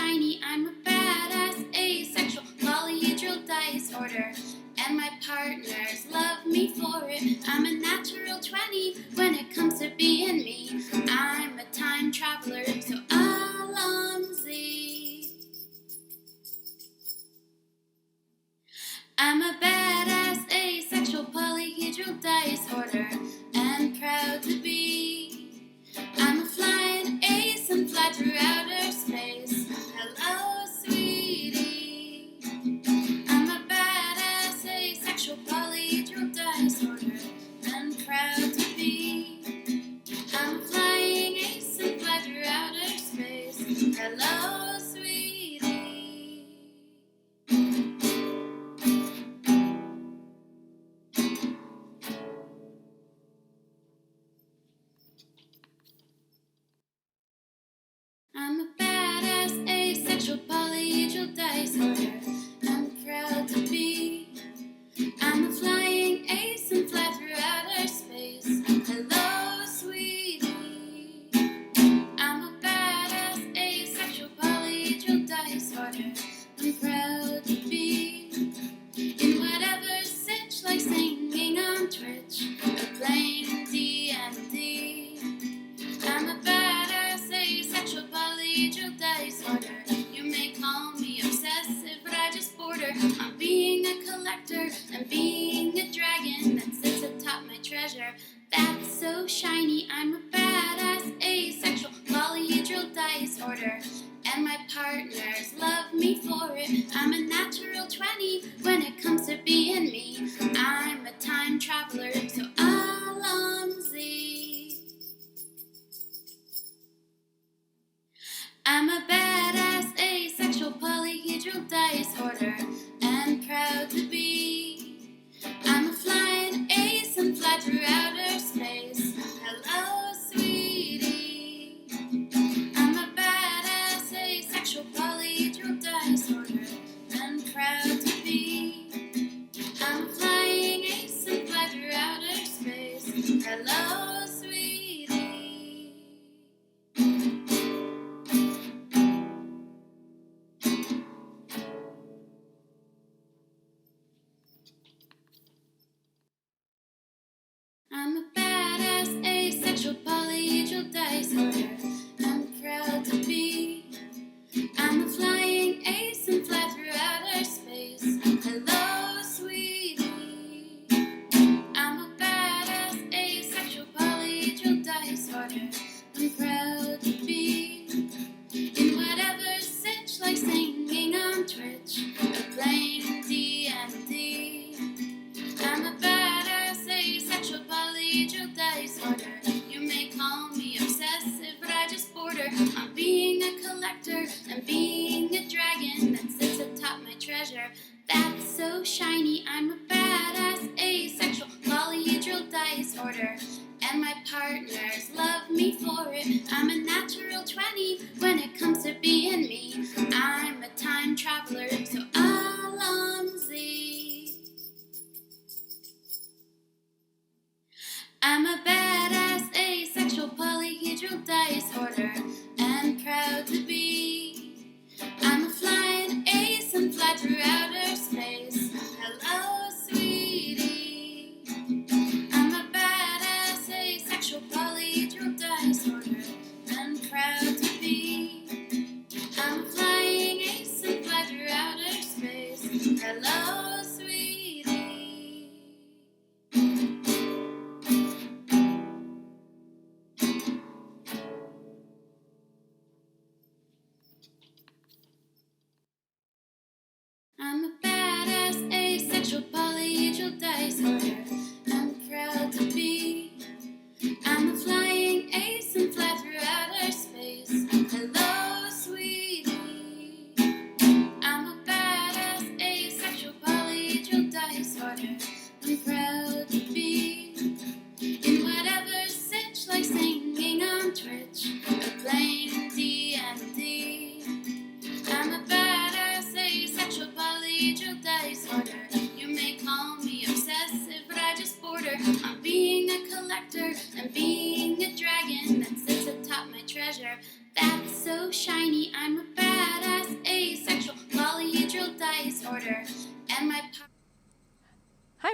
shiny, I'm a badass, asexual, polyhedral disorder. And my partners love me for it. I'm a natural 20 when it comes to being me. I'm a time traveler, so Alonzi. I'm a badass, asexual, polyhedral disorder, and proud to be. I'm a flying ace and fly through outer space. Hello, sweetie. I'm a badass, asexual, polyhedral disorder, and proud to be. I'm a flying ace and fly through outer space. Hello, sweetie. I'm a badass, asexual, polyhedral disorder, I'm proud to be. I'm a flying ace and fly through outer space. Hello, sweetie. I'm a badass, asexual, polyhedral disorder, I'm proud to be. In whatever sitch, like singing on Twitch or playing D&D. I'm a badass, asexual, polyhedral disorder. You may call me obsessive, but I just border on being a collector and being a dragon that sits atop my treasure. That's so shiny. I'm a badass, asexual, polyhedral disorder, and my partners love me for it. I'm a natural 20 when it comes to being me. I'm a time traveler, so Alonzi. I'm a badass, asexual, polyhedral disorder, and proud to be. I'm a flying ace and fly through outer space. Hello, sweetie. I'm a badass, asexual, polyhedral disorder, and proud to be. I'm a flying ace and fly through outer space. Hello, sweetie. I'm a badass, asexual, polyhedral disorder, I'm proud to be. I'm a flying ace and fly through outer space. Hello, sweetie. I'm a badass, asexual, polyhedral disorder, I'm proud to be. In whatever sitch, like singing on Twitch or playing D&D. I'm a badass, asexual, polyhedral disorder. You may call me obsessive, but I just border on being a collector and being a dragon that sits atop my treasure. That's so shiny. I'm a badass, asexual, polyhedral disorder, and my partners love me for it. I'm a natural 20 when it comes to being me. I'm a time traveler, so Alonzi. I'm a badass, asexual, polyhedral disorder, and proud to be. I'm a flying ace and fly through outer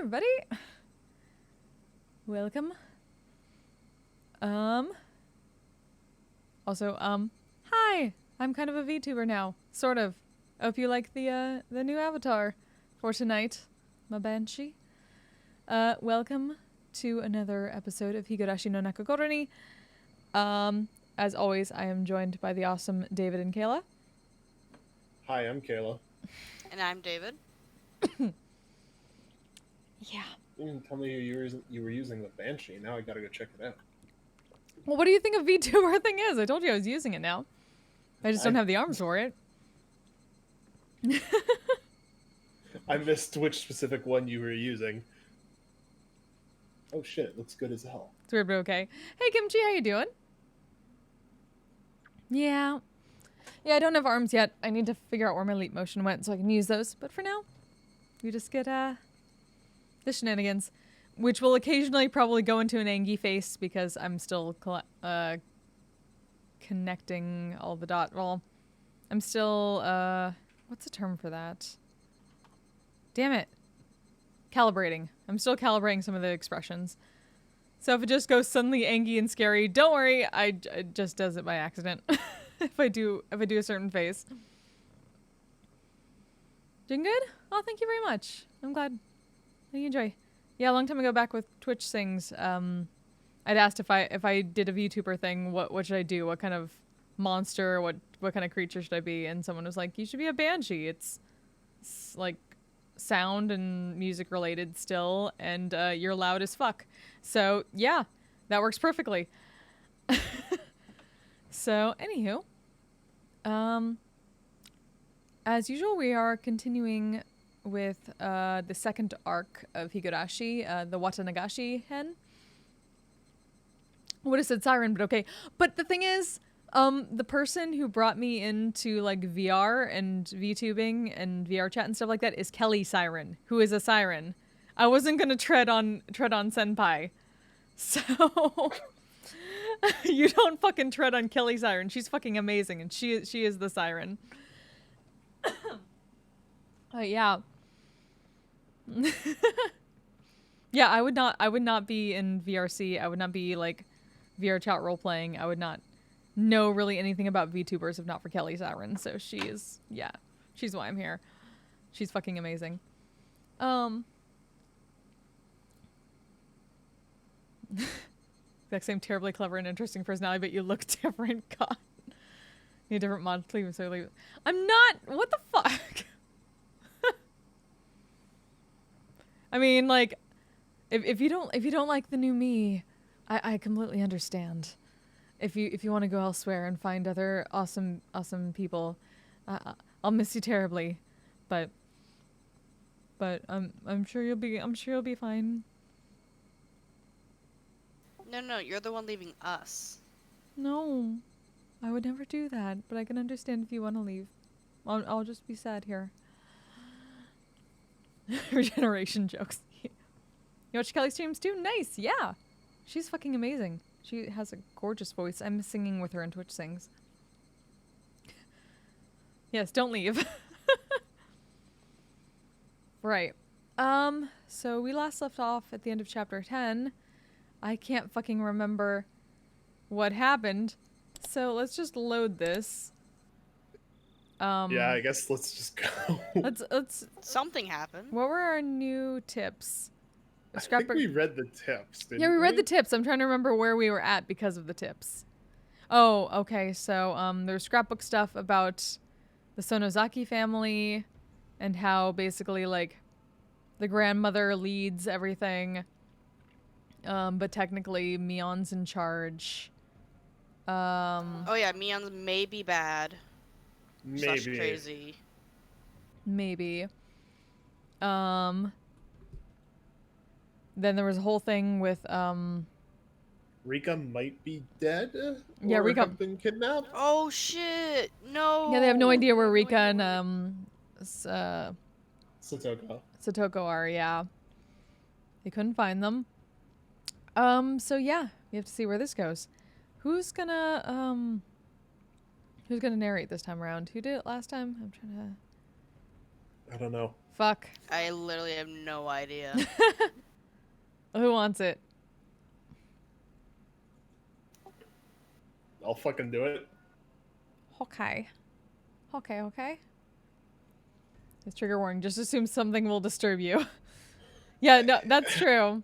everybody. Welcome. Also, hi. I'm kind of a VTuber now. Sort of. I hope you like the new avatar for tonight, my banshee. Welcome to another episode of Higurashi no Nakagoroni. As always, I am joined by the awesome David and Kayla. Hi, I'm Kayla. And I'm David. Yeah. You didn't tell me you were using the Banshee. Now I gotta go check it out. Well, what do you think a VTuber thing is? I told you I was using it now. I just don't have the arms for it. I missed which specific one you were using. Oh shit, it looks good as hell. It's weird, but okay. Hey, Kimchi, how you doing? Yeah. Yeah, I don't have arms yet. I need to figure out where my leap motion went so I can use those. But for now, we just get, the shenanigans. Which will occasionally probably go into an Angie face because I'm still, connecting all the dots. Well, I'm still, what's the term for that? Damn it. Calibrating. I'm still calibrating some of the expressions. So if it just goes suddenly Angie and scary, don't worry, it just does it by accident. if I do a certain face. Doing good? Oh, thank you very much. I'm glad. You enjoy. Yeah, a long time ago back with Twitch Sings, I'd asked if I did a VTuber thing, what should I do? What kind of monster, what kind of creature should I be? And someone was like, you should be a banshee. It's like sound and music related still, and you're loud as fuck. So yeah, that works perfectly. So anywho, as usual, we are continuing with the second arc of Higurashi, the Watanagashi hen. Would have said siren, but okay. But the thing is, the person who brought me into like VR and VTubing and VR chat and stuff like that is Kelly Siren, who is a siren. I wasn't gonna tread on Senpai, so you don't fucking tread on Kelly Siren. She's fucking amazing, and she is the siren. Yeah. Yeah, I would not be in VRC. I would not be like VR chat role playing. I would not know really anything about VTubers if not for Kelly Siren. So she's why I'm here. She's fucking amazing. Exact same terribly clever and interesting personality, but you look different. God. Need a different mod, please. So leave. I'm not. What the fuck? I mean, like, if you don't like the new me, I completely understand. If you want to go elsewhere and find other awesome people, I'll miss you terribly, but I'm sure you'll be fine. No, you're the one leaving us. No, I would never do that. But I can understand if you want to leave. I'll just be sad here. Regeneration jokes. You watch Kelly streams too? Nice, yeah. She's fucking amazing. She has a gorgeous voice. I'm singing with her in Twitch Sings. Yes, don't leave. Right. So we last left off at the end of chapter 10. I can't fucking remember what happened. So let's just load this. Yeah, I guess let's just go. Let's Something happened. What were our new tips? I think we read the tips, didn't we? Yeah, we read the tips. I'm trying to remember where we were at because of the tips. Oh, okay. So there's scrapbook stuff about the Sonozaki family and how basically like the grandmother leads everything. But technically Mion's in charge. Oh yeah, Mion's may be bad. Maybe. Crazy. Maybe. Then there was a whole thing with Rika might be dead. Yeah, or Rika have been kidnapped. Oh shit! No. Yeah, they have no idea where Rika and Satoko are. Yeah, they couldn't find them. So yeah, we have to see where this goes. Who's gonna narrate this time around? Who did it last time? I'm trying I don't know. Fuck. I literally have no idea. Who wants it? I'll fucking do it. Okay. Okay. It's trigger warning. Just assume something will disturb you. Yeah, no, that's true.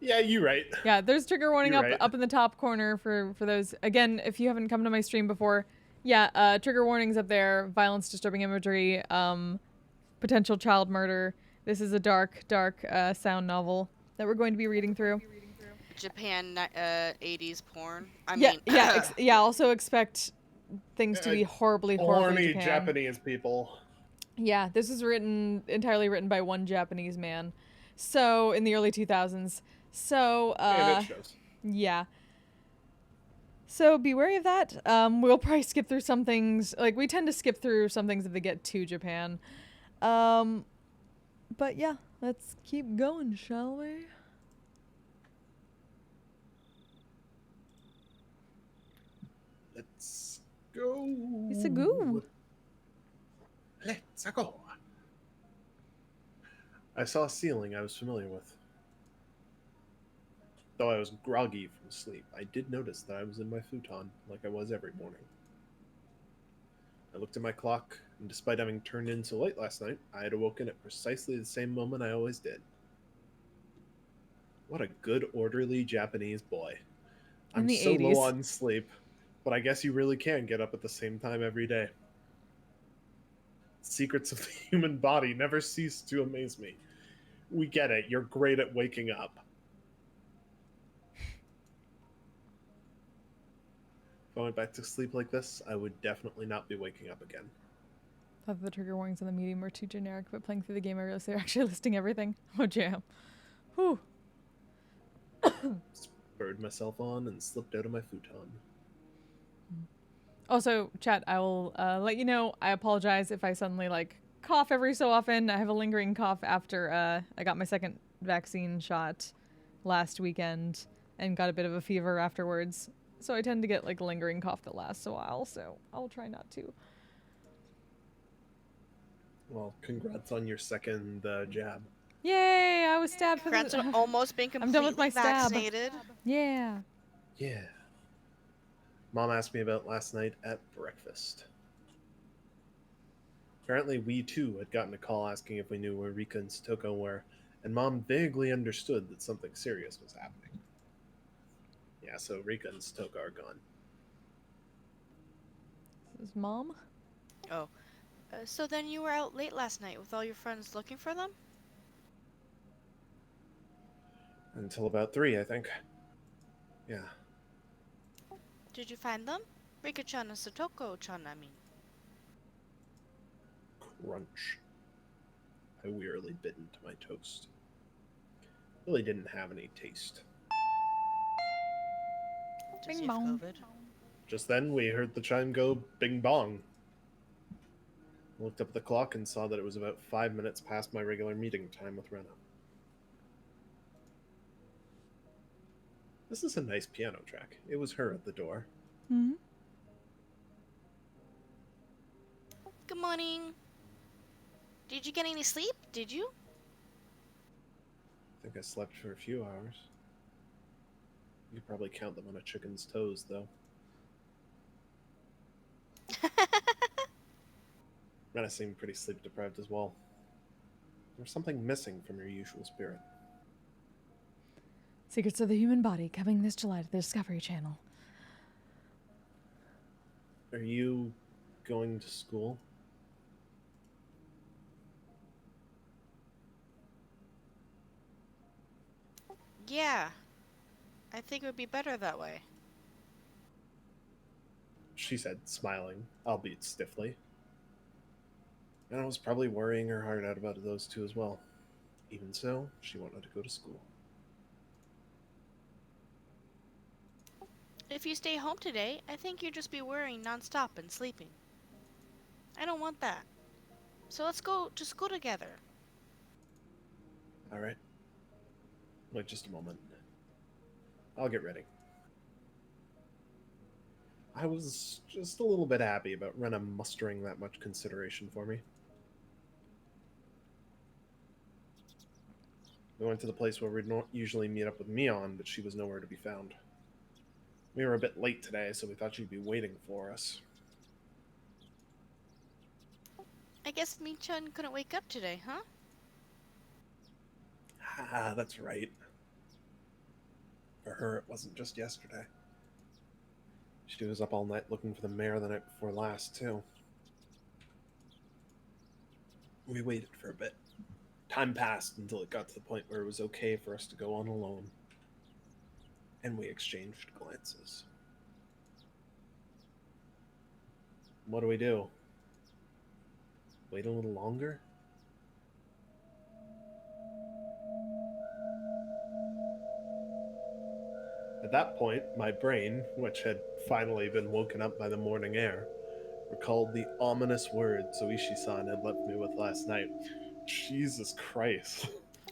Yeah, you're right. Yeah, there's trigger warning You're up right. up in the top corner for those. Again, if you haven't come to my stream before, yeah, trigger warnings up there. Violence, disturbing imagery, potential child murder. This is a dark sound novel that we're going to be reading through. Japan 80s porn. Yeah. Also expect things to be horribly Horny Japan. Japanese people. Yeah, this is entirely written by one Japanese man. So in the early 2000s. So And it shows. yeah. So be wary of that. We'll probably skip through some things. Like, we tend to skip through some things if they get to Japan. But yeah, let's keep going, shall we? Let's go. It's a goo. Let's go. I saw a ceiling I was familiar with. Though I was groggy from sleep, I did notice that I was in my futon, like I was every morning. I looked at my clock, and despite having turned in so late last night, I had awoken at precisely the same moment I always did. What a good, orderly Japanese boy. I'm so 80s. low on sleep, but I guess you really can get up at the same time every day. Secrets of the human body never cease to amaze me. We get it, you're great at waking up. If I went back to sleep like this, I would definitely not be waking up again. Thought the trigger warnings on the medium were too generic, but playing through the game I realized they're actually listing everything. Oh, jam. Whew. Spurred myself on and slipped out of my futon. Also, chat, I will let you know, I apologize if I suddenly, cough every so often. I have a lingering cough after I got my second vaccine shot last weekend and got a bit of a fever afterwards. So I tend to get, a lingering cough that lasts a while, so I'll try not to. Well, congrats on your second jab. Yay! I was stabbed for Congrats on almost being completely I'm done with my stab. vaccinated. Yeah. Yeah. Mom asked me about last night at breakfast. Apparently, we too had gotten a call asking if we knew where Rika and Satoko were, and Mom vaguely understood that something serious was happening. Yeah, so Rika and Satoko are gone. This is Mom? Oh. So then you were out late last night with all your friends looking for them? Until about 3, I think. Yeah. Did you find them? Rika-chan and Satoko-chan, I mean. Crunch. I wearily bit into my toast. Really didn't have any taste. Does he Bing have bong. COVID? Just then, we heard the chime go bing bong. I looked up at the clock and saw that it was about 5 minutes past my regular meeting time with Rena. This is a nice piano track. It was her at the door. Hmm? Good morning. Did you get any sleep? Did you? I think I slept for a few hours. You could probably count them on a chicken's toes, though. Rena seemed pretty sleep deprived as well. There's something missing from your usual spirit. Secrets of the Human Body coming this July to the Discovery Channel. Are you going to school? Yeah. I think it would be better that way. She said, smiling, albeit stiffly. And I was probably worrying her heart out about those two as well. Even so, she wanted to go to school. If you stay home today, I think you'd just be worrying nonstop and sleeping. I don't want that. So let's just go together. Alright. Wait just a moment. I'll get ready. I was just a little bit happy about Rena mustering that much consideration for me. We went to the place where we'd usually meet up with Mion, but she was nowhere to be found. We were a bit late today, so we thought she'd be waiting for us. I guess Mi-chan couldn't wake up today, huh? Ah, that's right. For her, it wasn't just yesterday. She was up all night looking for the mayor the night before last, too. We waited for a bit. Time passed until it got to the point where it was okay for us to go on alone. And we exchanged glances. What do we do? Wait a little longer? At that point, my brain, which had finally been woken up by the morning air, recalled the ominous words Oishi-san had left me with last night. Jesus Christ.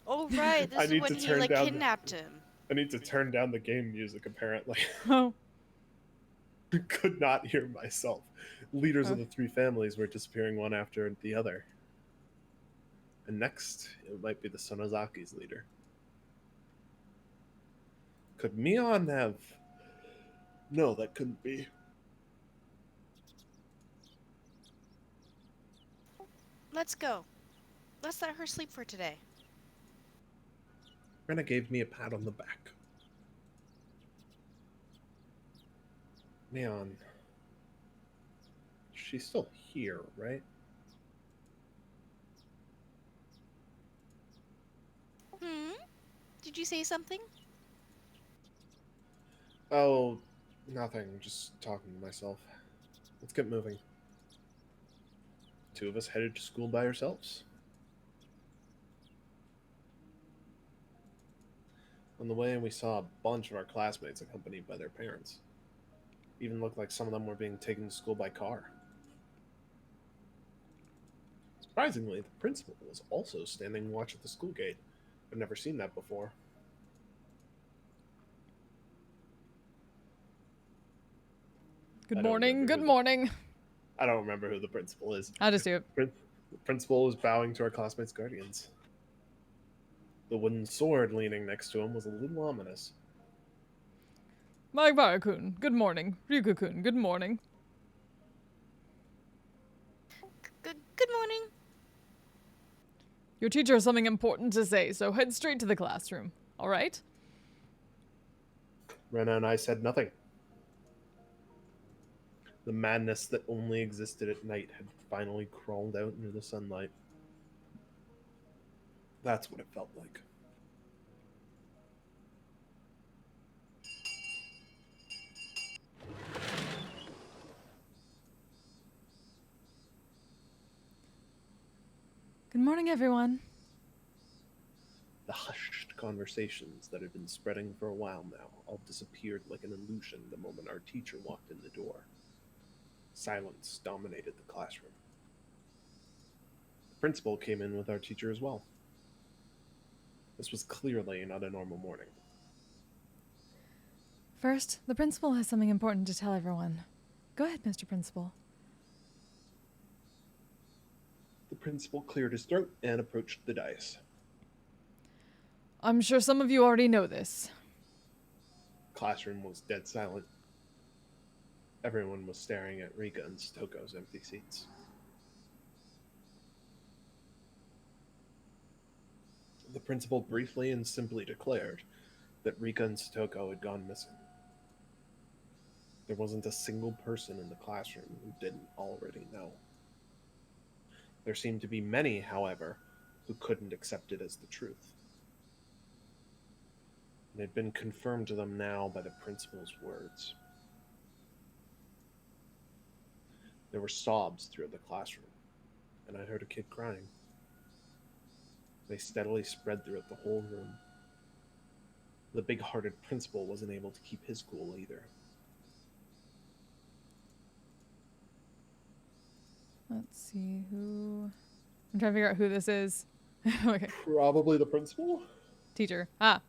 Oh, right. I This is need when to he, turn down kidnapped him. I need to turn down the game music, apparently. Oh. Could not hear myself. Leaders Oh. of the three families were disappearing one after the other. And next, it might be the Sonozaki's leader. Could Mion have... No, that couldn't be. Let's go. Let's let her sleep for today. Rena gave me a pat on the back. Mion... She's still here, right? Did you say something? Oh, nothing. Just talking to myself. Let's get moving. Two of us headed to school by ourselves. On the way, we saw a bunch of our classmates accompanied by their parents. Even looked like some of them were being taken to school by car. Surprisingly, the principal was also standing watch at the school gate. I've never seen that before. Good I don't morning. remember Good who morning. I don't remember who the principal is. I'll just do it. The principal was bowing to our classmates' guardians. The wooden sword leaning next to him was a little ominous. Magbara-kun, good morning. Ryugu-kun, good morning. Good morning. Your teacher has something important to say, so head straight to the classroom. All right? Rena and I said nothing. The madness that only existed at night had finally crawled out into the sunlight. That's what it felt like. Good morning, everyone. The hushed conversations that had been spreading for a while now all disappeared like an illusion the moment our teacher walked in the door. Silence dominated the classroom. The principal came in with our teacher as well. This was clearly not a normal morning. First, the principal has something important to tell everyone. Go ahead, Mr. Principal. The principal cleared his throat and approached the dais. I'm sure some of you already know this. The classroom was dead silent. Everyone was staring at Rika and Stoko's empty seats. The principal briefly and simply declared that Rika and Stoko had gone missing. There wasn't a single person in the classroom who didn't already know. There seemed to be many, however, who couldn't accept it as the truth. It had been confirmed to them now by the principal's words. There were sobs throughout the classroom, and I heard a kid crying. They steadily spread throughout the whole room. The big-hearted principal wasn't able to keep his cool either. Let's see who... I'm trying to figure out who this is. Okay. Probably the principal? Teacher. Ah.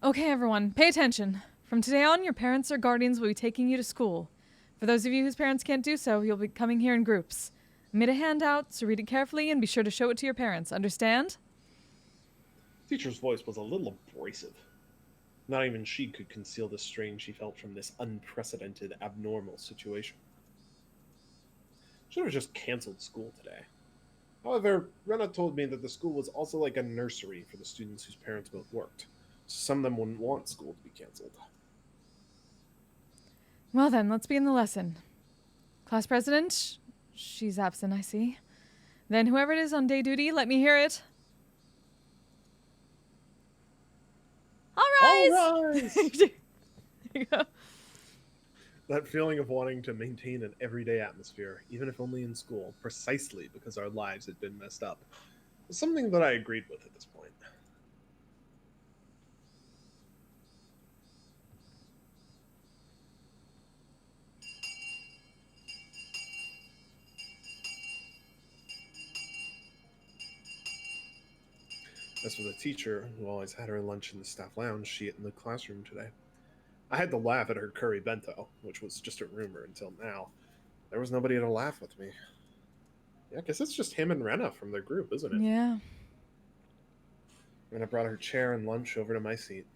Okay, everyone, pay attention. From today on, your parents or guardians will be taking you to school. For those of you whose parents can't do so, you'll be coming here in groups. I made a handout, so read it carefully and be sure to show it to your parents. Understand? The teacher's voice was a little abrasive. Not even she could conceal the strain she felt from this unprecedented, abnormal situation. Should have just cancelled school today. However, Rena told me that the school was also like a nursery for the students whose parents both worked. Some of them wouldn't want school to be cancelled. Well then, let's begin the lesson. Class president? She's absent, I see. Then whoever it is on day duty, let me hear it. All rise! All rise! There you go. That feeling of wanting to maintain an everyday atmosphere, even if only in school, precisely because our lives had been messed up, was something that I agreed with at this point. As for the teacher, who always had her lunch in the staff lounge, she ate in the classroom today. I had to laugh at her curry bento, which was just a rumor until now. There was nobody to laugh with me. Yeah, I guess it's just him and Rena from their group, isn't it? Yeah. Rena brought her chair and lunch over to my seat.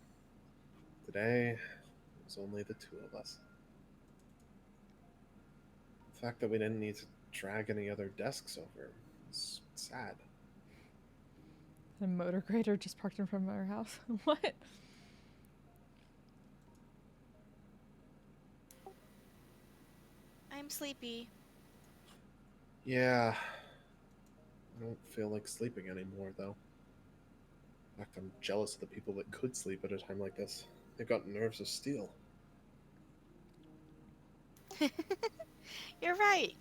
Today, it was only the two of us. The fact that we didn't need to drag any other desks over was sad. The motor grader just parked in front of our house. What? I'm sleepy. Yeah, I don't feel like sleeping anymore, though. In fact, I'm jealous of the people that could sleep at a time like this. They've got nerves of steel. You're right.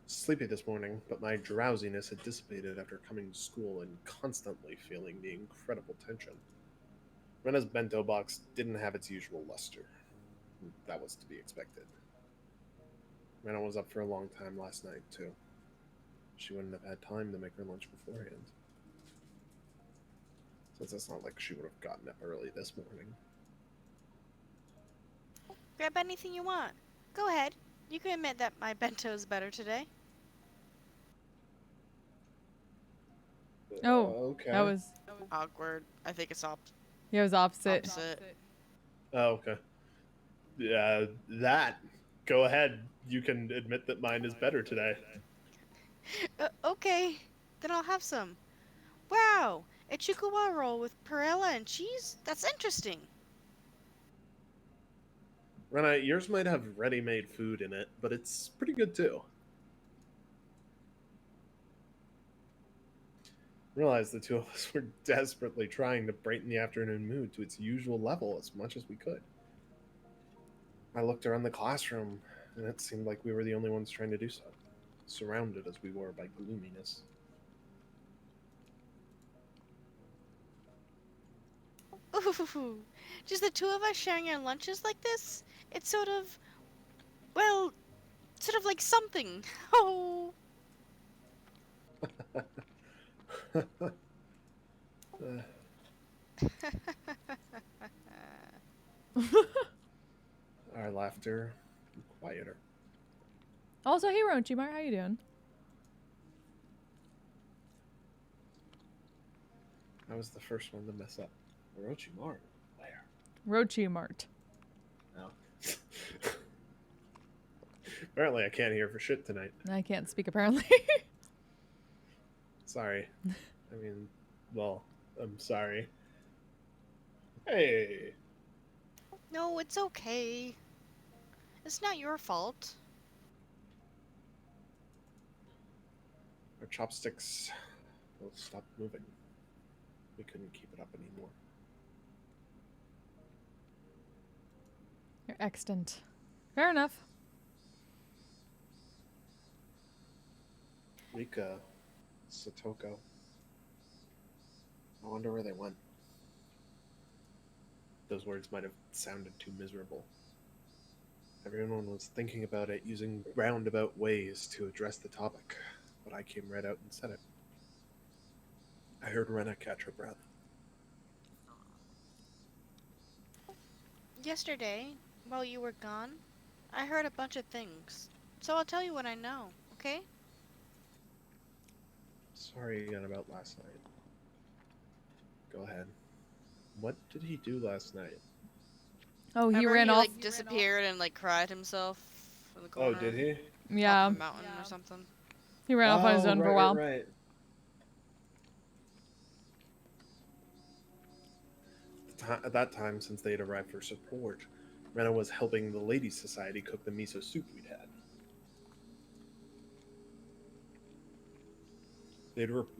Sleepy this morning, but my drowsiness had dissipated after coming to school and constantly feeling the incredible tension. Rena's bento box didn't have its usual luster. That was to be expected. Rena was up for a long time last night, too. She wouldn't have had time to make her lunch beforehand. Since it's not like she would have gotten up early this morning. Grab anything you want. Go ahead. You can admit that my bento is better today. Oh, okay. that was Awkward. I think it's it was opposite. Oh, okay. Yeah, that. Go ahead. You can admit that mine is better today. Okay, then I'll have some. Wow, a chikuwa roll with perilla and cheese? That's interesting. Rena, yours might have ready-made food in it, but it's pretty good too. Realized the two of us were desperately trying to brighten the afternoon mood to its usual level as much as we could. I looked around the classroom, and it seemed like we were the only ones trying to do so, surrounded as we were by gloominess. Ooh, just the two of us sharing our lunches like this? It's sort of, well, sort of like something. Oh. Our laughter grew quieter. Also, hey Ronchimar, how you doing? I was the first one to mess up. Orochimaru? Where? Rochimart. No. Apparently I can't hear for shit tonight. I can't speak apparently. Sorry. I mean, well, I'm sorry. Hey! No, it's okay. It's not your fault. Our chopsticks both stopped moving. We couldn't keep it up anymore. You're extant. Fair enough. Rika, Satoko. I wonder where they went. Those words might have sounded too miserable. Everyone was thinking about it using roundabout ways to address the topic, but I came right out and said it. I heard Rena catch her breath. Yesterday, while you were gone, I heard a bunch of things. So I'll tell you what I know, okay? Sorry again about last night. Go ahead. What did he do last night? Oh, he Remember ran he off. like disappeared and like cried himself in the Oh, corner, did he? top Yeah, of a mountain or something. he ran off on his Oh, own for a right, while. right. At that time, since they had arrived for support, Rena was helping the Ladies' Society cook the miso soup we'd had.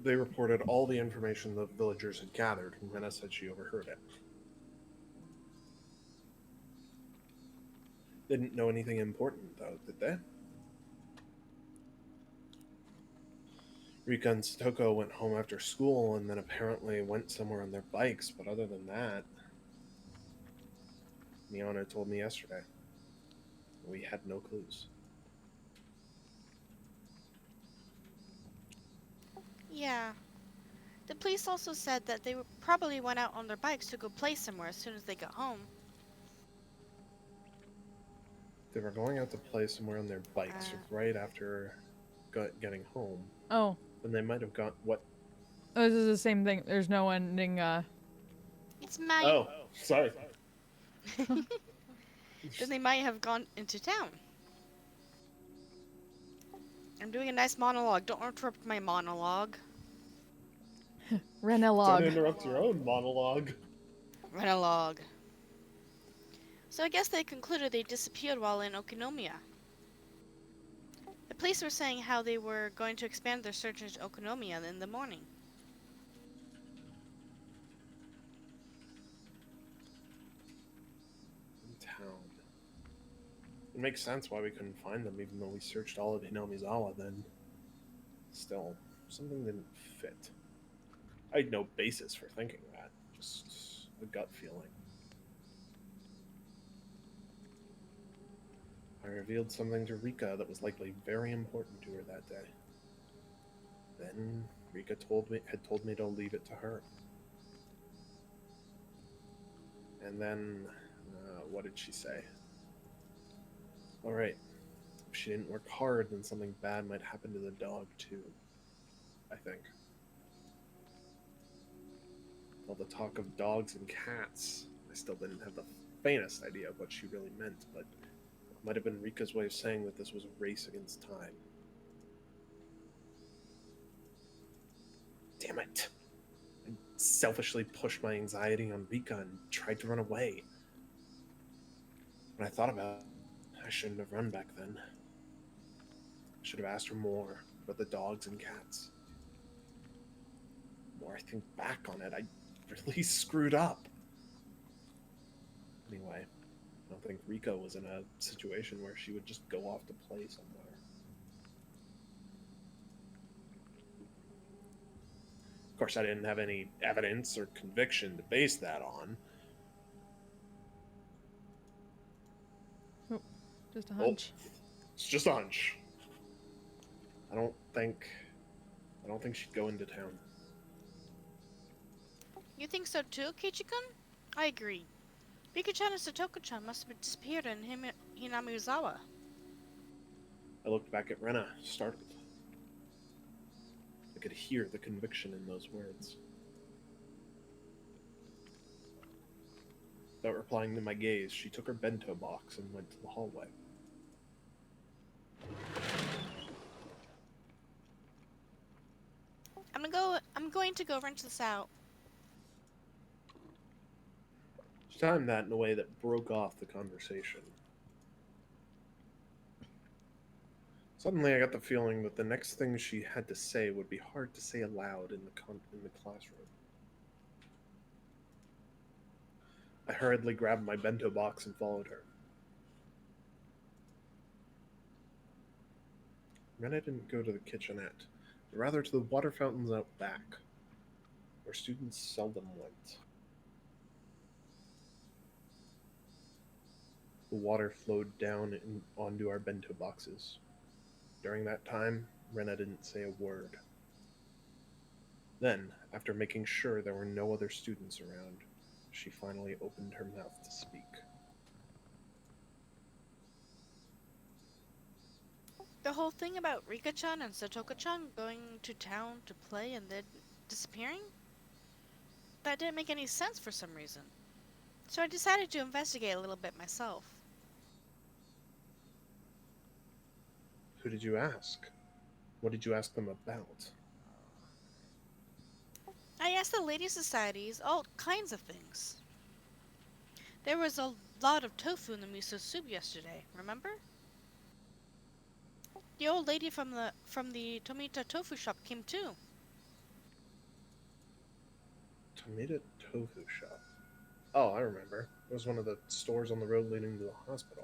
They reported all the information the villagers had gathered, and Rena said she overheard it. They didn't know anything important, though, did they? Rika and Satoko went home after school and then apparently went somewhere on their bikes, but other than that, Miana told me yesterday. We had no clues. Yeah. The police also said that they probably went out on their bikes to go play somewhere as soon as they got home. They were going out to play somewhere on their bikes right after getting home. Oh, Then they might have gone. What? this is the same thing. There's no ending. It's my. Oh, sorry. Then they might have gone into town. I'm doing a nice monologue. Don't interrupt my monologue. Don't Renelog. interrupt your own monologue. Monologue. So I guess they concluded they disappeared while in Okinomiya. The police were saying how they were going to expand their search into Okinomiya in the morning. In town. It makes sense why we couldn't find them, even though we searched all of Hinamizawa then. Still, something didn't fit. I had no basis for thinking that. Just a gut feeling. I revealed something to Rika that was likely very important to her that day. Then Rika had told me to leave it to her. And then, what did she say? All right, if she didn't work hard, then something bad might happen to the dog too. I think. All the talk of dogs and cats, I still didn't have the faintest idea of what she really meant, but it might have been Rika's way of saying that this was a race against time. Damn it. I selfishly pushed my anxiety on Rika and tried to run away. When I thought about it, I shouldn't have run back then. I should have asked her more about the dogs and cats. The more I think back on it, I really screwed up. Anyway, I don't think Rika was in a situation where she would just go off to play somewhere. Of course, I didn't have any evidence or conviction to base that on. Oh, just a hunch. It's just a hunch. I don't think she'd go into town. You think so too, Kichi-kun? I agree. Rika-chan and Satoko-chan must have disappeared in Hinamizawa. I looked back at Rena, startled. I could hear the conviction in those words. Without replying to my gaze, she took her bento box and went to the hallway. I'm going to go wrench this out. She timed that in a way that broke off the conversation. Suddenly, I got the feeling that the next thing she had to say would be hard to say aloud in the classroom. I hurriedly grabbed my bento box and followed her. Rena didn't go to the kitchenette, but rather to the water fountains out back, where students seldom went. The water flowed down onto our bento boxes. During that time, Rena didn't say a word. Then, after making sure there were no other students around, she finally opened her mouth to speak. The whole thing about Rika-chan and Satoka-chan going to town to play and then disappearing? That didn't make any sense for some reason. So I decided to investigate a little bit myself. Who did you ask? What did you ask them about? I asked the lady societies all kinds of things. There was a lot of tofu in the miso soup yesterday, remember? The old lady from the Tomita tofu shop came too. Tomita Tofu Shop. Oh, I remember. It was one of the stores on the road leading to the hospital.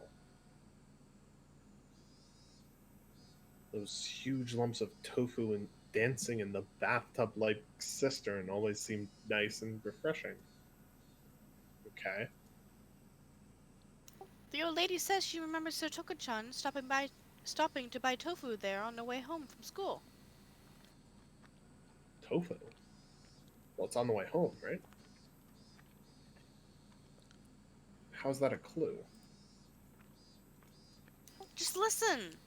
Those huge lumps of tofu and dancing in the bathtub like cistern always seemed nice and refreshing. Okay. The old lady says she remembers Satoka-chan stopping to buy tofu there on the way home from school. Tofu? Well, it's on the way home, right? How's that a clue? Just listen!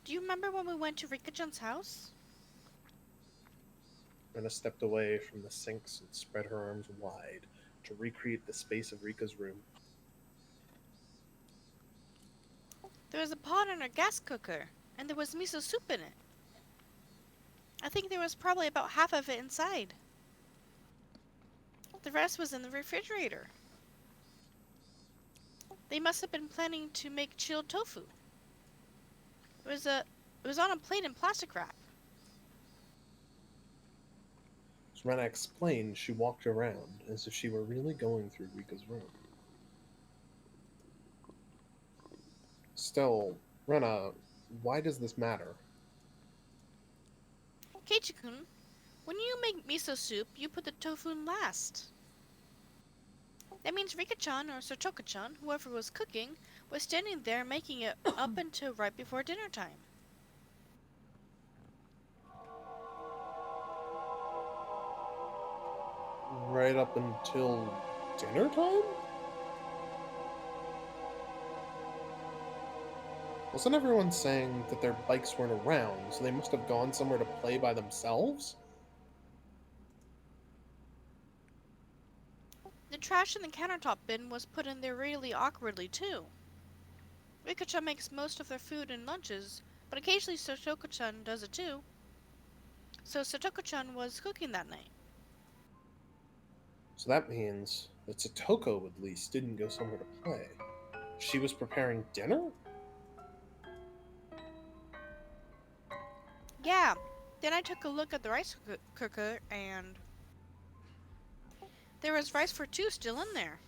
Do you remember when we went to Rika-chan's house? Rena stepped away from the sinks and spread her arms wide to recreate the space of Rika's room. There was a pot in her gas cooker, and there was miso soup in it. I think there was probably about half of it inside. The rest was in the refrigerator. They must have been planning to make chilled tofu. It was on a plate in plastic wrap. As Rena explained, she walked around as if she were really going through Rika's room. Still, Rena, why does this matter? Keiichi-kun, when you make miso soup, you put the tofu in last. That means Rika-chan or Satoka-chan, whoever was cooking, was standing there making it up until right before dinner time. Right up until dinner time? Wasn't everyone saying that their bikes weren't around, so they must have gone somewhere to play by themselves? The trash in the countertop bin was put in there really awkwardly, too. Rika-chan makes most of their food and lunches, but occasionally Satoka-chan does it too. So Satoka-chan was cooking that night. So that means that Satoko at least didn't go somewhere to play. She was preparing dinner? Yeah, then I took a look at the rice cooker and there was rice for two still in there.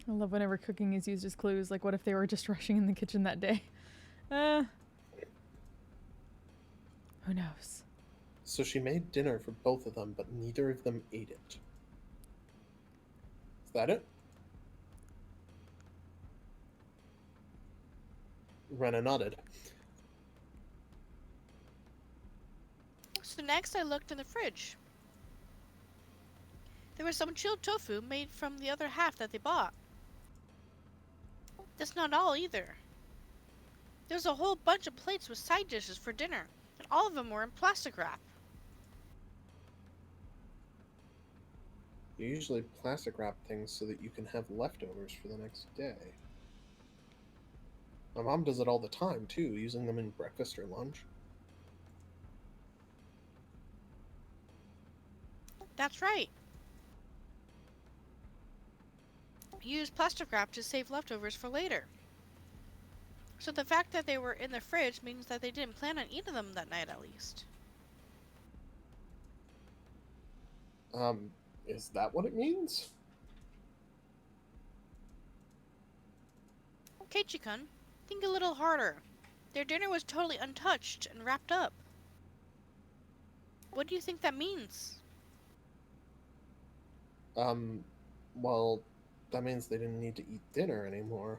I love whenever cooking is used as clues. Like, what if they were just rushing in the kitchen that day? Who knows? So she made dinner for both of them, but neither of them ate it. Is that it? Rena nodded. So next I looked in the fridge. There was some chilled tofu made from the other half that they bought. That's not all either. There's a whole bunch of plates with side dishes for dinner, and all of them were in plastic wrap. You usually plastic wrap things so that you can have leftovers for the next day. My mom does it all the time, too, using them in breakfast or lunch. That's right. Use plastic wrap to save leftovers for later. So the fact that they were in the fridge means that they didn't plan on eating them that night at least. Is that what it means? Keiichi-kun, think a little harder. Their dinner was totally untouched and wrapped up. What do you think that means? Well, that means they didn't need to eat dinner anymore.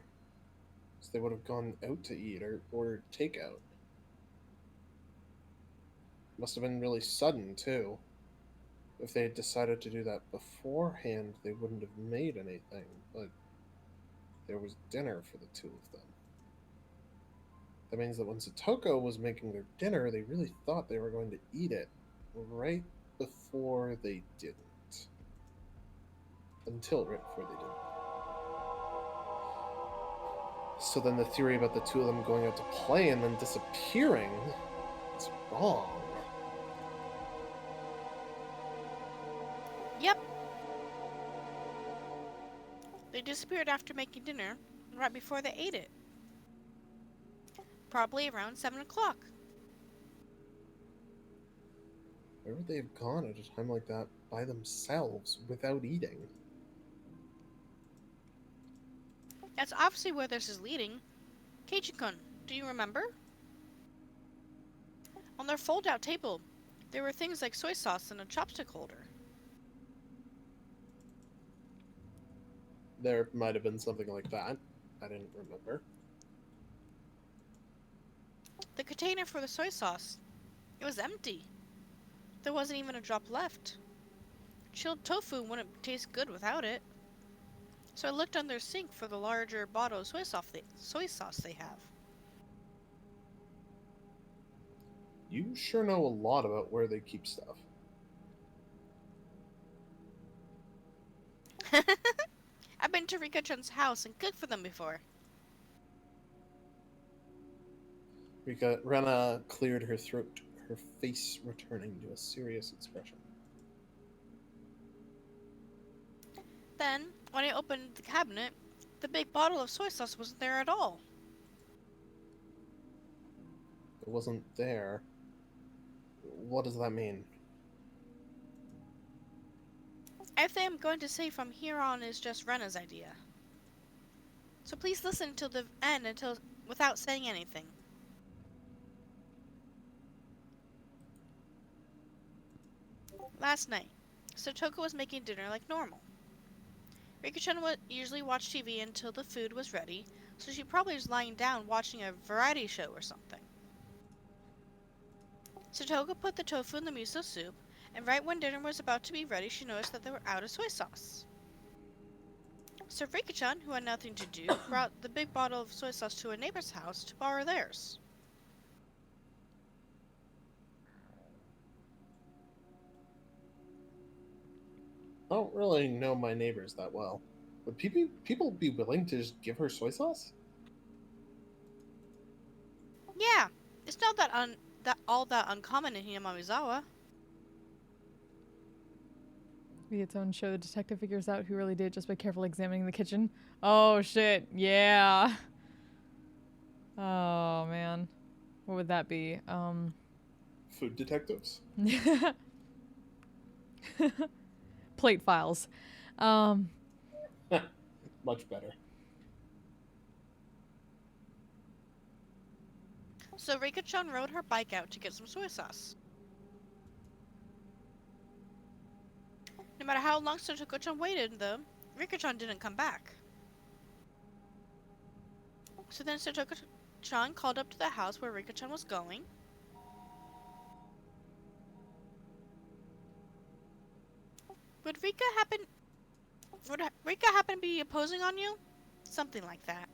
So they would have gone out to eat or ordered takeout. Must have been really sudden, too. If they had decided to do that beforehand, they wouldn't have made anything, but there was dinner for the two of them. That means that when Satoko was making their dinner, they really thought they were going to eat it right before they didn't. Until right before they didn't. So then the theory about the two of them going out to play and then disappearing is wrong. Yep. They disappeared after making dinner, right before they ate it. Probably around 7 o'clock. Where would they have gone at a time like that by themselves without eating? That's obviously where this is leading. Keiji-kun, do you remember? On their fold-out table, there were things like soy sauce and a chopstick holder. There might have been something like that. I didn't remember. The container for the soy sauce, it was empty. There wasn't even a drop left. Chilled tofu wouldn't taste good without it. So I looked under their sink for the larger bottle of soy sauce they have. You sure know a lot about where they keep stuff. I've been to Rika-chan's house and cooked for them before. Rena cleared her throat, her face returning to a serious expression. Then, when I opened the cabinet, the big bottle of soy sauce wasn't there at all. It wasn't there. What does that mean? Everything I'm going to say from here on is just Rena's idea. So please listen till the end without saying anything. Last night, Satoko was making dinner like normal. Rika-chan would usually watch TV until the food was ready, so she probably was lying down watching a variety show or something. Satoko put the tofu in the miso soup, and right when dinner was about to be ready, she noticed that they were out of soy sauce. So Rika-chan, who had nothing to do, brought the big bottle of soy sauce to a neighbor's house to borrow theirs. I don't really know my neighbors that well. Would people be willing to just give her soy sauce? Yeah, it's not all that uncommon in Hinamamizawa. Be its own show. The detective figures out who really did it just by carefully examining the kitchen. Oh shit! Yeah. Oh man, what would that be? Food detectives? Plate files. Much better. So Rika-chan rode her bike out to get some soy sauce. No matter how long Satoko-chan waited, though, Rika-chan didn't come back. So then Satoko-chan called up to the house where Rika-chan was going. Would Rika happen to be opposing on you? Something like that.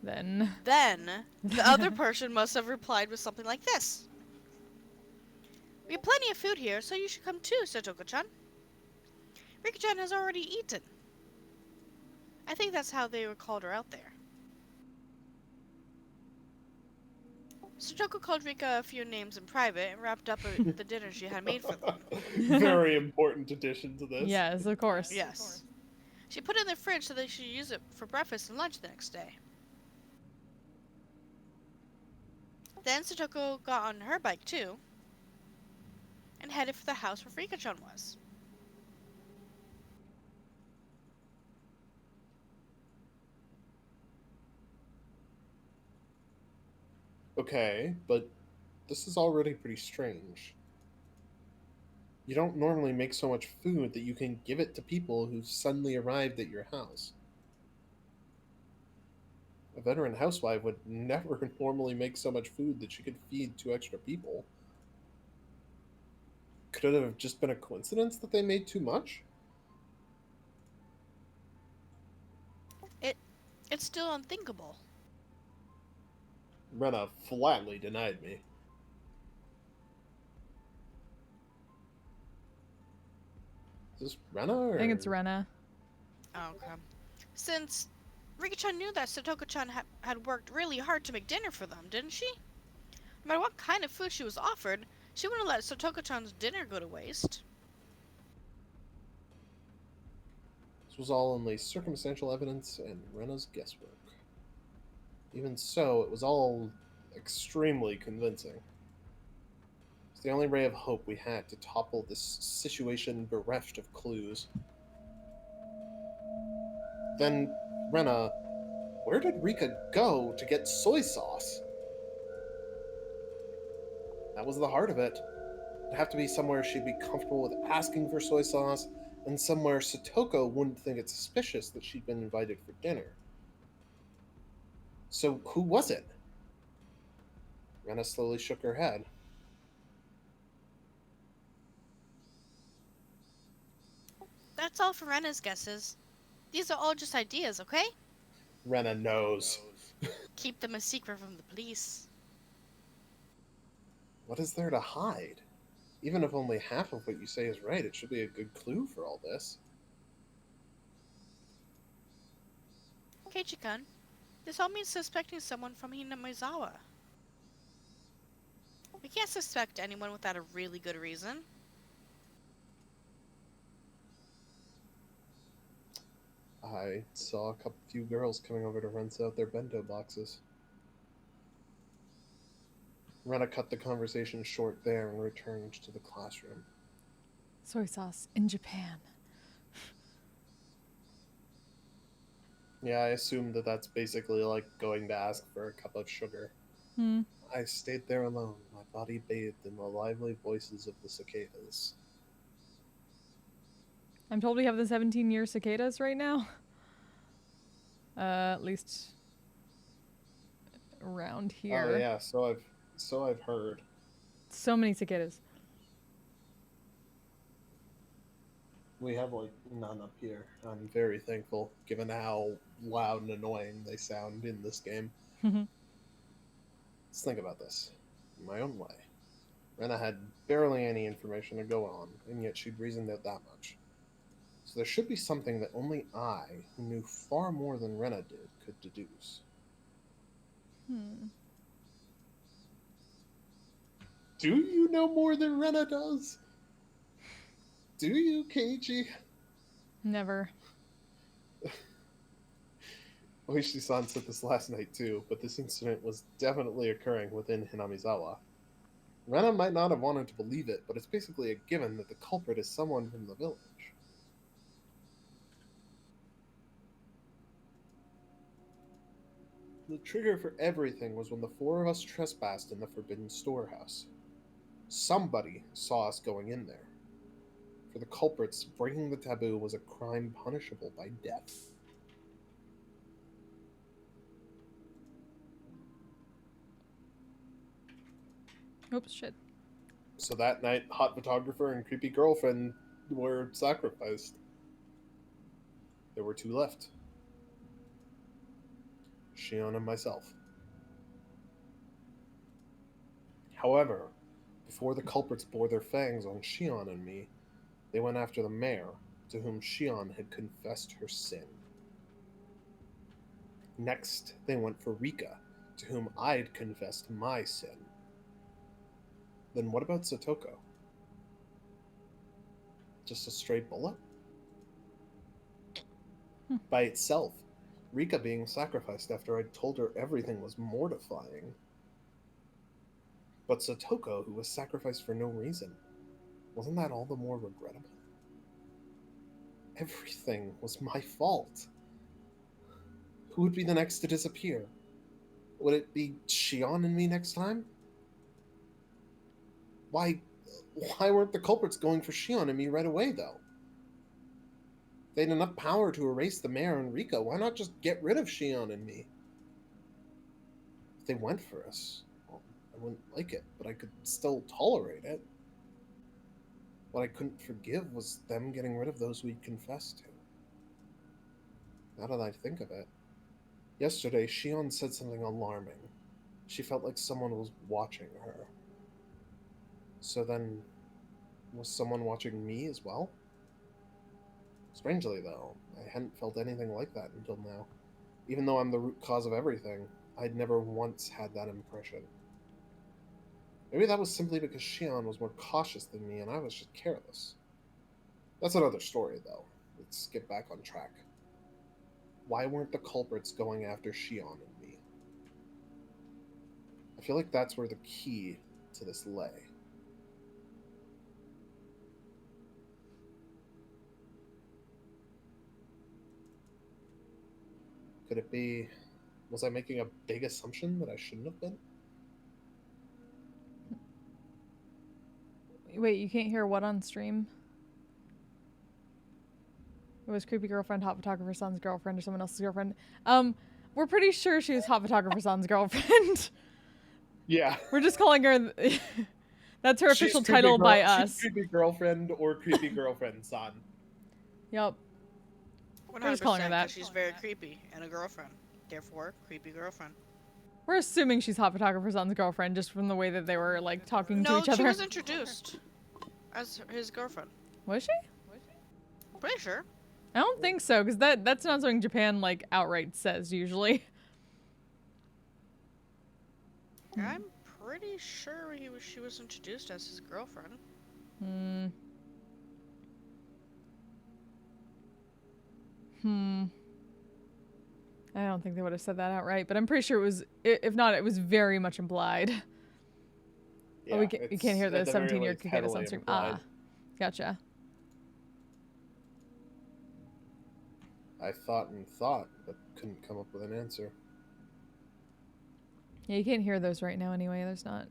Then The other person must have replied with something like this. We have plenty of food here, so you should come too, Satoko-chan. Rika-chan has already eaten. I think that's how they called her out there. Satoko called Rika a few names in private and wrapped up the dinner she had made for them. Very important addition to this. yes, of course. Yes. She put it in the fridge so they should use it for breakfast and lunch the next day. Then Satoko got on her bike too and headed for the house where Rika-chan was. Okay, but this is already pretty strange. You don't normally make so much food that you can give it to people who suddenly arrived at your house. A veteran housewife would never normally make so much food that she could feed 2 extra people. Could it have just been a coincidence that they made too much? It's still unthinkable. Rena flatly denied me. Is this Rena or... I think it's Rena. Oh, okay. Since Rika-chan knew that Satoko-chan had worked really hard to make dinner for them, didn't she? No matter what kind of food she was offered, she wouldn't let Satoko-chan's dinner go to waste. This was all only circumstantial evidence and Rena's guesswork. Even so, it was all extremely convincing. It's the only ray of hope we had to topple this situation bereft of clues. Then, Rena, where did Rika go to get soy sauce? That was the heart of it. It'd have to be somewhere she'd be comfortable with asking for soy sauce, and somewhere Satoko wouldn't think it suspicious that she'd been invited for dinner. So who was it? Rena slowly shook her head. That's all for Rena's guesses. These are all just ideas, okay? Rena knows. Keep them a secret from the police. What is there to hide? Even if only half of what you say is right, it should be a good clue for all this. Keiichi-kun, this all means suspecting someone from Hinamizawa. We can't suspect anyone without a really good reason. I saw a few girls coming over to rinse out their bento boxes. Rena cut the conversation short there and returned to the classroom. Soy sauce in Japan. Yeah, I assume that that's basically like going to ask for a cup of sugar. I stayed there alone, my body bathed in the lively voices of the cicadas. I'm told we have the 17-year cicadas right now. At least around here. Oh yeah, so I've heard. So many cicadas. We have like none up here. I'm very thankful, given how loud and annoying they sound in this game. Let's think about this. In my own way. Rena had barely any information to go on, and yet she'd reasoned it that much. So there should be something that only I, who knew far more than Rena did, could deduce. Do you know more than Rena does? Do you, Keiichi? Never. Oishi-san said this last night too, but this incident was definitely occurring within Hinamizawa. Rena might not have wanted to believe it, but it's basically a given that the culprit is someone from the village. The trigger for everything was when the four of us trespassed in the forbidden storehouse. Somebody saw us going in there. For the culprits, breaking the taboo was a crime punishable by death. Oops, shit. So that night, hot photographer and creepy girlfriend were sacrificed. There were two left. Shion and myself. However, before the culprits bore their fangs on Shion and me, they went after the mayor, to whom Shion had confessed her sin. Next, they went for Rika, to whom I'd confessed my sin. Then what about Satoko? Just a stray bullet? By itself, Rika being sacrificed after I'd told her everything was mortifying. But Satoko, who was sacrificed for no reason, wasn't that all the more regrettable? Everything was my fault. Who would be the next to disappear? Would it be Shion and me next time? Why weren't the culprits going for Shion and me right away, though? If they had enough power to erase the mayor and Rika, why not just get rid of Shion and me? If they went for us, well, I wouldn't like it, but I could still tolerate it. What I couldn't forgive was them getting rid of those we'd confessed to. Now that I think of it, Yesterday, Shion said something alarming. She felt like someone was watching her. So then, was someone watching me as well? Strangely, though, I hadn't felt anything like that until now. Even though I'm the root cause of everything, I'd never once had that impression. Maybe that was simply because Shion was more cautious than me and I was just careless. That's another story, though. Let's get back on track. Why weren't the culprits going after Shion and me? I feel like that's where the key to this lay. Could it be... Was I making a big assumption that I shouldn't have been? Wait, you can't hear what on stream? It was creepy girlfriend, hot photographer son's girlfriend, or someone else's girlfriend. We're pretty sure she was hot photographer son's girlfriend. Yeah. We're just calling her. That's her She's official creepy title by She's us. creepy girlfriend or creepy girlfriend son. Yep. 100% just calling her that. 'cause she's very creepy and a girlfriend. Therefore, creepy girlfriend. We're assuming she's hot photographer son's girlfriend just from the way that they were like talking to No, each other. she was introduced as his girlfriend. Was she? Pretty sure. I don't think so, because that's not something Japan like outright says usually. I'm pretty sure she was introduced as his girlfriend. I don't think they would have said that outright, but I'm pretty sure it was. If not, it was very much implied. Yeah, oh, you can't hear the at very 17-year least cicada heavily sound stream. implied. Ah, gotcha. I thought and thought, but couldn't come up with an answer. Yeah, you can't hear those right now anyway. There's not.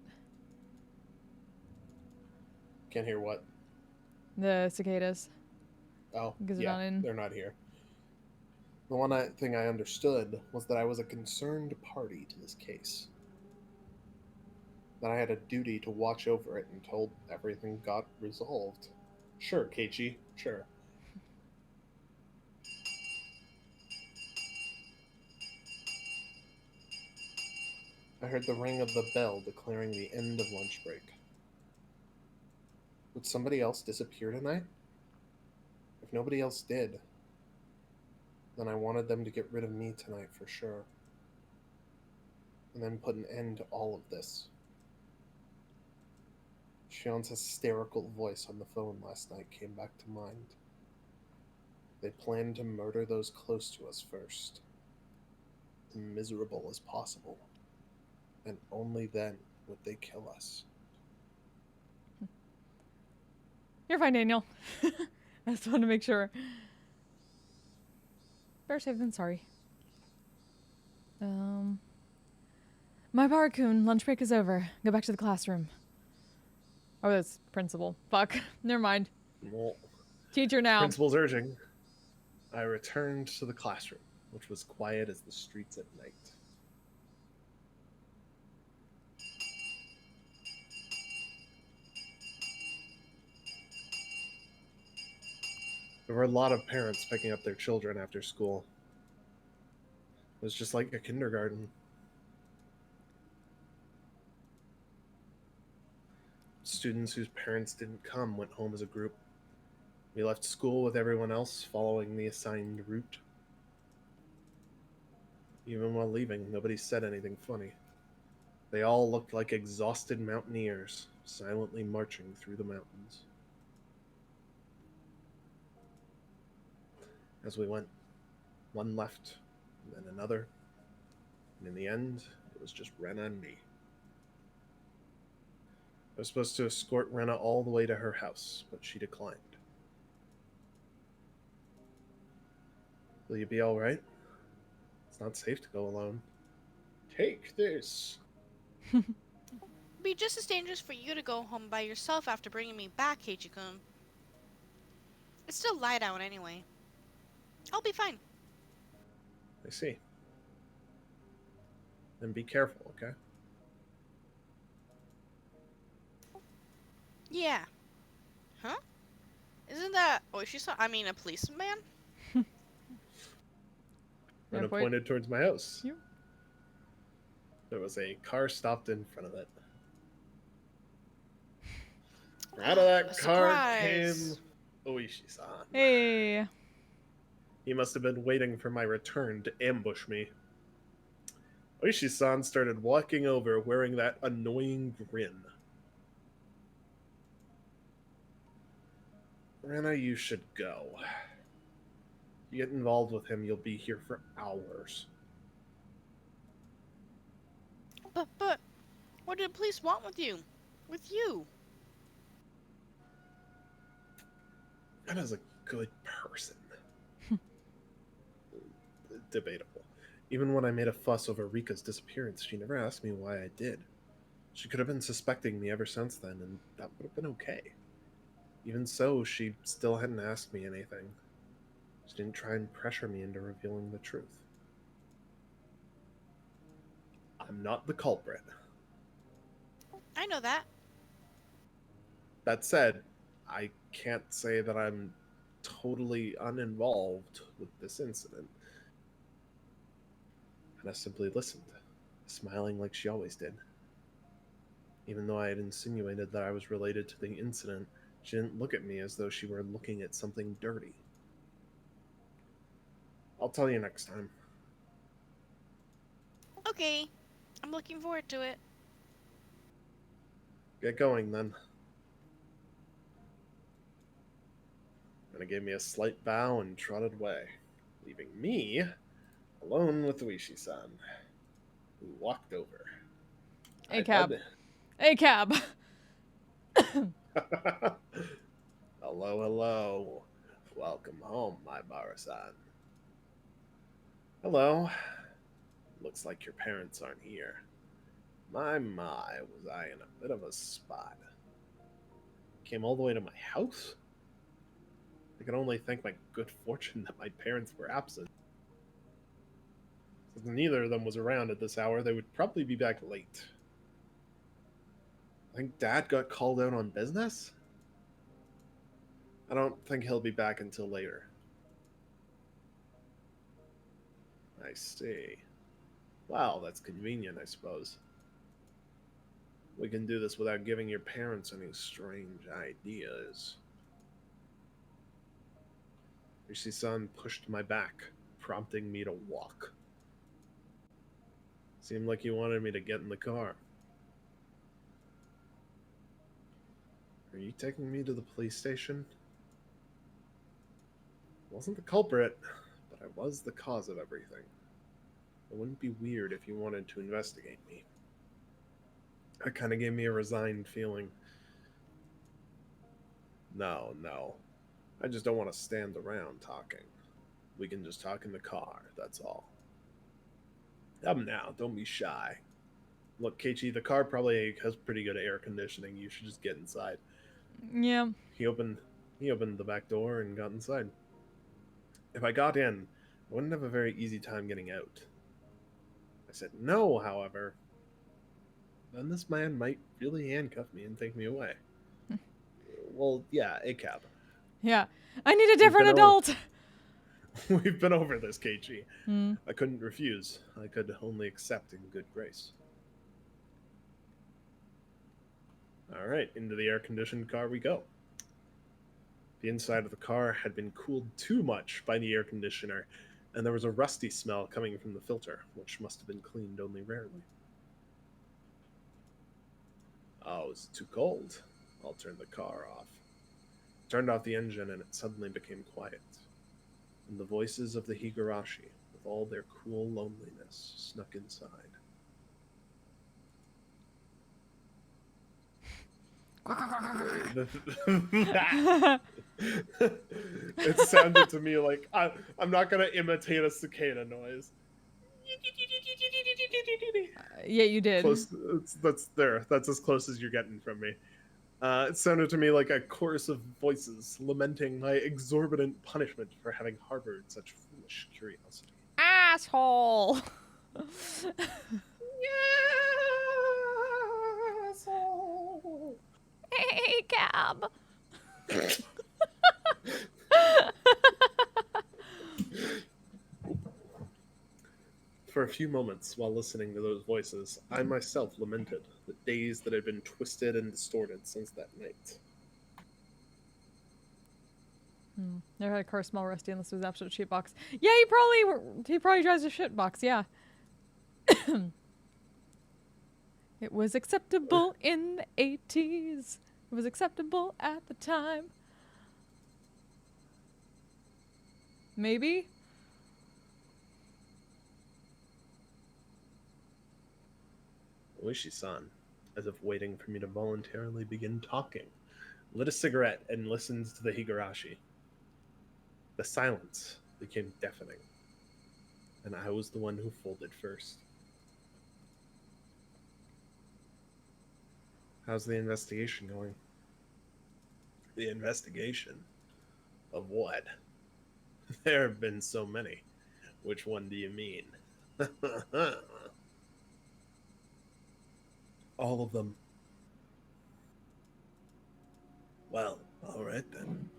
Can't hear what? The cicadas. Oh, Because they're yeah, not in. they're not here. The one thing I understood was that I was a concerned party to this case. That I had a duty to watch over it until everything got resolved. Sure, Keiichi, sure. I heard the ring of the bell declaring the end of lunch break. Would somebody else disappear tonight? If nobody else did, then I wanted them to get rid of me tonight for sure. And then put an end to all of this. Shion's hysterical voice on the phone last night came back to mind. They planned to murder those close to us first. As miserable as possible. And only then would they kill us. You're fine, Daniel. I just wanted to make sure. Better safe than sorry. My Barakun, lunch break is over. Go back to the classroom. Oh, that's principal. Fuck. Never mind. Well, Teacher now. principal's urging. I returned to the classroom, which was quiet as the streets at night. There were a lot of parents picking up their children after school. It was just like a kindergarten. Students whose parents didn't come went home as a group. We left school with everyone else following the assigned route. Even while leaving, nobody said anything funny. They all looked like exhausted mountaineers, silently marching through the mountains. As we went, one left, and then another, and in the end, it was just Rena and me. I was supposed to escort Rena all the way to her house, but she declined. Will you be alright? It's not safe to go alone. Take this. It'd be just as dangerous for you to go home by yourself after bringing me back, Keiichi-kun. It's still light out anyway. I'll be fine. I see. Then be careful, okay? Yeah. Huh? Isn't that... Oh, a policeman? and I it pointed towards my house. You- There was a car stopped in front of it. Out of that A car surprise. came Oishi-san. Hey. He must have been waiting for my return to ambush me. Oishi-san started walking over wearing that annoying grin. Rena, you should go. You get involved with him, you'll be here for hours. But, what do the police want with you? With you? Rena's a good person. Debatable. Even when I made a fuss over Rika's disappearance, she never asked me why I did. She could have been suspecting me ever since then, and that would have been okay. Even so, she still hadn't asked me anything. She didn't try and pressure me into revealing the truth. I'm not the culprit. I know that. That said, I can't say that I'm totally uninvolved with this incident. And I simply listened, smiling like she always did. Even though I had insinuated that I was related to the incident, she didn't look at me as though she were looking at something dirty. I'll tell you next time. Okay. I'm looking forward to it. Get going, then. And he gave me a slight bow and trotted away, leaving me alone with Uishi-san, who walked over. A cab. A cab. Hello, hello. Welcome home, my Bara-san. Hello. Looks like your parents aren't here. My, was I in a bit of a spot. Came all the way to my house? I can only thank my good fortune that my parents were absent. Since neither of them was around at this hour, they would probably be back late. I think Dad got called out on business? I don't think he'll be back until later. I see. Wow, that's convenient, I suppose. We can do this without giving your parents any strange ideas. Rishi-san pushed my back, prompting me to walk. Seemed like he wanted me to get in the car. Are you taking me to the police station? I wasn't the culprit, but I was the cause of everything. It wouldn't be weird if you wanted to investigate me. That kind of gave me a resigned feeling. No. I just don't want to stand around talking. We can just talk in the car, that's all. Come now, don't be shy. Look, Keiichi, the car probably has pretty good air conditioning. You should just get inside. Yeah. He opened the back door and got inside. If I got in, I wouldn't have a very easy time getting out. I said no, however. Then this man might really handcuff me and take me away. Well, yeah, a cab. Yeah. I need a different adult. We've been over this, Keiichi. Hmm. I couldn't refuse. I could only accept in good grace. All right, into the air-conditioned car we go. The inside of the car had been cooled too much by the air conditioner, and there was a rusty smell coming from the filter, which must have been cleaned only rarely. Oh, is it too cold? I'll turn the car off. Turned off the engine, and it suddenly became quiet. And the voices of the Higurashi, with all their cool loneliness, snuck inside. It sounded to me like I'm not gonna imitate a cicada noise. Yeah, you did. Close. That's as close as you're getting from me. It sounded to me like a chorus of voices lamenting my exorbitant punishment for having harbored such foolish curiosity. Asshole. Asshole. Hey, cab. For a few moments, while listening to those voices, I myself lamented the days that had been twisted and distorted since that night. Never had a car smell rusty unless it was an absolute shitbox. Yeah, he probably drives a shitbox. Yeah. It was acceptable in the 80s. It was acceptable at the time. Maybe? Oishi-san, as if waiting for me to voluntarily begin talking, lit a cigarette and listened to the Higurashi. The silence became deafening, and I was the one who folded first. How's the investigation going? The investigation? Of what? There have been so many. Which one do you mean? All of them. Well, alright then.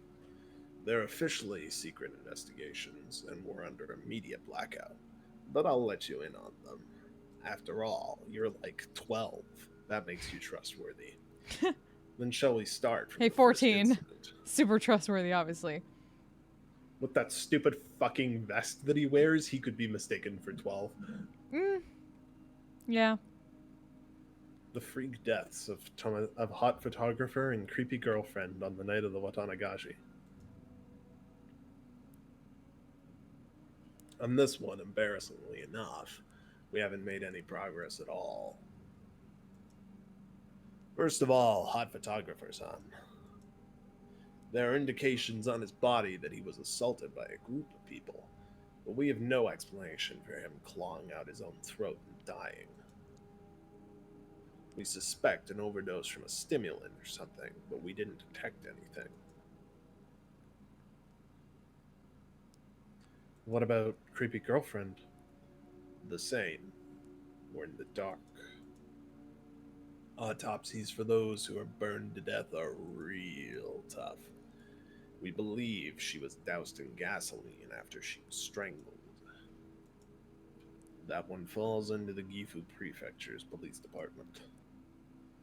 They're officially secret investigations, and we're under immediate blackout. But I'll let you in on them. After all, you're like 12. That makes you trustworthy. Then shall we start from Hey, the first 14. incident? Super trustworthy, obviously. With that stupid fucking vest that he wears, he could be mistaken for 12. Yeah. The freak deaths of hot photographer and creepy girlfriend on the night of the Watanagashi. On this one, embarrassingly enough, we haven't made any progress at all. First of all, hot photographer's on. There are indications on his body that he was assaulted by a group of people, but we have no explanation for him clawing out his own throat and dying. We suspect an overdose from a stimulant or something, but we didn't detect anything. What about creepy girlfriend? The same. We're in the dark. Autopsies for those who are burned to death are real tough. We believe she was doused in gasoline after she was strangled. That one falls into the Gifu Prefecture's police department.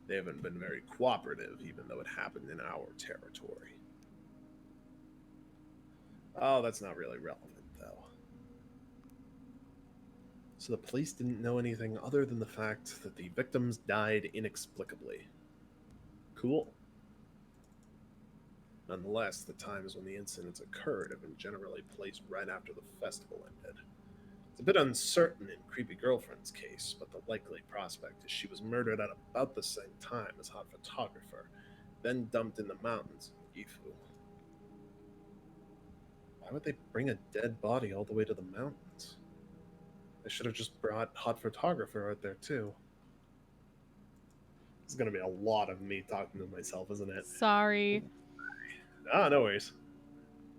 They haven't been very cooperative, even though it happened in our territory. Oh, that's not really relevant, though. So the police didn't know anything other than the fact that the victims died inexplicably. Cool. Nonetheless, the times when the incidents occurred have been generally placed right after the festival ended. It's a bit uncertain in Creepy Girlfriend's case, but the likely prospect is she was murdered at about the same time as Hot Photographer, then dumped in the mountains in Gifu. Why would they bring a dead body all the way to the mountains? They should have just brought Hot Photographer out there, too. This is going to be a lot of me talking to myself, isn't it? Sorry. Ah, no worries.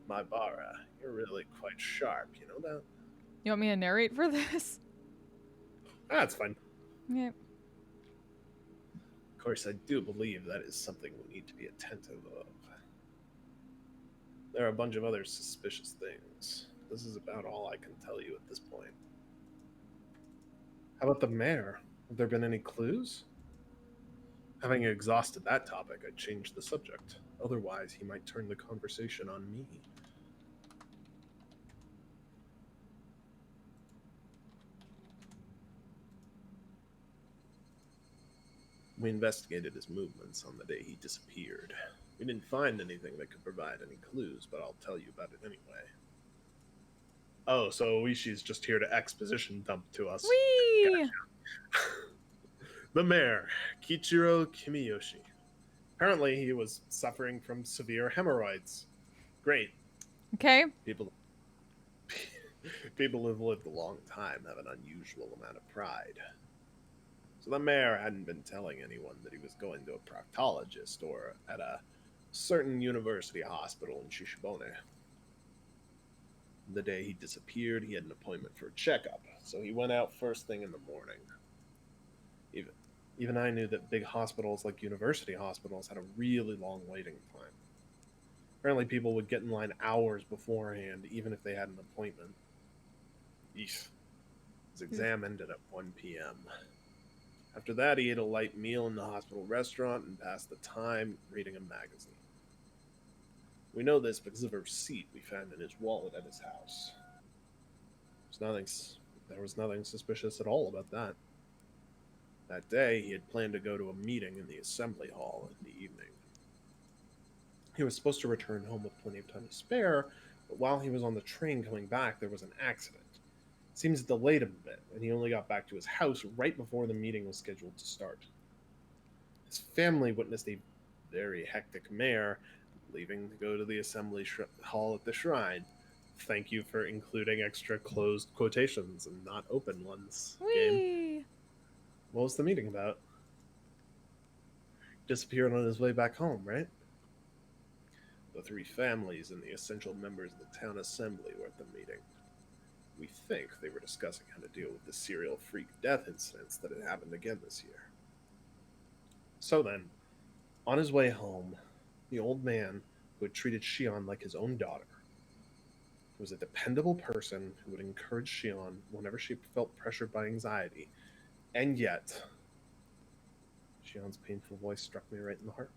My Bara, you're really quite sharp, you know that? You want me to narrate for this? That's fine. Yeah. Of course, I do believe that is something we need to be attentive of. There are a bunch of other suspicious things. This is about all I can tell you at this point. How about the mayor? Have there been any clues? Having exhausted that topic, I changed the subject. Otherwise, he might turn the conversation on me. We investigated his movements on the day he disappeared. We didn't find anything that could provide any clues, but I'll tell you about it anyway. Oh, so Oishi's just here to exposition dump to us. Whee! Gotcha. The mayor, Kichiro Kimiyoshi. Apparently, he was suffering from severe hemorrhoids. Great. Okay. People who've lived a long time have an unusual amount of pride. So the mayor hadn't been telling anyone that he was going to a proctologist or at a certain university hospital in Shishibone. The day he disappeared, he had an appointment for a checkup, so he went out first thing in the morning. Even I knew that big hospitals like university hospitals had a really long waiting time. Apparently people would get in line hours beforehand, even if they had an appointment. Eesh. It's His exam ended at 1 p.m. After that, he ate a light meal in the hospital restaurant and passed the time reading a magazine. We know this because of a receipt we found in his wallet at his house. There was nothing suspicious at all about that. That day, he had planned to go to a meeting in the assembly hall in the evening. He was supposed to return home with plenty of time to spare, but while he was on the train coming back, there was an accident. It seems it delayed him a bit, and he only got back to his house right before the meeting was scheduled to start. His family witnessed a very hectic mayor leaving to go to the assembly hall at the shrine. Thank you for including extra closed quotations and not open ones. Game. Whee! What was the meeting about? Disappeared on his way back home, right? The three families and the essential members of the town assembly were at the meeting. We think they were discussing how to deal with the serial freak death incidents that had happened again this year. So then, on his way home, the old man who had treated Shion like his own daughter, who was a dependable person who would encourage Shion whenever she felt pressured by anxiety, and yet, Shion's painful voice struck me right in the heart.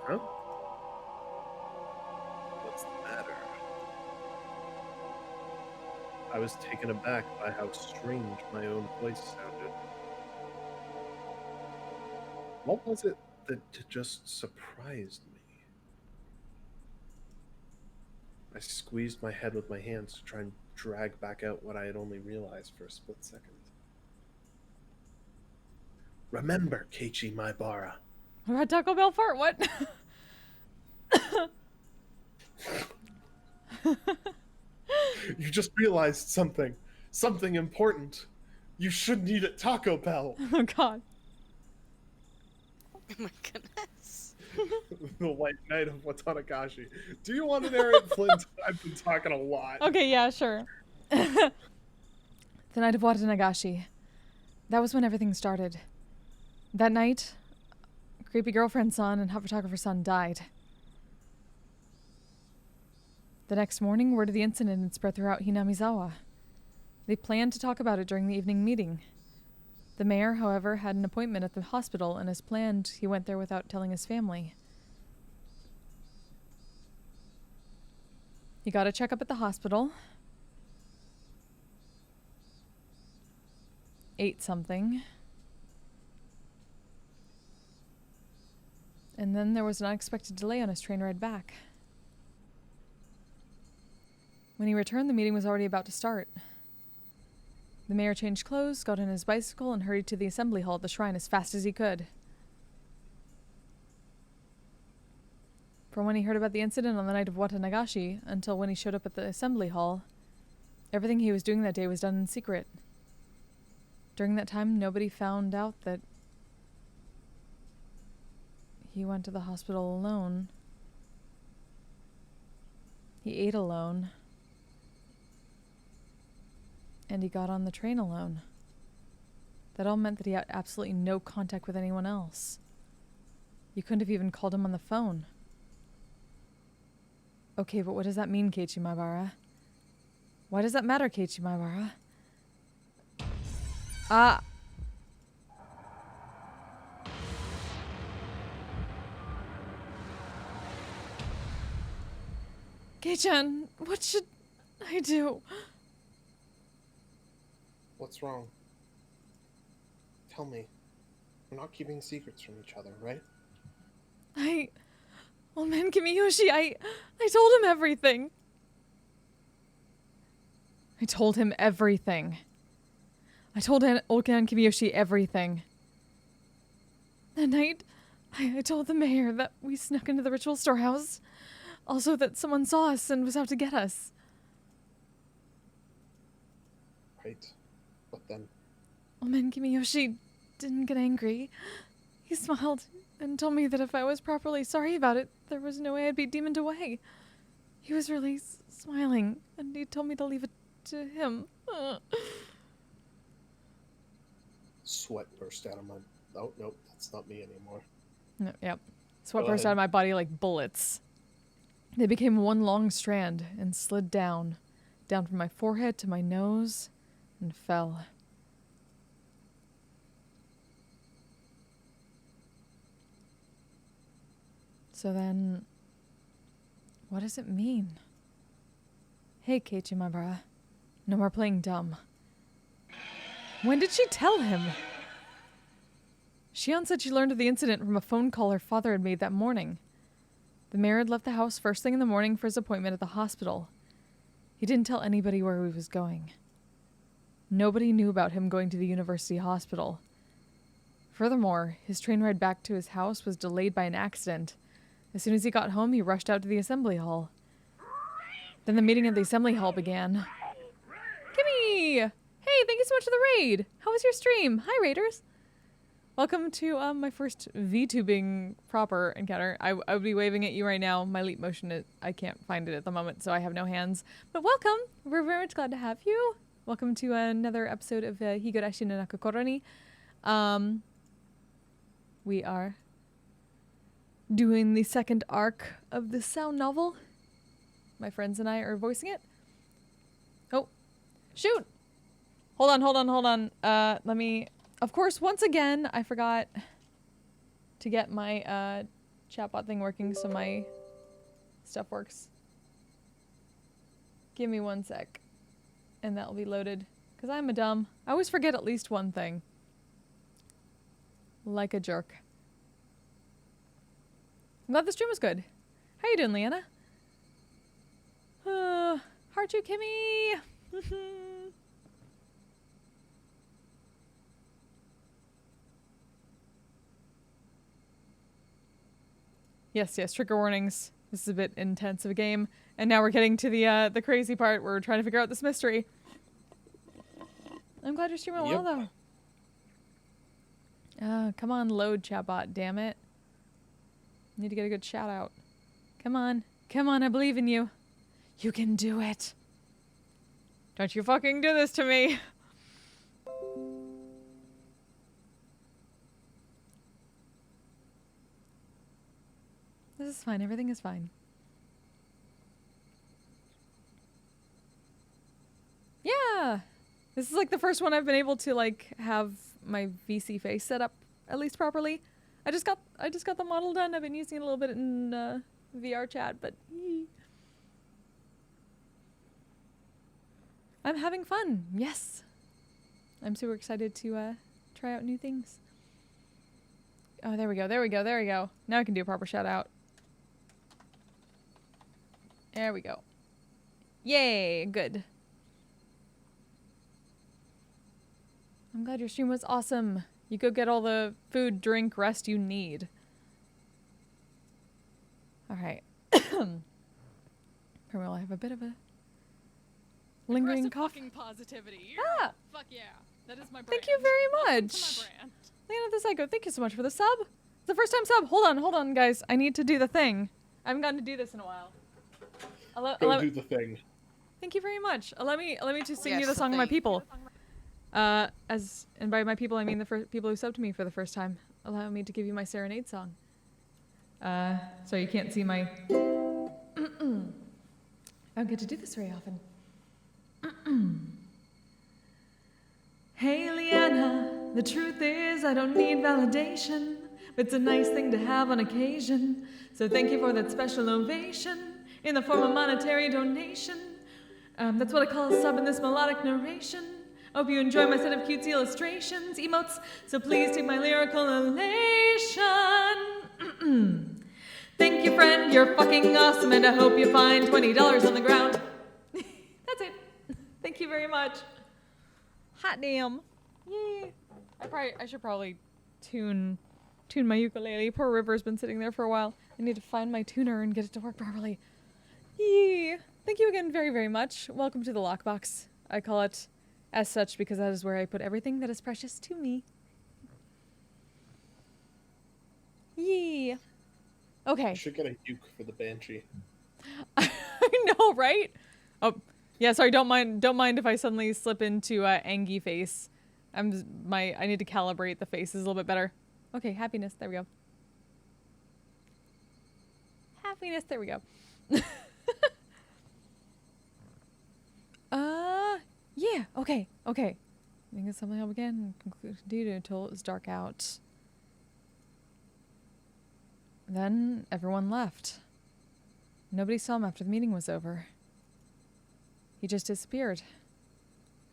Huh? What's the matter? I was taken aback by how strange my own voice sounded. What was it that just surprised me? I squeezed my head with my hands to try and drag back out what I had only realized for a split second. Remember, Keiichi Maibara. What about Taco Bell fart? What? You just realized something. Something important. You shouldn't eat at Taco Bell. Oh god. Oh my goodness. The White Knight of Watanagashi. Do you want to narrate Flint? I've been talking a lot. Okay, yeah, sure. The night of Watanagashi. That was when everything started. That night, creepy girlfriend son and hot photographer son died. The next morning, word of the incident had spread throughout Hinamizawa. They planned to talk about it during the evening meeting. The mayor, however, had an appointment at the hospital, and as planned, he went there without telling his family. He got a checkup at the hospital, ate something, and then there was an unexpected delay on his train ride back. When he returned, the meeting was already about to start. The mayor changed clothes, got on his bicycle, and hurried to the assembly hall at the shrine as fast as he could. From when he heard about the incident on the night of Watanagashi until when he showed up at the assembly hall, everything he was doing that day was done in secret. During that time, nobody found out that he went to the hospital alone. He ate alone. And he got on the train alone. That all meant that he had absolutely no contact with anyone else. You couldn't have even called him on the phone. Okay, but what does that mean, Keiichi Maibara? Why does that matter, Keiichi Maibara? Kei-chan, what should I do? What's wrong? Tell me. We're not keeping secrets from each other, right? Old man Kimiyoshi, I told him everything. I told him everything. I told old man Kimiyoshi everything. That night, I told the mayor that we snuck into the ritual storehouse. Also that someone saw us and was out to get us. Right. But then... Old man Kimiyoshi didn't get angry. He smiled and told me that if I was properly sorry about it, there was no way I'd be demoned away. He was really smiling, and he told me to leave it to him. Sweat burst out of my... Oh, nope, that's not me anymore. No, yep. Sweat burst out of my body like bullets. They became one long strand and slid down from my forehead to my nose, and fell. So then, what does it mean? Hey, Keiichi, my bra. No more playing dumb. When did she tell him? Shion said she learned of the incident from a phone call her father had made that morning. The mayor had left the house first thing in the morning for his appointment at the hospital. He didn't tell anybody where he was going. Nobody knew about him going to the university hospital. Furthermore, his train ride back to his house was delayed by an accident. As soon as he got home, he rushed out to the assembly hall. Then the meeting at the assembly hall began. Kimmy! Hey, thank you so much for the raid! How was your stream? Hi, raiders! Welcome to my first VTubing proper encounter. I would be waving at you right now. My leap motion, I can't find it at the moment, so I have no hands. But welcome! We're very much glad to have you. Welcome to another episode of Higurashi no Nakakoroni. We are doing the second arc of the sound novel. My friends and I are voicing it. Oh, shoot! Hold on. Let me... Of course, once again, I forgot to get my chatbot thing working so my stuff works. Give me 1 sec. And that'll be loaded. Because I'm a dumb. I always forget at least one thing. Like a jerk. I'm glad the stream was good. How you doing, Leanna? Heart you, Kimmy! Yes, trigger warnings. This is a bit intense of a game. And now we're getting to the crazy part where we're trying to figure out this mystery. I'm glad you're streaming well, though. Come on, load, chatbot, damn it. Need to get a good shout out. Come on, I believe in you. You can do it. Don't you fucking do this to me. This is fine. Everything is fine. Yeah! This is like the first one I've been able to like have my VC face set up at least properly. I just got the model done. I've been using it a little bit in VR chat, but I'm having fun. Yes. I'm super excited to try out new things. Oh, there we go. Now I can do a proper shout out. There we go. Yay, good. I'm glad your stream was awesome. You go get all the food, drink, rest you need. Alright. Carmel, I have a bit of a lingering cough. Fucking positivity. Ah! Fuck yeah. That is my brand. Thank you very much. That's my brand. Leanna the Psycho, thank you so much for the sub. It's the first time sub. Hold on, guys. I need to do the thing. I haven't gotten to do this in a while. Go do the thing. Thank you very much. Let me just sing you Yes, the the song of my thing. people. And by my people I mean the people who subbed to me for the first time. Allow me to give you my serenade song. Sorry, you can't see my... I don't get to do this very often. Hey Leanna, the truth is I don't need validation. It's a nice thing to have on occasion. So thank you for that special ovation in the form of monetary donation. That's what I call a sub in this melodic narration. Hope you enjoy my set of cutesy illustrations, emotes, so please take my lyrical elation. Thank you, friend, you're fucking awesome, and I hope you find $20 on the ground. That's it. Thank you very much. Hot damn. Yay. I should probably tune my ukulele. Poor River's been sitting there for a while. I need to find my tuner and get it to work properly. Yee. Thank you again very, very much. Welcome to the lockbox. I call it as such because that is where I put everything that is precious to me. Yee. Okay. You should get a uke for the Banshee. I know, right? Oh, yeah, sorry, don't mind if I suddenly slip into Angie face. I need to calibrate the faces a little bit better. Okay, happiness, there we go. Happiness, there we go. Yeah, okay. I think it's something I began and continued until it was dark out. Then everyone left. Nobody saw him after the meeting was over. He just disappeared.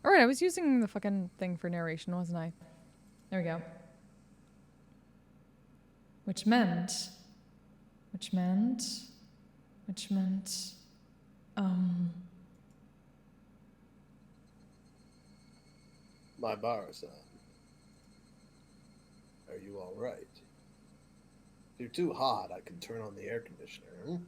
Alright, I was using the fucking thing for narration, wasn't I? There we go. Which meant, My bar-san, are you alright? If you're too hot, I can turn on the air conditioner.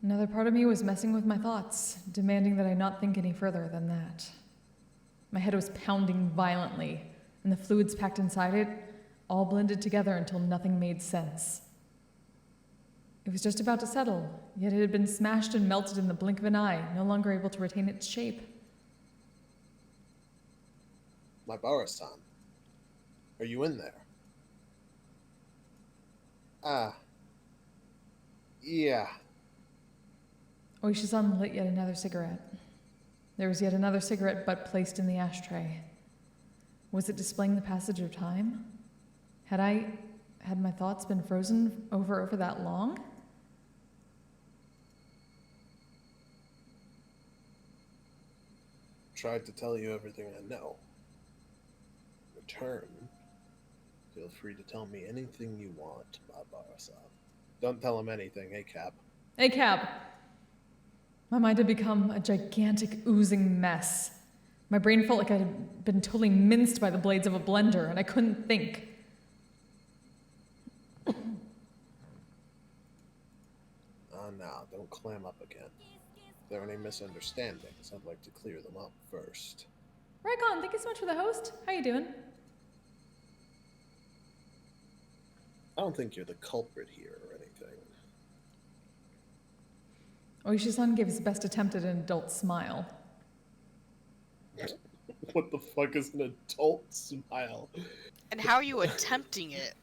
Another part of me was messing with my thoughts, demanding that I not think any further than that. My head was pounding violently, and the fluids packed inside it all blended together until nothing made sense. It was just about to settle, yet it had been smashed and melted in the blink of an eye, no longer able to retain its shape. My bar-san, are you in there? Yeah. Oishi-san lit yet another cigarette. There was yet another cigarette butt placed in the ashtray. Was it displaying the passage of time? Had my thoughts been frozen over that long? Tried to tell you everything I know. In return, feel free to tell me anything you want, my bar-san. Don't tell him anything, hey Cap. Hey, Cap. My mind had become a gigantic, oozing mess. My brain felt like I had been totally minced by the blades of a blender, and I couldn't think. Now, don't clam up again. If there are any misunderstandings, I'd like to clear them up first. Raikon, thank you so much for the host. How you doing? I don't think you're the culprit here or anything. Oishi-san gave his best attempt at an adult smile. What the fuck is an adult smile? And how are you attempting it?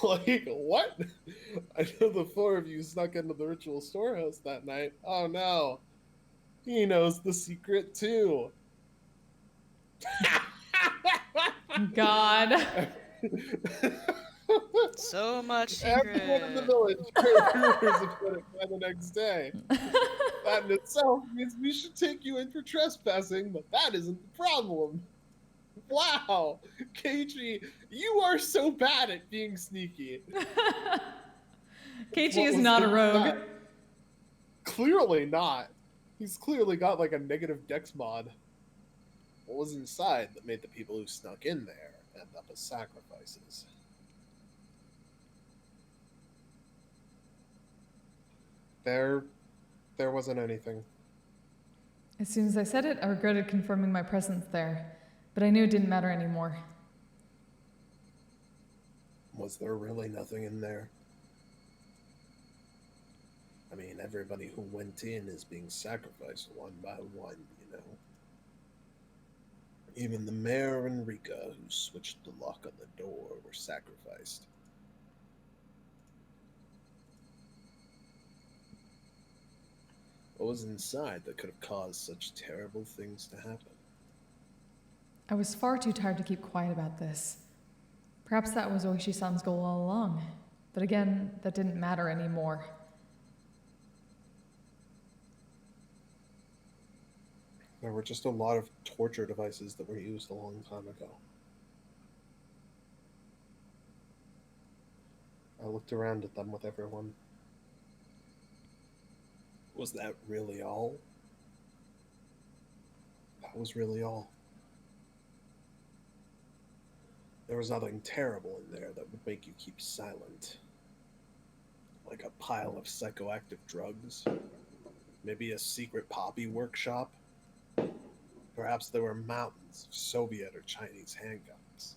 Like, what? I know the four of you snuck into the ritual storehouse that night. Oh no. He knows the secret too. God. So much Everyone in the secret. village heard rumors about it by the next day. That in itself means we should take you in for trespassing, but that isn't the problem. Wow, Keiichi, you are so bad at being sneaky. Keiichi What is was not a rogue. inside? Clearly not. He's clearly got like a negative dex mod. What was inside that made the people who snuck in there end up as sacrifices? There wasn't anything. As soon as I said it, I regretted confirming my presence there, but I knew it didn't matter anymore. Was there really nothing in there? I mean, everybody who went in is being sacrificed one by one, you know? Even the mayor and Rika, who switched the lock on the door, were sacrificed. What was inside that could have caused such terrible things to happen? I was far too tired to keep quiet about this. Perhaps that was Oishi-san's goal all along, but again, that didn't matter anymore. There were just a lot of torture devices that were used a long time ago. I looked around at them with everyone. Was that really all? That was really all. There was nothing terrible in there that would make you keep silent. Like a pile of psychoactive drugs. Maybe a secret poppy workshop. Perhaps there were mountains of Soviet or Chinese handguns.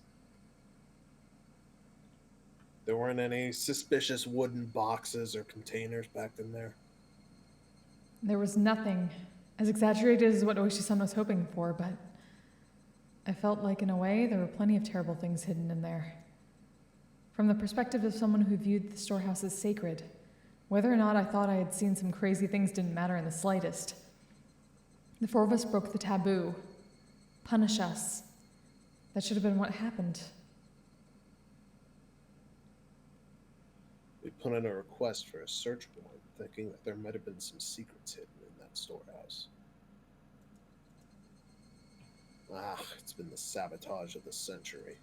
There weren't any suspicious wooden boxes or containers packed in there. There was nothing as exaggerated as what Oishi-san was hoping for, but I felt like, in a way, there were plenty of terrible things hidden in there. From the perspective of someone who viewed the storehouse as sacred, whether or not I thought I had seen some crazy things didn't matter in the slightest. The four of us broke the taboo. Punish us. That should have been what happened. We put in a request for a search warrant, thinking that there might have been some secrets hidden in that storehouse. It's been the sabotage of the century.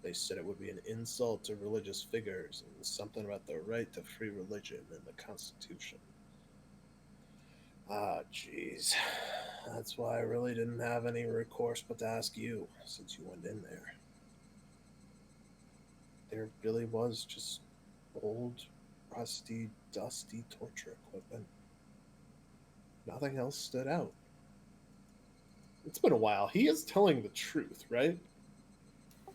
They said it would be an insult to religious figures and something about the right to free religion in the Constitution. Jeez. That's why I really didn't have any recourse but to ask you, since you went in there. There really was just old, rusty, dusty torture equipment. Nothing else stood out. It's been a while. He is telling the truth, right?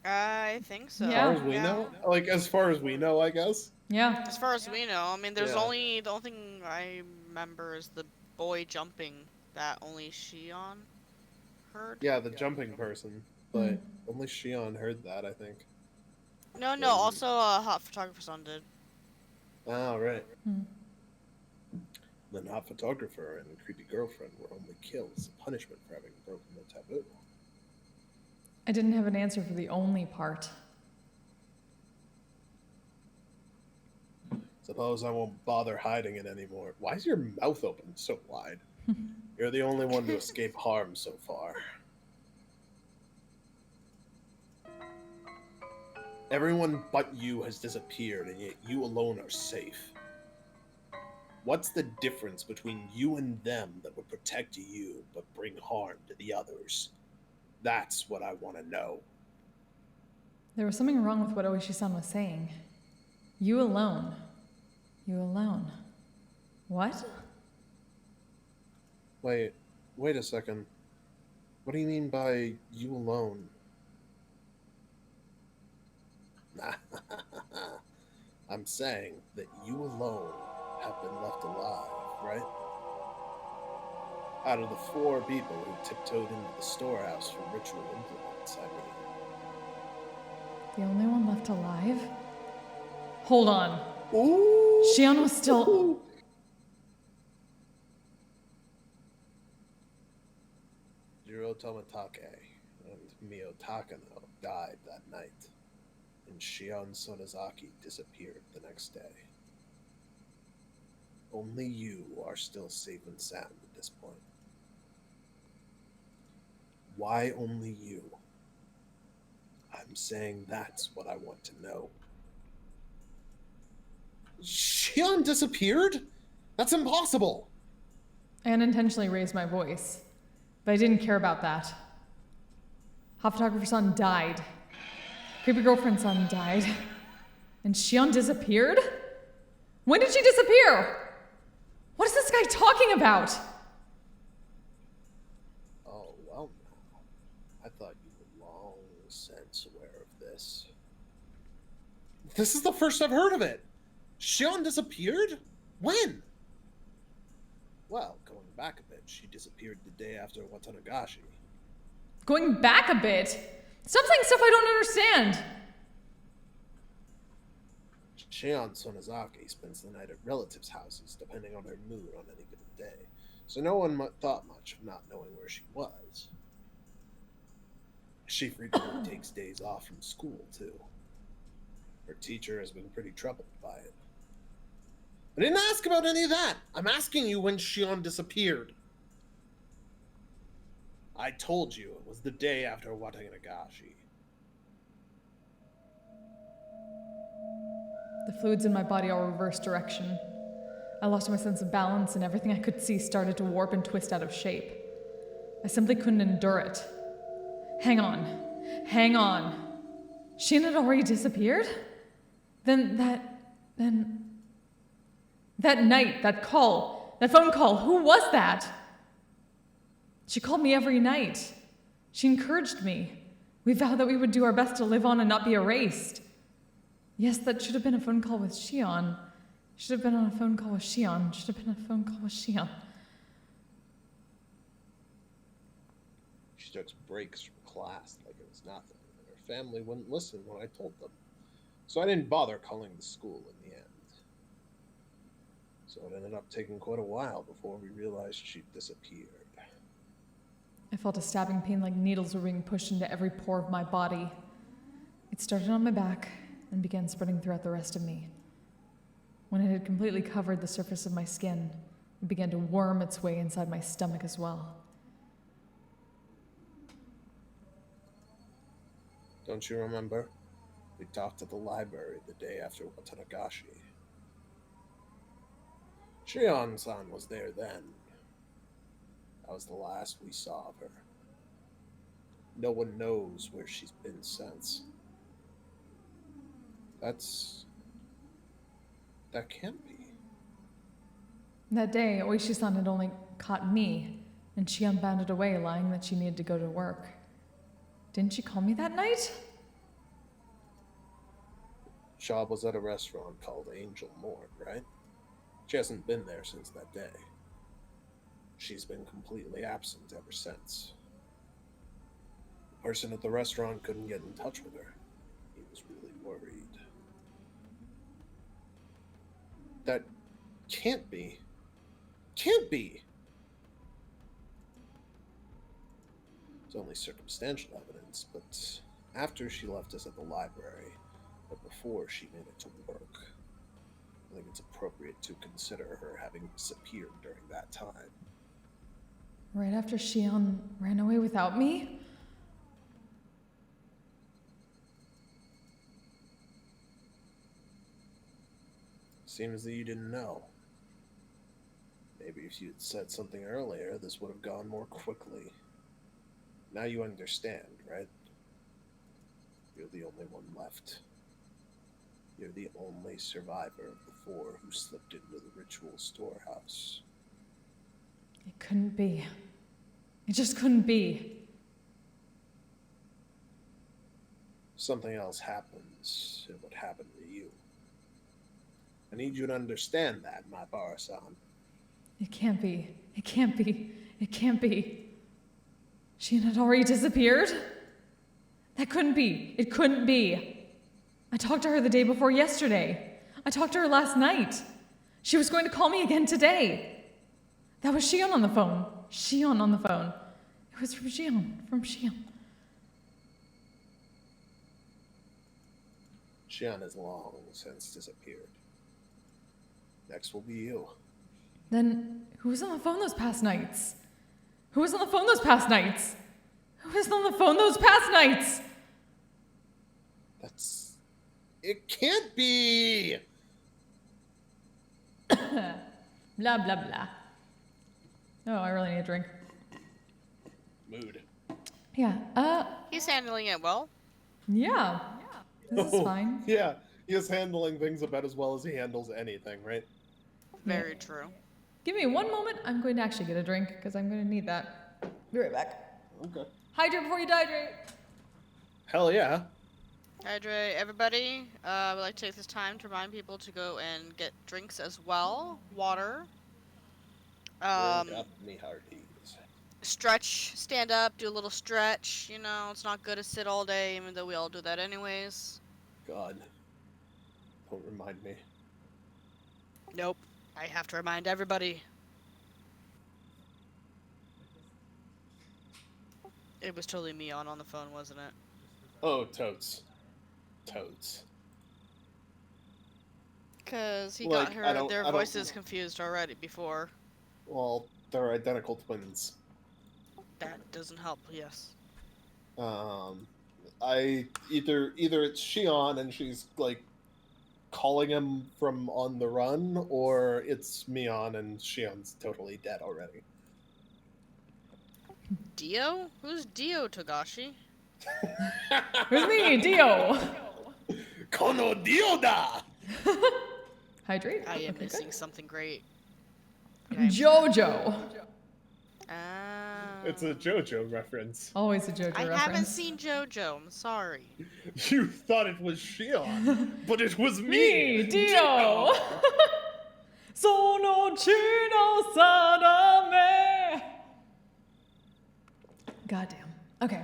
I think so. As Yeah. far as we know? Like, as far as we know, I guess? Yeah. As far as we know, I mean, there's Yeah. only the only thing I remember is the boy jumping that only Shion heard. Yeah, the jumping person. But only Shion heard that, I think. No, also a hot photographer son did. Oh, right. Hmm. The hot photographer and creepy girlfriend were only killed as a punishment for having broken the taboo. I didn't have an answer for the only part. Suppose I won't bother hiding it anymore. Why is your mouth open so wide? You're the only one to escape harm so far. Everyone but you has disappeared, and yet you alone are safe. What's the difference between you and them that would protect you but bring harm to the others? That's what I want to know. There was something wrong with what Oishi-san was saying. You alone. You alone. What? Wait a second. What do you mean by you alone? I'm saying that you alone have been left alive, right? Out of the 4 people who tiptoed into the storehouse for ritual implements, I mean. The only one left alive? Hold on. Ooh! Shion was still... Jiro Tomatake and Mio Takano died that night, and Shion Sonozaki disappeared the next day. Only you are still safe and sound at this point. Why only you? I'm saying that's what I want to know. Shion disappeared? That's impossible! I unintentionally raised my voice, but I didn't care about that. Hot photographer son died. Creepy girlfriend son died. And Shion disappeared? When did she disappear? What is this guy talking about? Oh, well now. I thought you were long since aware of this. This is the first I've heard of it! Shion disappeared? When? Well, going back a bit, she disappeared the day after Watanagashi. Going back a bit? Stop saying stuff I don't understand! Shion Sonozaki spends the night at relatives' houses, depending on her mood on any given day, so no one thought much of not knowing where she was. She frequently takes days off from school, too. Her teacher has been pretty troubled by it. I didn't ask about any of that! I'm asking you when Shion disappeared! I told you it was the day after Watanagashi. The fluids in my body all reversed direction. I lost my sense of balance, and everything I could see started to warp and twist out of shape. I simply couldn't endure it. Hang on. Shion had already disappeared? Then that night, that phone call, who was that? She called me every night. She encouraged me. We vowed that we would do our best to live on and not be erased. Yes, that should have been a phone call with Shion. Should have been on a phone call with Shion. Should have been a phone call with Shion. She took breaks from class like it was nothing, and her family wouldn't listen when I told them. So I didn't bother calling the school in the end. So it ended up taking quite a while before we realized she'd disappeared. I felt a stabbing pain like needles were being pushed into every pore of my body. It started on my back and began spreading throughout the rest of me. When it had completely covered the surface of my skin, it began to worm its way inside my stomach as well. Don't you remember? We talked at the library the day after Watanagashi. Shion-san was there then. That was the last we saw of her. No one knows where she's been since. That can't be. That day, Oishi-san had only caught me, and Shion bounded away, lying that she needed to go to work. Didn't she call me that night? Shaw was at a restaurant called Angel Morn, right? She hasn't been there since that day. She's been completely absent ever since. The person at the restaurant couldn't get in touch with her. He was really worried. That can't be. Can't be! It's only circumstantial evidence, but after she left us at the library, but before she made it to work, I think it's appropriate to consider her having disappeared during that time. Right after Shion ran away without me? Seems that you didn't know. Maybe if you'd said something earlier, this would have gone more quickly. Now you understand, right? You're the only one left. You're the only survivor of the four who slipped into the ritual storehouse. It couldn't be. It just couldn't be. Something else happens in what happened to you. I need you to understand that, my Bara-san. It can't be. It can't be. It can't be. Shion had already disappeared? That couldn't be. It couldn't be. I talked to her the day before yesterday. I talked to her last night. She was going to call me again today. That was Shion on the phone. Shion on the phone. It was from Shion. From Shion. Shion has long since disappeared. Next will be you. Then who was on the phone those past nights? Who was on the phone those past nights? Who was on the phone those past nights? It can't be! Blah, blah, blah. Oh, I really need a drink. Mood. Yeah, He's handling it well. yeah. This is fine. Yeah, he is handling things about as well as he handles anything, right? Very true. Give me one moment. I'm going to actually get a drink because I'm going to need that. Be right back. Okay. Hydrate before you dehydrate. Hell yeah. Hydrate, everybody. I would like to take this time to remind people to go and get drinks as well. Water. Bring up me hearties. Stretch, stand up, do a little stretch. You know, it's not good to sit all day, even though we all do that anyways. God. Don't remind me. Nope. I have to remind everybody. It was totally me on the phone, wasn't it? Oh, totes. Totes. Because he Like, got her I don't- their I don't- voices confused already before. Well, they're identical twins. That doesn't help, yes. I either it's Shion and she's like calling him from on the run, or it's Mion and Shion's totally dead already. Dio? Who's Dio, Togashi? Who's me, Dio? Kono Dioda! Hydrate. I am Okay, missing something great. good. Jojo. Ah. It's a JoJo reference. Always a Jojo I reference. haven't seen JoJo, I'm sorry. You thought it was Shion, but it was me, Dio. Sono chino sadame. Goddamn. Okay.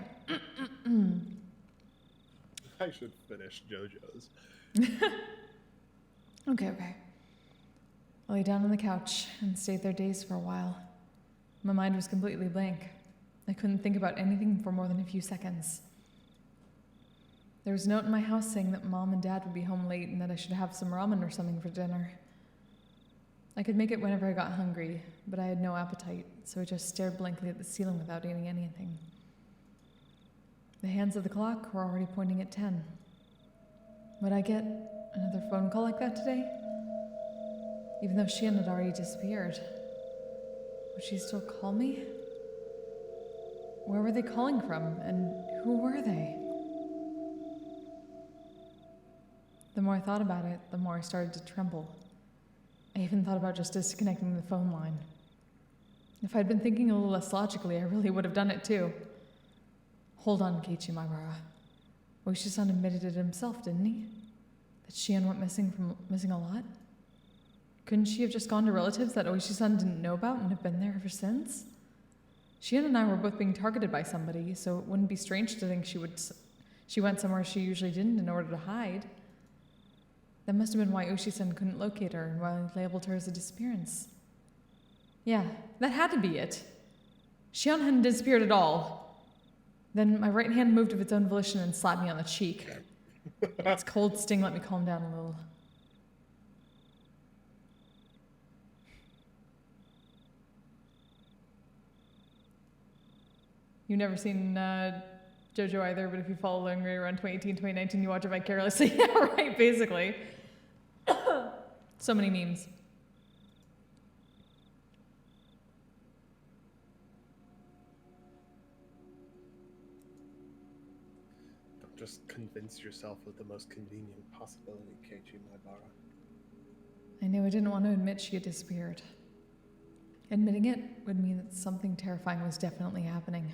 I should finish JoJo's. Okay. I lay down on the couch and stayed there dazed for a while. My mind was completely blank. I couldn't think about anything for more than a few seconds. There was a note in my house saying that Mom and Dad would be home late and that I should have some ramen or something for dinner. I could make it whenever I got hungry, but I had no appetite, so I just stared blankly at the ceiling without eating anything. The hands of the clock were already pointing at 10. Would I get another phone call like that today? Even though Shion had already disappeared. Would she still call me? Where were they calling from, and who were they? The more I thought about it, the more I started to tremble. I even thought about just disconnecting the phone line. If I'd been thinking a little less logically, I really would have done it too. Hold on, Keiichi Maibara. Oishi-san admitted it himself, didn't he? That Shion went missing a lot? Couldn't she have just gone to relatives that Oishi-san didn't know about and have been there ever since? Shion and I were both being targeted by somebody, so it wouldn't be strange to think she went somewhere she usually didn't in order to hide. That must have been why Oishi-san couldn't locate her and why he labeled her as a disappearance. Yeah, that had to be it. Shion hadn't disappeared at all. Then my right hand moved of its own volition and slapped me on the cheek. Its cold sting let me calm down a little. You've never seen JoJo either, but if you follow along around 2018, 2019, you watch it vicariously. Yeah, right, basically. So many memes. Don't just convince yourself of the most convenient possibility, Keiichi Maibara. I knew I didn't want to admit she had disappeared. Admitting it would mean that something terrifying was definitely happening.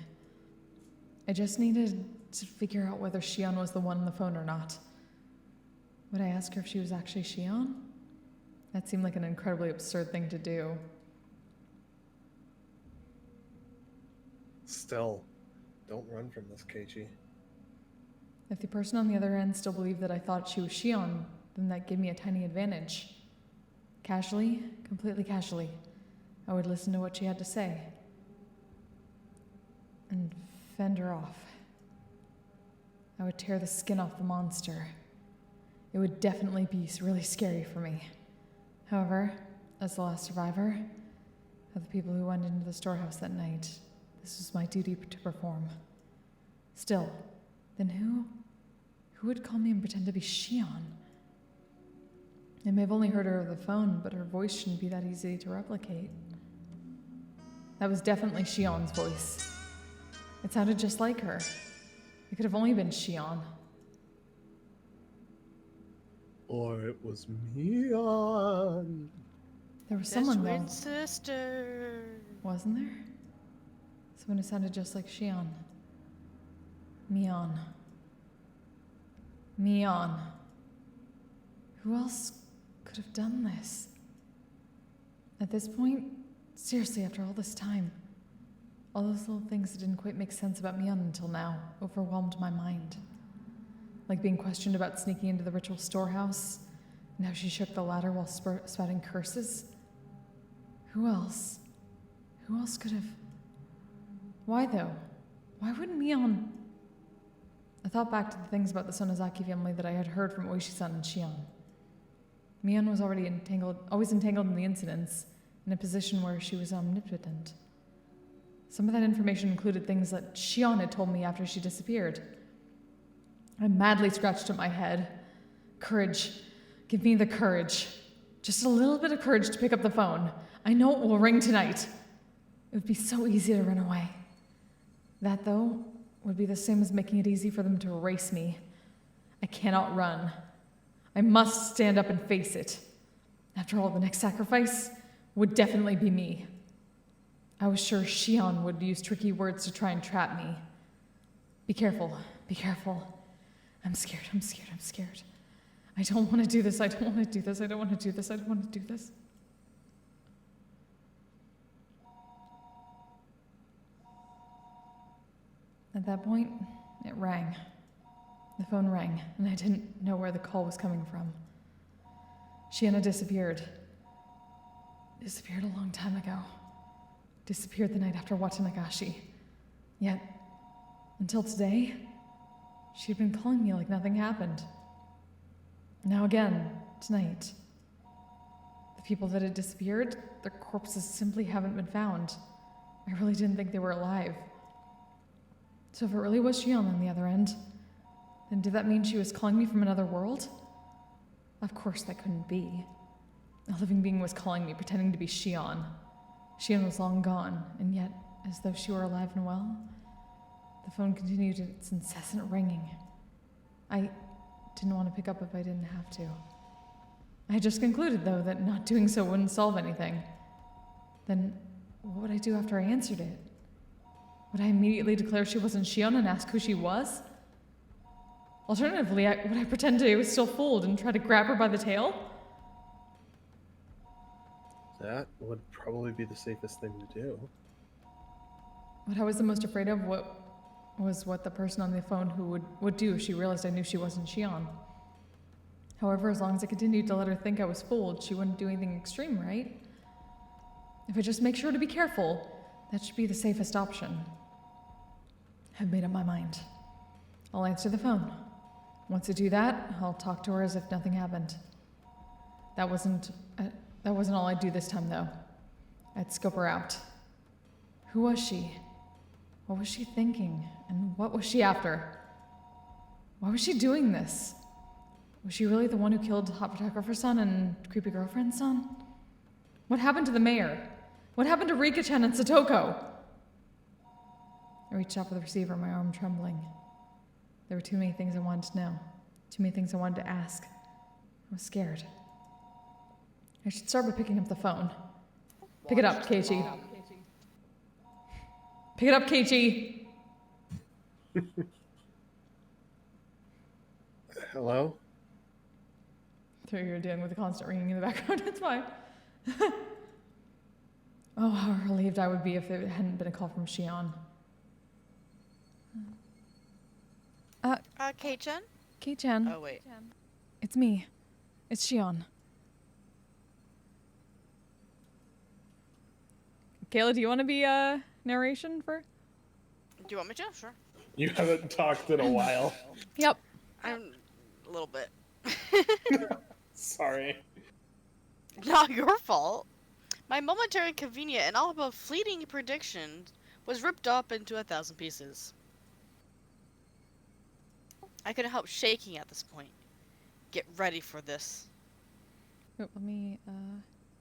I just needed to figure out whether Shion was the one on the phone or not. Would I ask her if she was actually Shion? That seemed like an incredibly absurd thing to do. Still, don't run from this, Keiichi. If the person on the other end still believed that I thought she was Shion, then that gave me a tiny advantage. Casually, completely casually, I would listen to what she had to say. And fend her off. I would tear the skin off the monster. It would definitely be really scary for me. However, as the last survivor of the people who went into the storehouse that night, this was my duty to perform. Still, then who would call me and pretend to be Shion? I may have only heard her over the phone, but her voice shouldn't be that easy to replicate. That was definitely Shion's voice. It sounded just like her. It could have only been Shion. Or it was Mion. There was someone Best though, twin sister. wasn't there? Someone who sounded just like Shion. Mion. Who else could have done this? At this point, seriously, after all this time, all those little things that didn't quite make sense about Mion until now overwhelmed my mind. Like being questioned about sneaking into the ritual storehouse, and how she shook the ladder while spouting curses. Who else? Who else could have... Why though? Why wouldn't Mion... I thought back to the things about the Sonozaki family that I had heard from Oishi-san and Shion. Mion was always entangled in the incidents, in a position where she was omnipotent. Some of that information included things that Shion had told me after she disappeared. I madly scratched at my head. Courage. Give me the courage. Just a little bit of courage to pick up the phone. I know it will ring tonight. It would be so easy to run away. That, though, would be the same as making it easy for them to erase me. I cannot run. I must stand up and face it. After all, the next sacrifice would definitely be me. I was sure Shion would use tricky words to try and trap me. Be careful. Be careful. I'm scared. I don't want to do this. I don't want to do this. At that point, it rang. The phone rang, and I didn't know where the call was coming from. Shion had disappeared. Disappeared a long time ago. Disappeared the night after Watanagashi. Yet, until today, she'd been calling me like nothing happened. Now again, tonight. The people that had disappeared, their corpses simply haven't been found. I really didn't think they were alive. So if it really was Shion on the other end, then did that mean she was calling me from another world? Of course that couldn't be. A living being was calling me, pretending to be Shion. Shion was long gone, and yet, as though she were alive and well, the phone continued its incessant ringing. I didn't want to pick up if I didn't have to. I had just concluded, though, that not doing so wouldn't solve anything. Then, what would I do after I answered it? Would I immediately declare she wasn't Shion and ask who she was? Alternatively, would I pretend I was still fooled and try to grab her by the tail? That would probably be the safest thing to do. What I was the most afraid of was what the person on the phone who would do if she realized I knew she wasn't Shion. However, as long as I continued to let her think I was fooled, she wouldn't do anything extreme, right? If I just make sure to be careful, that should be the safest option. I've made up my mind. I'll answer the phone. Once I do that, I'll talk to her as if nothing happened. That wasn't all I'd do this time, though. I'd scope her out. Who was she? What was she thinking? And what was she after? Why was she doing this? Was she really the one who killed Hot Photographer's son and Creepy Girlfriend's son? What happened to the mayor? What happened to Rika-chan and Satoko? I reached out for the receiver, my arm trembling. There were too many things I wanted to know. Too many things I wanted to ask. I was scared. I should start by picking up the phone. Pick it up, Keiichi. Pick it up, Keiichi! Hello? So you're dealing with the constant ringing in the background, it's fine. Oh, how relieved I would be if it hadn't been a call from Shion. Kei-chan? Kei-chan. Oh, wait. It's me. It's Shion. Kayla, do you want to be narration for? Do you want me to? Sure. You haven't talked in a while. Yep. I'm a little bit. Sorry. Not your fault. My momentary convenient and all but fleeting prediction was ripped up into 1,000 pieces. I couldn't help shaking at this point. Get ready for this. Wait, let me,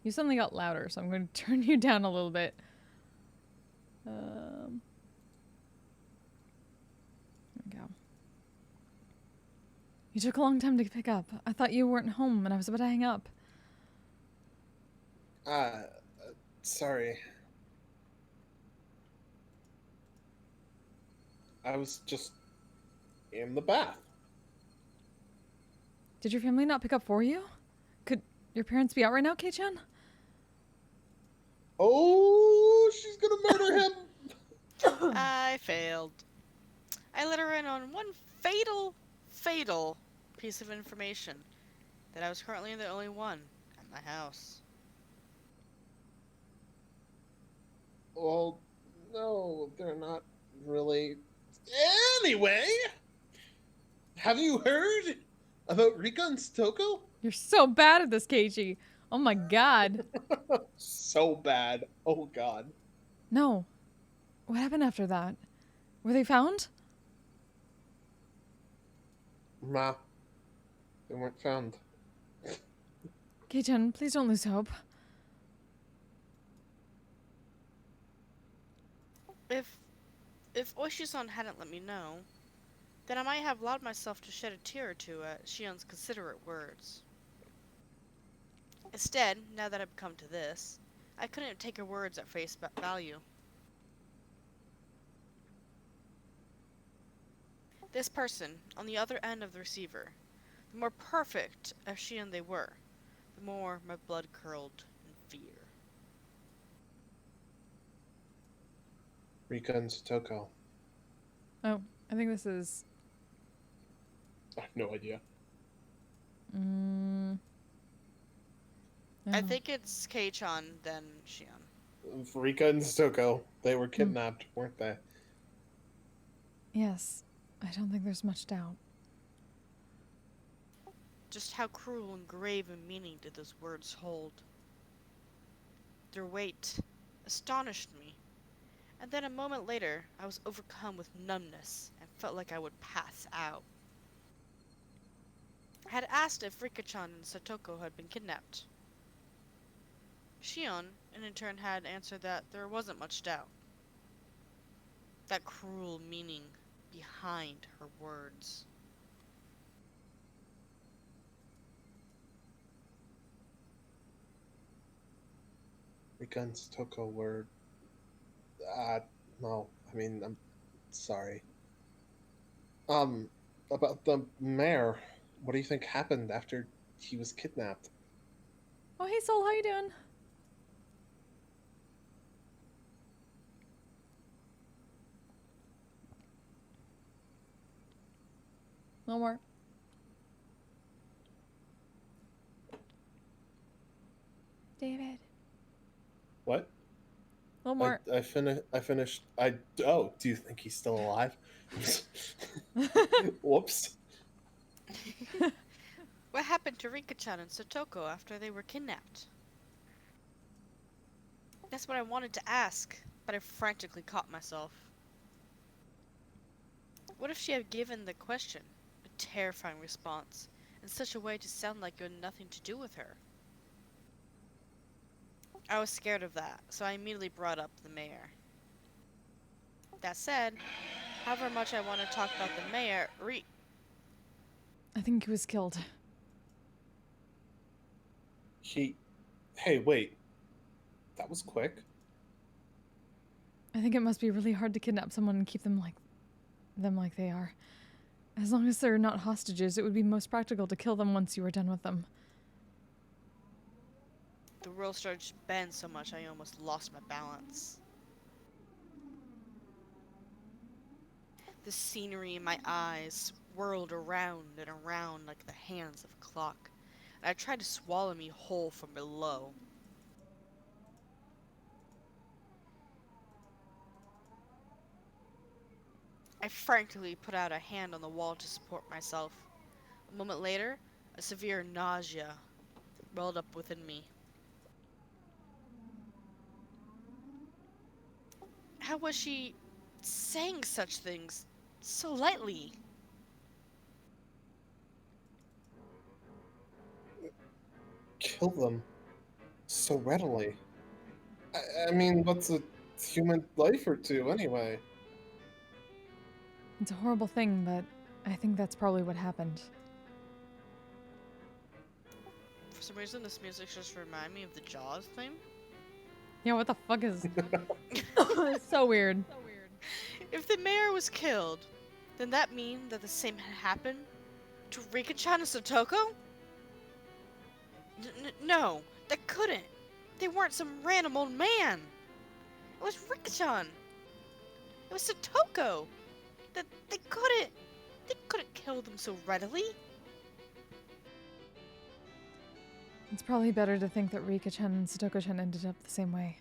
you suddenly got louder, so I'm going to turn you down a little bit. There we go. You took a long time to pick up. I thought you weren't home and I was about to hang up. Sorry. I was just in the bath. Did your family not pick up for you? Could your parents be out right now, Kei-chan? Oh, she's gonna murder him! I failed. I let her in on one fatal piece of information. That I was currently the only one at my house. Well, no, they're not really. Anyway, have you heard about Rika and Stoko? You're so bad at this, Keiichi. Oh my god. So bad. Oh god. No. What happened after that? Were they found? Nah, they weren't found. Kei-chan, please don't lose hope. If Oishi-san hadn't let me know, then I might have allowed myself to shed a tear or two at Shion's considerate words. Instead, now that I've come to this, I couldn't take her words at face value. This person, on the other end of the receiver, the more perfect as Shion they were, the more my blood curled in fear. Rika and Stoko. Oh, I think this is I have no idea. I Oh. think it's Kei-chan, then Shion. Rika and Stoko, they were kidnapped, weren't they? Yes. I don't think there's much doubt. Just how cruel and grave a meaning did those words hold? Their weight astonished me, and then a moment later I was overcome with numbness and felt like I would pass out. I had asked if Rika-chan and Satoko had been kidnapped. Shion, in turn, had answered that there wasn't much doubt. That cruel meaning behind her words. Rika and Stoko were. No. I mean, I'm sorry. About the mayor. What do you think happened after he was kidnapped? Oh, hey, Soul, how you doing? No more. David. What? No more. I finished. Oh, do you think he's still alive? Whoops. What happened to Rika-chan and Satoko after they were kidnapped? That's what I wanted to ask, but I frantically caught myself. What if she had given the question a terrifying response in such a way to sound like it had nothing to do with her? I was scared of that, so I immediately brought up the mayor. That said, however much I want to talk about the mayor, I think he was killed. Hey, wait. That was quick. I think it must be really hard to kidnap someone and keep them like they are. As long as they're not hostages, it would be most practical to kill them once you were done with them. The world started to bend so much I almost lost my balance. The scenery in my eyes whirled around and around like the hands of a clock, and I tried to swallow me whole from below. I frantically put out a hand on the wall to support myself. A moment later, a severe nausea welled up within me. How was she saying such things so lightly? Kill them so readily. I mean, what's a human life or two anyway? It's a horrible thing, but I think that's probably what happened. For some reason, this music just reminded me of the Jaws theme. Yeah, what the fuck is... It's so weird. So weird. If the mayor was killed, then that mean that the same had happened to Rika-chan and Satoko? No, that couldn't. They weren't some random old man. It was Rika-chan. It was Satoko. That they couldn't kill them so readily. It's probably better to think that Rika-chan and Satoko-chan ended up the same way.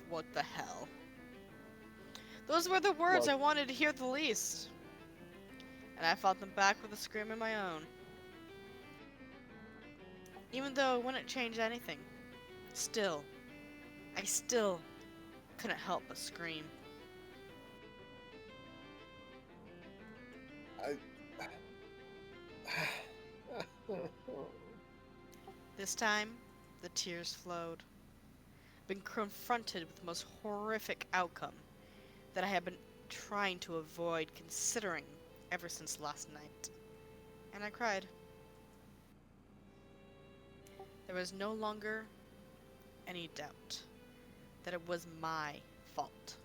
What the hell? Those were the words I wanted to hear the least. And I fought them back with a scream of my own. Even though it wouldn't change anything. I still couldn't help but scream. This time, the tears flowed. Been confronted with the most horrific outcome that I have been trying to avoid considering ever since last night. And I cried. There was no longer any doubt that it was my fault.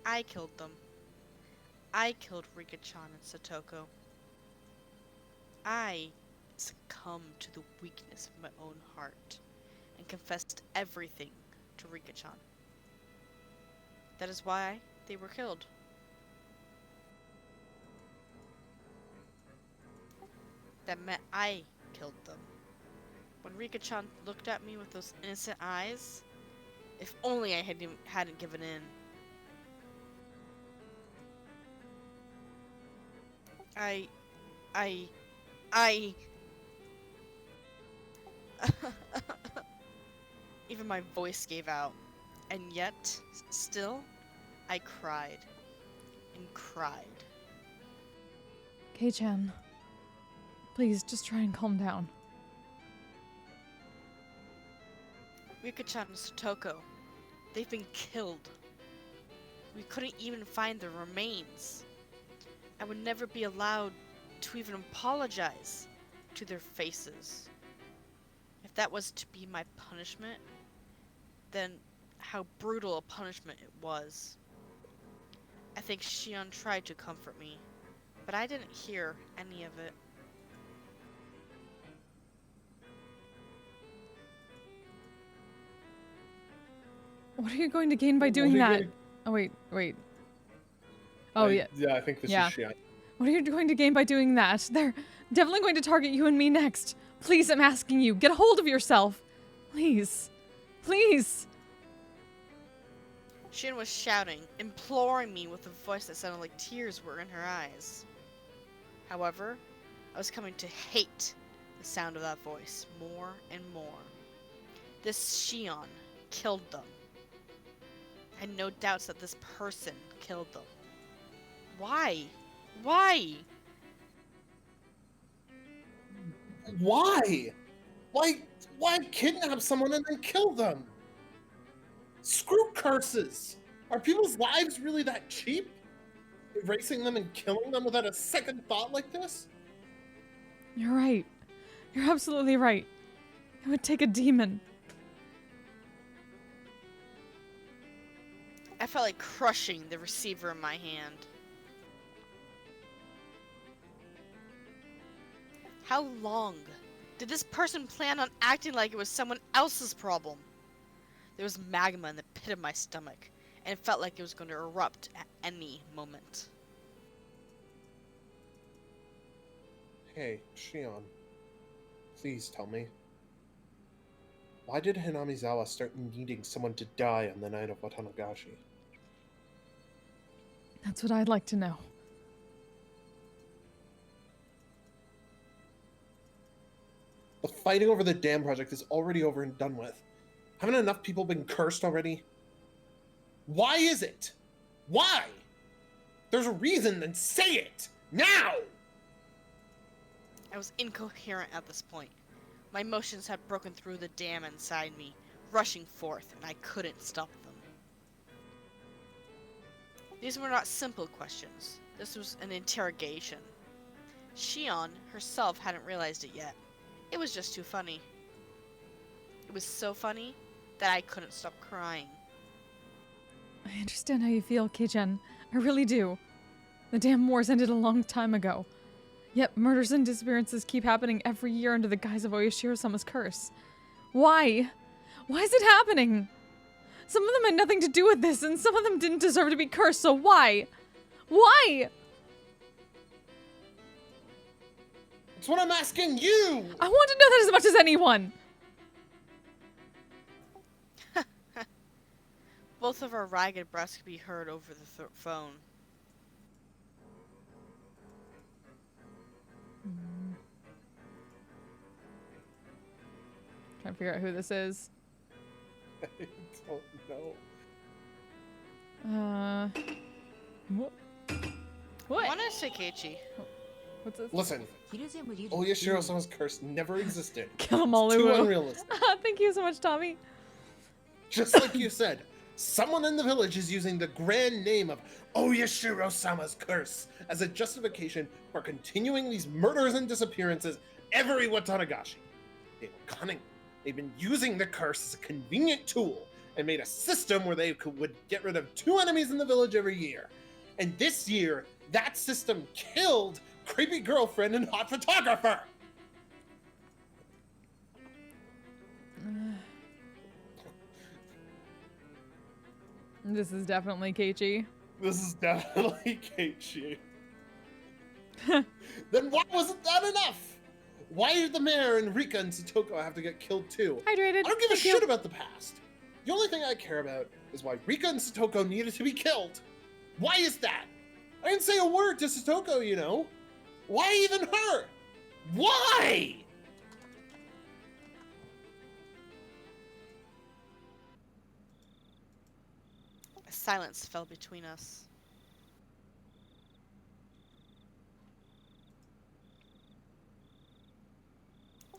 I killed them. I killed Rika-chan and Satoko. I succumbed to the weakness of my own heart and confessed everything to Rika-chan. That is why they were killed. That meant I killed them. When Rika-chan looked at me with those innocent eyes, if only I hadn't given in. I... Even my voice gave out. And yet, still, I cried. And cried. Kei-chan, please just try and calm down. Rika-chan and Satoko, they've been killed. We couldn't even find their remains. I would never be allowed to even apologize to their faces. If that was to be my punishment, then how brutal a punishment it was. I think Shion tried to comfort me, but I didn't hear any of it. What are you going to gain by doing that? Oh, wait. Oh, yeah. Yeah, I think this Yeah. is Shion. What are you going to gain by doing that? They're definitely going to target you and me next. Please, I'm asking you, get a hold of yourself. Please. Please. Shion was shouting, imploring me with a voice that sounded like tears were in her eyes. However, I was coming to hate the sound of that voice more and more. This Shion killed them. I had no doubts that this person killed them. Why? Why? Why? Why kidnap someone and then kill them? Screw curses! Are people's lives really that cheap? Erasing them and killing them without a second thought like this? You're right. You're absolutely right. It would take a demon. I felt like crushing the receiver in my hand. How long did this person plan on acting like it was someone else's problem? There was magma in the pit of my stomach, and it felt like it was going to erupt at any moment. Hey, Shion. Please tell me. Why did Hinamizawa start needing someone to die on the night of Watanagashi? That's what I'd like to know. The fighting over the dam project is already over and done with. Haven't enough people been cursed already? Why is it? Why? There's a reason, then say it! Now! I was incoherent at this point. My emotions had broken through the dam inside me, rushing forth, and I couldn't stop them. These were not simple questions. This was an interrogation. Shion herself hadn't realized it yet. It was just too funny. It was so funny that I couldn't stop crying. I understand how you feel, Kei-chan. I really do. The damn wars ended a long time ago. Yet murders and disappearances keep happening every year under the guise of Oyashiro-sama's curse. Why? Why is it happening? Some of them had nothing to do with this, and some of them didn't deserve to be cursed, so why? Why? That's what I'm asking you! I want to know that as much as anyone! Both of our ragged breaths could be heard over the phone. Trying to figure out who this is. I don't know. What? I What? want to say Keiichi. What's this? Listen, Oyashiro-sama's curse never existed. Kill them all, It's too Lulu. unrealistic. Thank you so much, Tommy. Just like you said, someone in the village is using the grand name of Oyashiro-sama's curse as a justification for continuing these murders and disappearances every Watanagashi. They were cunning. They've been using the curse as a convenient tool and made a system where they would get rid of 2 enemies in the village every year. And this year, that system killed creepy girlfriend and hot photographer. This is definitely Keiichi. This is definitely Keiichi. Then why wasn't that enough? Why did the mayor and Rika and Satoko have to get killed too? Hydrated. I don't give a Thank you. shit about the past. The only thing I care about is why Rika and Satoko needed to be killed. Why is that? I didn't say a word to Satoko, you know. Why even her? Why? A silence fell between us.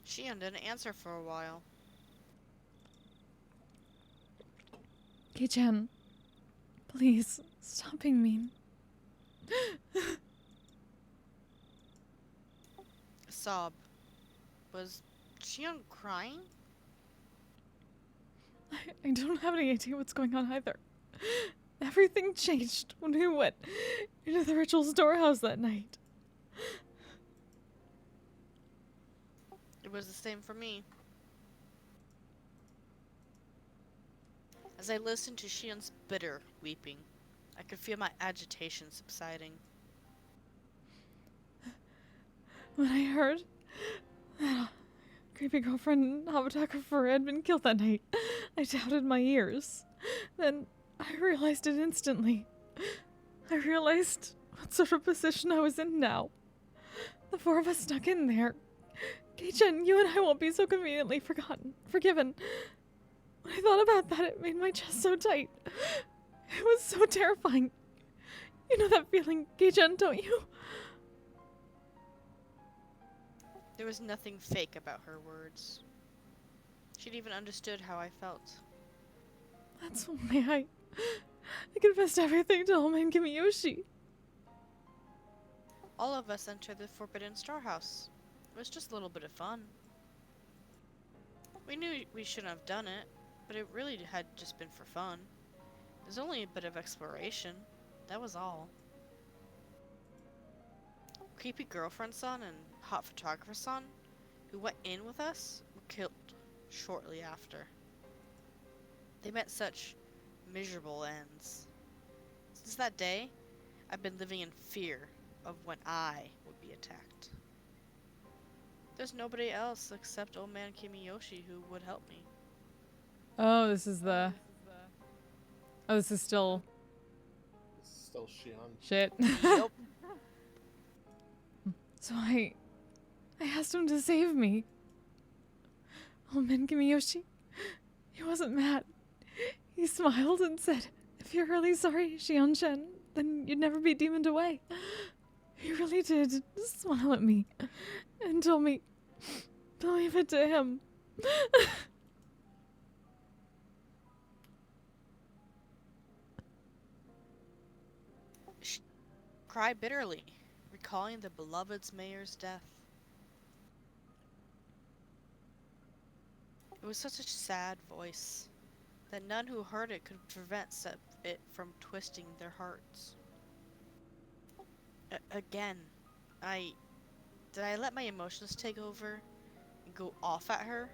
Shion didn't answer for a while. Kei-chan, please, stop being mean. A sob. Was Shion crying? I don't have any idea what's going on either. Everything changed when we went into the ritual storehouse that night. It was the same for me. As I listened to Shion's bitter weeping, I could feel my agitation subsiding. When I heard that creepy girlfriend photographer had been killed that night, I doubted my ears. Then I realized it instantly. I realized what sort of position I was in now. The four of us snuck in there. Kei-chan, you and I won't be so conveniently forgiven. When I thought about that, it made my chest so tight. It was so terrifying. You know that feeling, Kei-chan, don't you? There was nothing fake about her words. She'd even understood how I felt. That's why I confessed everything to old man Kimiyoshi. All of us entered the Forbidden Storehouse. It was just a little bit of fun. We knew we shouldn't have done it, but it really had just been for fun. It was only a bit of exploration. That was all. Creepy girlfriend son and hot photographer son, who went in with us, were killed shortly after. They met such miserable ends. Since that day, I've been living in fear of when I would be attacked. There's nobody else except old man Kimiyoshi who would help me. Oh, this is the... Oh, this is still... This is still Shion. Shit. Yup. So I asked him to save me. Old man Kimiyoshi, he wasn't mad. He smiled and said, if you're really sorry, Shion-chan, then you'd never be demoned away. He really did smile at me and told me to leave it to him. She cried bitterly, recalling the beloved's mayor's death. It was such a sad voice that none who heard it could prevent it from twisting their hearts. Again, did I let my emotions take over and go off at her?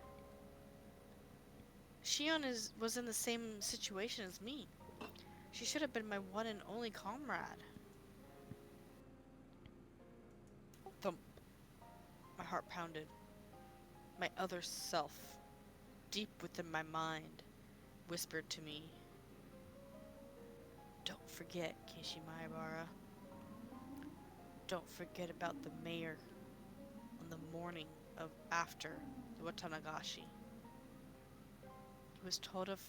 Shion was in the same situation as me. She should have been my one and only comrade. Thump. My heart pounded. My other self, deep within my mind, whispered to me, "Don't forget, Keiichi Maebara. Don't forget about the mayor on the morning of after the Watanagashi. He was told of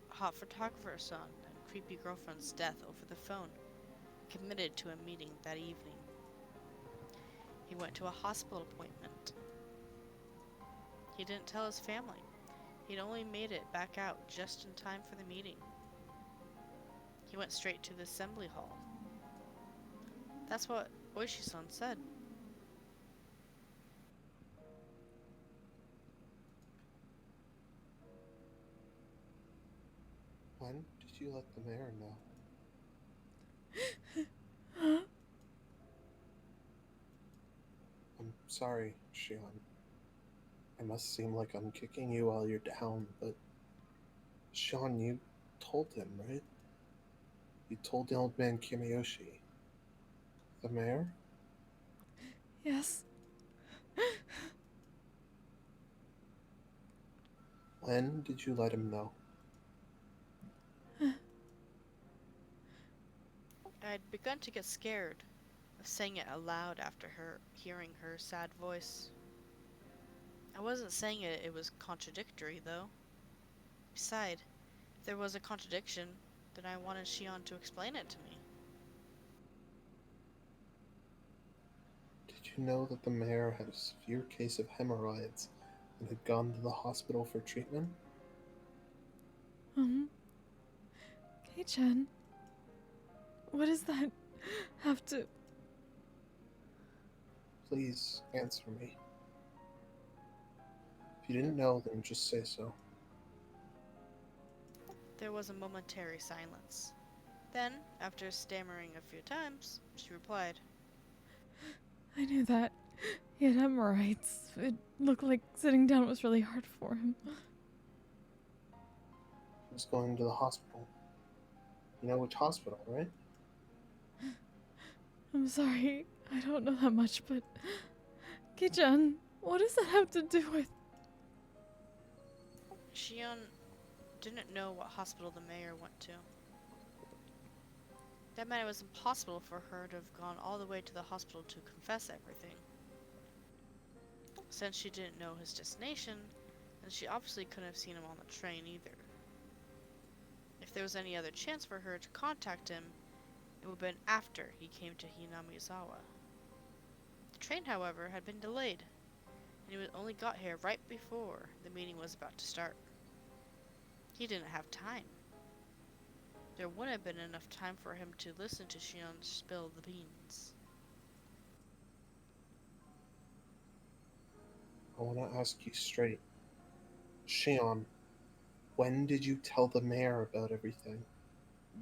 hot photographer's son and creepy girlfriend's death over the phone, committed to a meeting that evening. He went to a hospital appointment. He didn't tell his family. He'd only made it back out just in time for the meeting. He went straight to the assembly hall. That's what Oishi-san said. When did you let the mayor know? I'm sorry, Shion. It must seem like I'm kicking you while you're down, but Shion, you told him, right? You told the old man Kimiyoshi. The mayor? Yes. When did you let him know? I'd begun to get scared of saying it aloud after hearing her sad voice. I wasn't saying it was contradictory, though. Besides, if there was a contradiction, then I wanted Shion to explain it to me. Did you know that the mayor had a severe case of hemorrhoids and had gone to the hospital for treatment? Kei-chan, what does that have to... Please answer me. If you didn't know, then just say so. There was a momentary silence. Then, after stammering a few times, she replied, I knew that. He had hemorrhoids. It looked like sitting down was really hard for him. He was going to the hospital. You know which hospital, right? I'm sorry. I don't know that much, but... Kei-chan, what does that have to do with... Shion didn't know what hospital the mayor went to. That meant it was impossible for her to have gone all the way to the hospital to confess everything. Since she didn't know his destination, then she obviously couldn't have seen him on the train either. If there was any other chance for her to contact him, it would have been after he came to Hinamizawa. The train, however, had been delayed, and he would only got here right before the meeting was about to start. He didn't have time. There wouldn't have been enough time for him to listen to Shion spill the beans. I want to ask you straight. Shion, when did you tell the mayor about everything?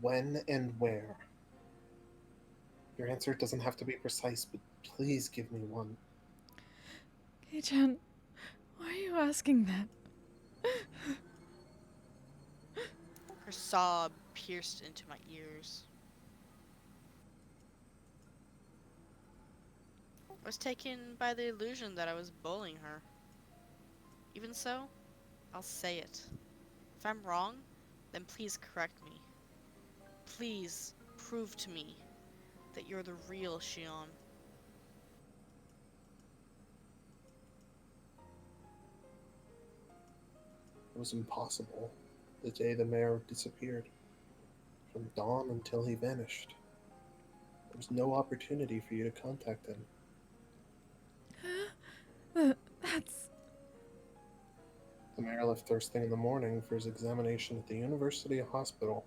When and where? Your answer doesn't have to be precise, but please give me one. Kei-chan, why are you asking that? Her sob pierced into my ears. I was taken by the illusion that I was bullying her. Even so, I'll say it. If I'm wrong, then please correct me. Please prove to me that you're the real Shion. It was impossible. The day the mayor disappeared. From dawn until he vanished. There was no opportunity for you to contact him. That's... The mayor left first thing in the morning for his examination at the university hospital,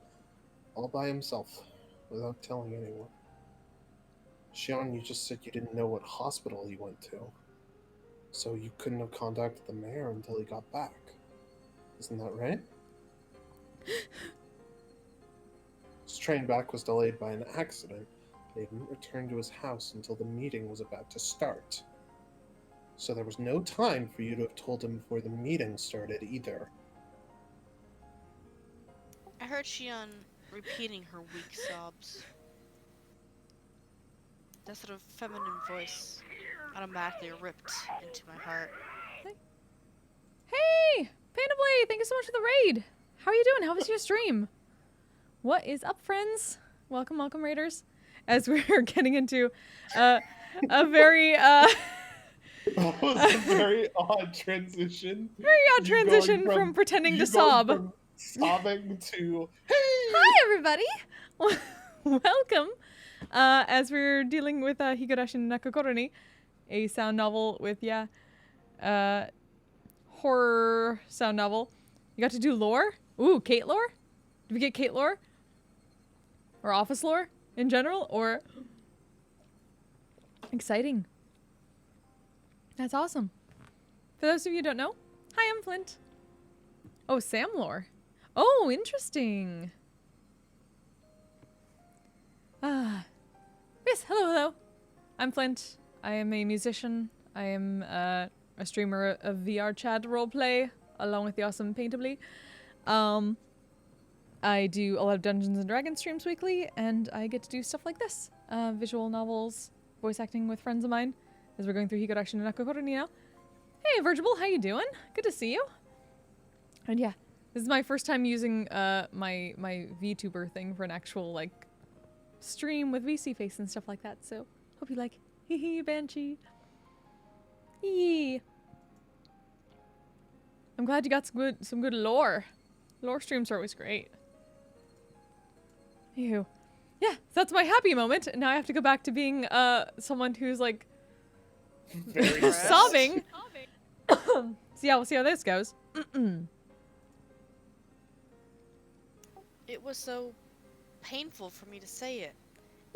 all by himself, without telling anyone. Shion, you just said you didn't know what hospital he went to, so you couldn't have contacted the mayor until he got back. Isn't that right? His train back was delayed by an accident, and he didn't return to his house until the meeting was about to start. So there was no time for you to have told him before the meeting started either. I heard Shion repeating her weak sobs. That sort of feminine voice automatically ripped into my heart. Hey! Pandablade, thank you so much for the raid! How are you doing? How was your stream? What is up, friends? Welcome, welcome, raiders. As we're getting into a very, That was a very odd transition. very odd transition from pretending to sob. From sobbing to, hey! Hi, everybody! Welcome! As we're dealing with Higurashi no Nakakoroni, a sound novel with, horror sound novel. You got to do lore? Ooh, Kate lore? Did we get Kate lore? Or office lore in general? Or... Exciting. That's awesome. For those of you who don't know, hi, I'm Flint. Oh, Sam lore. Oh, interesting. Yes, hello. I'm Flint. I am a musician. I am a streamer of VR chat roleplay, along with the awesome Paintably. I do a lot of Dungeons and Dragons streams weekly, and I get to do stuff like this. Visual novels, voice acting with friends of mine, as we're going through Higurashi no Nakokoro ni now. Hey, Virgil, how you doing? Good to see you. And yeah, this is my first time using my VTuber thing for an actual, like, stream with VC face and stuff like that, so hope you like. Hee hee, Banshee. Yee. I'm glad you got some good lore. Lore streams are always great. Ew. Yeah, so that's my happy moment. Now I have to go back to being someone who's like Very sobbing. So yeah, we'll see how this goes. It was so painful for me to say it.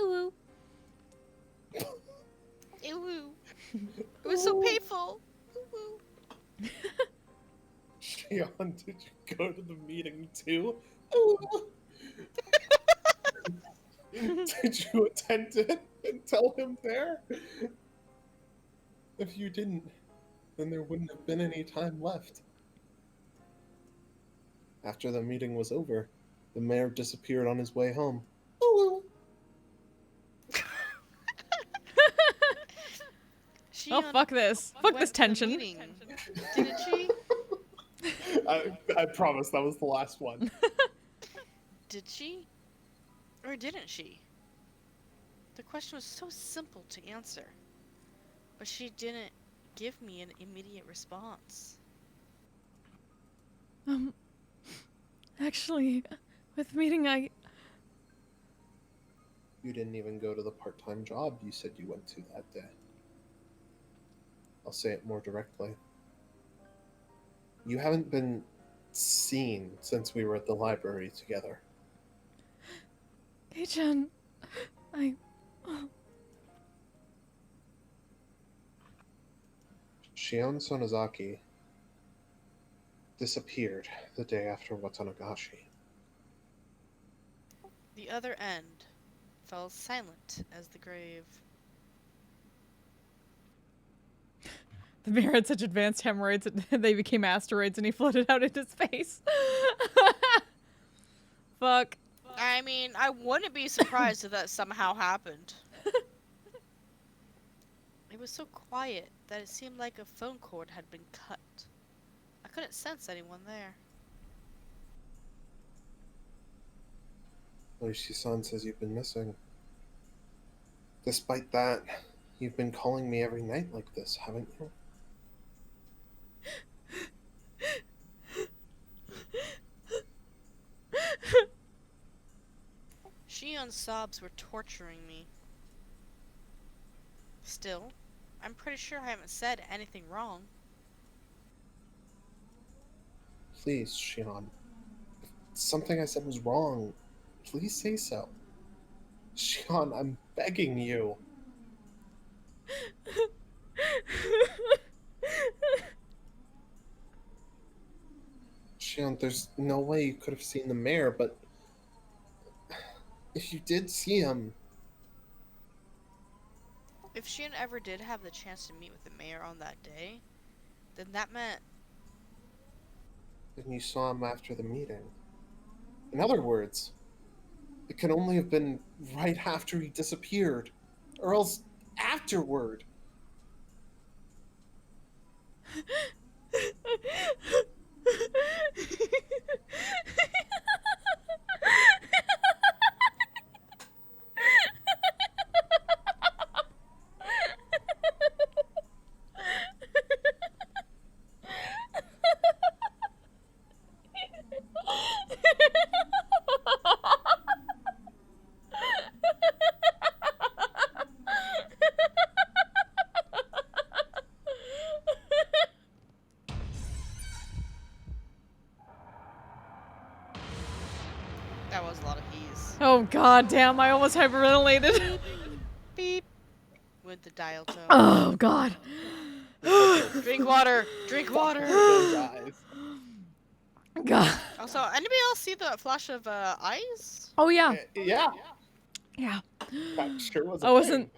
Ooh. Ew. It was so painful. Ooh. Shion, did you go to the meeting too? Did you attend it and tell him there? If you didn't, then there wouldn't have been any time left. After the meeting was over, the mayor disappeared on his way home. She Oh, fuck this. Fuck went this to the tension. meeting, didn't she? I promise that was the last one. Did she? Or didn't she? The question was so simple to answer. But she didn't give me an immediate response. Actually, with the meeting You didn't even go to the part-time job you said you went to that day. I'll say it more directly. You haven't been seen since we were at the library together. Kei-chan, Shion Sonozaki disappeared the day after Watanagashi. The other end fell silent as the grave. The mayor had such advanced hemorrhoids that they became asteroids and he floated out into space. Fuck. I mean, I wouldn't be surprised if that somehow happened. It was so quiet that it seemed like a phone cord had been cut. I couldn't sense anyone there. Oishi-san says you've been missing. Despite that, you've been calling me every night like this, haven't you? Shion's sobs were torturing me. Still, I'm pretty sure I haven't said anything wrong. Please, Shion. If something I said was wrong, please say so. Shion, I'm begging you. Shion, there's no way you could have seen the mayor, but if you did see him, If Shion ever did have the chance to meet with the mayor on that day, then that meant then you saw him after the meeting. In other words, it can only have been right after he disappeared, or else afterward. that was a lot of he's. Oh god damn, I almost hyperventilated. Beep. With the dial tone. Oh god. Drink water! Drink water! Those eyes. God. Also, anybody else see the flash of eyes? Oh yeah. Yeah, Yeah. that sure was. I wasn't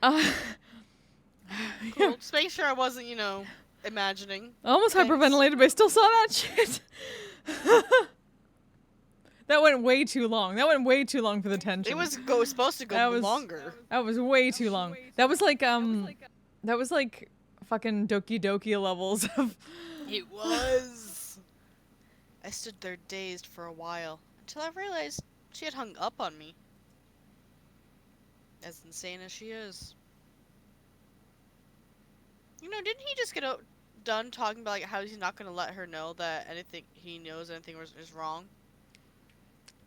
Cool. Just make sure I wasn't, you know, imagining. I almost Thanks. hyperventilated, but I still saw that shit. That went way too long. That went way too long for the tension. It was supposed to go That was- longer. That was way too long. That was like fucking Doki Doki levels of. It was. I stood there dazed for a while until I realized she had hung up on me. As insane as she is. You know, didn't he just get done talking about like how he's not going to let her know that anything he knows is wrong?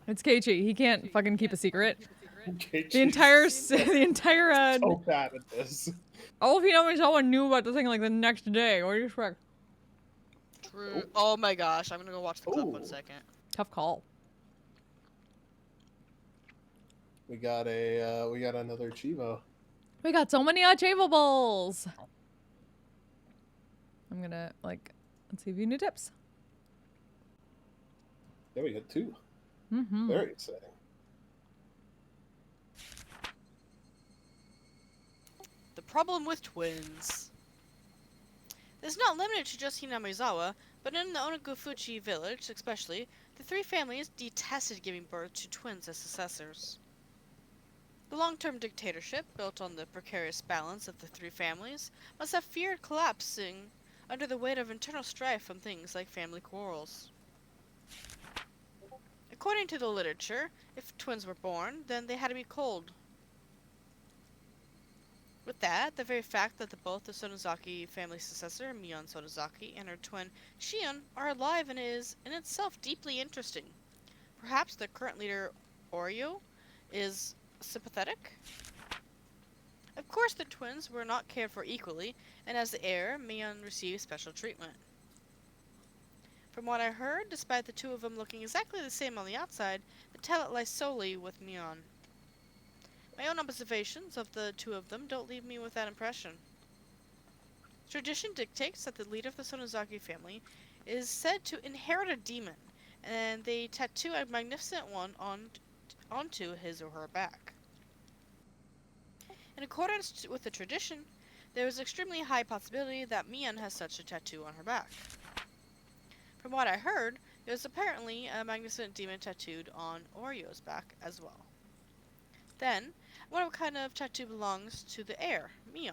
It's Keiichi. He can't fucking keep a secret. Okay, The entire so bad at this. all of someone knew about the thing like the next day. What do you expect? True. Oh my gosh, I'm gonna go watch the clip 1 Ooh. second. Tough call. We got another Chivo. We got so many achievables. I'm gonna let's see if you new tips. Yeah, we got 2. Mm-hmm. Very exciting. The problem with twins. It's not limited to just Hinamizawa, but in the Onogufuchi village especially, the 3 families detested giving birth to twins as successors. The long-term dictatorship, built on the precarious balance of the 3 families, must have feared collapsing under the weight of internal strife from things like family quarrels. According to the literature, if twins were born, then they had to be cold. With that, the very fact that both the Sonozaki family successor, Mion Sonozaki, and her twin, Shion, are alive and is, in itself, deeply interesting. Perhaps the current leader, Oryo, is sympathetic? Of course, the twins were not cared for equally, and as the heir, Mion received special treatment. From what I heard, despite the 2 of them looking exactly the same on the outside, the talent lies solely with Mion. My own observations of the 2 of them don't leave me with that impression. Tradition dictates that the leader of the Sonozaki family is said to inherit a demon, and they tattoo a magnificent one onto his or her back. In accordance with the tradition, there is an extremely high possibility that Mion has such a tattoo on her back. From what I heard, there is apparently a magnificent demon tattooed on Orio's back as well. Then, I wonder what kind of tattoo belongs to the heir, Mion.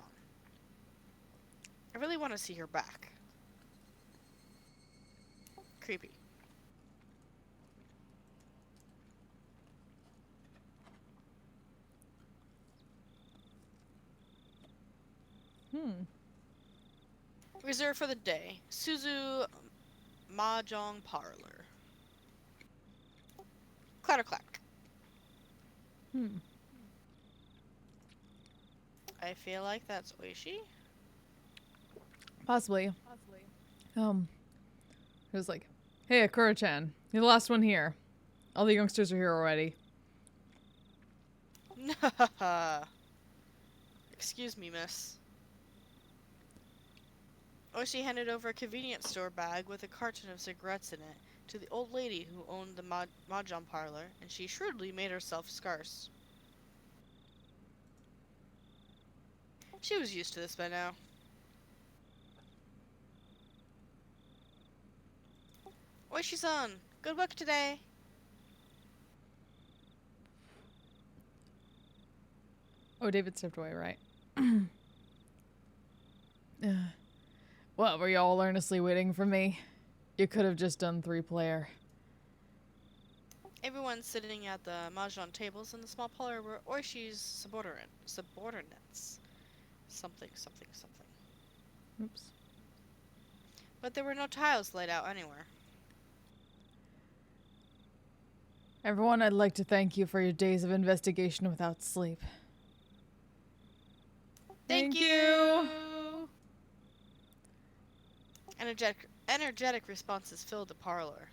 I really want to see her back. Creepy. Reserved for the day. Suzu Mahjong Parlor. Clatter clack. I feel like that's Oishi. Possibly. It was like, hey, Akura-chan, you're the last one here. All the youngsters are here already. Excuse me, miss. Oishi handed over a convenience store bag with a carton of cigarettes in it to the old lady who owned the mahjong parlor, and she shrewdly made herself scarce. She was used to this by now. Oishi-san, good work today. Oh, David stepped away, right? What, were you all earnestly waiting for me? You could have just done 3-player. Everyone sitting at the mahjong tables in the small parlor were Oishi's subordinates. Something. Oops. But there were no tiles laid out anywhere. Everyone, I'd like to thank you for your days of investigation without sleep. Thank you! Energetic responses filled the parlor.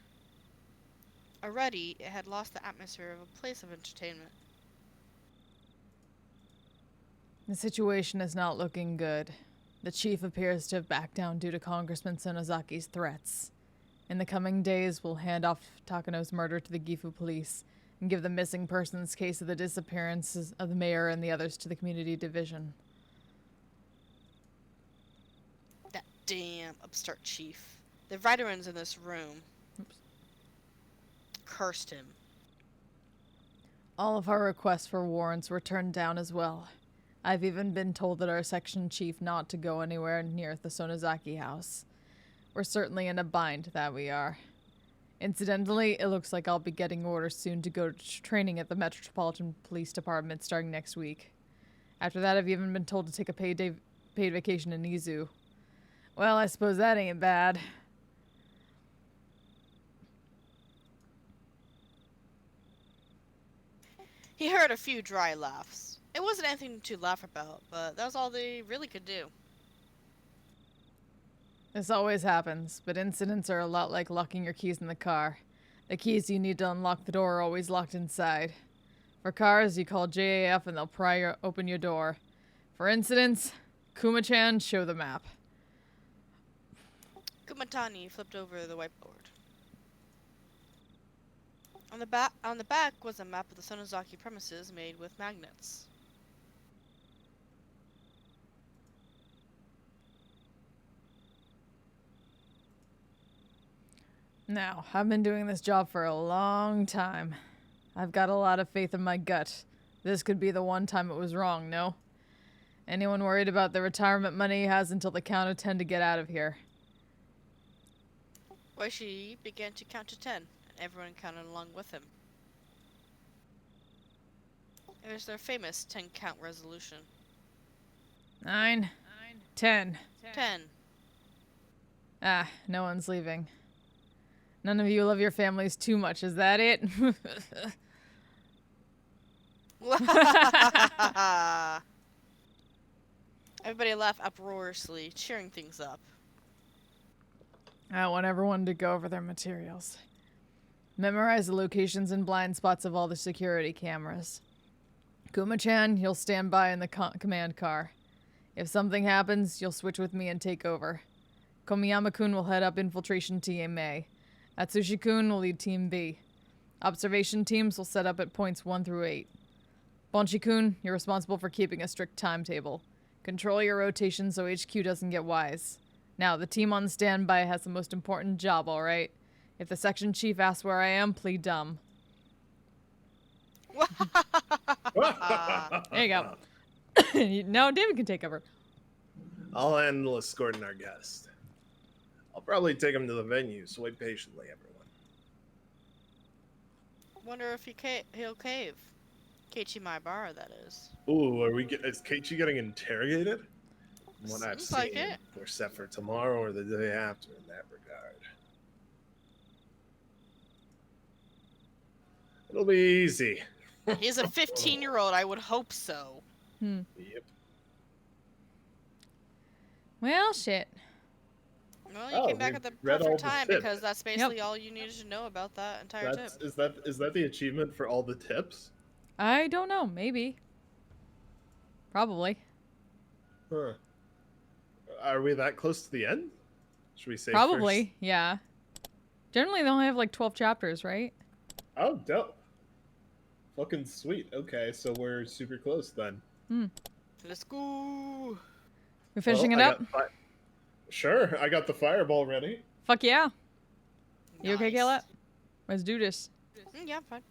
Already, it had lost the atmosphere of a place of entertainment. The situation is not looking good. The chief appears to have backed down due to Congressman Sonozaki's threats. In the coming days, we'll hand off Takano's murder to the Gifu police and give the missing persons case of the disappearances of the mayor and the others to the community division. That damn upstart chief. The veterans in this room cursed him. All of our requests for warrants were turned down as well. I've even been told that our section chief not to go anywhere near the Sonozaki house. We're certainly in a bind, that we are. Incidentally, it looks like I'll be getting orders soon to go to training at the Metropolitan Police Department starting next week. After that, I've even been told to take a paid vacation in Izu. Well, I suppose that ain't bad. He heard a few dry laughs. It wasn't anything to laugh about, but that was all they really could do. This always happens, but incidents are a lot like locking your keys in the car. The keys you need to unlock the door are always locked inside. For cars, you call JAF and they'll pry open your door. For incidents, Kuma-chan, show the map. Kumatani flipped over the whiteboard. On the back was a map of the Sonozaki premises made with magnets. Now, I've been doing this job for a long time. I've got a lot of faith in my gut. This could be the one time it was wrong, no? Anyone worried about the retirement money he has until the count of 10 to get out of here? Oishi began to count to 10, and everyone counted along with him. It was their famous 10-count resolution. 9, 10. 10. Ah, no one's leaving. None of you love your families too much, is that it? Everybody laughed uproariously, cheering things up. I want everyone to go over their materials. Memorize the locations and blind spots of all the security cameras. Kuma-chan, you'll stand by in the command car. If something happens, you'll switch with me and take over. Komiyama-kun will head up infiltration Team A. Atsushi-kun will lead Team B. Observation teams will set up at points 1 through 8. Bonchi-kun, you're responsible for keeping a strict timetable. Control your rotation so HQ doesn't get wise. Now, the team on standby has the most important job, alright? If the section chief asks where I am, plead dumb. There you go. Now David can take over. I'll handle escorting our guest. I'll probably take him to the venue, so wait patiently, everyone. Wonder if he'll cave. Keiichi Maibara, that is. Ooh, is Keiichi getting interrogated? From what I've Seems seen, like it. we're set for tomorrow or the day after in that regard. It'll be easy. He's a 15-year-old, I would hope so. Yep. Well, shit. Well, you came back we at the read all perfect the time tips. because that's basically all you needed to know about that entire tip. Is that the achievement for all the tips? I don't know. Maybe. Probably. Huh. Are we that close to the end? Should we say Probably, yeah. Generally, they only have like 12 chapters, right? first? Oh, dope. Fucking sweet. Okay, so we're super close then. Let's go. We're finishing Well, it up? Sure, I got the fireball ready. Fuck yeah. You okay, Nice. Kayla? Let's do this. Yeah, I'm fine.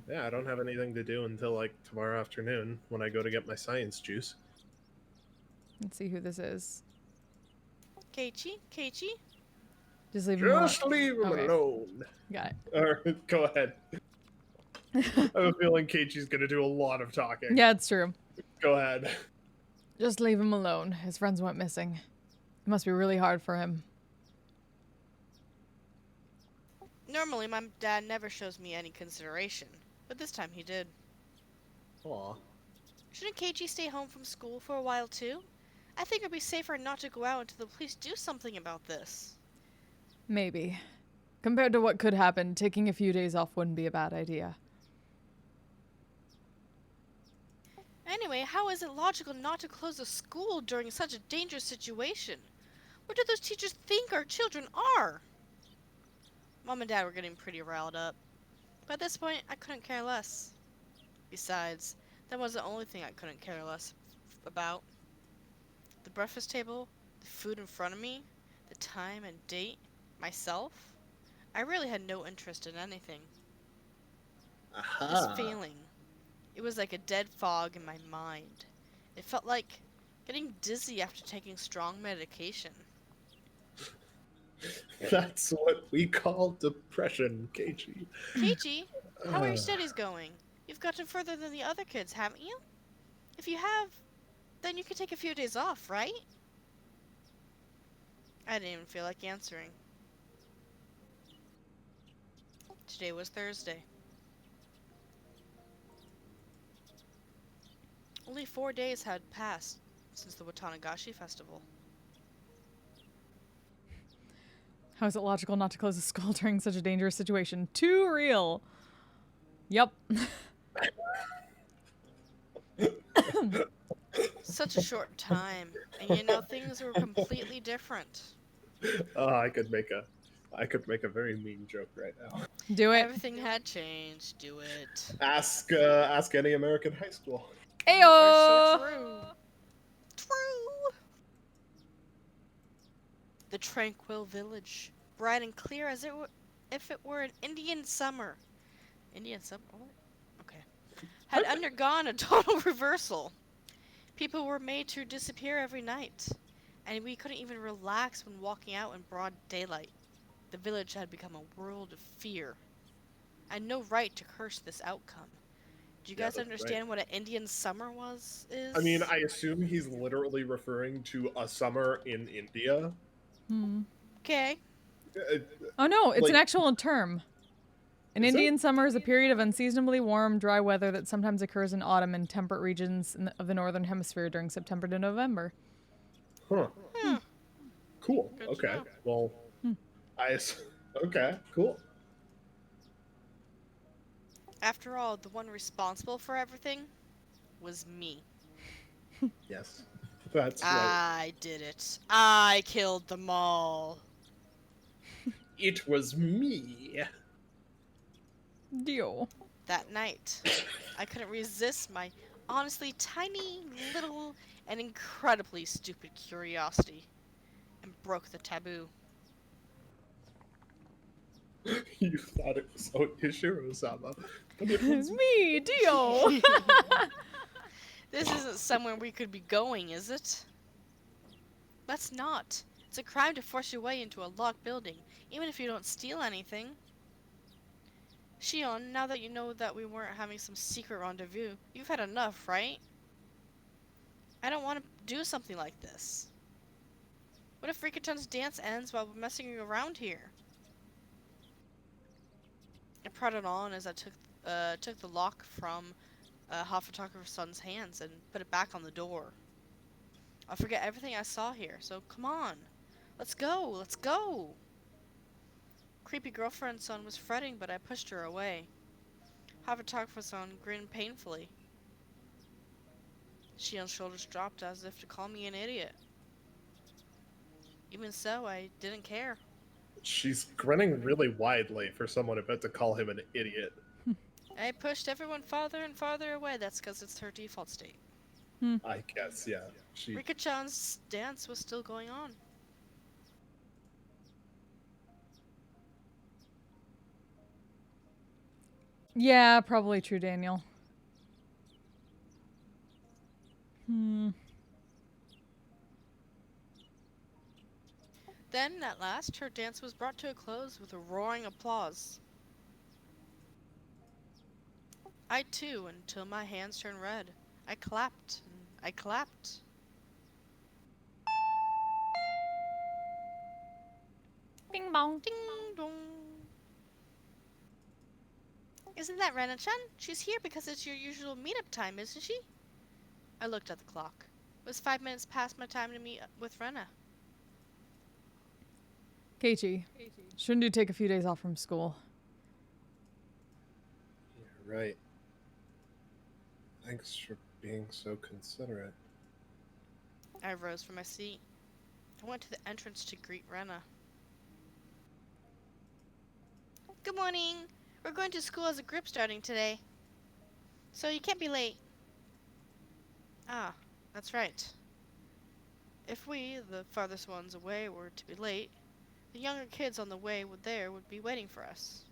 Yeah, I don't have anything to do until like tomorrow afternoon when I go to get my science juice. Let's see who this is. Keiichi? Just leave him alone. Just leave him Okay. alone. Got it. Or go ahead. I have a feeling Keiichi's gonna do a lot of talking. Yeah, it's true. Go ahead. Just leave him alone. His friends went missing. It must be really hard for him. Normally, my dad never shows me any consideration, but this time he did. Aw. Shouldn't Keiichi stay home from school for a while too? I think it'd be safer not to go out until the police do something about this. Maybe. Compared to what could happen, taking a few days off wouldn't be a bad idea. Anyway, how is it logical not to close a school during such a dangerous situation? What do those teachers think our children are? Mom and Dad were getting pretty riled up. But at this point, I couldn't care less. Besides, that was the only thing I couldn't care less about. The breakfast table, the food in front of me, the time and date, myself. I really had no interest in anything. Aha. This feeling, It was like a dead fog in my mind. It felt like getting dizzy after taking strong medication. That's what we call depression, Keiichi. Keiichi, how are your Uh, studies going? You've gotten further than the other kids, haven't you? If you have, then you could take a few days off, right? I didn't even feel like answering. Today was Thursday. Only 4 days had passed since the Watanagashi festival. How is it logical not to close the school during such a dangerous situation? Too real. Yep. Such a short time, and you know things were completely different. I could make a very mean joke right now. Do it. Everything had changed. Do it. Ask any American high school. You are so Ayo! true. True. The tranquil village, bright and clear as if it were an Indian summer. Indian summer? What? Okay. Had undergone a total reversal. People were made to disappear every night, and we couldn't even relax when walking out in broad daylight. The village had become a world of fear. I had no right to curse this outcome. Do you Yeah, guys that's understand what an Indian summer is? I mean, I assume he's literally referring to a summer in India. Okay. Oh no, it's an Like- actual term. An Is it? Indian summer is a period of unseasonably warm, dry weather that sometimes occurs in autumn in temperate regions of the northern hemisphere during September to November. Huh. Hmm. Cool. Good to Okay. know. Well, okay. Cool. After all, the one responsible for everything was me. Yes. That's right. I did it. I killed them all. It was me. Dio. That night, I couldn't resist my honestly tiny, little, and incredibly stupid curiosity and broke the taboo. You thought it was Ishiro-sama, but it was Me, Dio. This isn't somewhere we could be going, is it? Let's not. It's a crime to force your way into a locked building, even if you don't steal anything. Shion, now that you know that we weren't having some secret rendezvous, you've had enough, right? I don't want to do something like this. What if Rika-chan's dance ends while we're messing around here? I prodded on as I took the lock from hot photographer's son's hands and put it back on the door. I'll forget everything I saw here, so come on. Let's go, let's go! Creepy girlfriend's son was fretting, but I pushed her away. Hot photographer's son grinned painfully. Shion's shoulders dropped as if to call me an idiot. Even so, I didn't care. She's grinning really widely for someone about to call him an idiot. I pushed everyone farther and farther away. That's because it's her default state. I guess, yeah. She Rika-chan's dance was still going on. Yeah, probably true, Daniel. Then, at last, her dance was brought to a close with a roaring applause. I too, until my hands turned red. I clapped, and I clapped. Bing bong. Ding dong. Isn't that Rena-chan? She's here because it's your usual meetup time, isn't she? I looked at the clock. It was 5 minutes past my time to meet with Rena. Keiichi, shouldn't you take a few days off from school? Yeah, right. Thanks for being so considerate. I rose from my seat. I went to the entrance to greet Rena. Good morning. We're going to school as a group starting today. So you can't be late. Ah, that's right. If we, the farthest ones away, were to be late, the younger kids on the way would be waiting for us.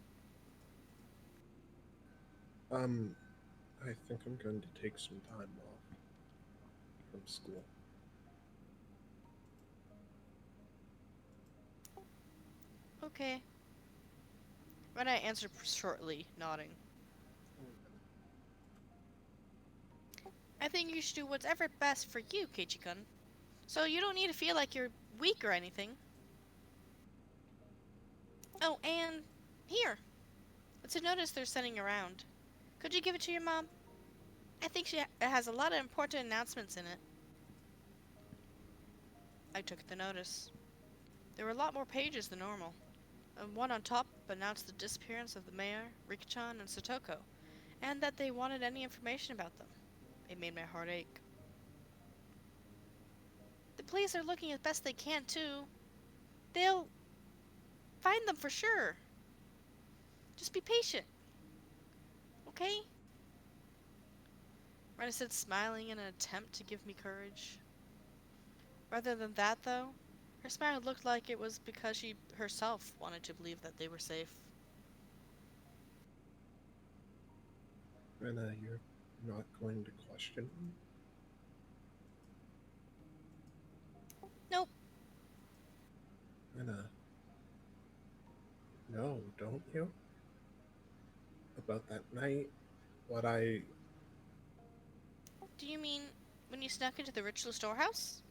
I think I'm going to take some time off from school. Okay. Rena answered shortly, nodding. I think you should do whatever best for you, Keiichi-kun. So you don't need to feel like you're weak or anything. Oh, and here. It's a notice they're sending around. Could you give it to your mom? I think it has a lot of important announcements in it. I took the notice. There were a lot more pages than normal. And one on top announced the disappearance of the mayor, Rikichan, and Satoko, and that they wanted any information about them. It made my heart ache. The police are looking as best they can, too. They'll find them for sure. Just be patient, okay? Rena said, smiling in an attempt to give me courage. Rather than that, though, her smile looked like it was because she herself wanted to believe that they were safe. Rena, you're not going to question me? Nope. Rena, no, don't you? About that night, what I... Do you mean when you snuck into the ritual storehouse?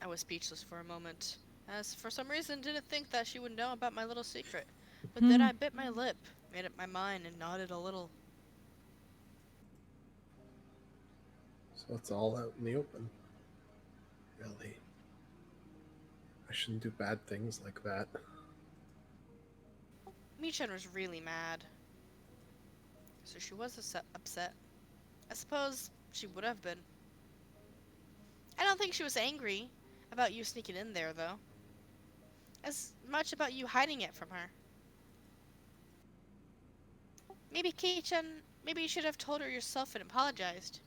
I was speechless for a moment, as for some reason didn't think that she would know about my little secret. But then I bit my lip, made up my mind, and nodded a little. So it's all out in the open. Really? I shouldn't do bad things like that. Michan was really mad, so she was upset. I suppose she would have been. I don't think she was angry about you sneaking in there, though. As much about you hiding it from her. Maybe Kei-chan, maybe you should have told her yourself and apologized.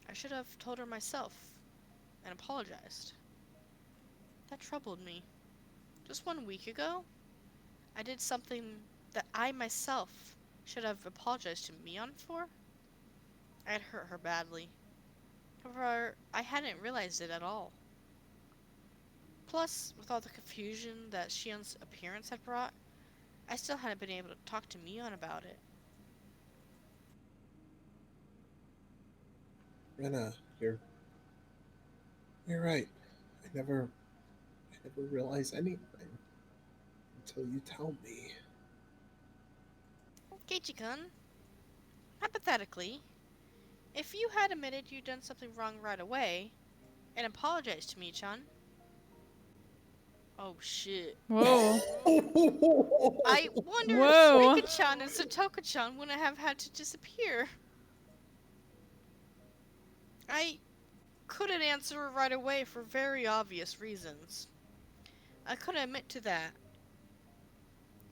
I should have told her myself and apologized. That troubled me. Just 1 week ago, I did something that I myself should have apologized to Mion for. I had hurt her badly. However, I hadn't realized it at all. Plus, with all the confusion that Shion's appearance had brought, I still hadn't been able to talk to Mion about it. Rena, you're right. I never realize anything until you tell me. Keiichi-kun, hypothetically, if you had admitted you'd done something wrong right away and apologized to me-chan. Oh shit. Whoa. I wonder if Whoa. Rika-chan and Satoko-chan wouldn't have had to disappear. I couldn't answer right away for very obvious reasons. I couldn't admit to that.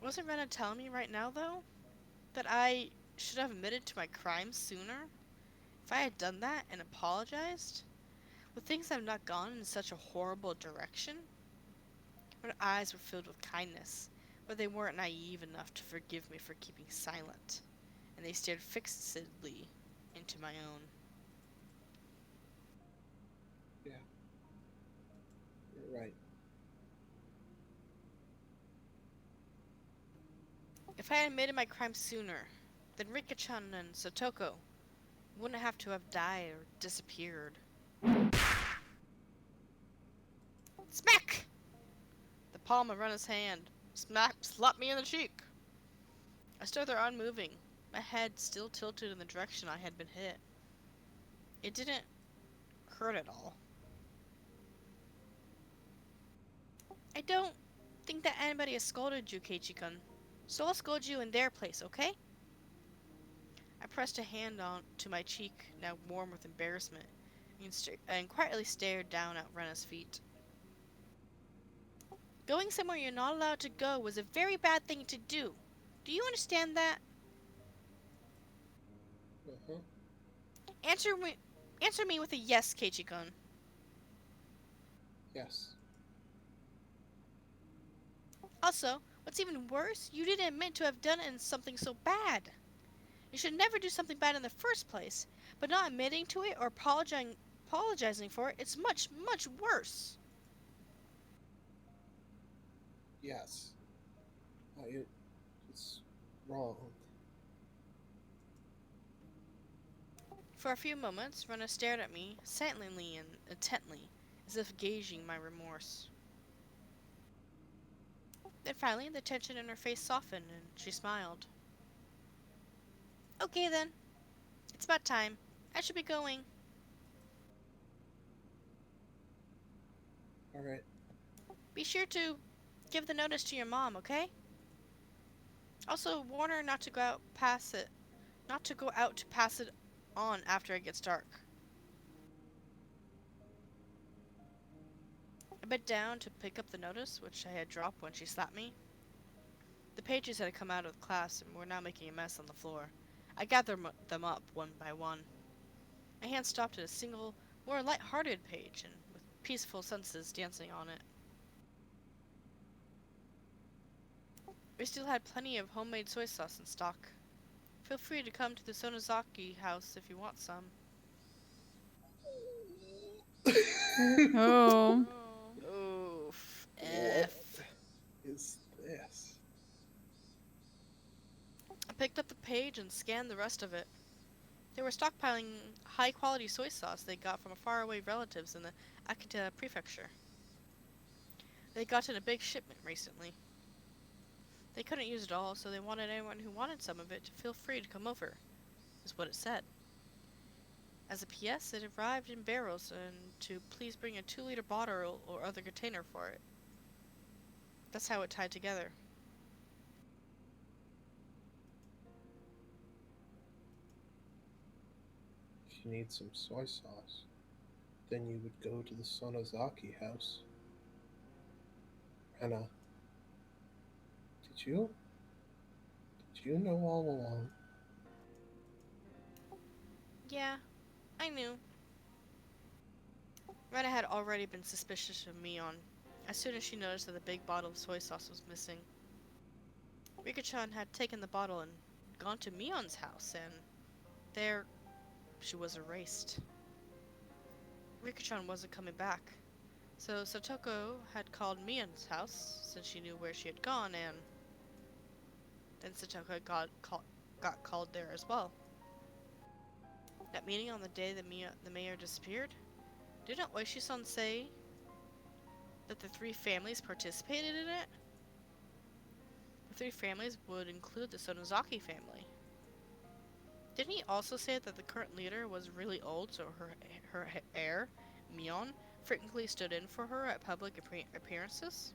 Wasn't Rena telling me right now, though, that I should have admitted to my crimes sooner? If I had done that and apologized, would things have not gone in such a horrible direction? Her eyes were filled with kindness, but they weren't naive enough to forgive me for keeping silent, and they stared fixedly into my own. Yeah, you're right. If I had admitted my crime sooner, then Rika-chan and Satoko wouldn't have to have died or disappeared. Smack! The palm of Rena's hand slapped me in the cheek. I stood there unmoving, my head still tilted in the direction I had been hit. It didn't hurt at all. I don't think that anybody has scolded you, Keiichi-kun, so I'll scold you in their place, okay? I pressed a hand on to my cheek, now warm with embarrassment, and quietly stared down at Rena's feet. Going somewhere you're not allowed to go was a very bad thing to do. Do you understand that? Uh-huh. Answer me with a yes, Keiichi-kun. Yes. Also, what's even worse, you didn't admit to have done something so bad. You should never do something bad in the first place, but not admitting to it or apologizing for it, it's much, much worse. Yes, it's wrong. For a few moments, Rena stared at me, silently and intently, as if gauging my remorse. Then finally, the tension in her face softened, and she smiled. Okay then, it's about time. I should be going. All right. Be sure to give the notice to your mom, okay? Also, warn her not to go out past it. Not to go out to pass it on after it gets dark. I bent down to pick up the notice, which I had dropped when she slapped me. The pages had come out of the class and were now making a mess on the floor. I gathered them up one by one. My hand stopped at a single, more light-hearted page, and with peaceful sentences dancing on it. We still had plenty of homemade soy sauce in stock. Feel free to come to the Sonozaki house if you want some. Oh. Oof. What F. is this? I picked up the page and scanned the rest of it. They were stockpiling high-quality soy sauce they got from faraway relatives in the Akita prefecture. They got in a big shipment recently. They couldn't use it all, so they wanted anyone who wanted some of it to feel free to come over, is what it said. As a PS, it arrived in barrels and to please bring a 2-liter bottle or other container for it. That's how it tied together. If you need some soy sauce, then you would go to the Sonozaki house. Anna, did you? Did you know all along? Yeah, I knew. Rena had already been suspicious of Mion as soon as she noticed that the big bottle of soy sauce was missing. Rika-chan had taken the bottle and gone to Mion's house, and there she was erased. Rika-chan wasn't coming back, so Satoko had called Mion's house since she knew where she had gone, and then Satoko got called there as well. That meeting on the day that the mayor disappeared, didn't Oishi-san say that the 3 families participated in it? The 3 families would include the Sonozaki family. Didn't he also say that the current leader was really old, so her heir, Mion, frequently stood in for her at public appearances?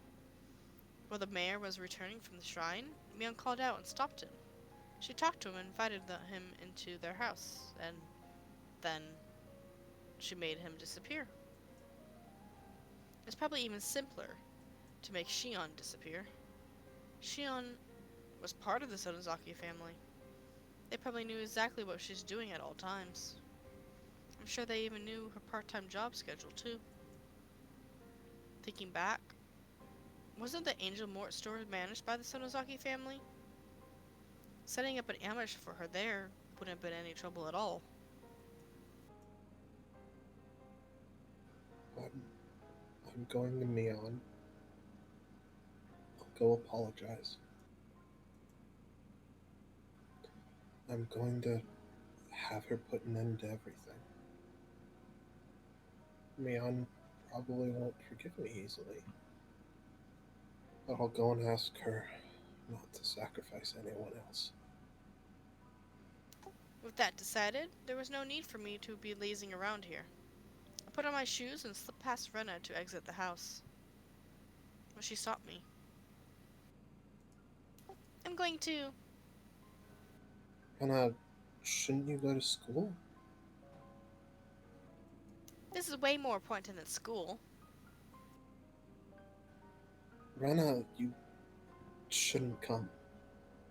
While the mayor was returning from the shrine, Mion called out and stopped him. She talked to him and invited him into their house, and then she made him disappear. It's probably even simpler to make Shion disappear. Shion was part of the Sonozaki family. They probably knew exactly what she's doing at all times. I'm sure they even knew her part-time job schedule, too. Thinking back, wasn't the Angel Mort store managed by the Sonozaki family? Setting up an ambush for her there wouldn't have been any trouble at all. I'm going to Mion. I'll go apologize. I'm going to have her put an end to everything. Mion probably won't forgive me easily. But I'll go and ask her not to sacrifice anyone else. With that decided, there was no need for me to be lazing around here. I put on my shoes and slipped past Rena to exit the house. But she stopped me. I'm going to. Anna, shouldn't you go to school? This is way more important than school. Rena, you shouldn't come.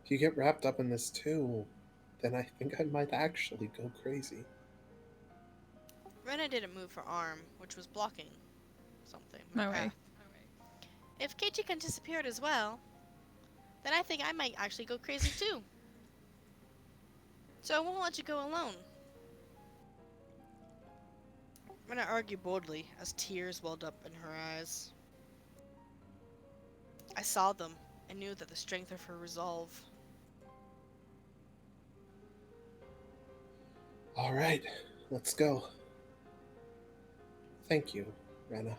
If you get wrapped up in this too, then I think I might actually go crazy. Rena didn't move her arm, which was blocking something. My way. path. If Keiichi-kun disappeared as well, then I think I might actually go crazy too. So I won't let you go alone. Rena argued boldly as tears welled up in her eyes. I saw them and knew that the strength of her resolve. All right, let's go. Thank you, Rena.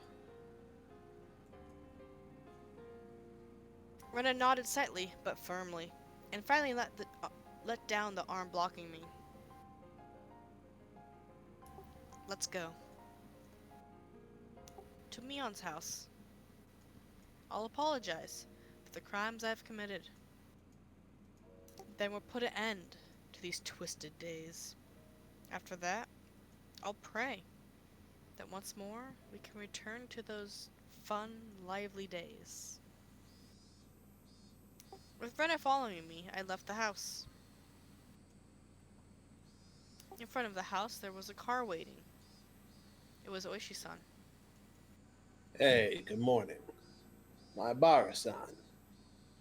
Rena nodded slightly but firmly, and finally let down the arm blocking me. Let's go. To Mion's house. I'll apologize for the crimes I've committed. Then we'll put an end to these twisted days. After that, I'll pray that once more we can return to those fun, lively days. With Rena following me, I left the house. In front of the house, there was a car waiting. It was Oishi-san. Hey, good morning. My Bara-san.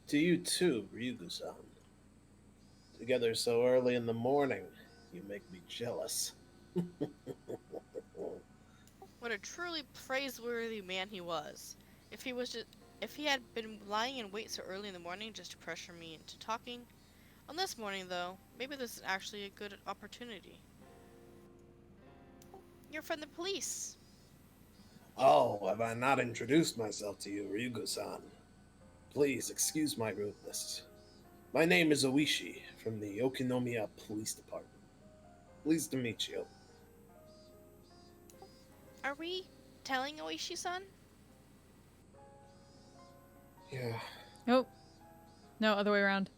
To you too, Ryugu-san. Together so early in the morning, you make me jealous. What a truly praiseworthy man he was. If he had been lying in wait so early in the morning just to pressure me into talking. On this morning, though, maybe this is actually a good opportunity. You're from the police. Oh, have I not introduced myself to you, Ryugu-san? Please excuse my rudeness. My name is Oishi from the Okinomiya Police Department. Pleased to meet you. Are we telling Oishi-san? Yeah. Oh, no, other way around.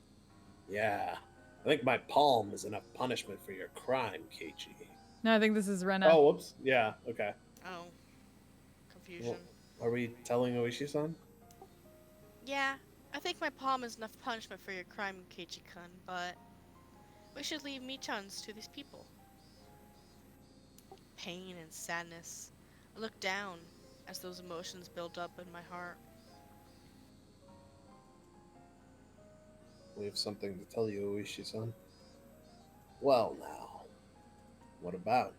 Yeah. I think my palm is enough punishment for your crime, Keiichi. No, I think this is Rena. Oh, whoops. Yeah, okay. Oh, confusion. Well, are we telling Oishi-san? Yeah, I think my palm is enough punishment for your crime, Keiichi-kun, but we should leave Michan's to these people. Pain and sadness. I looked down as those emotions built up in my heart. We have something to tell you, Oishi-san. Well, now. What about?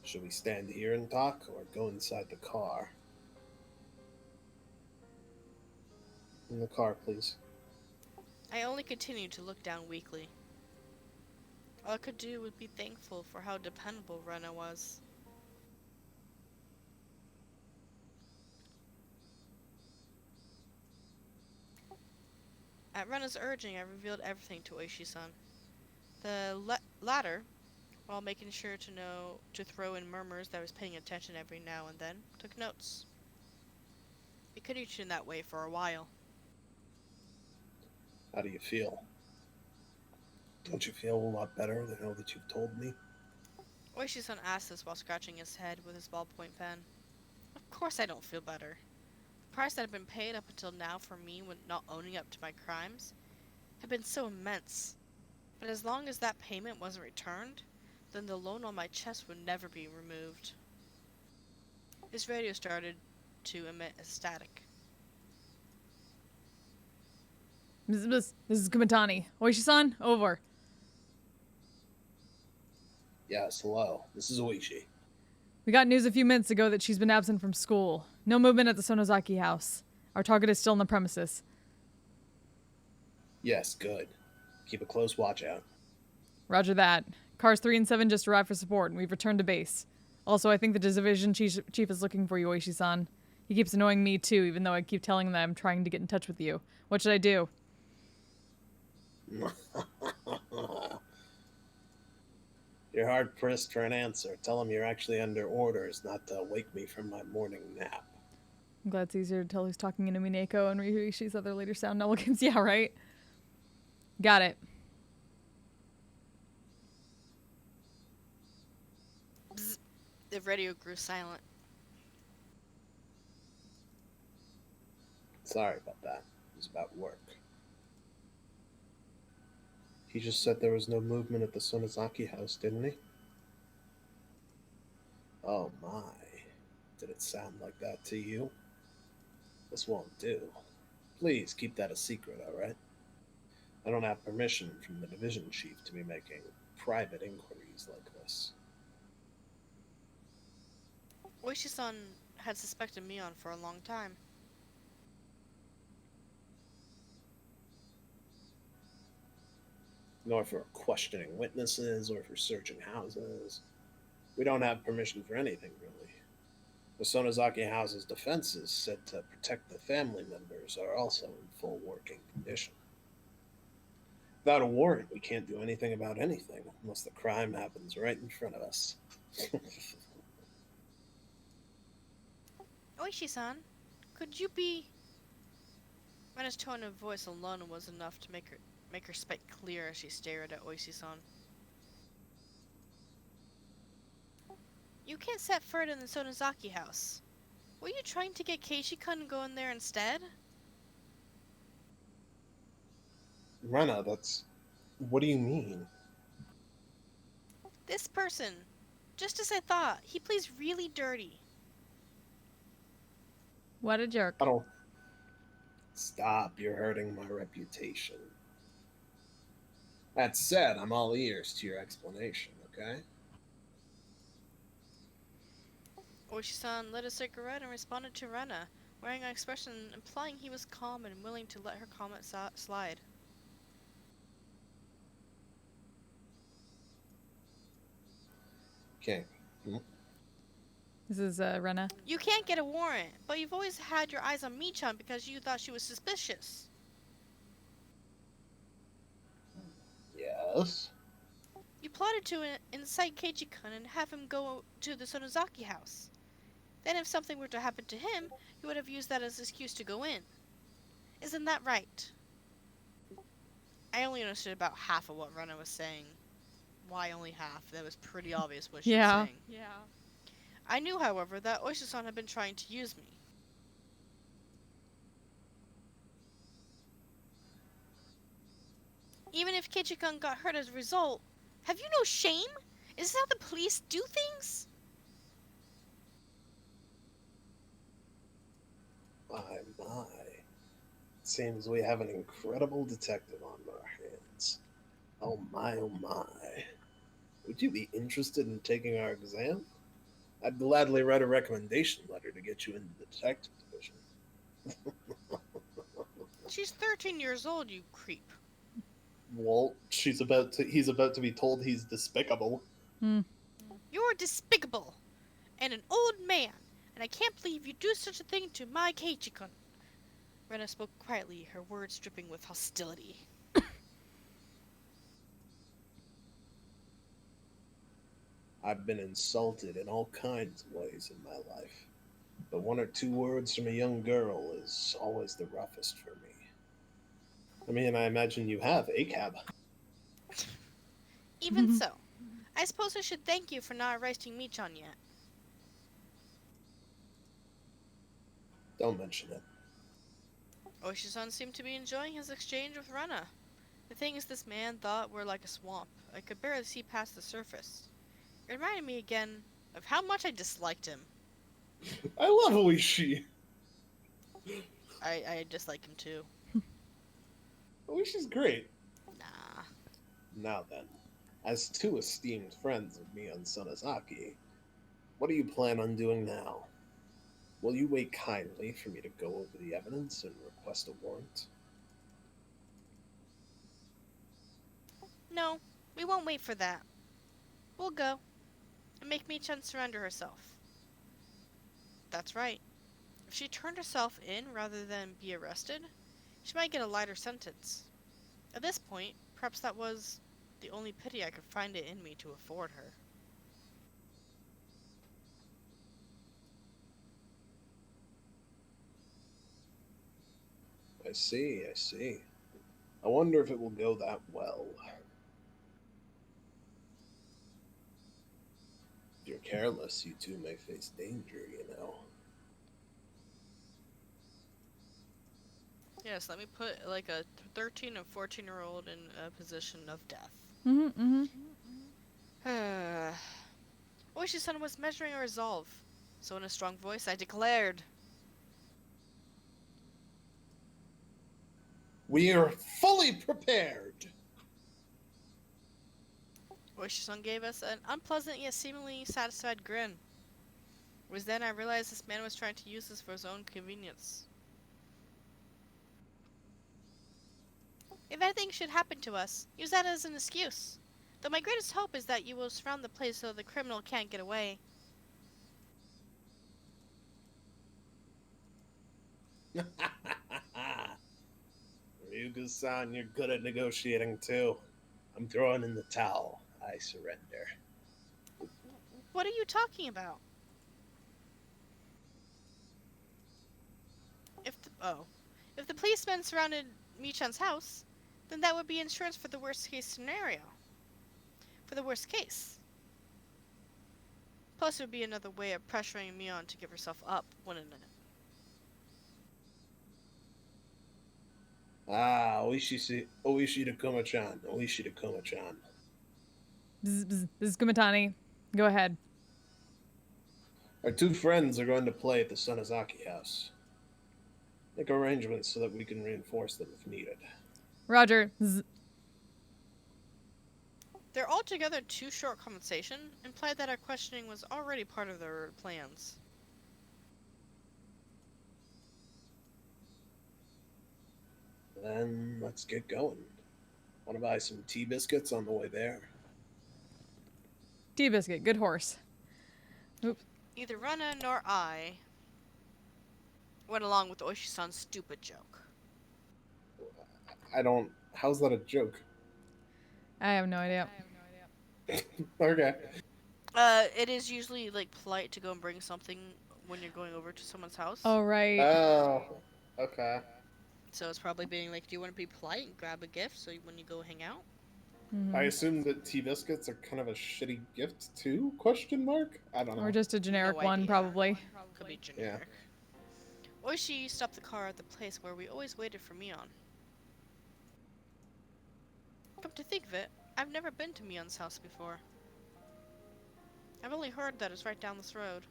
Should we stand here and talk, or go inside the car? In the car, please. I only continued to look down weakly. All I could do was be thankful for how dependable Rena was. At Rena's urging, I revealed everything to Oishi-san. The latter, while making sure to throw in murmurs that I was paying attention every now and then, took notes. We continued in that way for a while. How do you feel? Don't you feel a lot better now that you've told me? Oishi-san asked this while scratching his head with his ballpoint pen. Of course I don't feel better. The price that had been paid up until now for me when not owning up to my crimes had been so immense. But as long as that payment wasn't returned, then the loan on my chest would never be removed. His radio started to emit a static. This is Kumatani. Oishi-san, over. Yes, hello. This is Oishi. We got news a few minutes ago that she's been absent from school. No movement at the Sonozaki house. Our target is still in the premises. Yes, good. Keep a close watch out. Roger that. Cars 3 and 7 just arrived for support, and we've returned to base. Also, I think the division chief is looking for you, Oishi-san. He keeps annoying me too, even though I keep telling him that I'm trying to get in touch with you. What should I do? You're hard pressed for an answer. Tell him you're actually under orders not to wake me from my morning nap. I'm glad it's easier to tell who's talking into Mineko and Ryuishi's other later sound elegance. Yeah, right? Got it. Bzz. The radio grew silent. Sorry about that. It was about work. He just said there was no movement at the Sonozaki house, didn't he? Oh my. Did it sound like that to you? This won't do. Please keep that a secret, alright? I don't have permission from the division chief to be making private inquiries like this. Oishi-san had suspected Mion for a long time. Nor for questioning witnesses or for searching houses. We don't have permission for anything, really. The Sonozaki House's defenses, said to protect the family members, are also in full working condition. Without a warrant, we can't do anything about anything unless the crime happens right in front of us. Oishi-san, could you be... Rena's tone of voice alone was enough to make her spite clear as she stared at Oishi-san. You can't set foot in the Sonozaki house. Were you trying to get Keishi-kun to go in there instead? Rena, that's. What do you mean? This person. Just as I thought. He plays really dirty. What a jerk. I don't. Stop, you're hurting my reputation. That said, I'm all ears to your explanation, okay? Oishi-san lit a cigarette and responded to Rena, wearing an expression implying he was calm and willing to let her comment slide. Okay. This is Rena. You can't get a warrant, but you've always had your eyes on Mi-chan because you thought she was suspicious. Yes? You plotted to incite Keiichi-kun and have him go to the Sonozaki house. Then if something were to happen to him, you would have used that as an excuse to go in. Isn't that right? I only understood about half of what Rena was saying. Why only half? That was pretty obvious what she was saying. Yeah. I knew, however, that Oishi-san had been trying to use me. Even if Keiichi-kun got hurt as a result, have you no shame? Is this how the police do things? My. Seems we have an incredible detective on our hands. Oh my, oh my. Would you be interested in taking our exam? I'd gladly write a recommendation letter to get you into the detective division. She's 13 years old, you creep. Walt, he's about to be told he's despicable. You're despicable, and an old man, and I can't believe you do such a thing to my Keiichi-kun. Rena spoke quietly, her words dripping with hostility. I've been insulted in all kinds of ways in my life, but one or two words from a young girl is always the roughest for me. I mean, I imagine you have ACAB. Even so, I suppose I should thank you for not arresting Mi-chan yet. Don't mention it. Oishi-san seemed to be enjoying his exchange with Rena. The things this man thought were like a swamp. I could barely see past the surface. It reminded me again of how much I disliked him. I love Oishi. I dislike him too. Oishi's great. Nah. Now then, as two esteemed friends of me on Sonozaki, what do you plan on doing now? Will you wait kindly for me to go over the evidence and request a warrant? No, we won't wait for that. We'll go. And make Mi-chan surrender herself. That's right. If she turned herself in rather than be arrested, she might get a lighter sentence. At this point, perhaps that was the only pity I could find it in me to afford her. I see, I see. I wonder if it will go that well. If you're careless, you two may face danger, you know. Yes, let me put like a 13 and 14-year-old in a position of death. Oishi-san was measuring a resolve, so in a strong voice, I declared, We We are fully prepared. Oishi-san gave us an unpleasant yet seemingly satisfied grin. It was then I realized this man was trying to use us for his own convenience. If anything should happen to us, use that as an excuse. Though my greatest hope is that you will surround the place so the criminal can't get away. Ryugu-san, you're good at negotiating too. I'm throwing in the towel. I surrender. What are you talking about? If the policemen surrounded Michan's house, then that would be insurance for the worst case scenario. For the worst case. Plus, it would be another way of pressuring Mion to give herself up, wouldn't it? Ah, Oishi to Kuma-chan. Oishi to Kuma-chan. Bzz, bzz. This is Kumatani. Go ahead. Our two friends are going to play at the Sonozaki house. Make arrangements so that we can reinforce them if needed. Roger. Zzz. Their altogether too short conversation implied that our questioning was already part of their plans. Then let's get going. Want to buy some tea biscuits on the way there? Tea biscuit. Good horse. Oops. Neither Rana nor I went along with Oishi-san's stupid joke. I don't... How's that a joke? I have no idea. Okay. It is usually, like, polite to go and bring something when you're going over to someone's house. Oh, right. Oh, okay. So it's probably being like, do you want to be polite and grab a gift so when you go hang out? Mhm. I assume that tea biscuits are kind of a shitty gift too? Question mark? I don't know. Or just a generic No one, idea. probably. Could be generic. Oishi stopped the car at the place where we always waited for Mion. Come to think of it, I've never been to Mion's house before. I've only heard that it's right down this road.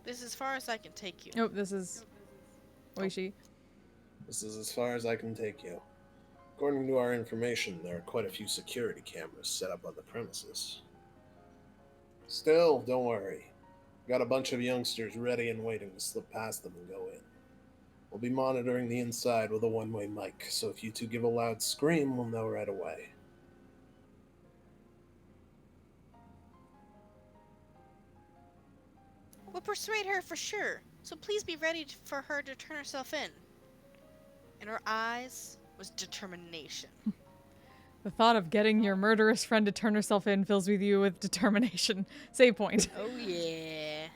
This is as far as I can take you. Oh, this is Oishi. This is as far as I can take you. According to our information, there are quite a few security cameras set up on the premises. Still, don't worry. Got a bunch of youngsters ready and waiting to slip past them and go in. We'll be monitoring the inside with a one-way mic, so if you two give a loud scream, we'll know right away. We'll persuade her for sure, so please be ready for her to turn herself in. In her eyes was determination. The thought of getting your murderous friend to turn herself in fills with you with determination. Save point. Oh yeah.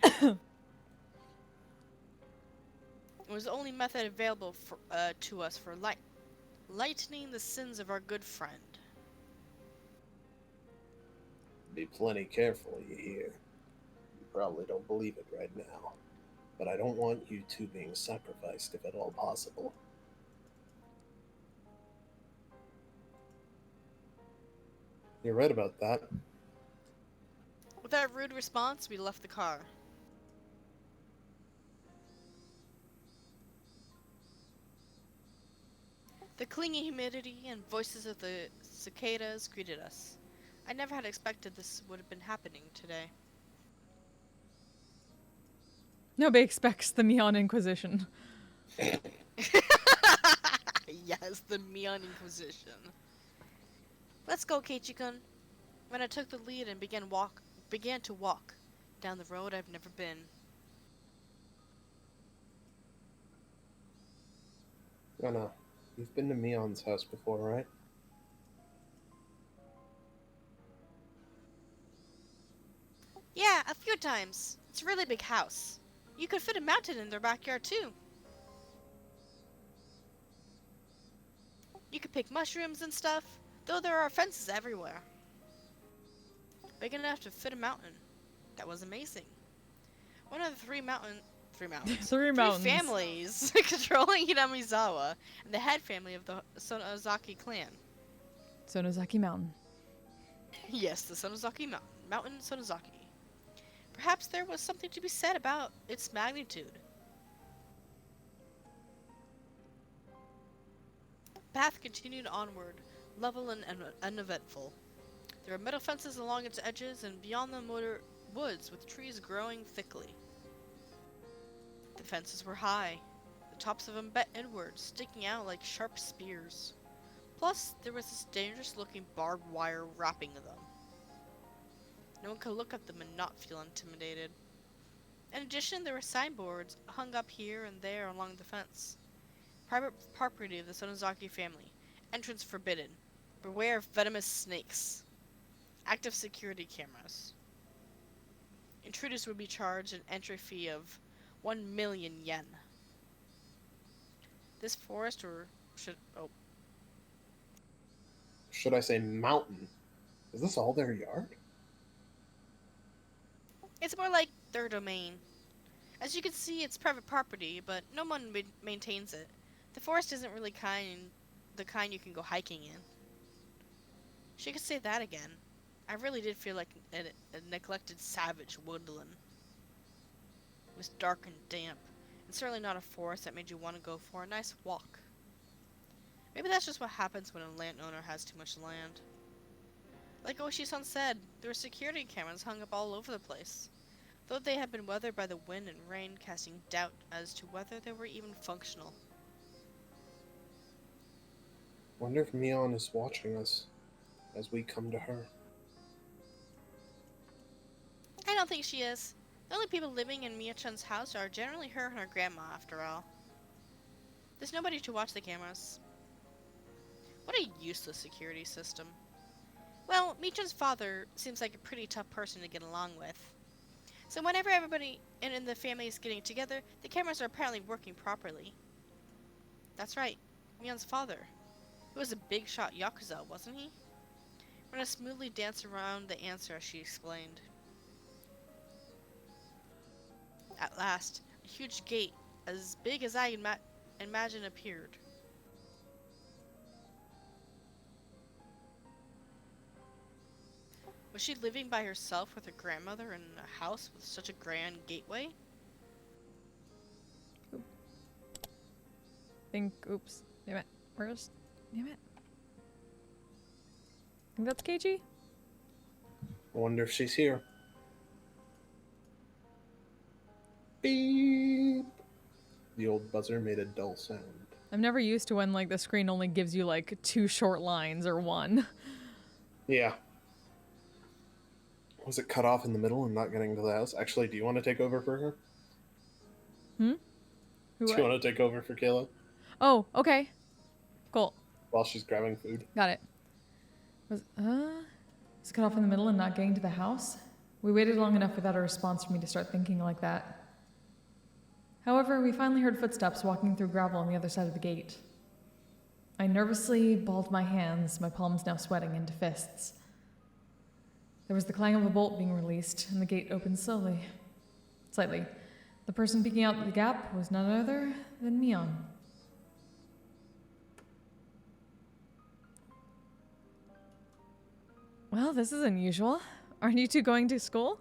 It was the only method available for, to us for lightening the sins of our good friend. Be plenty careful, you hear. You probably don't believe it right now, but I don't want you two being sacrificed if at all possible. You're right about that. With that rude response, we left the car. The clinging humidity and voices of the cicadas greeted us. I never had expected this would have been happening today. Nobody expects the Mion Inquisition. Yes, the Mion Inquisition. Let's go, Keiichi-kun. When I took the lead and began to walk down the road I've never been. Anna, you've been to Mion's house before, right? Yeah, a few times. It's a really big house. You could fit a mountain in their backyard too. You could pick mushrooms and stuff, though there are fences everywhere. Big enough to fit a mountain. That was amazing. One of the three mountains. Three Three mountains. families controlling Hinamizawa and the head family of the Sonozaki clan. Sonozaki Mountain. Yes, the Sonozaki Mountain. Mountain Sonozaki. Perhaps there was something to be said about its magnitude. path continued onward, level and uneventful. There were metal fences along its edges, and beyond them were woods with trees growing thickly. The fences were high, the tops of them bent inward, sticking out like sharp spears. Plus, there was this dangerous-looking barbed wire wrapping them. No one could look at them and not feel intimidated. In addition, there were signboards hung up here and there along the fence. Private property of the Sonozaki family. Entrance forbidden. Beware of venomous snakes. Active security cameras. Intruders would be charged an entry fee of 1 million yen. This forest, or Should I say mountain? Is this all their yard? it's more like their domain. As you can see, it's private property, but no one maintains it. The forest isn't really the kind you can go hiking in. She could say that again. I really did feel like a neglected savage woodland. It was dark and damp, and certainly not a forest that made you want to go for a nice walk. Maybe that's just what happens when a landowner has too much land. Like Oshi-san said, there were security cameras hung up all over the place, though they had been weathered by the wind and rain, casting doubt as to whether they were even functional. Wonder if Mion is watching us as we come to her. I don't think she is. The only people living in Mia-chan's house are generally her and her grandma, after all. There's nobody to watch the cameras. What a useless security system. Well, Mia-chan's father seems like a pretty tough person to get along with. So whenever everybody in the family is getting together, the cameras are apparently working properly. That's right, Mion's father. He was a big shot Yakuza, wasn't he? Rena smoothly danced around the answer as she explained. At last, a huge gate, as big as I imagine, appeared. Was she living by herself with her grandmother in a house with such a grand gateway? Oops. Damn it. Where's... Damn it. Think that's Keiji? I wonder if she's here. Beep! The old buzzer made a dull sound. I'm never used to when, like, the screen only gives you, like, 2 short lines or 1. Yeah. Was it cut off in the middle and not getting to the house? Actually, do you want to take over for her? Who Do you want to take over for Kayla Oh, okay. Cool. while she's grabbing food? Got it. Was it cut off in the middle and not getting to the house? We waited long enough without a response for me to start thinking like that. However, we finally heard footsteps walking through gravel on the other side of the gate. I nervously balled my hands, my palms now sweating into fists. There was the clang of a bolt being released, and the gate opened slowly. Slightly. The person peeking out the gap was none other than Mion. Well, this is unusual. Aren't you two going to school?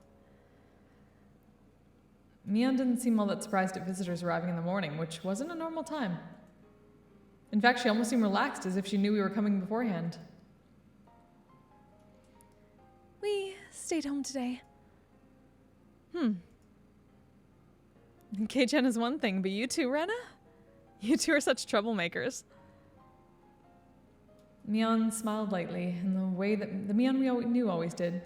Mion didn't seem all that surprised at visitors arriving in the morning, which wasn't a normal time. In fact, she almost seemed relaxed, as if she knew we were coming beforehand. We stayed home today. Kei-chan is one thing, but you two, Rena? You two are such troublemakers. Mion smiled lightly, in the way that the Mion we knew always did.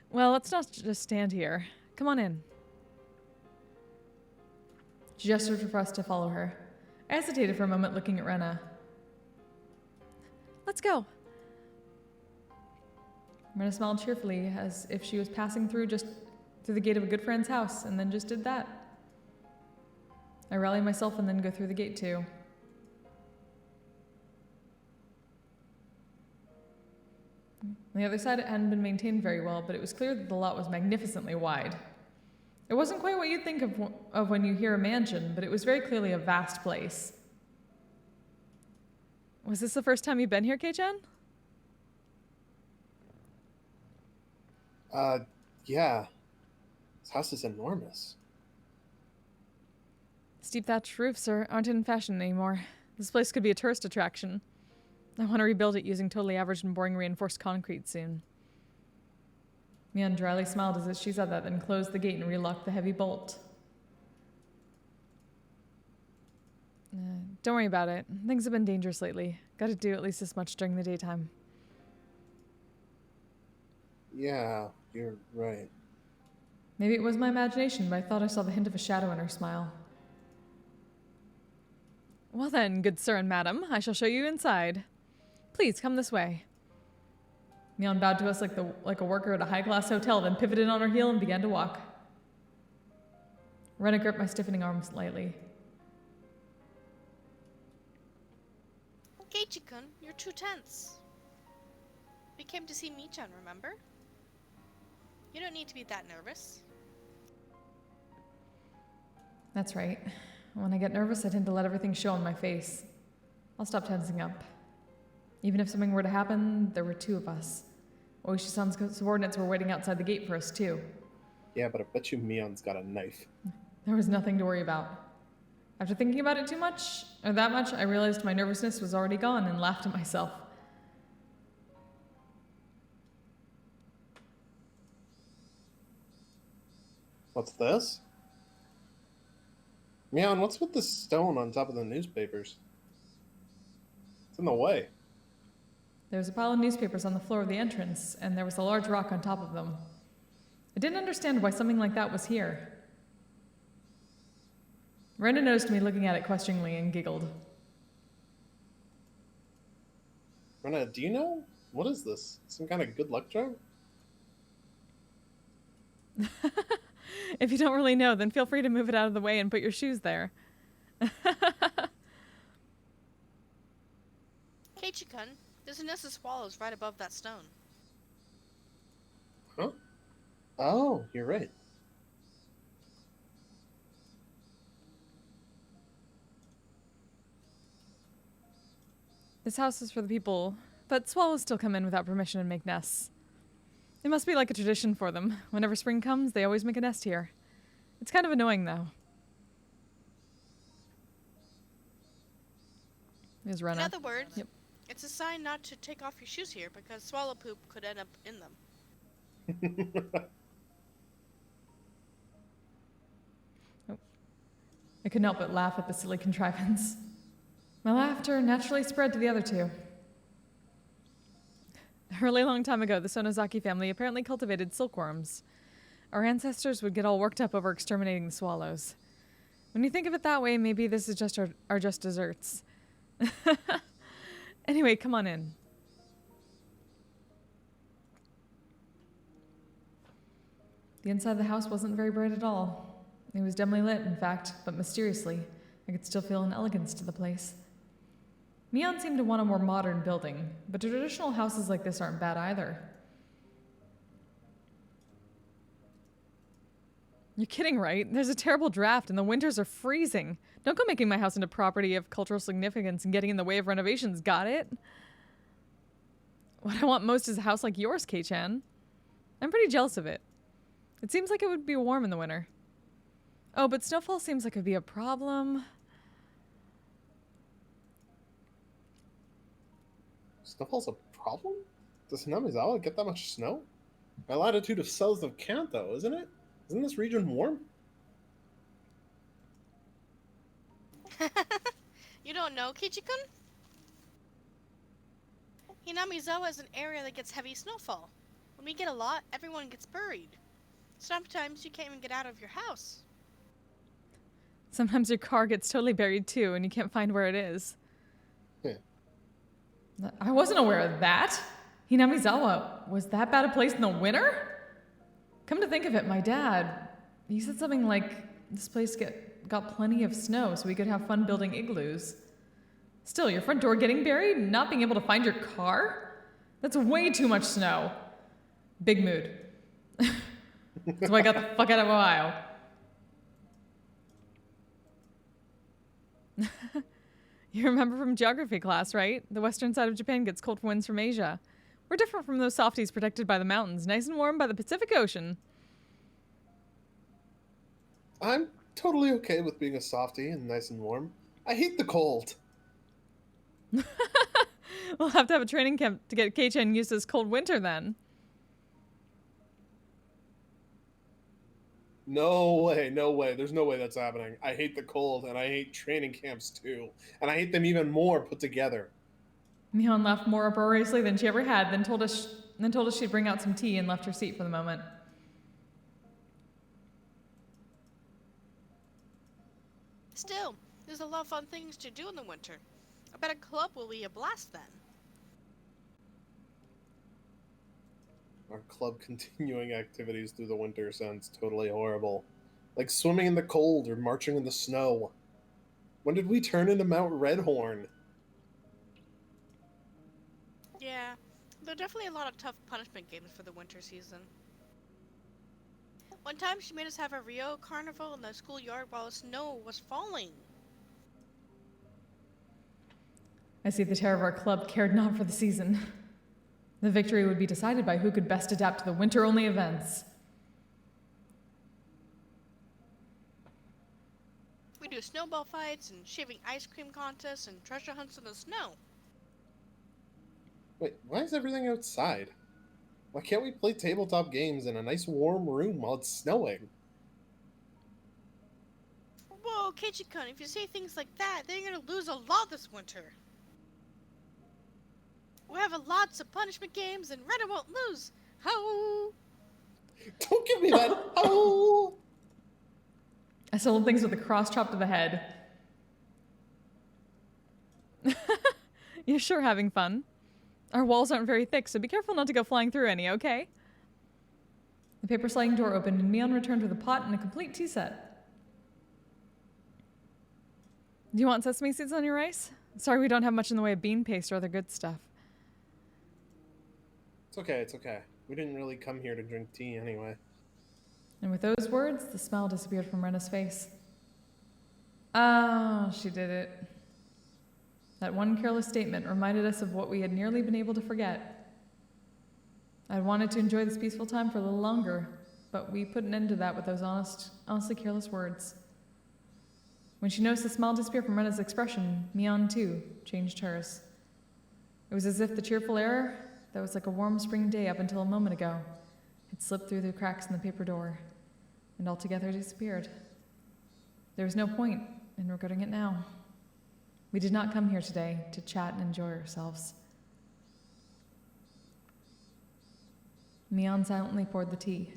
Well, let's not just stand here. Come on in. She gestured for us to follow her. I hesitated for a moment, looking at Rena. Let's go. Rena smiled cheerfully, as if she was passing through the gate of a good friend's house, and then just did that. I rally myself and then go through the gate too. On the other side, it hadn't been maintained very well, but it was clear that the lot was magnificently wide. It wasn't quite what you'd think of when you hear a mansion, but it was very clearly a vast place. Was this the first time you've been here, Kei-chan? Yeah. This house is enormous. Steep thatched roofs aren't in fashion anymore. This place could be a tourist attraction. I want to rebuild it using totally average and boring reinforced concrete soon. Mian dryly smiled as she said that, then closed the gate and relocked the heavy bolt. Don't worry about it. Things have been dangerous lately. Gotta do at least this much during the daytime. Yeah, you're right. Maybe it was my imagination, but I thought I saw the hint of a shadow in her smile. Well then, good sir and madam, I shall show you inside. Please, come this way. Mian bowed to us like a worker at a high-class hotel, then pivoted on her heel and began to walk. Rena gripped my stiffening arms lightly. Keiichi-kun, you're too tense. We came to see Mii-chan, remember? You don't need to be that nervous. That's right. When I get nervous, I tend to let everything show on my face. I'll stop tensing up. Even if something were to happen, there were two of us. Oishi-san's subordinates were waiting outside the gate for us, too. Yeah, but I bet you Mion's got a knife. There was nothing to worry about. After thinking about it too much, or that much, I realized my nervousness was already gone and laughed at myself. What's this? Mion, what's with this stone on top of the newspapers? It's in the way. There was a pile of newspapers on the floor of the entrance, and there was a large rock on top of them. I didn't understand why something like that was here. Rena noticed me looking at it questioningly and giggled. Rena, do you know? What is this? Some kind of good luck charm? If you don't really know, then feel free to move it out of the way and put your shoes there. Keiichi-kun, there's a nest of swallows right above that stone. Huh? Oh, you're right. This house is for the people, but swallows still come in without permission and make nests. It must be like a tradition for them. Whenever spring comes, they always make a nest here. It's kind of annoying, though. There's Rena. In other words, Yep. it's a sign not to take off your shoes here because swallow poop could end up in them. I couldn't help but laugh at the silly contrivance. My laughter naturally spread to the other two. A really long time ago, the Sonozaki family apparently cultivated silkworms. Our ancestors would get all worked up over exterminating the swallows. When you think of it that way, maybe this is just our just desserts. Anyway, come on in. The inside of the house wasn't very bright at all. It was dimly lit, in fact, but mysteriously, I could still feel an elegance to the place. Mion seemed to want a more modern building, but traditional houses like this aren't bad either. You're kidding, right? There's a terrible draft and the winters are freezing. Don't go making my house into property of cultural significance and getting in the way of renovations, got it? What I want most is a house like yours, Kei-chan. I'm pretty jealous of it. It seems like it would be warm in the winter. Oh, but snowfall seems like it would be a problem. Snowfall's a problem? Does Hinamizawa get that much snow? By latitude of south of Kanto, isn't it? Isn't this region warm? You don't know, Keiichi-kun? Hinamizawa is an area that gets heavy snowfall. When we get a lot, everyone gets buried. Sometimes you can't even get out of your house. Sometimes your car gets totally buried too and you can't find where it is. Yeah. I wasn't aware of that. Hinamizawa was that bad a place in the winter? Come to think of it, my dad, he said something like this place got plenty of snow so we could have fun building igloos. Still, your front door getting buried and not being able to find your car? That's way too much snow. Big mood. That's why I got the fuck out of Ohio. You remember from geography class, right? The western side of Japan gets cold winds from Asia. We're different from those softies protected by the mountains, nice and warm by the Pacific Ocean. I'm totally okay with being a softie and nice and warm. I hate the cold. We'll have to have a training camp to get Kei-chan used to this cold winter then. No way, no way. There's no way that's happening. I hate the cold, and I hate training camps too. And I hate them even more put together. Mion laughed more uproariously than she ever had, then told us she'd bring out some tea and left her seat for the moment. Still, there's a lot of fun things to do in the winter. I bet a club will be a blast then. Our club continuing activities through the winter sounds totally horrible. Like swimming in the cold or marching in the snow. When did we turn into Mount Redhorn? Yeah, there are definitely a lot of tough punishment games for the winter season. One time she made us have a Rio carnival in the schoolyard while the snow was falling. I see the chair of our club cared not for the season. The victory would be decided by who could best adapt to the winter-only events. We do snowball fights and shaving ice cream contests and treasure hunts in the snow. Wait, why is everything outside? Why can't we play tabletop games in a nice warm room while it's snowing? Whoa, Keiichi-kun, if you say things like that, then you're gonna lose a lot this winter. We'll have lots of punishment games and Rena won't lose. Ho! Don't give me that. Oh! I sold things with a cross chop to the head. You're sure having fun. Our walls aren't very thick, so be careful not to go flying through any, okay? The paper sliding door opened, and Mion returned with a pot and a complete tea set. Do you want sesame seeds on your rice? Sorry we don't have much in the way of bean paste or other good stuff. It's okay, it's okay. We didn't really come here to drink tea anyway. And with those words, the smile disappeared from Rena's face. Ah, she did it. That one careless statement reminded us of what we had nearly been able to forget. I wanted to enjoy this peaceful time for a little longer, but we put an end to that with those honestly careless words. When she noticed the smile disappear from Rena's expression, Mion, too, changed hers. It was as if the cheerful air that was like a warm spring day up until a moment ago had slipped through the cracks in the paper door and altogether disappeared. There was no point in regretting it now. We did not come here today to chat and enjoy ourselves. Mion silently poured the tea.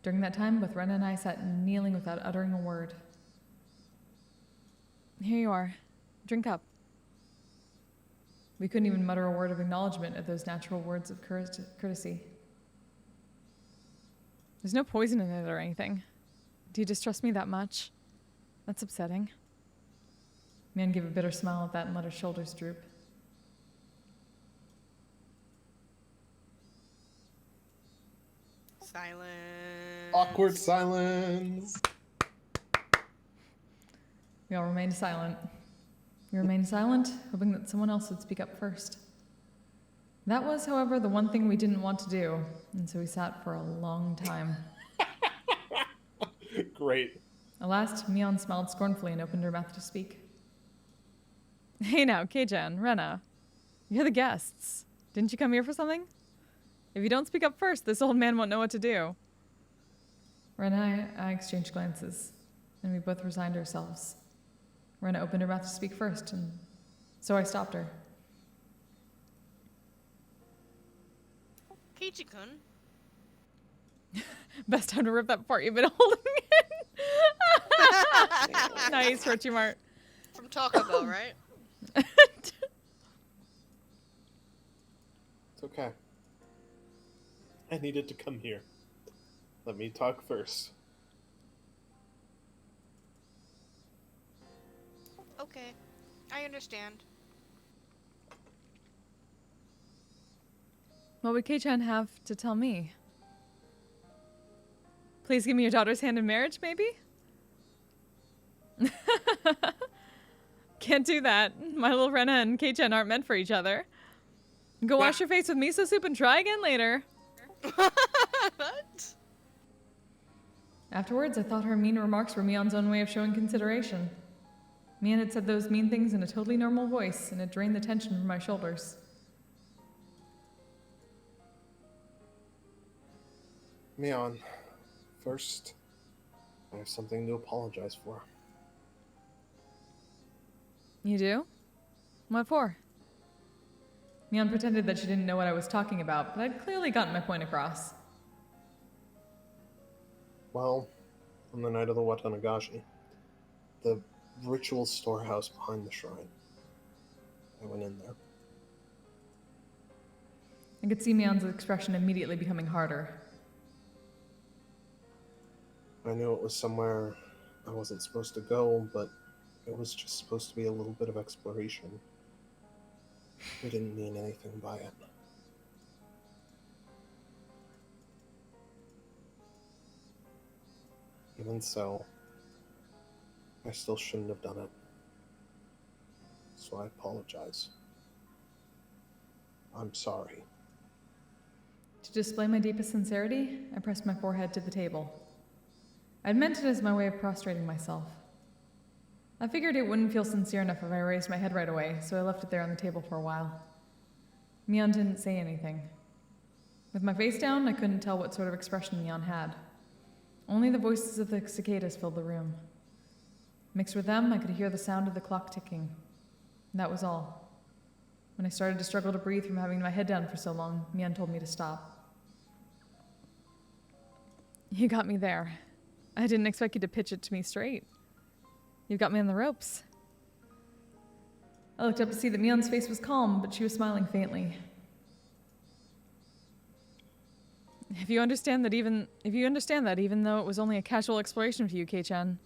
During that time, both Rena and I sat kneeling without uttering a word. Here you are. Drink up. We couldn't even mutter a word of acknowledgement at those natural words of courtesy. There's no poison in it or anything. Do you distrust me that much? That's upsetting. Mion gave a bitter smile at that and let her shoulders droop. Silence. Awkward silence. We all remained silent. We remained silent, hoping that someone else would speak up first. That was, however, the one thing we didn't want to do, and so we sat for a long time. Great. At last, Mion smiled scornfully and opened her mouth to speak. Hey now, Kei-chan, Rena. You're the guests. Didn't you come here for something? If you don't speak up first, this old man won't know what to do. Rena and I exchanged glances, and we both resigned ourselves. Rena opened her mouth to speak first, and so I stopped her. Keiichi-kun, Best time to rip that part you've been holding in. Nice, Rochimart. from Taco Bell, right? It's okay. I needed to come here. Let me talk first. Okay, I understand. What would Kei-chan have to tell me? Please give me your daughter's hand in marriage, maybe? Can't do that. My little Rena and Kei-chan aren't meant for each other. Go wash your face with miso soup and try again later. What? Afterwards, I thought her mean remarks were Mion's own way of showing consideration. Mian had said those mean things in a totally normal voice, and it drained the tension from my shoulders. Mion, first, I have something to apologize for. You do? What for? Mian pretended that she didn't know what I was talking about, but I'd clearly gotten my point across. Well, on the night of the Watanagashi, the ritual storehouse behind the shrine, I went in there. I could see Mian's expression immediately becoming harder. I knew it was somewhere I wasn't supposed to go, but it was just supposed to be a little bit of exploration. I didn't mean anything by it. Even so, I still shouldn't have done it. So I apologize. I'm sorry. To display my deepest sincerity, I pressed my forehead to the table. I'd meant it as my way of prostrating myself. I figured it wouldn't feel sincere enough if I raised my head right away, so I left it there on the table for a while. Mian didn't say anything. With my face down, I couldn't tell what sort of expression Mian had. Only the voices of the cicadas filled the room. Mixed with them, I could hear the sound of the clock ticking. That was all. When I started to struggle to breathe from having my head down for so long, Mian told me to stop. You got me there. I didn't expect you to pitch it to me straight. You got me on the ropes. I looked up to see that Mian's face was calm, but she was smiling faintly. If you understand that, even though it was only a casual exploration for you, Kei-chan,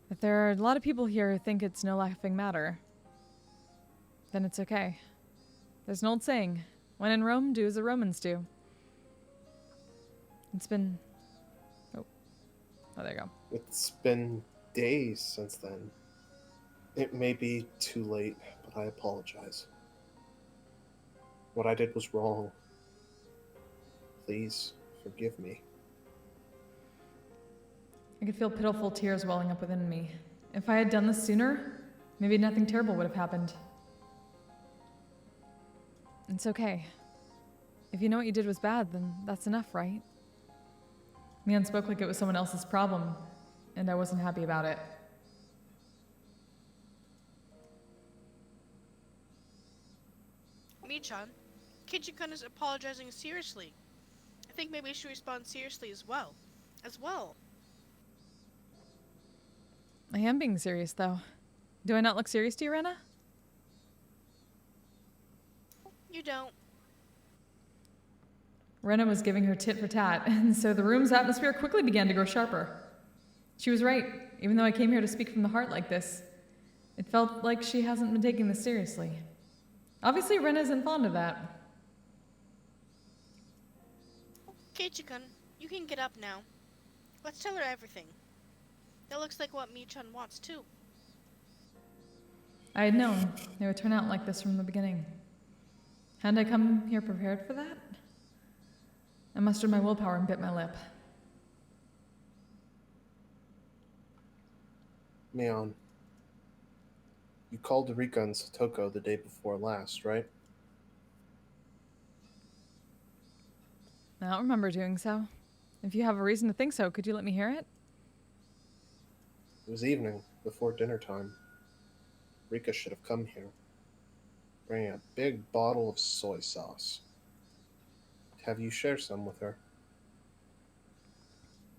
that there are a lot of people here who think it's no laughing matter, then it's okay. There's an old saying, when in Rome, do as the Romans do. It's been... Oh, there you go. It's been days since then. It may be too late, but I apologize. What I did was wrong. Please forgive me. I could feel pitiful tears welling up within me. If I had done this sooner, maybe nothing terrible would have happened. It's okay. If you know what you did was bad, then that's enough, right? Mian spoke like it was someone else's problem, and I wasn't happy about it. Michan, Kichikun is apologizing seriously. I think maybe you should respond seriously as well. I am being serious, though. Do I not look serious to you, Rena? You don't. Rena was giving her tit for tat, and so the room's atmosphere quickly began to grow sharper. She was right. Even though I came here to speak from the heart like this, it felt like she hasn't been taking this seriously. Obviously, Rena isn't fond of that. Kichikun, you can get up now. Let's tell her everything. That looks like what Michan wants too. I had known they would turn out like this from the beginning. Hadn't I come here prepared for that? I mustered my willpower and bit my lip. Mion, you called Rika and Satoko the day before last, right? I don't remember doing so. If you have a reason to think so, could you let me hear it? It was evening, before dinner time. Rika should have come here, bringing a big bottle of soy sauce. Have you share some with her?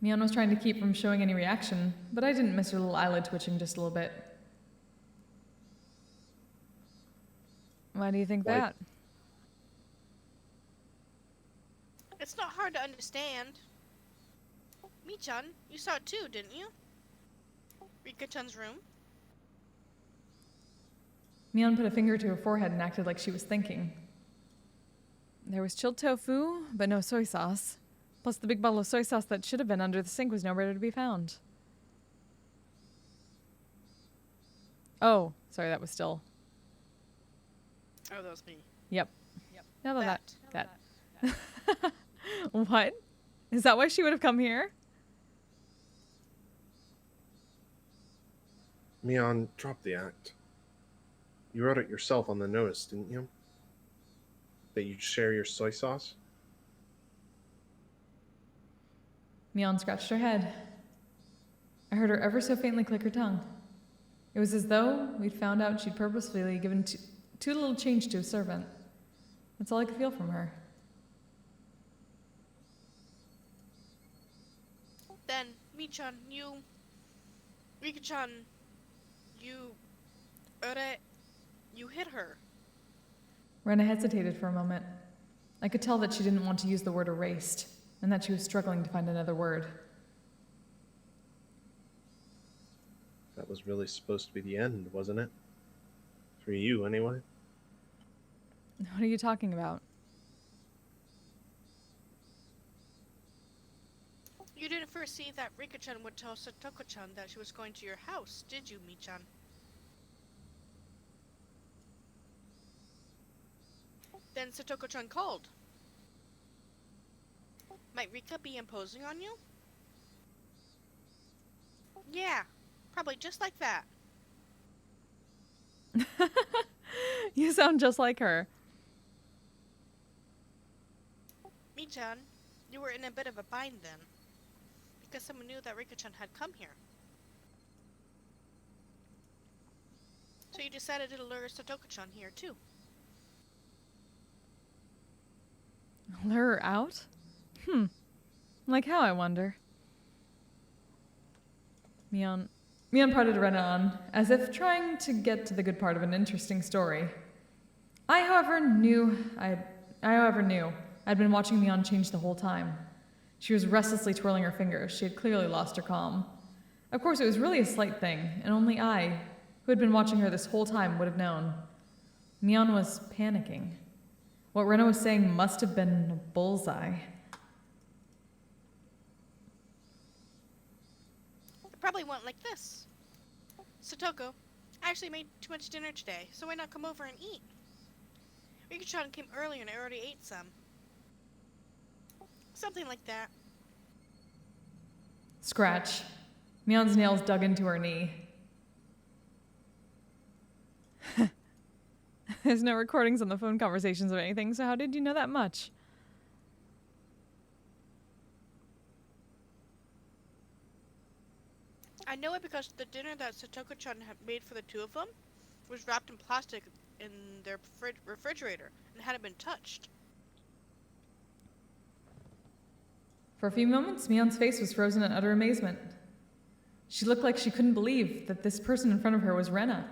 Mion was trying to keep from showing any reaction, but I didn't miss her little eyelid twitching just a little bit. Why do you think Why- that? It's not hard to understand. Michan, you saw it too, didn't you? Rika-chan's room? Mion put a finger to her forehead and acted like she was thinking. There was chilled tofu, but no soy sauce. Plus the big bottle of soy sauce that should have been under the sink was nowhere to be found. Oh, sorry, that was still... Oh, that was me. Yep. How about that? What? Is that why she would have come here? Mion, drop the act. You wrote it yourself on the notice, didn't you? That you'd share your soy sauce? Mion scratched her head. I heard her ever so faintly click her tongue. It was as though we'd found out she'd purposefully given too little change to a servant. That's all I could feel from her. Then, Michan, Rika-chan, you hit her. Rena hesitated for a moment. I could tell that she didn't want to use the word erased, and that she was struggling to find another word. That was really supposed to be the end, wasn't it? For you, anyway. What are you talking about? You didn't first see that Rika-chan would tell Satoko-chan that she was going to your house, did you, Michan? Then Satoko-chan called. Might Rika be imposing on you? Yeah, probably just like that. You sound just like her. Michan, you were in a bit of a bind then. Because someone knew that Rika-chan had come here. So you decided to lure Satoko-chan here too. Lure her out? Like how, I wonder? Mion prodded Rena on, as if trying to get to the good part of an interesting story. I, however, knew I'd been watching Mion change the whole time. She was restlessly twirling her fingers. She had clearly lost her calm. Of course, it was really a slight thing, and only I, who had been watching her this whole time, would have known. Mion was panicking. What Rena was saying must have been a bullseye. It probably went like this. Satoko, I actually made too much dinner today, so why not come over and eat? Rika-chan came earlier and I already ate some. Something like that. Scratch. Mion's nails dug into her knee. There's no recordings on the phone conversations or anything, so how did you know that much? I know it because the dinner that Satoko-chan had made for the two of them was wrapped in plastic in their refrigerator and hadn't been touched. For a few moments, Mion's face was frozen in utter amazement. She looked like she couldn't believe that this person in front of her was Rena.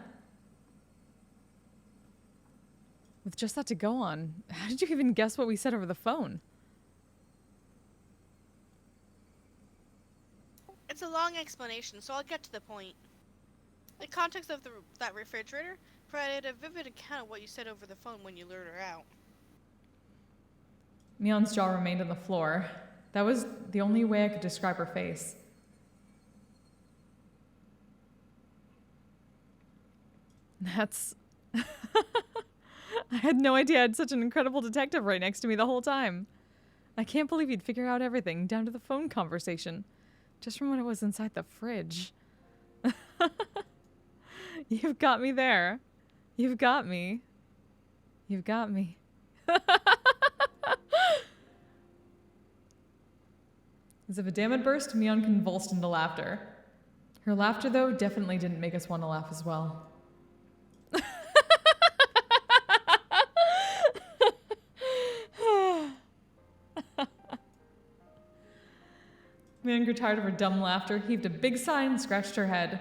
With just that to go on, how did you even guess what we said over the phone? It's a long explanation, so I'll get to the point. The context of that refrigerator provided a vivid account of what you said over the phone when you lured her out. Mion's jaw remained on the floor. That was the only way I could describe her face. That's... I had no idea I had such an incredible detective right next to me the whole time. I can't believe he'd figure out everything, down to the phone conversation, just from when it was inside the fridge. You've got me there. You've got me. You've got me. As if a dam had burst, Mion convulsed into laughter. Her laughter, though, definitely didn't make us want to laugh as well. Mion grew tired of her dumb laughter, heaved a big sigh, and scratched her head.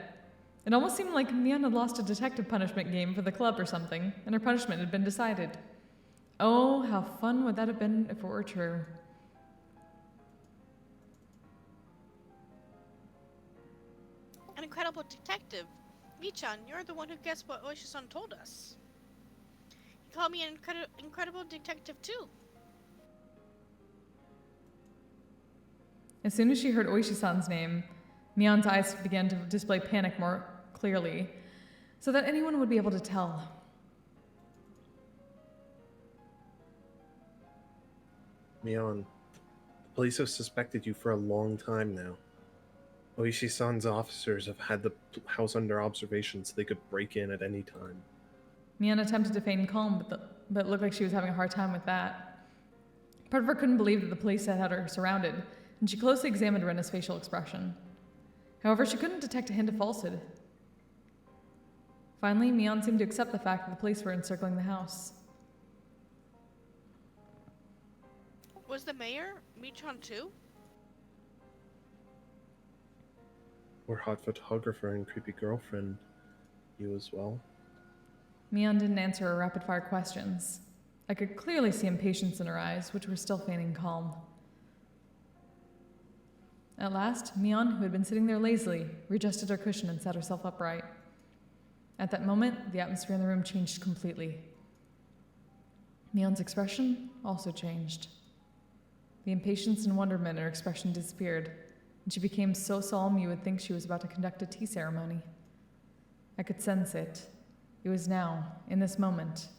It almost seemed like Mion had lost a detective punishment game for the club or something, and her punishment had been decided. Oh, how fun would that have been if it were true. An incredible detective. Michan, you're the one who guessed what Oishi-san told us. He called me an incredible detective too. As soon as she heard Oishi-san's name, Mion's eyes began to display panic more clearly, so that anyone would be able to tell. Mion, the police have suspected you for a long time now. Oishi-san's officers have had the house under observation so they could break in at any time. Mion attempted to feign calm, but it looked like she was having a hard time with that. Part of her couldn't believe that the police had her surrounded, and she closely examined Rena's facial expression. However, she couldn't detect a hint of falsehood. Finally, Mion seemed to accept the fact that the police were encircling the house. Was the mayor Michon too? Or hot photographer and creepy girlfriend. You as well? Mion didn't answer her rapid-fire questions. I could clearly see impatience in her eyes, which were still feigning calm. At last, Mion, who had been sitting there lazily, readjusted her cushion and sat herself upright. At that moment, the atmosphere in the room changed completely. Mion's expression also changed. The impatience and wonderment in her expression disappeared, and she became so solemn you would think she was about to conduct a tea ceremony. I could sense it. It was now, in this moment.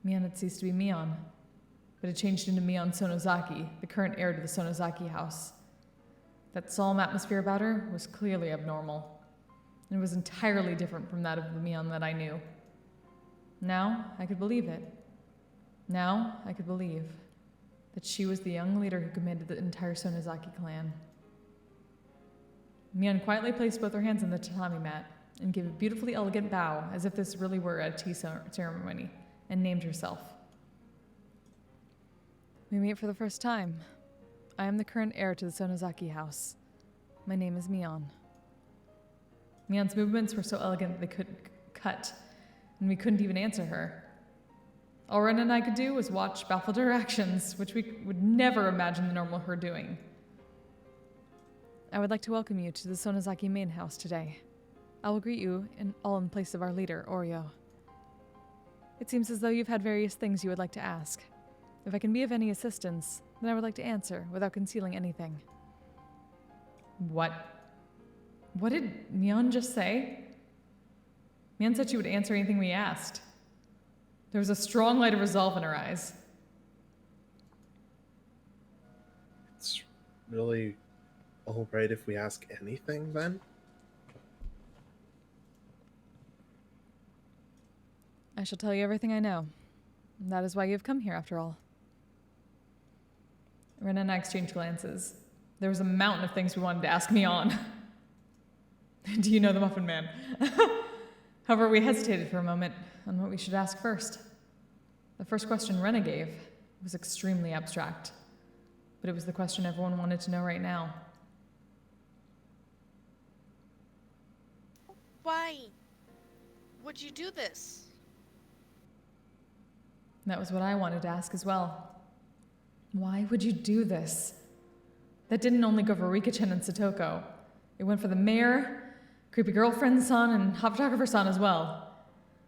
Mion had ceased to be Mion, but had changed into Mion Sonozaki, the current heir to the Sonozaki house. That solemn atmosphere about her was clearly abnormal, and it was entirely different from that of the Mion that I knew. Now, I could believe it. Now, I could believe that she was the young leader who commanded the entire Sonozaki clan. Mion quietly placed both her hands on the tatami mat and gave a beautifully elegant bow as if this really were a tea ceremony, and named herself. We meet for the first time. I am the current heir to the Sonozaki house. My name is Mion. Mion's movements were so elegant that they couldn't cut, and we couldn't even answer her. All Ren and I could do was watch, baffled her actions, which we would never imagine the normal her doing. I would like to welcome you to the Sonozaki main house today. I will greet you in place of our leader, Oryo. It seems as though you've had various things you would like to ask. If I can be of any assistance, then I would like to answer without concealing anything. What? What did Mion just say? Mion said she would answer anything we asked. There was a strong light of resolve in her eyes. It's really all right if we ask anything, then? I shall tell you everything I know. That is why you have come here, after all. Ren and I exchanged glances. There was a mountain of things we wanted to ask Mion. Do you know the Muffin Man? However, we hesitated for a moment on what we should ask first. The first question Rena gave was extremely abstract, but it was the question everyone wanted to know right now. Why would you do this? That was what I wanted to ask as well. Why would you do this? That didn't only go for Rika-chan and Satoko. It went for the mayor, creepy girlfriend's son, and hot photographer's son as well.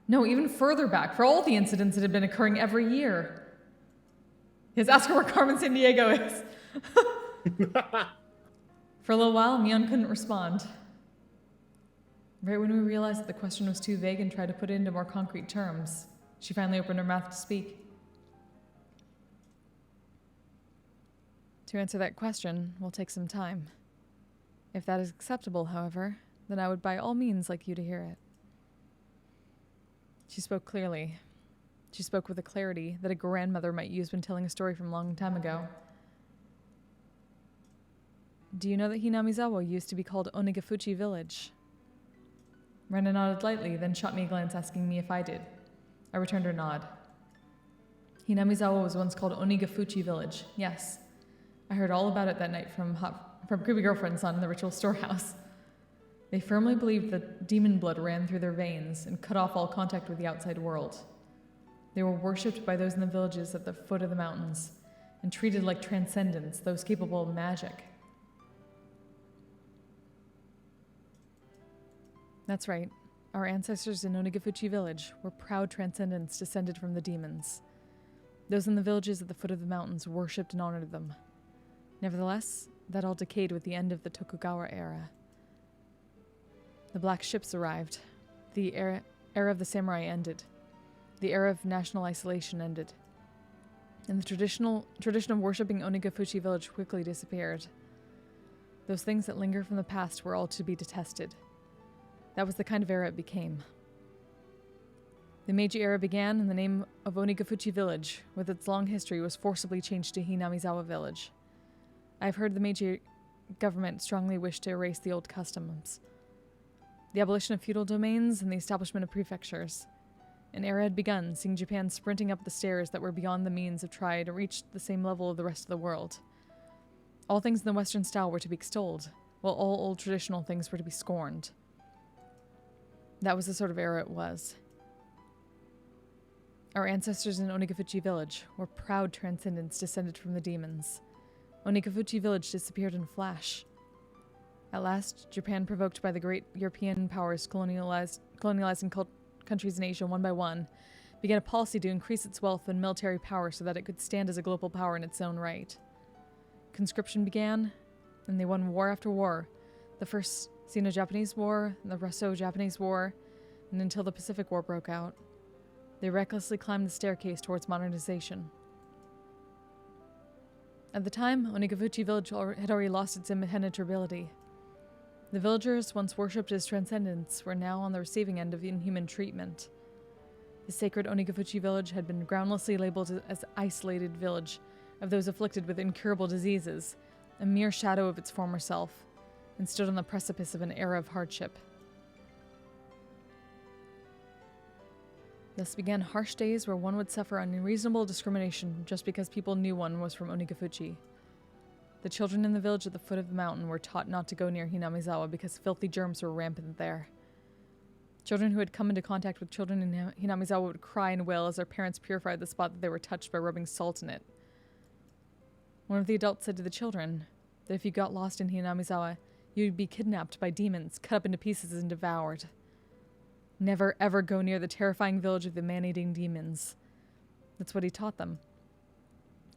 No, even further back, for all the incidents that had been occurring every year. Yes, ask her where Carmen Sandiego is. For a little while, Mion couldn't respond. Right when we realized that the question was too vague and tried to put it into more concrete terms, she finally opened her mouth to speak. To answer that question will take some time. If that is acceptable, however, then I would by all means like you to hear it. She spoke clearly. She spoke with a clarity that a grandmother might use when telling a story from a long time ago. Do you know that Hinamizawa used to be called Onigafuchi Village? Rena nodded lightly, then shot me a glance asking me if I did. I returned her nod. Hinamizawa was once called Onigafuchi Village, yes. I heard all about it that night from Creepy Girlfriend's son in the ritual storehouse. They firmly believed that demon blood ran through their veins and cut off all contact with the outside world. They were worshipped by those in the villages at the foot of the mountains and treated like transcendents, those capable of magic. That's right. Our ancestors in Onigafuchi Village were proud transcendents descended from the demons. Those in the villages at the foot of the mountains worshipped and honored them. Nevertheless, that all decayed with the end of the Tokugawa era. The black ships arrived. The era of the samurai ended. The era of national isolation ended. And the tradition of worshipping Onigafuchi Village quickly disappeared. Those things that linger from the past were all to be detested. That was the kind of era it became. The Meiji era began in the name of Onigafuchi Village, with its long history was forcibly changed to Hinamizawa Village. I have heard the Meiji government strongly wished to erase the old customs. The abolition of feudal domains and the establishment of prefectures. An era had begun, seeing Japan sprinting up the stairs that were beyond the means of try to reach the same level of the rest of the world. All things in the Western style were to be extolled, while all old traditional things were to be scorned. That was the sort of era it was. Our ancestors in Onigafuchi Village were proud transcendents descended from the demons. Onigafuchi Village disappeared in a flash. At last, Japan, provoked by the great European powers colonializing countries in Asia one by one, began a policy to increase its wealth and military power so that it could stand as a global power in its own right. Conscription began, and they won war after war. The First Sino-Japanese War, the Russo-Japanese War, and until the Pacific War broke out. They recklessly climbed the staircase towards modernization. At the time, Onigafuchi Village had already lost its impenetrability. The villagers, once worshipped as transcendents, were now on the receiving end of inhuman treatment. The sacred Onigafuchi Village had been groundlessly labeled as isolated village of those afflicted with incurable diseases, a mere shadow of its former self, and stood on the precipice of an era of hardship. Thus began harsh days where one would suffer unreasonable discrimination just because people knew one was from Onigafuchi. The children in the village at the foot of the mountain were taught not to go near Hinamizawa because filthy germs were rampant there. Children who had come into contact with children in Hinamizawa would cry and wail as their parents purified the spot that they were touched by rubbing salt in it. One of the adults said to the children that if you got lost in Hinamizawa, you'd be kidnapped by demons, cut up into pieces and devoured. Never ever go near the terrifying village of the man-eating demons. That's what he taught them.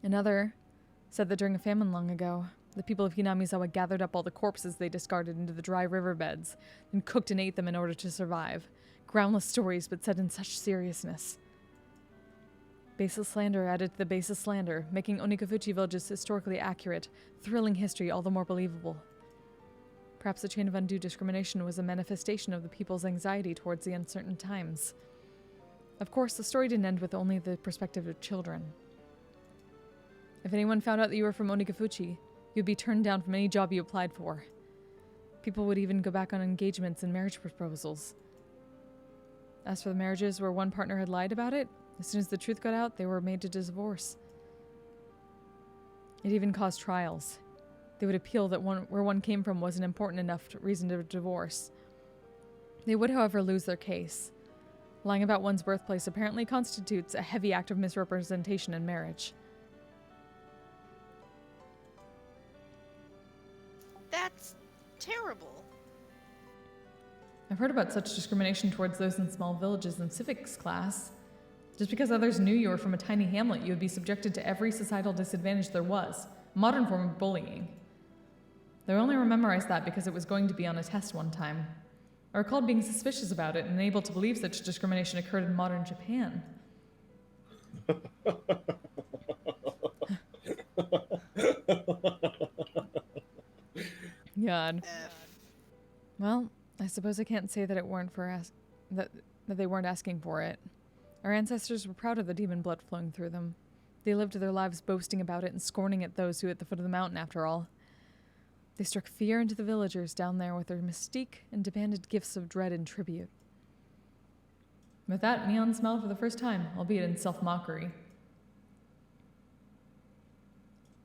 Another said that during a famine long ago, the people of Hinamizawa gathered up all the corpses they discarded into the dry riverbeds, and cooked and ate them in order to survive. Groundless stories, but said in such seriousness. Baseless slander added to the baseless slander, making Onigafuchi Village's historically accurate, thrilling history all the more believable. Perhaps the chain of undue discrimination was a manifestation of the people's anxiety towards the uncertain times. Of course, the story didn't end with only the perspective of children. If anyone found out that you were from Onigafuchi, you'd be turned down from any job you applied for. People would even go back on engagements and marriage proposals. As for the marriages where one partner had lied about it, as soon as the truth got out, they were made to divorce. It even caused trials. They would appeal that where one came from wasn't important enough reason to divorce. They would, however, lose their case. Lying about one's birthplace apparently constitutes a heavy act of misrepresentation in marriage. That's terrible. I've heard about such discrimination towards those in small villages in civics class. Just because others knew you were from a tiny hamlet, you would be subjected to every societal disadvantage there was, a modern form of bullying. Though I only memorized that because it was going to be on a test one time. I recalled being suspicious about it and unable to believe such discrimination occurred in modern Japan. God. Well, I suppose I can't say that it weren't for that they weren't asking for it. Our ancestors were proud of the demon blood flowing through them. They lived their lives boasting about it and scorning at those who at the foot of the mountain, after all. They struck fear into the villagers down there with their mystique and demanded gifts of dread and tribute. With that, Neon smiled for the first time, albeit in self-mockery.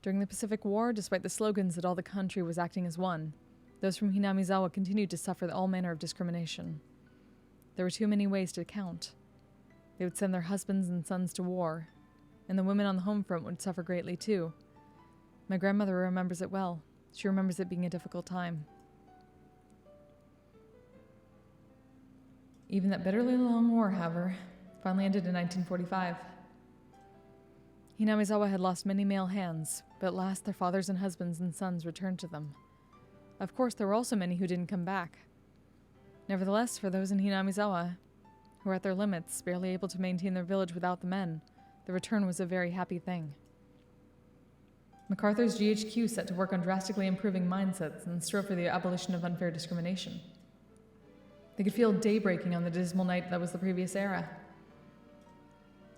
During the Pacific War, despite the slogans that all the country was acting as one, those from Hinamizawa continued to suffer all manner of discrimination. There were too many ways to count. They would send their husbands and sons to war, and the women on the home front would suffer greatly too. My grandmother remembers it well. She remembers it being a difficult time. Even that bitterly long war, however, finally ended in 1945. Hinamizawa had lost many male hands, but at last their fathers and husbands and sons returned to them. Of course, there were also many who didn't come back. Nevertheless, for those in Hinamizawa, who were at their limits, barely able to maintain their village without the men, the return was a very happy thing. MacArthur's GHQ set to work on drastically improving mindsets and strove for the abolition of unfair discrimination. They could feel day breaking on the dismal night that was the previous era.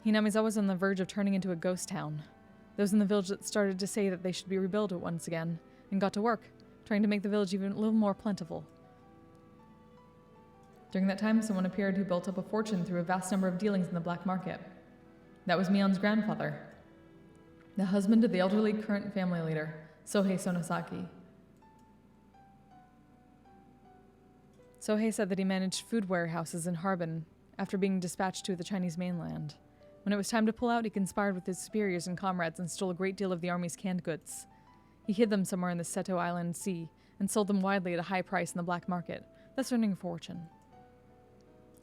Hinamizawa was on the verge of turning into a ghost town. Those in the village that started to say that they should be rebuilt once again, and got to work, trying to make the village even a little more plentiful. During that time, someone appeared who built up a fortune through a vast number of dealings in the black market. That was Mion's grandfather, the husband of the elderly current family leader, Sohei Sonosaki. Sohei said that he managed food warehouses in Harbin after being dispatched to the Chinese mainland. When it was time to pull out, he conspired with his superiors and comrades and stole a great deal of the army's canned goods. He hid them somewhere in the Seto Island Sea and sold them widely at a high price in the black market, thus earning a fortune.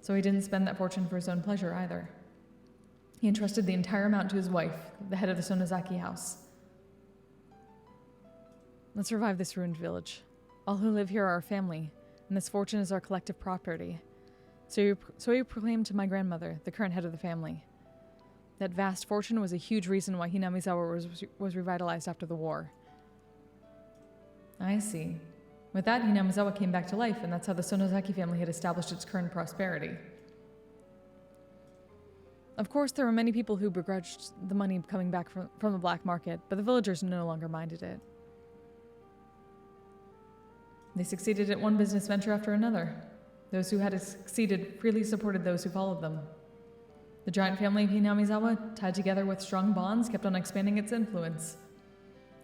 So he didn't spend that fortune for his own pleasure either. He entrusted the entire amount to his wife, the head of the Sonozaki house. Let's revive this ruined village. All who live here are our family, and this fortune is our collective property. So he proclaimed to my grandmother, the current head of the family. That vast fortune was a huge reason why Hinamizawa was revitalized after the war. I see. With that, Hinamizawa came back to life, and that's how the Sonozaki family had established its current prosperity. Of course, there were many people who begrudged the money coming back from the black market, but the villagers no longer minded it. They succeeded at one business venture after another. Those who had succeeded freely supported those who followed them. The giant family of Hinamizawa, tied together with strong bonds, kept on expanding its influence.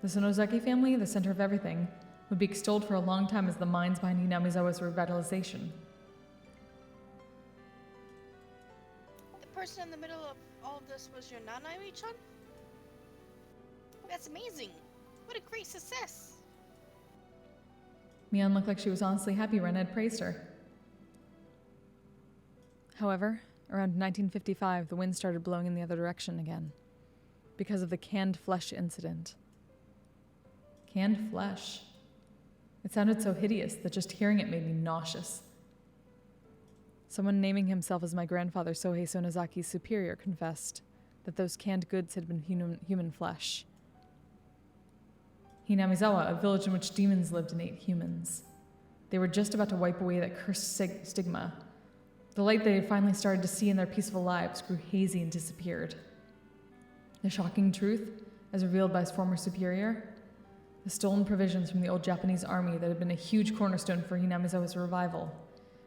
The Sonozaki family, the center of everything, would be extolled for a long time as the minds behind Hinamizawa's revitalization. The person in the middle of all of this was your Nanai-chan? That's amazing! What a great success! Mion looked like she was honestly happy Ren had praised her. However, around 1955, the wind started blowing in the other direction again, because of the canned flesh incident. Canned flesh? It sounded so hideous that just hearing it made me nauseous. Someone naming himself as my grandfather Sohei Sonozaki's superior confessed that those canned goods had been human flesh. Hinamizawa, a village in which demons lived and ate humans. They were just about to wipe away that cursed stigma. The light they had finally started to see in their peaceful lives grew hazy and disappeared. The shocking truth, as revealed by his former superior, the stolen provisions from the old Japanese army that had been a huge cornerstone for Hinamizawa's revival,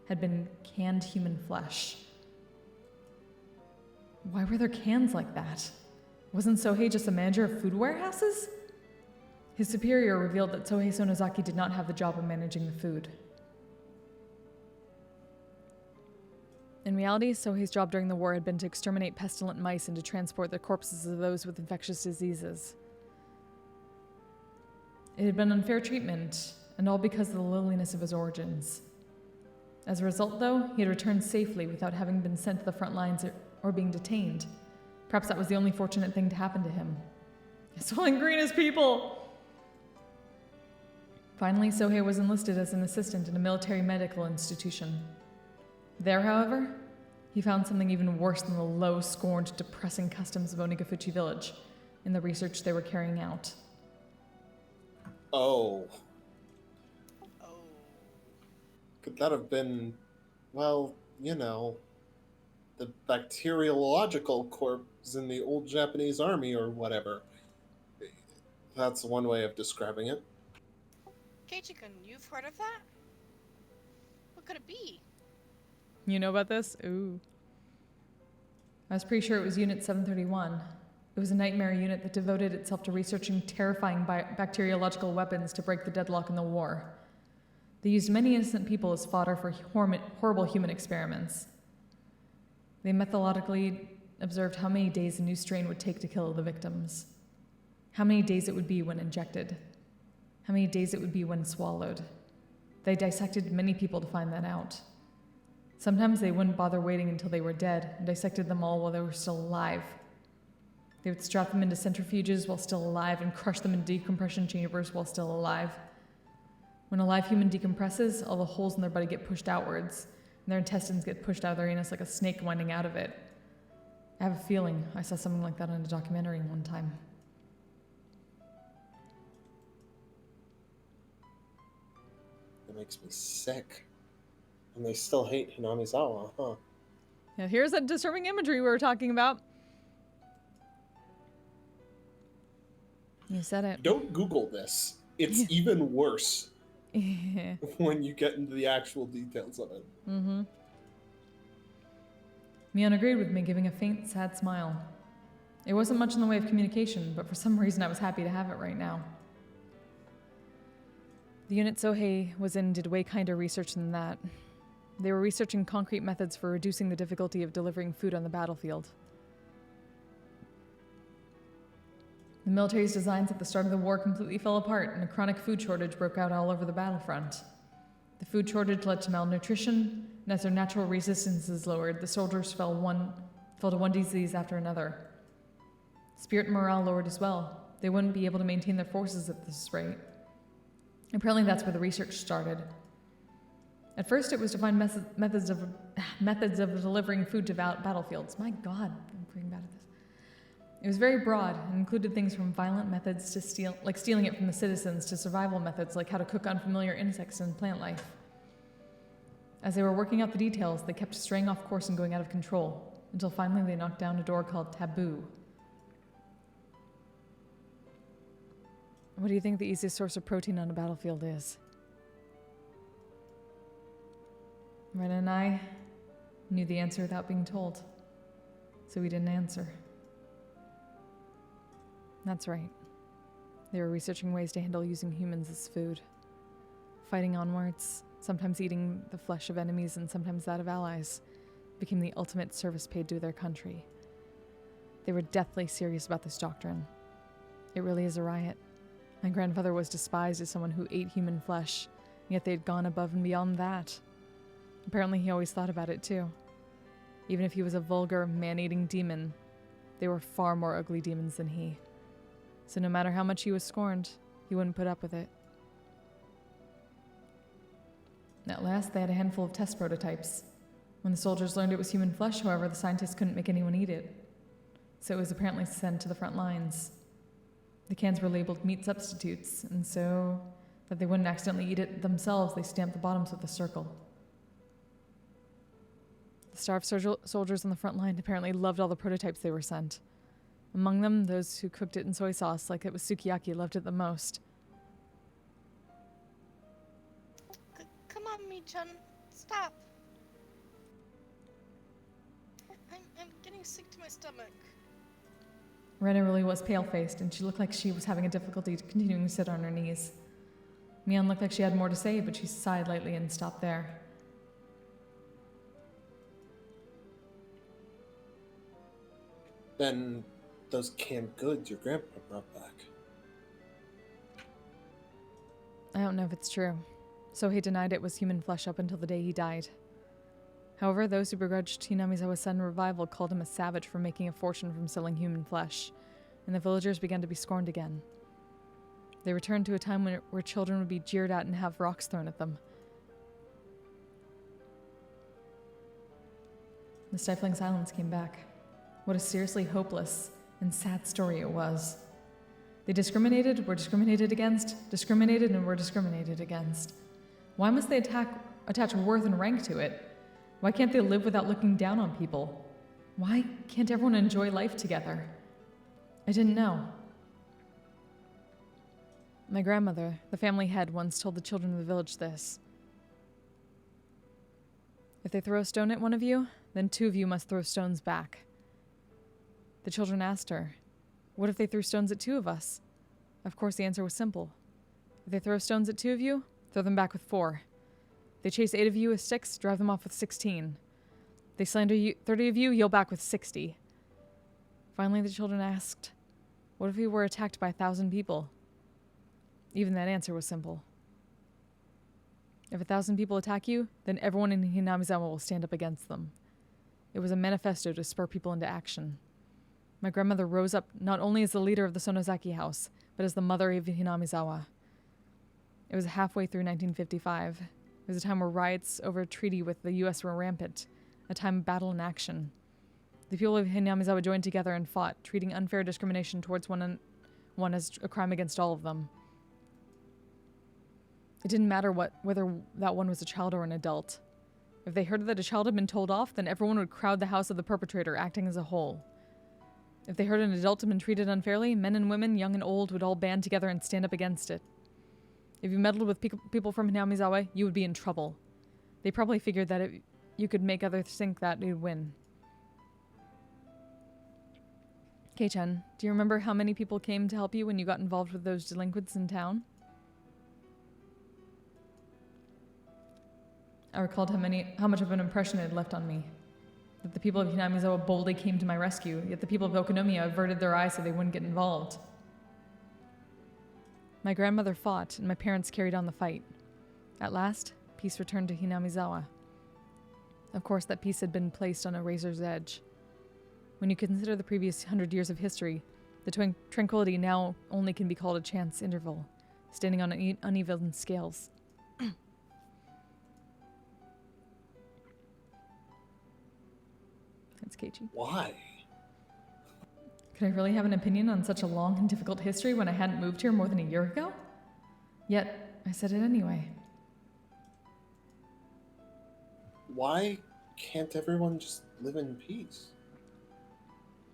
had been canned human flesh. Why were there cans like that? Wasn't Sohei just a manager of food warehouses? His superior revealed that Sohei Sonozaki did not have the job of managing the food. In reality, Sohei's job during the war had been to exterminate pestilent mice and to transport the corpses of those with infectious diseases. It had been unfair treatment, and all because of the lowliness of his origins. As a result, though, he had returned safely without having been sent to the front lines or being detained. Perhaps that was the only fortunate thing to happen to him. Soylent Green is people! Finally, Sohei was enlisted as an assistant in a military medical institution. There, however, he found something even worse than the low, scorned, depressing customs of Onigafuchi village in the research they were carrying out. Oh. Oh. Could that have been, well, you know, the bacteriological corps in the old Japanese army or whatever? That's one way of describing it. Keiichi-kun, you've heard of that? What could it be? You know about this? Ooh. I was pretty sure it was Unit 731. It was a nightmare unit that devoted itself to researching terrifying bacteriological weapons to break the deadlock in the war. They used many innocent people as fodder for horrible human experiments. They methodically observed how many days a new strain would take to kill the victims, how many days it would be when injected, how many days it would be when swallowed. They dissected many people to find that out. Sometimes they wouldn't bother waiting until they were dead and dissected them all while they were still alive. They would strap them into centrifuges while still alive and crush them in decompression chambers while still alive. When a live human decompresses, all the holes in their body get pushed outwards, and their intestines get pushed out of their anus like a snake winding out of it. I have a feeling I saw something like that in a documentary one time. makes me sick. And they still hate Hinamizawa, huh? Now here's that disturbing imagery we were talking about. You said it. Don't Google this. It's Yeah. even worse Yeah. when you get into the actual details of it. Mm-hmm. Mion agreed with me, giving a faint, sad smile. It wasn't much in the way of communication, but for some reason I was happy to have it right now. The unit Sohei was in did way kinder research than that. They were researching concrete methods for reducing the difficulty of delivering food on the battlefield. The military's designs at the start of the war completely fell apart, and a chronic food shortage broke out all over the battlefront. The food shortage led to malnutrition, and as their natural resistances lowered, the soldiers fell to one disease after another. Spirit and morale lowered as well. They wouldn't be able to maintain their forces at this rate. Apparently that's where the research started. At first it was to find methods of delivering food to battlefields. My God, I'm pretty bad at this. It was very broad and included things from violent methods to stealing it from the citizens, to survival methods like how to cook unfamiliar insects and plant life. As they were working out the details, they kept straying off course and going out of control, until finally they knocked down a door called Taboo. What do you think the easiest source of protein on a battlefield is? Ren and I knew the answer without being told, so we didn't answer. That's right. They were researching ways to handle using humans as food. Fighting onwards, sometimes eating the flesh of enemies and sometimes that of allies, became the ultimate service paid to their country. They were deathly serious about this doctrine. It really is a riot. My grandfather was despised as someone who ate human flesh, yet they had gone above and beyond that. Apparently he always thought about it too. Even if he was a vulgar, man-eating demon, they were far more ugly demons than he. So no matter how much he was scorned, he wouldn't put up with it. At last, they had a handful of test prototypes. When the soldiers learned it was human flesh, however, the scientists couldn't make anyone eat it. So it was apparently sent to the front lines. The cans were labeled meat substitutes, and so that they wouldn't accidentally eat it themselves, they stamped the bottoms with a circle. The starved soldiers on the front line apparently loved all the prototypes they were sent. Among them, those who cooked it in soy sauce like it was sukiyaki loved it the most. Come on, Mi-chan. Stop. I'm getting sick to my stomach. Rena really was pale-faced, and she looked like she was having a difficulty continuing to sit on her knees. Mion looked like she had more to say, but she sighed lightly and stopped there. Then those canned goods your grandpa brought back. I don't know if it's true. Sohei denied it was human flesh up until the day he died. However, those who begrudged Hinamizawa's sudden revival called him a savage for making a fortune from selling human flesh, and the villagers began to be scorned again. They returned to a time where children would be jeered at and have rocks thrown at them. The stifling silence came back. What a seriously hopeless and sad story it was. They discriminated, were discriminated against, discriminated and were discriminated against. Why must they attach worth and rank to it? Why can't they live without looking down on people? Why can't everyone enjoy life together? I didn't know. My grandmother, the family head, once told the children of the village this. If they throw a stone at one of you, then two of you must throw stones back. The children asked her, what if they threw stones at two of us? Of course, the answer was simple. If they throw stones at two of you, throw them back with 4. If they chase 8 of you with sticks, drive them off with 16. If they slander 30 of you, yell back with 60. Finally, the children asked, what if we were attacked by 1,000 people? Even that answer was simple. If 1,000 people attack you, then everyone in Hinamizawa will stand up against them. It was a manifesto to spur people into action. My grandmother rose up not only as the leader of the Sonozaki house, but as the mother of Hinamizawa. It was halfway through 1955. It was a time where riots over a treaty with the U.S. were rampant, a time of battle and action. The people of Hinamizawa joined together and fought, treating unfair discrimination towards one as a crime against all of them. It didn't matter whether that one was a child or an adult. If they heard that a child had been told off, then everyone would crowd the house of the perpetrator, acting as a whole. If they heard an adult had been treated unfairly, men and women, young and old, would all band together and stand up against it. If you meddled with people from Hinamizawa, you would be in trouble. They probably figured that you could make others think that you'd win. Kei-chan, do you remember how many people came to help you when you got involved with those delinquents in town? I recalled how much of an impression it had left on me. That the people of Hinamizawa boldly came to my rescue, yet the people of Okonomiya averted their eyes so they wouldn't get involved. My grandmother fought, and my parents carried on the fight. At last, peace returned to Hinamizawa. Of course, that peace had been placed on a razor's edge. When you consider the previous 100 years of history, the tranquility now only can be called a chance interval, standing on uneven scales. That's Keiichi. Why? Could I really have an opinion on such a long and difficult history when I hadn't moved here more than a year ago? Yet, I said it anyway. Why can't everyone just live in peace?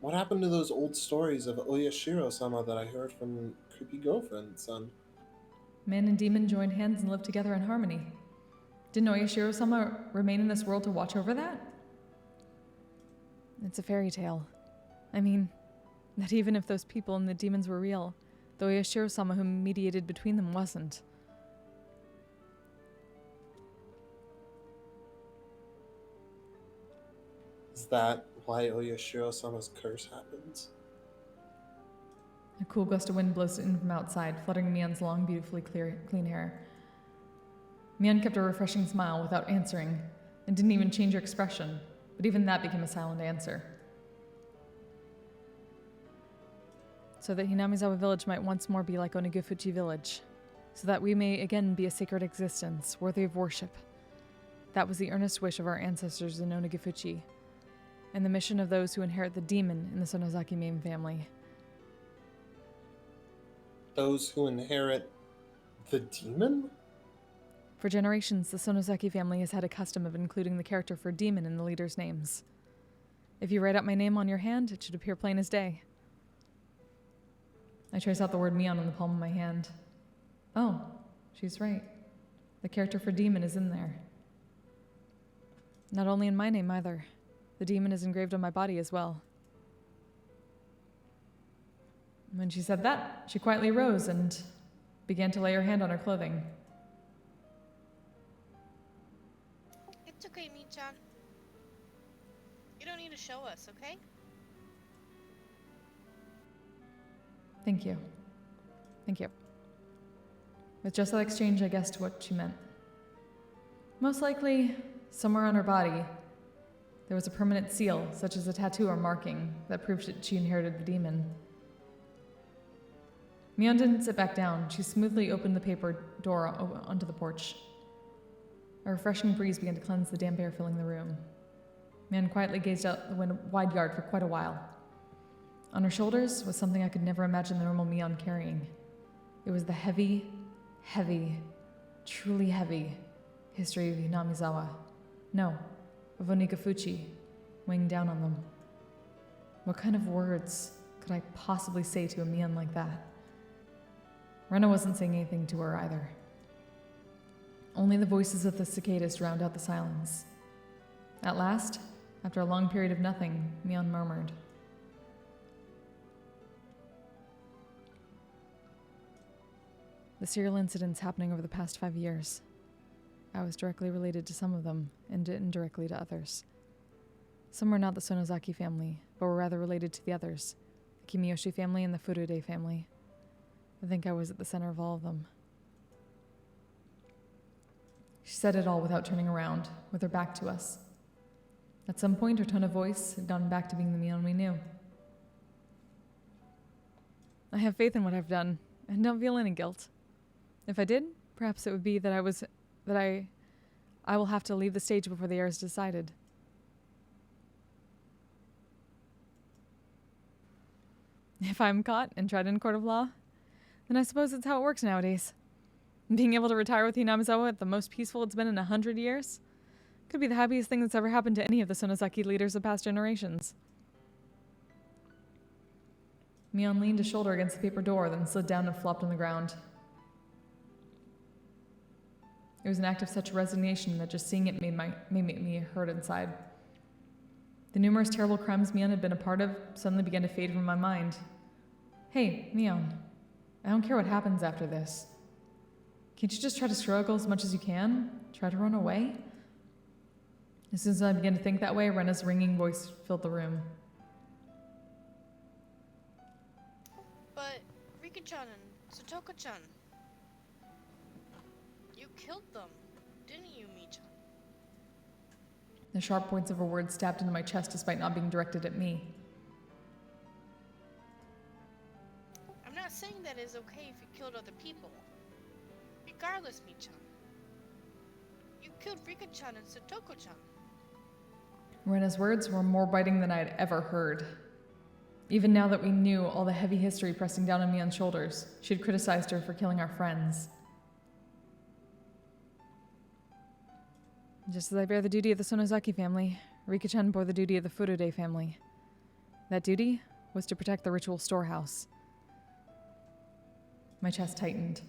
What happened to those old stories of Oyashiro-sama that I heard from creepy girlfriend, son? Man and demon joined hands and lived together in harmony. Didn't Oyashiro-sama remain in this world to watch over that? It's a fairy tale. I mean, that even if those people and the demons were real, the Oyashiro-sama who mediated between them wasn't. Is that why Oyashiro-sama's curse happens? A cool gust of wind blows in from outside, fluttering Mion's long, beautifully clean hair. Mion kept a refreshing smile without answering, and didn't even change her expression, but even that became a silent answer. So that Hinamizawa village might once more be like Onigufuchi village, so that we may again be a sacred existence, worthy of worship. That was the earnest wish of our ancestors in Onigufuchi, and the mission of those who inherit the demon in the Sonozaki main family. Those who inherit the demon? For generations, the Sonozaki family has had a custom of including the character for demon in the leaders' names. If you write out my name on your hand, it should appear plain as day. I trace out the word Mion on the palm of my hand. Oh, she's right. The character for demon is in there. Not only in my name either. The demon is engraved on my body as well. When she said that, she quietly rose and began to lay her hand on her clothing. It's okay, Min-chan. You don't need to show us, okay? Thank you. Thank you. With just that exchange, I guessed what she meant. Most likely, somewhere on her body, there was a permanent seal, such as a tattoo or marking, that proved that she inherited the demon. Mion didn't sit back down. She smoothly opened the paper door onto the porch. A refreshing breeze began to cleanse the damp air filling the room. Mion quietly gazed out the wide yard for quite a while. On her shoulders was something I could never imagine the normal Mion carrying. It was the heavy, truly heavy history of Hinamizawa. No, of Onigufuchi, weighing down on them. What kind of words could I possibly say to a Mion like that? Rena wasn't saying anything to her either. Only the voices of the cicadas drowned out the silence. At last, after a long period of nothing, Mion murmured. The serial incidents happening over the past 5 years. I was directly related to some of them, and indirectly to others. Some were not the Sonozaki family, but were rather related to the others, the Kimiyoshi family and the Furude family. I think I was at the center of all of them. She said it all without turning around, with her back to us. At some point, her tone of voice had gone back to being the Mion we knew. I have faith in what I've done, and don't feel any guilt. If I did, perhaps it would be that I will have to leave the stage before the heir is decided. If I'm caught and tried in a court of law, then I suppose it's how it works nowadays. Being able to retire with Hinamizawa at the most peaceful it's been in 100 years? Could be the happiest thing that's ever happened to any of the Sonozaki leaders of past generations. Mion leaned a shoulder against the paper door, then slid down and flopped on the ground. It was an act of such resignation that just seeing it made me hurt inside. The numerous terrible crimes Mion had been a part of suddenly began to fade from my mind. Hey, Mion, I don't care what happens after this. Can't you just try to struggle as much as you can? Try to run away? As soon as I began to think that way, Rena's ringing voice filled the room. But Rika-chan and Satoko-chan, you killed them, didn't you, Mi-chan? The sharp points of her words stabbed into my chest despite not being directed at me. I'm not saying that it's okay if you killed other people. Regardless, Mi-chan. You killed Rika-chan and Satoko-chan. Rena's words were more biting than I had ever heard. Even now that we knew all the heavy history pressing down on Mion's shoulders, she had criticized her for killing our friends. Just as I bear the duty of the Sonozaki family, Rika-chan bore the duty of the Furude family. That duty was to protect the ritual storehouse. My chest tightened.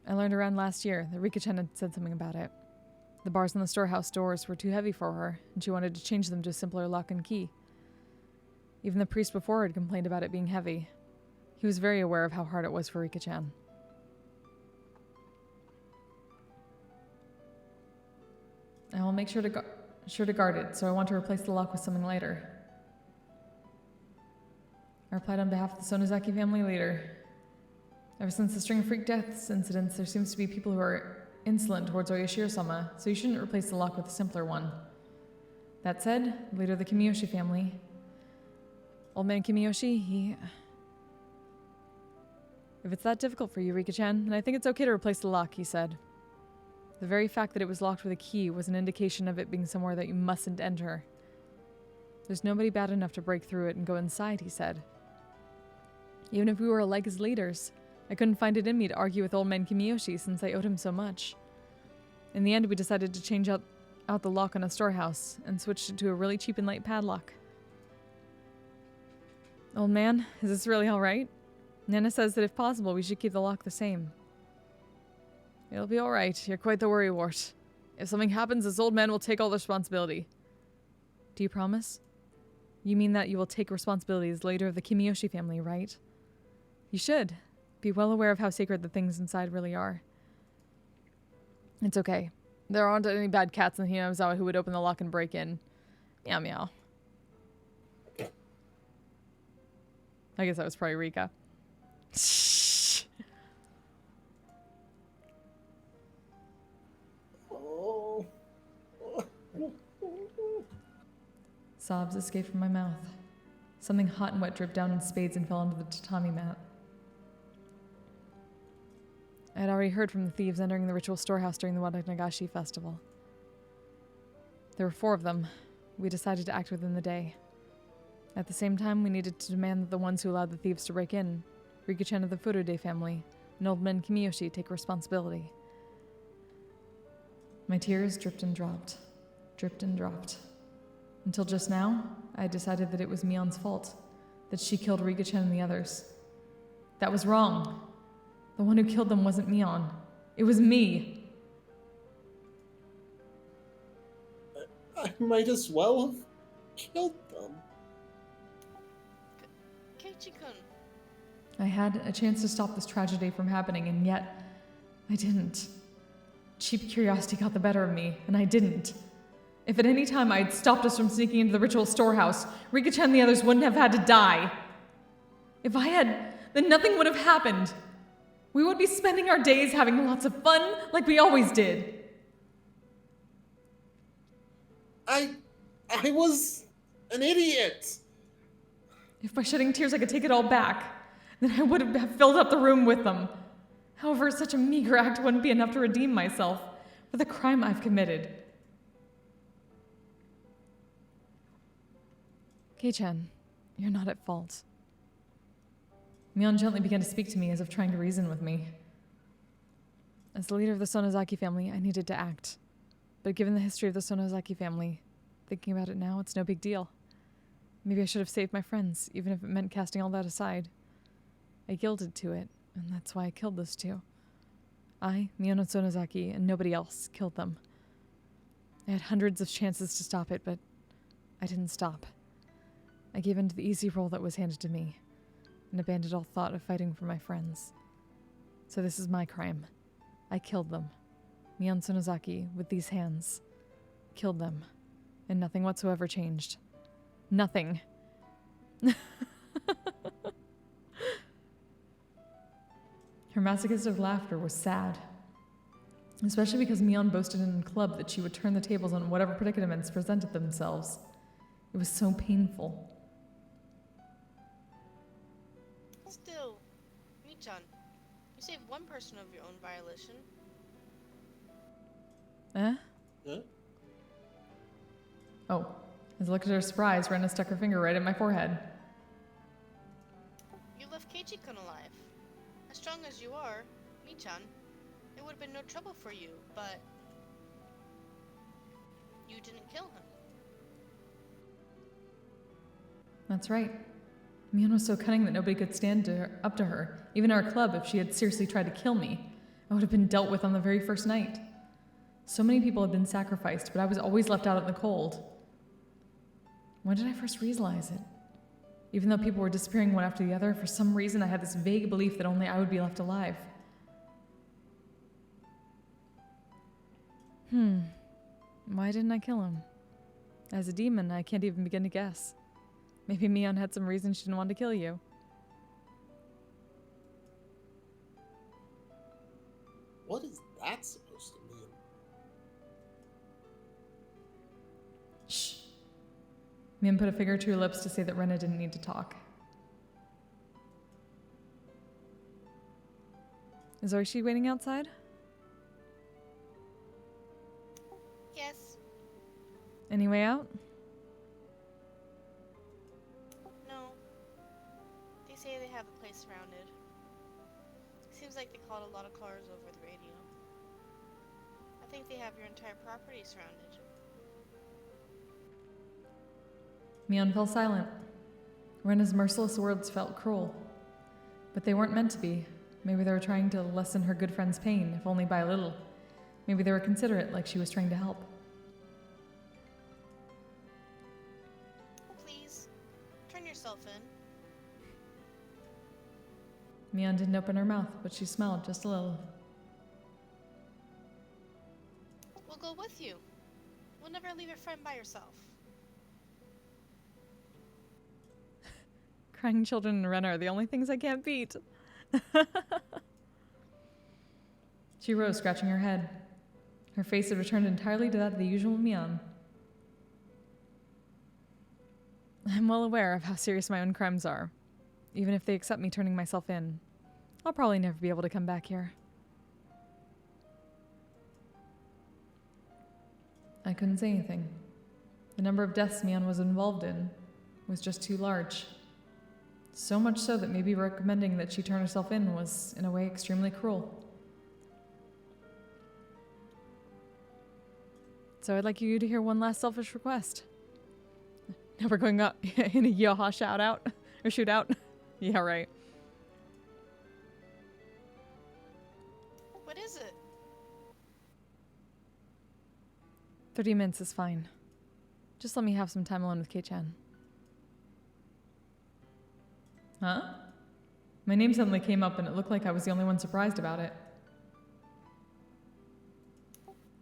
I learned around last year that Rika-chan had said something about it. The bars on the storehouse doors were too heavy for her, and she wanted to change them to a simpler lock and key. Even the priest before had complained about it being heavy. He was very aware of how hard it was for Rika-chan. I will make sure to guard it, so I want to replace the lock with something lighter. I replied on behalf of the Sonozaki family leader. Ever since the string of freak deaths incidents, there seems to be people who are insolent towards Oyashiro-sama, so you shouldn't replace the lock with a simpler one. That said, the leader of the Kimiyoshi family, Old Man Kimiyoshi, he... If it's that difficult for you, Rika-chan, then I think it's okay to replace the lock, he said. The very fact that it was locked with a key was an indication of it being somewhere that you mustn't enter. There's nobody bad enough to break through it and go inside, he said. Even if we were alike as leaders, I couldn't find it in me to argue with Old Man Kimiyoshi since I owed him so much. In the end, we decided to change out the lock on a storehouse and switched it to a really cheap and light padlock. Old man, is this really all right? Nana says that if possible, we should keep the lock the same. It'll be all right. You're quite the worrywart. If something happens, this old man will take all the responsibility. Do you promise? You mean that you will take responsibility as leader of the Kimiyoshi family, right? You should. Be well aware of how sacred the things inside really are. It's okay. There aren't any bad cats in Hinamizawa who would open the lock and break in. Meow meow. I guess that was probably Rika. Sobs escaped from my mouth. Something hot and wet dripped down in spades and fell onto the tatami mat. I had already heard from the thieves entering the ritual storehouse during the Watanagashi festival. There were 4 of them. We decided to act within the day. At the same time, we needed to demand that the ones who allowed the thieves to break in, Rika-chan of the Furude family, and Old Man Kimiyoshi, take responsibility. My tears dripped and dropped. Until just now, I had decided that it was Mion's fault, that she killed Rika-chan and the others. That was wrong. The one who killed them wasn't Mion. It was me. I might as well have killed them. Keiichi-kun, I had a chance to stop this tragedy from happening, and yet I didn't. Cheap curiosity got the better of me, and I didn't. If at any time I had stopped us from sneaking into the ritual storehouse, Rika-chan and the others wouldn't have had to die. If I had, then nothing would have happened. We would be spending our days having lots of fun like we always did. I was an idiot. If by shedding tears I could take it all back, then I would have filled up the room with them. However, such a meager act wouldn't be enough to redeem myself for the crime I've committed. Kei-chan, you're not at fault. Mion gently began to speak to me as if trying to reason with me. As the leader of the Sonozaki family, I needed to act. But given the history of the Sonozaki family, thinking about it now, it's no big deal. Maybe I should have saved my friends, even if it meant casting all that aside. I yielded to it, and that's why I killed those two. I, Mion Sonozaki, and nobody else killed them. I had hundreds of chances to stop it, but I didn't stop. I gave in to the easy role that was handed to me, and abandoned all thought of fighting for my friends. So this is my crime. I killed them. Mion Sonozaki, with these hands. Killed them. And nothing whatsoever changed. Nothing. Her masochistic laughter was sad. Especially because Mion boasted in the club that she would turn the tables on whatever predicaments presented themselves. It was so painful. Still, Michan, you saved one person of your own violation. Huh? Oh. As I looked at her surprise, Rena stuck her finger right at my forehead. You left Keiichi-kun alive. As strong as you are, Michan, it would have been no trouble for you, but you didn't kill him. That's right. Mion was so cunning that nobody could stand up to her, even our club. If she had seriously tried to kill me, I would have been dealt with on the very first night. So many people had been sacrificed, but I was always left out in the cold. When did I first realize it? Even though people were disappearing one after the other, for some reason I had this vague belief that only I would be left alive. Why didn't I kill him? As a demon, I can't even begin to guess. Maybe Mion had some reason she didn't want to kill you. What is that supposed to mean? Shh. Mion put a finger to her lips to say that Rena didn't need to talk. Is Oishi waiting outside? Yes. Any way out? No. They say they have the place surrounded. Seems like they called a lot of cars over the radio. I think they have your entire property surrounded. Mion fell silent. Rena's merciless words felt cruel. But they weren't meant to be. Maybe they were trying to lessen her good friend's pain, if only by a little. Maybe they were considerate, like she was trying to help. Please, turn yourself in. Mion didn't open her mouth, but she smiled just a little. We'll go with you. We'll never leave your friend by yourself. Crying children and Rena are the only things I can't beat. She rose, scratching her head. Her face had returned entirely to that of the usual Mion. I'm well aware of how serious my own crimes are. Even if they accept me turning myself in, I'll probably never be able to come back here. I couldn't say anything. The number of deaths Mion was involved in was just too large. So much so that maybe recommending that she turn herself in was, in a way, extremely cruel. So I'd like you to hear one last selfish request. Now we're going up in a Yoha shout-out, or shootout. Yeah, right. What is it? 30 minutes is fine. Just let me have some time alone with Kei-chan. Huh? My name suddenly came up and it looked like I was the only one surprised about it.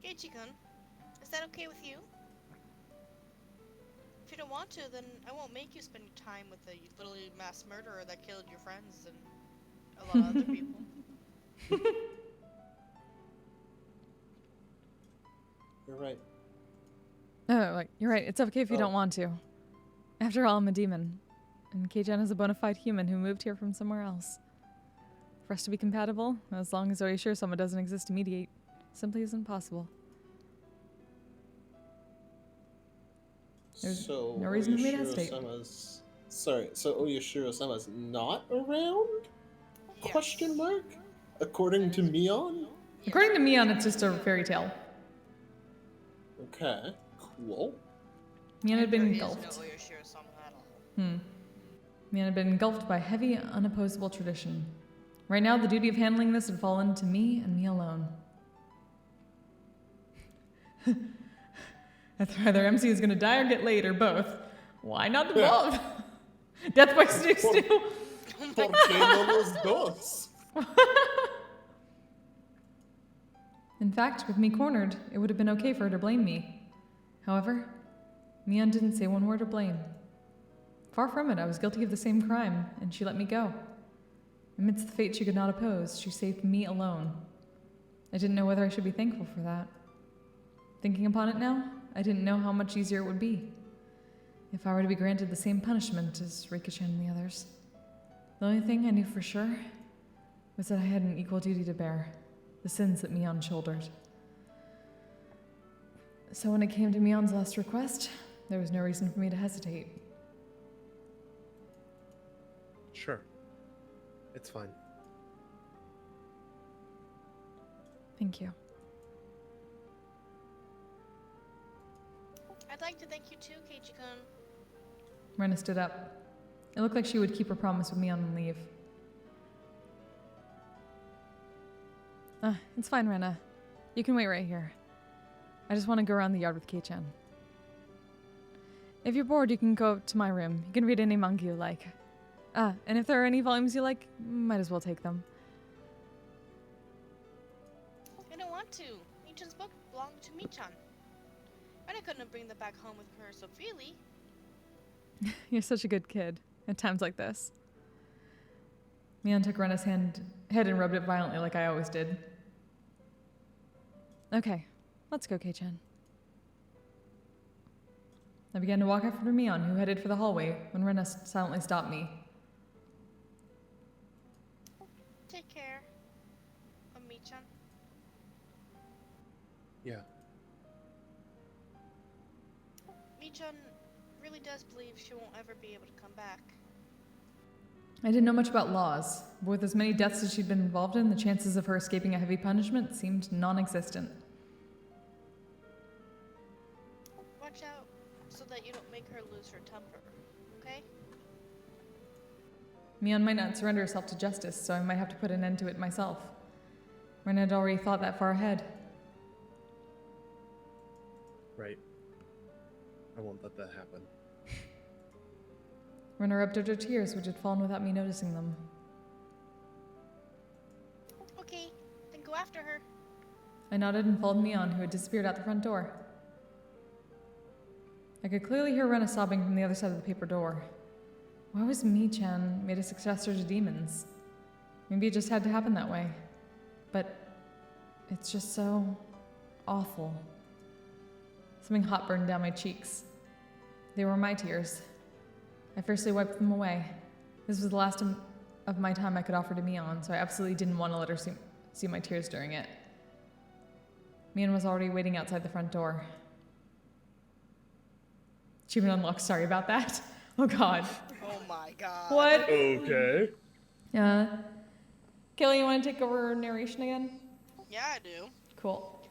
Keiichi-kun, is that okay with you? If you don't want to, then I won't make you spend your time with the little mass murderer that killed your friends and a lot of other people. You're right. Oh, like, you're right. It's okay if you Oh. don't want to. After all, I'm a demon. And Kei-chan is a bona fide human who moved here from somewhere else. For us to be compatible, as long as Oishiro-sama doesn't exist to mediate, simply isn't possible. There's So no reason for me to hestate. Oishiro-sama's Sorry, so Oyashiro-sama's not around? Yes. Question mark? According to Mion? According to Mion, it's just a fairy tale. Okay, cool. Mion had been There is engulfed. no Oyashiro-sama at all. Mion had been engulfed by heavy, unopposable tradition. Right now, the duty of handling this had fallen to me and me alone. Either MC is gonna die or get laid, or both. Why not the both? Death by Snoo Snoo! ¿Por qué no los dos? In fact, with me cornered, it would have been okay for her to blame me. However, Mion didn't say one word of blame. Far from it, I was guilty of the same crime, and she let me go. Amidst the fate she could not oppose, she saved me alone. I didn't know whether I should be thankful for that. Thinking upon it now, I didn't know how much easier it would be if I were to be granted the same punishment as Rika-chan and the others. The only thing I knew for sure was that I had an equal duty to bear, the sins that Mion shouldered. So when it came to Mion's last request, there was no reason for me to hesitate. Sure. It's fine. Thank you. I'd like to thank you too, Keiichi-kun. Rena stood up. It looked like she would keep her promise with Mion and leave. It's fine, Rena. You can wait right here. I just want to go around the yard with Kei-chan. If you're bored, you can go to my room. You can read any manga you like. And if there are any volumes you like, might as well take them. I don't want to. Michan's book belonged to Michan. And I couldn't bring them back home with her so freely. You're such a good kid at times like this. Mion took Rena's head and rubbed it violently like I always did. Okay, let's go, Kei-chan. I began to walk after Mion, who headed for the hallway, when Rena silently stopped me. Take care of Michan. Yeah. Michan really does believe she won't ever be able to come back. I didn't know much about laws, but with as many deaths as she'd been involved in, the chances of her escaping a heavy punishment seemed non-existent. Watch out so that you don't make her lose her temper, okay? Mion might not surrender herself to justice, so I might have to put an end to it myself. Rena had already thought that far ahead. Right. I won't let that happen. Rena rubbed out her tears, which had fallen without me noticing them. Okay, then go after her. I nodded and followed Mion, who had disappeared out the front door. I could clearly hear Rena sobbing from the other side of the paper door. Why was Mi-chan made a successor to demons? Maybe it just had to happen that way. But it's just so awful. Something hot burned down my cheeks. They were my tears. I fiercely wiped them away. This was the last of my time I could offer to Mion, so I absolutely didn't want to let her see my tears during it. Mion was already waiting outside the front door. Achievement unlocked, sorry about that. Oh god. Oh my god. What? Okay. Kelly, you want to take over narration again? Yeah, I do. Cool.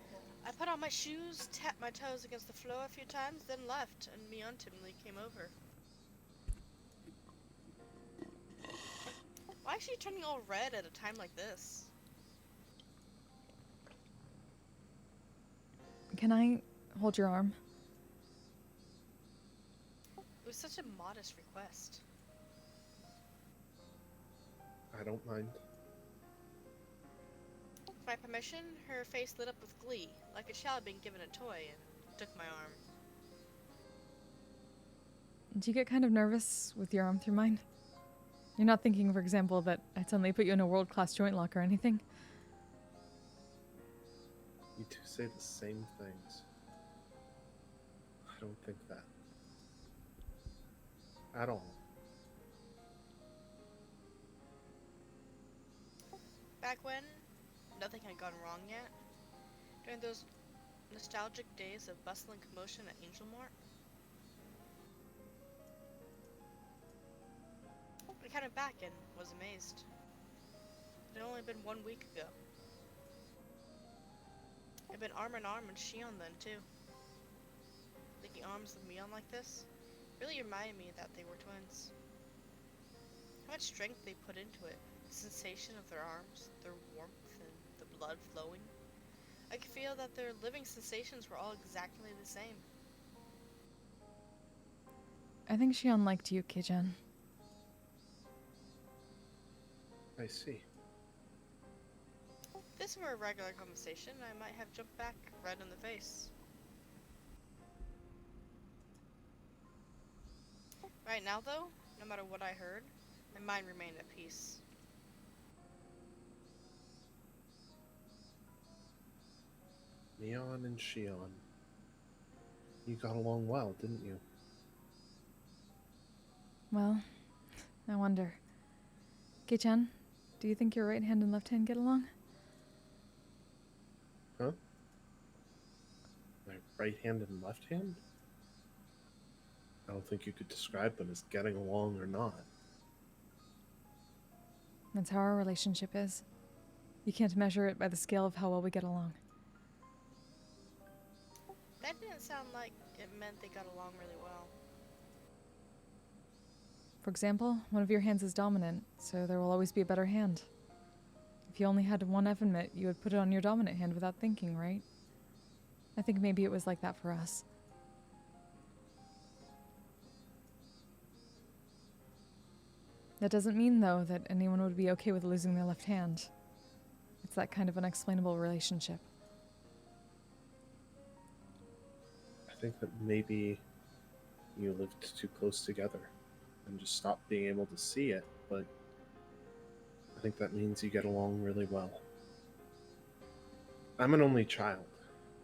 I put on my shoes, tapped my toes against the floor a few times, then left, and Mion timidly came over. Why is she turning all red at a time like this? Can I hold your arm? It was such a modest request. I don't mind. With my permission, her face lit up with glee, like a child being given a toy, and took my arm. Do you get kind of nervous with your arm through mine? You're not thinking, for example, that I'd suddenly put you in a world-class joint lock or anything? You two say the same things. I don't think that. At all. Back when nothing had gone wrong yet, during those nostalgic days of bustle and commotion at Angelmort, counted back and was amazed. It had only been 1 week ago. I'd been arm in arm with Shion then, too. Linking arms with Mion like this really reminded me that they were twins. How much strength they put into it, the sensation of their arms, their warmth, and the blood flowing. I could feel that their living sensations were all exactly the same. I think Shion liked you, Kijan. I see. If this were a regular conversation, I might have jumped back, red in the face. Right now, though, no matter what I heard, my mind remained at peace. Neon and Shion. You got along well, didn't you? Well, I wonder. Kijan, do you think your right hand and left hand get along? Huh? My right hand and left hand? I don't think you could describe them as getting along or not. That's how our relationship is. You can't measure it by the scale of how well we get along. That didn't sound like it meant they got along really well. For example, one of your hands is dominant, so there will always be a better hand. If you only had one Evanmit, you would put it on your dominant hand without thinking, right? I think maybe it was like that for us. That doesn't mean, though, that anyone would be okay with losing their left hand. It's that kind of unexplainable relationship. I think that maybe you lived too close together and just stopped being able to see it, but I think that means you get along really well. I'm an only child,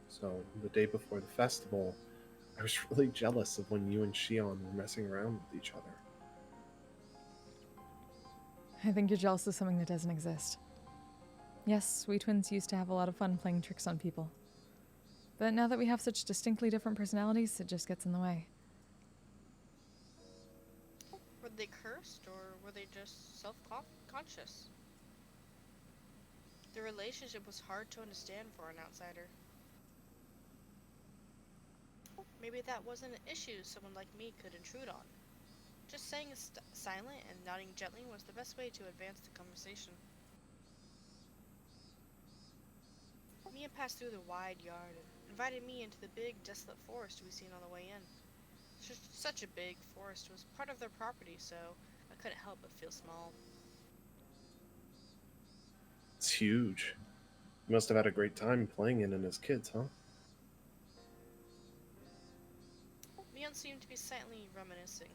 so the day before the festival, I was really jealous of when you and Shion were messing around with each other. I think you're jealous of something that doesn't exist. Yes, we twins used to have a lot of fun playing tricks on people. But now that we have such distinctly different personalities, it just gets in the way. Were they cursed, or were they just self-conscious? The relationship was hard to understand for an outsider. Maybe that wasn't an issue someone like me could intrude on. Just saying silent and nodding gently was the best way to advance the conversation. Mia passed through the wide yard and invited me into the big, desolate forest we seen on the way in. Such a big forest was part of their property, so I couldn't help but feel small. It's huge. You must have had a great time playing in it as kids, huh? Mion seemed to be silently reminiscing.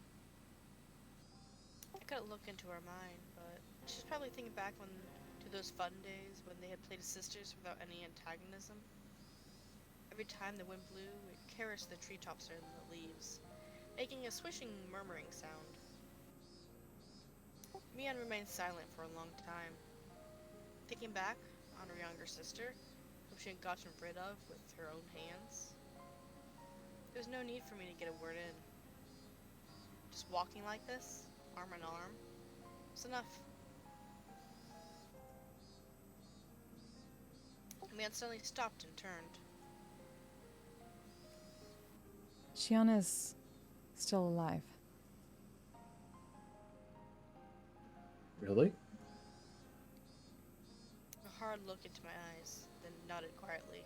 I couldn't look into her mind, but she's probably thinking back to those fun days when they had played as sisters without any antagonism. Every time the wind blew, it caressed the treetops and the leaves, making a swishing, murmuring sound. Mion remained silent for a long time, thinking back on her younger sister, whom she had gotten rid of with her own hands. There was no need for me to get a word in. Just walking like this, arm in arm, was enough. Mion suddenly stopped and turned. Shion is still alive. Really? A hard look into my eyes, then nodded quietly.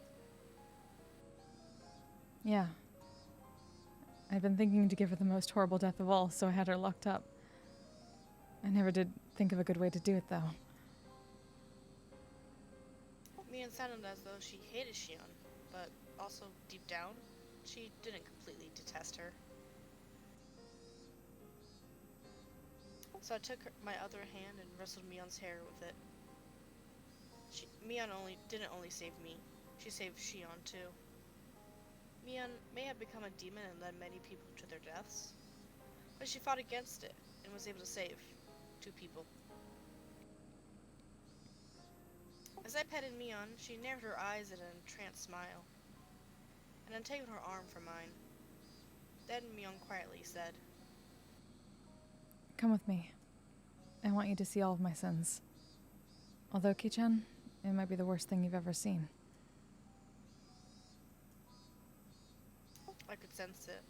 Yeah. I'd been thinking to give her the most horrible death of all, so I had her locked up. I never did think of a good way to do it, though. Mion sounded as though she hated Shion, but also, deep down, she didn't completely detest her. So I took my other hand and wrestled Mion's hair with it. Mion didn't only save me, she saved Shion too. Mion may have become a demon and led many people to their deaths, but she fought against it and was able to save 2 people. As I petted Mion, she narrowed her eyes in an entranced smile, and untangled her arm from mine. Then Mion quietly said, Come with me. I want you to see all of my sins. Although, Kei-chan, it might be the worst thing you've ever seen. I could sense it.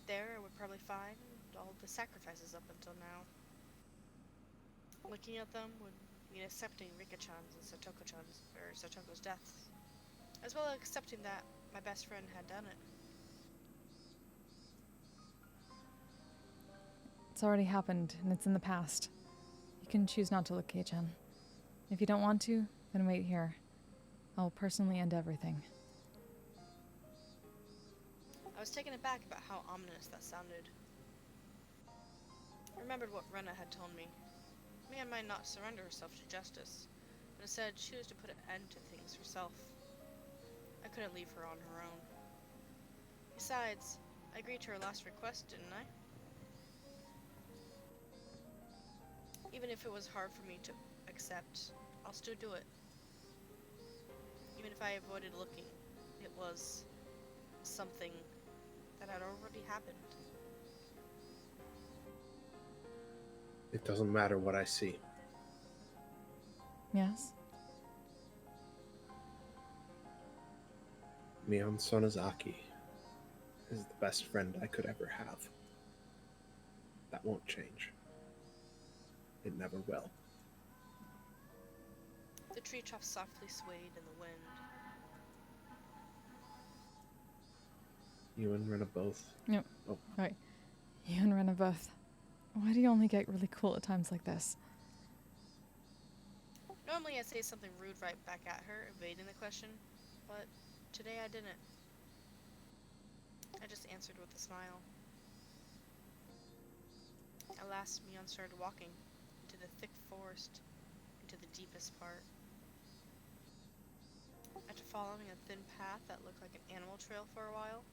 There, I would probably find all the sacrifices up until now. Looking at them would mean accepting Rika-chan's and Satoko's deaths, as well as accepting that my best friend had done it. It's already happened, and it's in the past. You can choose not to look, Kei-chan. If you don't want to, then wait here. I will personally end everything. I was taken aback about how ominous that sounded. I remembered what Rena had told me. Mia might not surrender herself to justice, but instead choose to put an end to things herself. I couldn't leave her on her own. Besides, I agreed to her last request, didn't I? Even if it was hard for me to accept, I'll still do it. Even if I avoided looking, it was something that had already happened. It doesn't matter what I see. Yes? Mion Sonozaki is the best friend I could ever have. That won't change. It never will. The tree tops softly swayed in the wind. You and Rena both. Yep. Oh. Right. You and Rena both. Why do you only get really cool at times like this? Normally I'd say something rude right back at her, evading the question, but today I didn't. I just answered with a smile. At last, Mion started walking into the thick forest, into the deepest part. After following a thin path that looked like an animal trail for a while,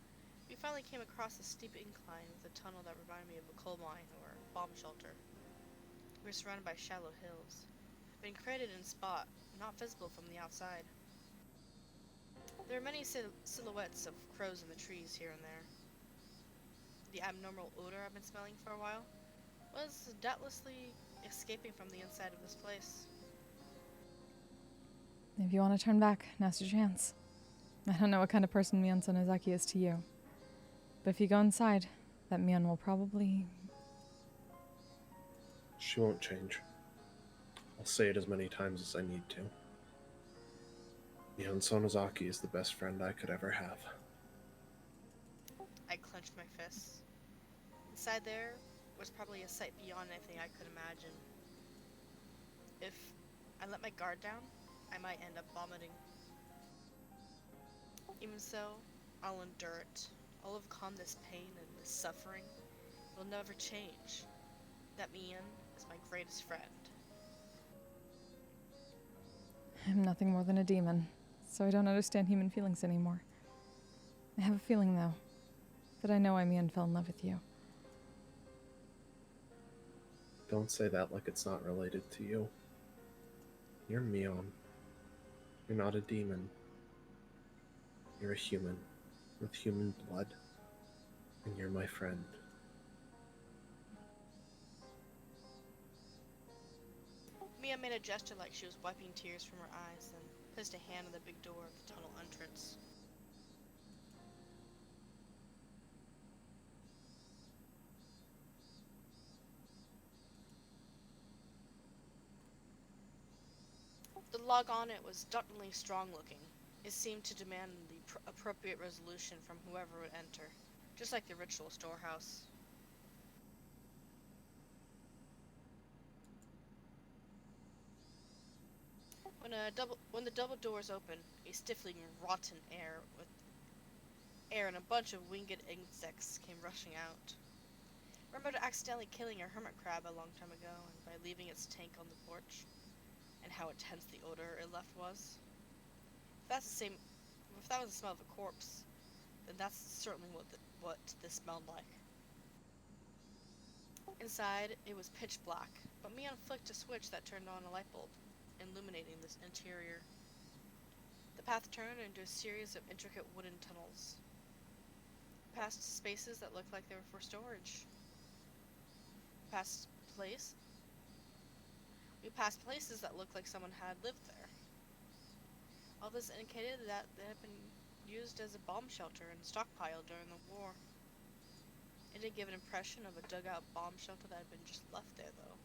we finally came across a steep incline with a tunnel that reminded me of a coal mine or bomb shelter. We were surrounded by shallow hills, but created in spot, not visible from the outside. There were many silhouettes of crows in the trees here and there. The abnormal odor I've been smelling for a while was doubtlessly escaping from the inside of this place. If you want to turn back, now's your chance. I don't know what kind of person Mion Sonozaki is to you. But if you go inside, that Mion will probably... She won't change. I'll say it as many times as I need to. Mion Sonozaki is the best friend I could ever have. I clenched my fists. Inside there was probably a sight beyond anything I could imagine. If I let my guard down, I might end up vomiting. Even so, I'll endure it. I'll overcome this pain and this suffering. It will never change. That Mion is my greatest friend. I'm nothing more than a demon, so I don't understand human feelings anymore. I have a feeling, though, that I know why Mion fell in love with you. Don't say that like it's not related to you. You're Mion. You're not a demon. You're a human with human blood, and you're my friend. Mia made a gesture like she was wiping tears from her eyes, and placed a hand on the big door of the tunnel entrance. The log on it was startlingly strong looking. It seemed to demand the appropriate resolution from whoever would enter, just like the ritual storehouse. When the double doors opened, a stifling, rotten air and a bunch of winged insects came rushing out. Remembered accidentally killing a hermit crab a long time ago, and by leaving its tank on the porch, and how intense the odor it left was. If that was the smell of a corpse, then that's certainly what this smelled like. Inside, it was pitch black, but Mion flicked a switch that turned on a light bulb, illuminating this interior. The path turned into a series of intricate wooden tunnels. passed spaces that looked like they were for storage. Past place? We passed places that looked like someone had lived there. All this indicated that they had been used as a bomb shelter and stockpile during the war. It did give an impression of a dugout bomb shelter that had been just left there, though.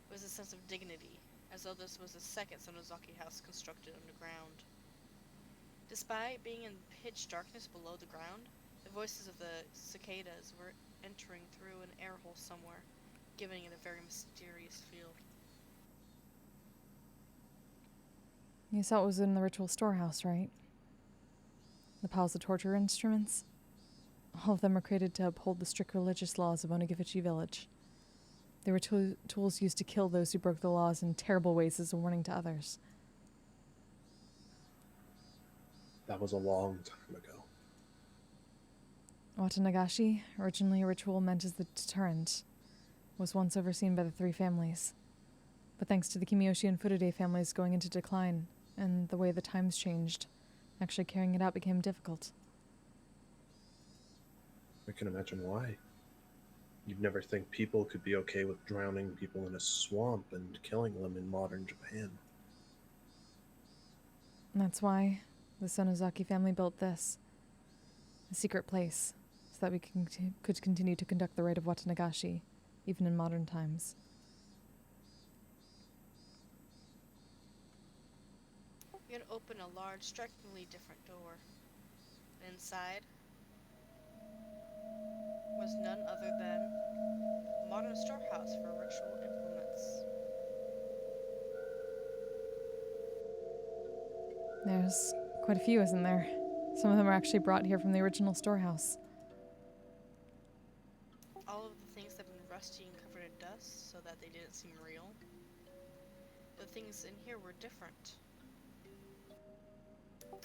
It was a sense of dignity, as though this was the second Sonozaki house constructed underground. Despite being in pitch darkness below the ground, the voices of the cicadas were entering through an air hole somewhere, giving it a very mysterious feel. You saw what was in the ritual storehouse, right? The piles of torture instruments? All of them were created to uphold the strict religious laws of Onegifichi village. They were tools used to kill those who broke the laws in terrible ways as a warning to others. That was a long time ago. Watanagashi, originally a ritual meant as the deterrent, was once overseen by the three families. But thanks to the Kimiyoshi and Furude families going into decline, and the way the times changed, actually carrying it out became difficult. I can imagine why. You'd never think people could be okay with drowning people in a swamp and killing them in modern Japan. And that's why the Sonozaki family built this, a secret place, so that we could continue to conduct the rite of Watanagashi, even in modern times. We had opened a large, strikingly different door. And inside was none other than a modern storehouse for ritual implements. There's quite a few, isn't there? Some of them are actually brought here from the original storehouse. All of the things that had been rusty and covered in dust so that they didn't seem real. The things in here were different.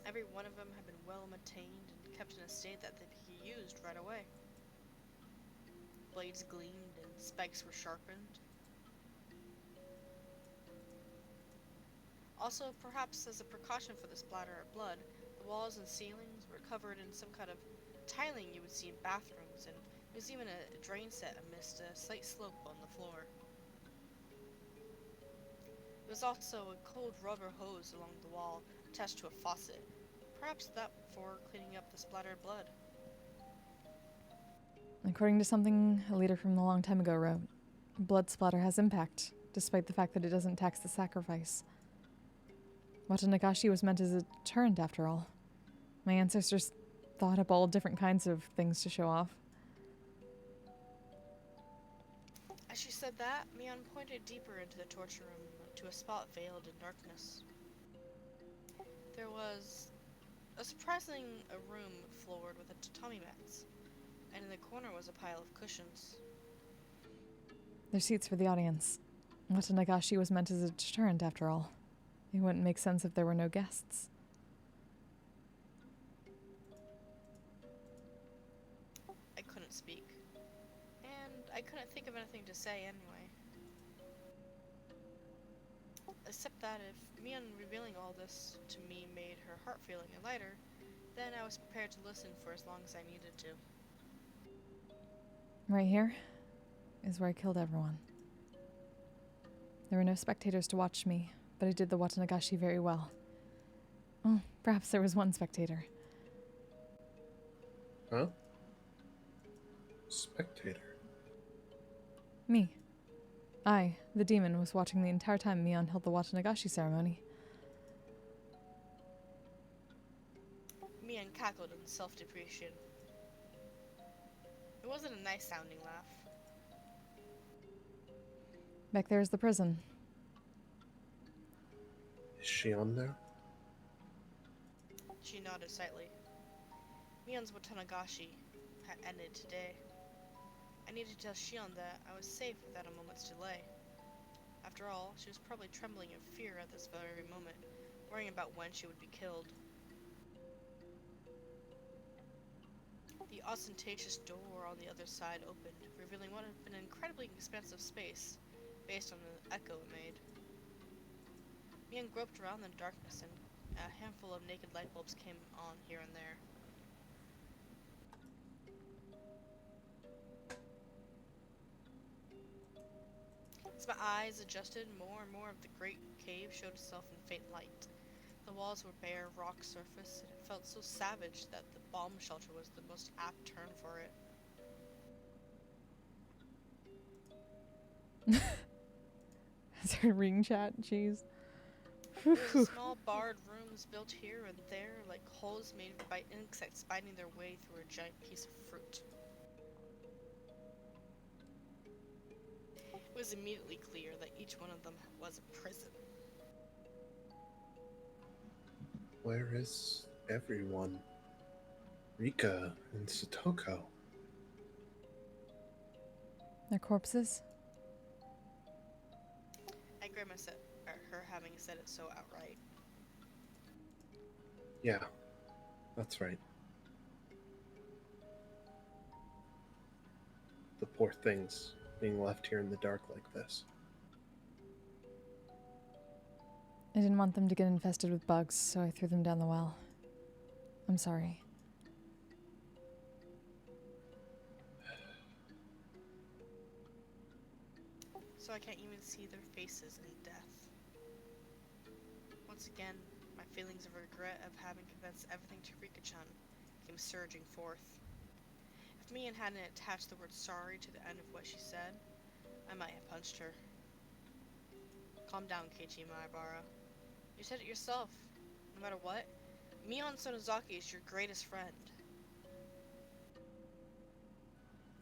Every one of them had been well maintained and kept in a state that they could be used right away. Blades gleamed and spikes were sharpened. Also, perhaps as a precaution for the splatter of blood, the walls and ceilings were covered in some kind of tiling you would see in bathrooms, and there was even a drain set amidst a slight slope on the floor. There was also a cold rubber hose along the wall attached to a faucet, perhaps that for cleaning up the splattered blood. According to something a leader from a long time ago wrote, blood splatter has impact, despite the fact that it doesn't tax the sacrifice. Watanagashi was meant as a deterrent, after all. My ancestors thought up all different kinds of things to show off. As she said that, Mion pointed deeper into the torture room to a spot veiled in darkness. There was a surprising room floored with a tatami mats, and in the corner was a pile of cushions. They're seats for the audience. Watanagashi was meant as a deterrent, after all. It wouldn't make sense if there were no guests. I couldn't speak, and I couldn't think of anything to say anyway. Except that if Mion revealing all this to me made her heart feel any lighter, then I was prepared to listen for as long as I needed to. Right here is where I killed everyone. There were no spectators to watch me, but I did the Watanagashi very well. Oh, perhaps there was one spectator. Huh? Spectator. Me. I, the demon, was watching the entire time Mion held the Watanagashi ceremony. Mion cackled in self-depreciation. It wasn't a nice sounding laugh. Back there is the prison. Is she on there? She nodded slightly. Mion's Watanagashi had ended today. I needed to tell Shion that I was safe without a moment's delay. After all, she was probably trembling in fear at this very moment, worrying about when she would be killed. The ostentatious door on the other side opened, revealing what had been an incredibly expansive space, based on the echo it made. Mion groped around in the darkness, and a handful of naked light bulbs came on here and there. As my eyes adjusted, more and more of the great cave showed itself in faint light. The walls were bare rock surface, and it felt so savage that the bomb shelter was the most apt term for it. Is there a ring chat? Jeez. There was small barred rooms built here and there, like holes made by insects biting their way through a giant piece of fruit. It was immediately clear that each one of them was a prison. Where is everyone? Rika and Satoko. Their corpses? I grimaced at her having said it so outright. Yeah, that's right. The poor things being left here in the dark like this. I didn't want them to get infested with bugs, so I threw them down the well. I'm sorry. So I can't even see their faces in death. Once again, my feelings of regret of having confessed everything to Rika-chan came surging forth. If Mian hadn't attached the word sorry to the end of what she said, I might have punched her. Calm down, Keiichi Maebara. You said it yourself. No matter what, Mion Sonozaki is your greatest friend.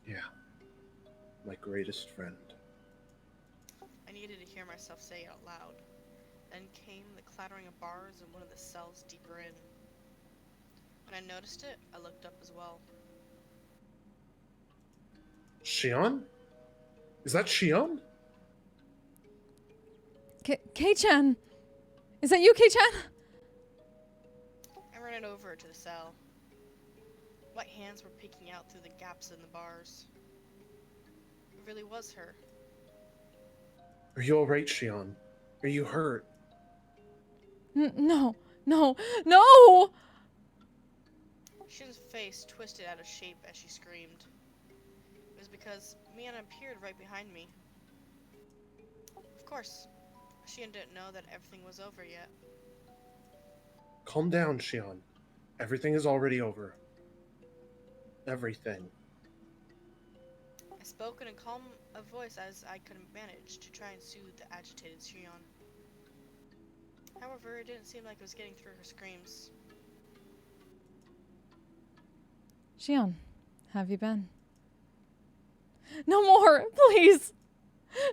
Yeah, my greatest friend. I needed to hear myself say it out loud. Then came the clattering of bars in one of the cells deeper in. When I noticed it, I looked up as well. Shion? Is that Shion? Kei-chan! Is that you, Kei-chan? I ran over to the cell. White hands were peeking out through the gaps in the bars. It really was her. Are you alright, Shion? Are you hurt? No! No! No! Shin's face twisted out of shape as she screamed. It was because Mian appeared right behind me. Of course, Shin didn't know that everything was over yet. Calm down, Shion. Everything is already over. Everything. I spoke in a calm voice as I could manage to try and soothe the agitated Shion. However, it didn't seem like it was getting through her screams. Shion, have you been? No more! Please!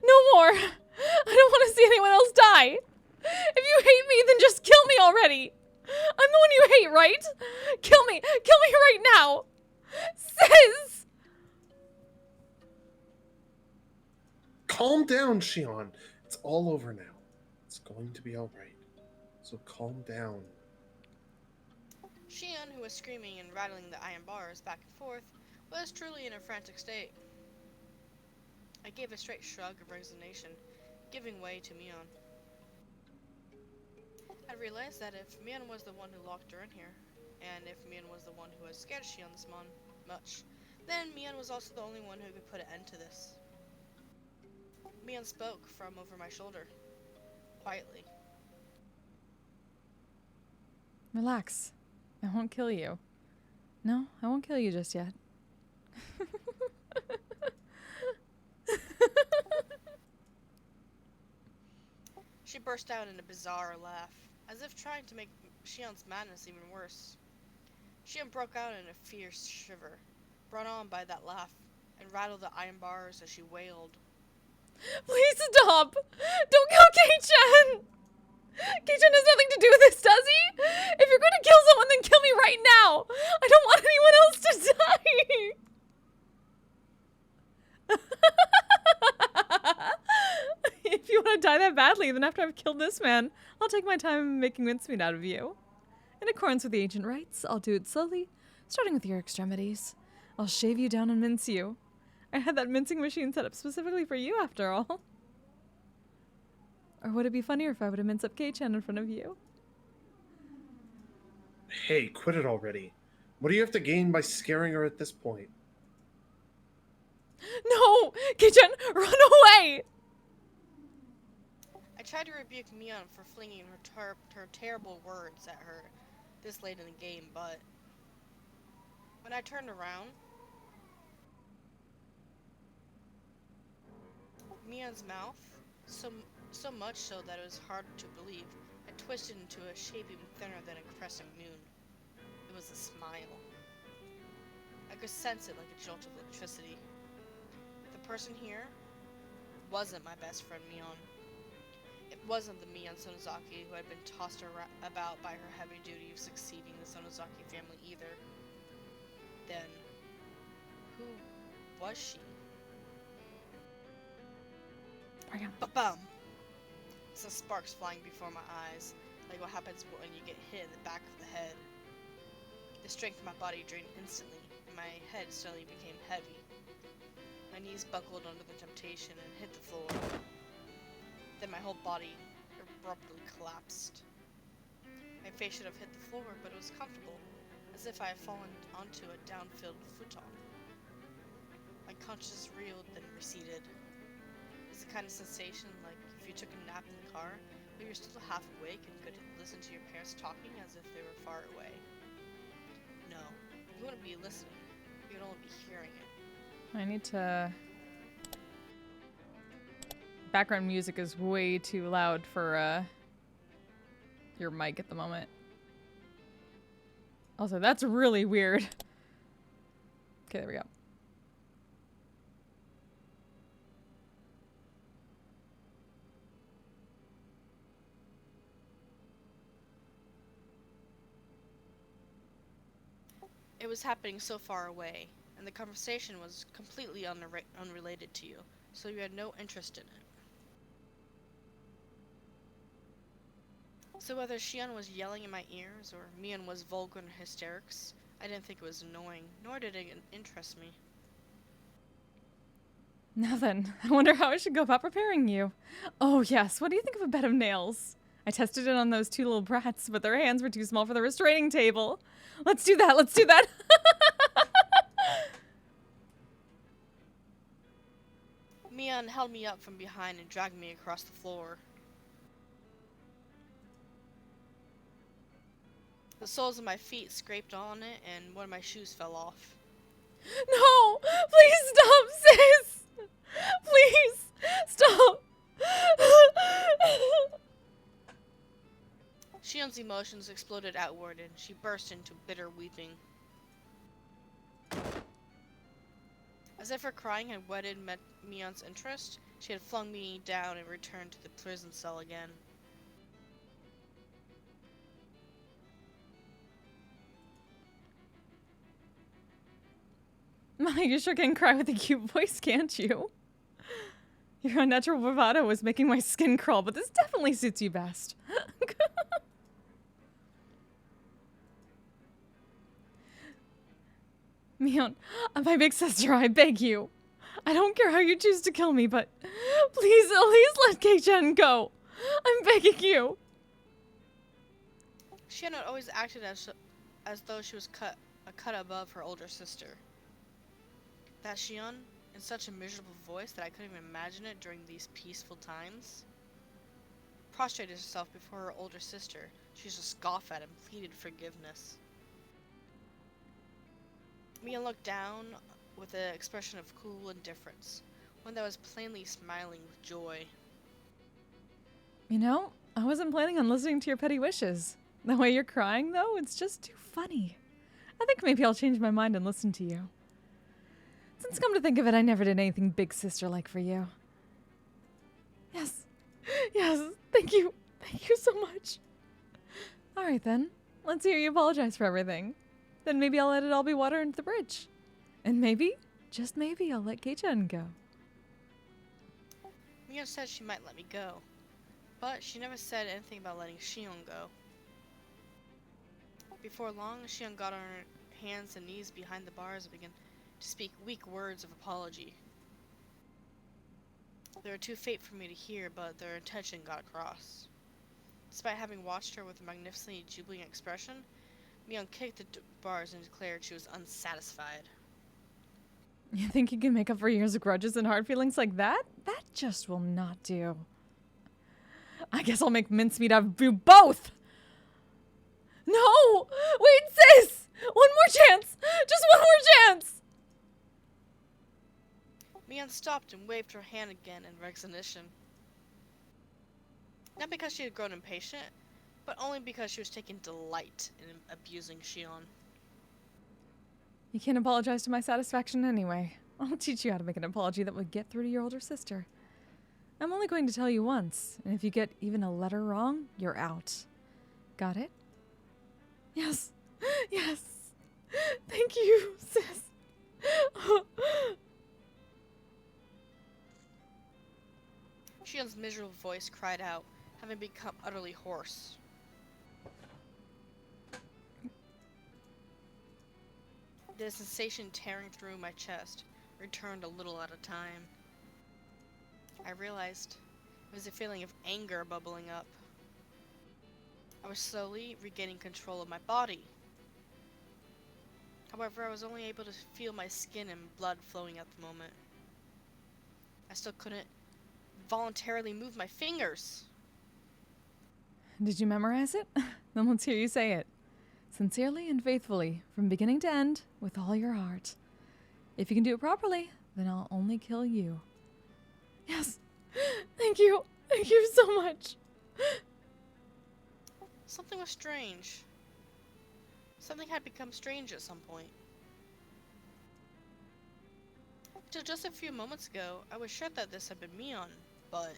No more! I don't want to see anyone else die! If you hate me, then just kill me already! I'm the one you hate, right? Kill me! Kill me right now! Sis! Calm down, Shion. It's all over now. It's going to be alright. So calm down. Shion, who was screaming and rattling the iron bars back and forth, was truly in a frantic state. I gave a straight shrug of resignation, giving way to Mion. I realized that if Mion was the one who locked her in here, and if Mion was the one who had scared Shion this much, then Mion was also the only one who could put an end to this. Mion spoke from over my shoulder, quietly. Relax. I won't kill you. No, I won't kill you just yet. She burst out in a bizarre laugh, as if trying to make Shion's madness even worse. Shion broke out in a fierce shiver, brought on by that laugh, and rattled the iron bars as she wailed. Please stop! Don't kill Kei-chan! Kei-chan has nothing to do with this, does he? If you're going to kill someone, then kill me right now! I don't want anyone else to die! If you want to die that badly, then after I've killed this man, I'll take my time making mincemeat out of you. In accordance with the ancient rites, I'll do it slowly, starting with your extremities. I'll shave you down and mince you. I had that mincing machine set up specifically for you, after all. Or would it be funnier if I were to mince up Kei-chan in front of you? Hey, quit it already. What do you have to gain by scaring her at this point? No! Kei-chan, run away! tried to rebuke Mion for flinging her terrible words at her this late in the game, but when I turned around, Mion's mouth, so much so that it was hard to believe, had twisted into a shape even thinner than a crescent moon. It was a smile. I could sense it like a jolt of electricity. The person here wasn't my best friend Mion. It wasn't the Mion Sonozaki who had been tossed about by her heavy duty of succeeding the Sonozaki family either. Then, who was she? Ba-bum! Some sparks flying before my eyes, like what happens when you get hit in the back of the head. The strength of my body drained instantly, and my head suddenly became heavy. My knees buckled under the temptation and hit the floor. Then my whole body abruptly collapsed. My face should have hit the floor, but it was comfortable, as if I had fallen onto a down-filled futon. My consciousness reeled, then receded. It's the kind of sensation like if you took a nap in the car, but you're still half awake and could listen to your parents talking as if they were far away. No, you wouldn't be listening. You'd only be hearing it. I need to... Background music is way too loud for your mic at the moment. Also, that's really weird. Okay, there we go. It was happening so far away, and the conversation was completely unrelated to you, so you had no interest in it. So whether Shion was yelling in my ears, or Mion was vulgar in hysterics, I didn't think it was annoying, nor did it interest me. Now then, I wonder how I should go about preparing you. Oh yes, what do you think of a bed of nails? I tested it on those two little brats, but their hands were too small for the restraining table. Let's do that, let's do that! Mion held me up from behind and dragged me across the floor. The soles of my feet scraped on it, and one of my shoes fell off. No! Please stop, sis! Please! Stop! Shion's emotions exploded outward, and she burst into bitter weeping. As if her crying had whetted Mion's interest, she had flung me down and returned to the prison cell again. You sure can cry with a cute voice, can't you? Your unnatural bravado was making my skin crawl, but this definitely suits you best. Mion, my big sister, I beg you. I don't care how you choose to kill me, but please at least let Kei-chan go. I'm begging you. Shion had always acted as though she was a cut above her older sister. That Shion, in such a miserable voice that I couldn't even imagine it during these peaceful times, prostrated herself before her older sister. She used to scoff at him, pleaded forgiveness. Mion looked down with an expression of cool indifference, one that was plainly smiling with joy. You know, I wasn't planning on listening to your petty wishes. The way you're crying, though, it's just too funny. I think maybe I'll change my mind and listen to you. Since come to think of it, I never did anything big sister-like for you. Yes. Yes, thank you. Thank you so much. Alright then, let's hear you apologize for everything. Then maybe I'll let it all be water under the bridge. And maybe, just maybe, I'll let Kei-chan go. Mion said she might let me go, but she never said anything about letting Shion go. Before long, Shion got on her hands and knees behind the bars and began to speak weak words of apology. They were too faint for me to hear, but their intention got across. Despite having watched her with a magnificently jubilant expression, Mion kicked the bars and declared she was unsatisfied. You think you can make up for years of grudges and hard feelings like that? That just will not do. I guess I'll make mincemeat out of you both! No! Wait, sis! One more chance! Just one more chance! Mion stopped and waved her hand again in resignation. Not because she had grown impatient, but only because she was taking delight in abusing Shion. You can't apologize to my satisfaction anyway. I'll teach you how to make an apology that would get through to your older sister. I'm only going to tell you once, and if you get even a letter wrong, you're out. Got it? Yes. Yes. Thank you, sis. Shion's miserable voice cried out, having become utterly hoarse. The sensation tearing through my chest returned a little at a time. I realized it was a feeling of anger bubbling up. I was slowly regaining control of my body. However, I was only able to feel my skin and blood flowing at the moment. I still couldn't voluntarily move my fingers. Did you memorize it? Then let's hear you say it. Sincerely and faithfully, from beginning to end, with all your heart. If you can do it properly, then I'll only kill you. Yes. Thank you. Thank you so much. Something was strange. Something had become strange at some point. Till just a few moments ago, I was sure that this had been Mion, but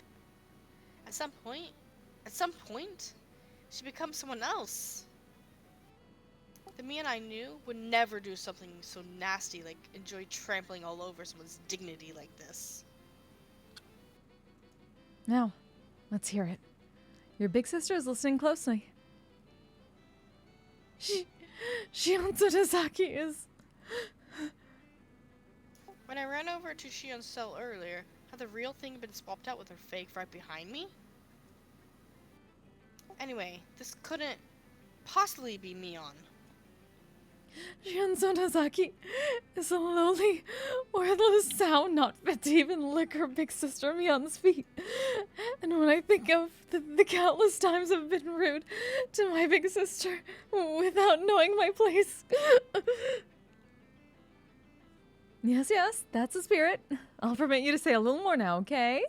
at some point, she became someone else. The Mion I knew would never do something so nasty like enjoy trampling all over someone's dignity like this. Now, let's hear it. Your big sister is listening closely. Shion Todazaki is... When I ran over to Shion's cell earlier, had the real thing been swapped out with her fake right behind me? Anyway, this couldn't possibly be Mion. Shion Todazaki is a lowly, worthless sound not fit to even lick her big sister Mion's feet. And when I think of the countless times I've been rude to my big sister without knowing my place... Yes, yes, that's the spirit. I'll permit you to say a little more now, okay?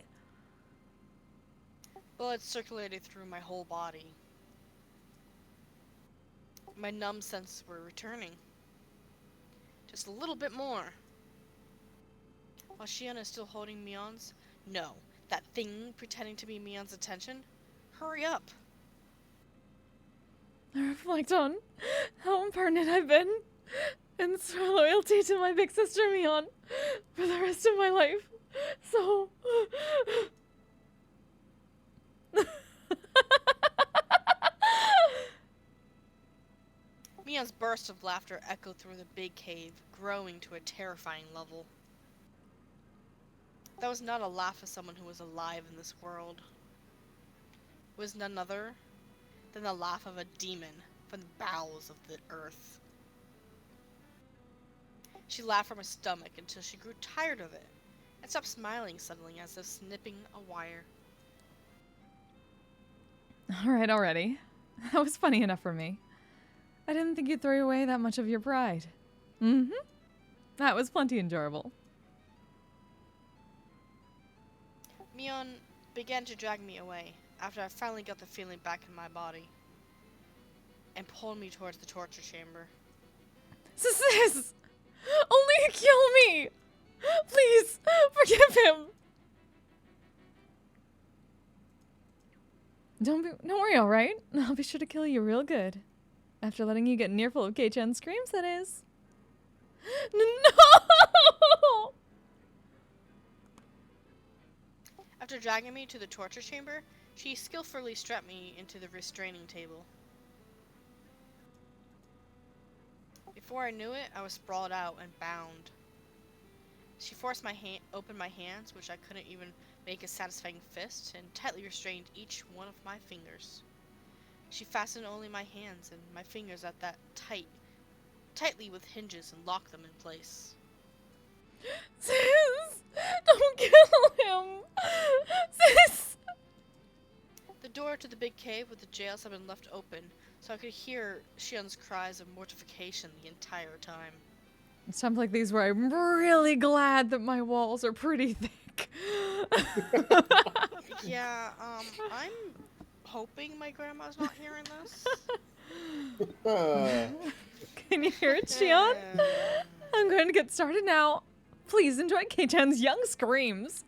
Blood circulated through my whole body. My numb senses were returning. Just a little bit more. While Shion is still holding Mion's, no, that thing pretending to be Mion's attention, hurry up. I reflect on how impertinent I've been and swear loyalty to my big sister Mion for the rest of my life. So... Mion's burst of laughter echoed through the big cave, growing to a terrifying level. That was not a laugh of someone who was alive in this world. It was none other than the laugh of a demon from the bowels of the earth. She laughed from her stomach until she grew tired of it, and stopped smiling suddenly as if snipping a wire. Alright, already. That was funny enough for me. I didn't think you'd throw away that much of your pride. Mm-hmm. That was plenty enjoyable. Mion began to drag me away after I finally got the feeling back in my body, and pulled me towards the torture chamber. Sis! Only kill me! Please, forgive him! Don't worry, alright? I'll be sure to kill you real good. After letting you get an earful of Kei-chan screams, that is. No! After dragging me to the torture chamber, she skillfully strapped me into the restraining table. Before I knew it, I was sprawled out and bound. She forced open my hands, which I couldn't even make a satisfying fist, and tightly restrained each one of my fingers. She fastened only my hands and my fingers at that tightly with hinges, and locked them in place. Sis! Don't kill him! Sis! The door door to the big cave with the jails had been left open, so I could hear Shion's cries of mortification the entire time. It sounds like these were. I'm really glad that my walls are pretty thick. Yeah, I'm hoping my grandma's not hearing this. Can you hear it, Shion? I'm going to get started now. Please enjoy Kei-chan's young screams.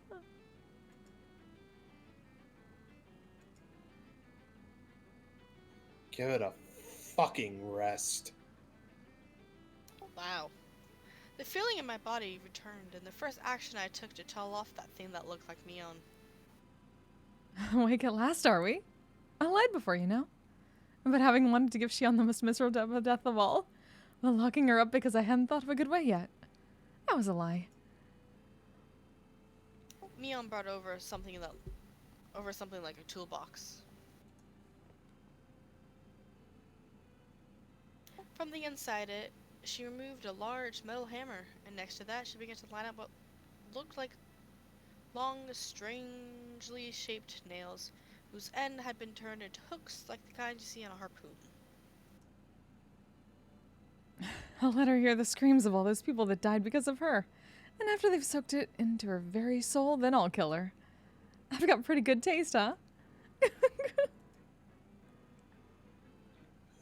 Give it a fucking rest. Wow. The feeling in my body returned, and the first action I took to tell off that thing that looked like Mion. Awake at last, are we? I lied before, you know. But having wanted to give Shion the most miserable death of all, while locking her up because I hadn't thought of a good way yet. That was a lie. Mion brought over something like a toolbox. From the inside it, she removed a large metal hammer, and next to that she began to line up what looked like long, strangely shaped nails, whose end had been turned into hooks like the kind you see on a harpoon. I'll let her hear the screams of all those people that died because of her. And after they've soaked it into her very soul, then I'll kill her. I've got pretty good taste, huh?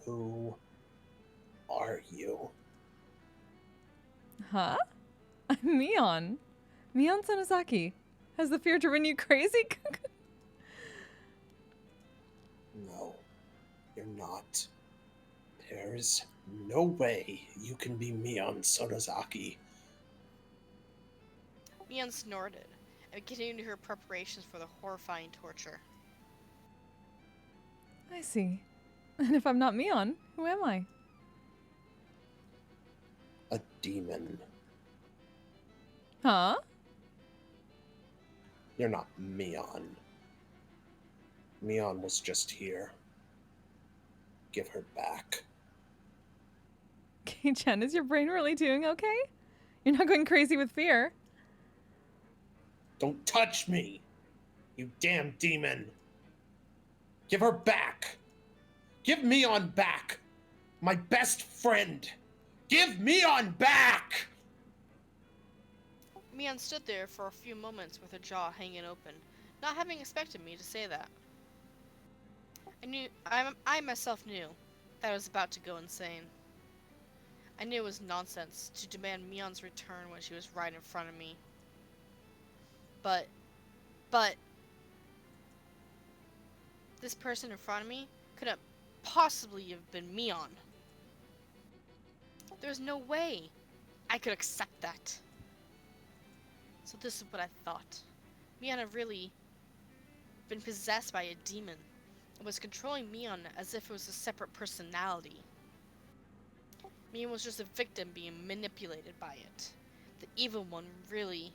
Who are you? Huh? I'm Mion. Mion Sonozaki. Has the fear driven you crazy? No, you're not. There's no way you can be Mion Sonozaki. Mion snorted, and continued her preparations for the horrifying torture. I see. And if I'm not Mion, who am I? A demon. Huh? You're not Mion. Mion was just here. Give her back. Kei-chan, is your brain really doing okay? You're not going crazy with fear. Don't touch me, you damn demon. Give her back. Give Mion back. My best friend. Give Mion back! Mion stood there for a few moments with her jaw hanging open, not having expected me to say that. I myself knew that I was about to go insane. I knew it was nonsense to demand Mion's return when she was right in front of me. But this person in front of me couldn't possibly have been Mion. There was no way I could accept that. So this is what I thought. Mion had really been possessed by a demon and was controlling Mion as if it was a separate personality. Mion was just a victim being manipulated by it. The evil one really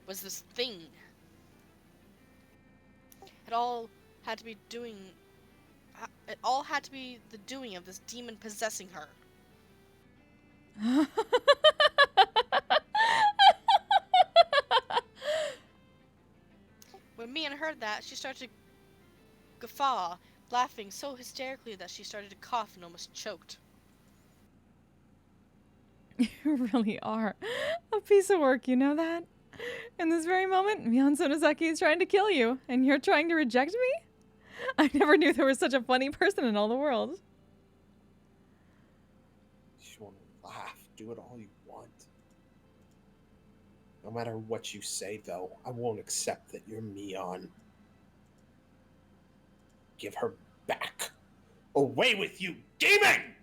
was this thing. It all had to be the doing of this demon possessing her. When Mion heard that, she started to guffaw, laughing so hysterically that she started to cough and almost choked. You really are a piece of work, you know that? In this very moment, Mion Sonozaki is trying to kill you, and you're trying to reject me? I never knew there was such a funny person in all the world. If you want to laugh, do it all you want. No matter what you say, though, I won't accept that you're Mion. Give her back. Away with you, demon!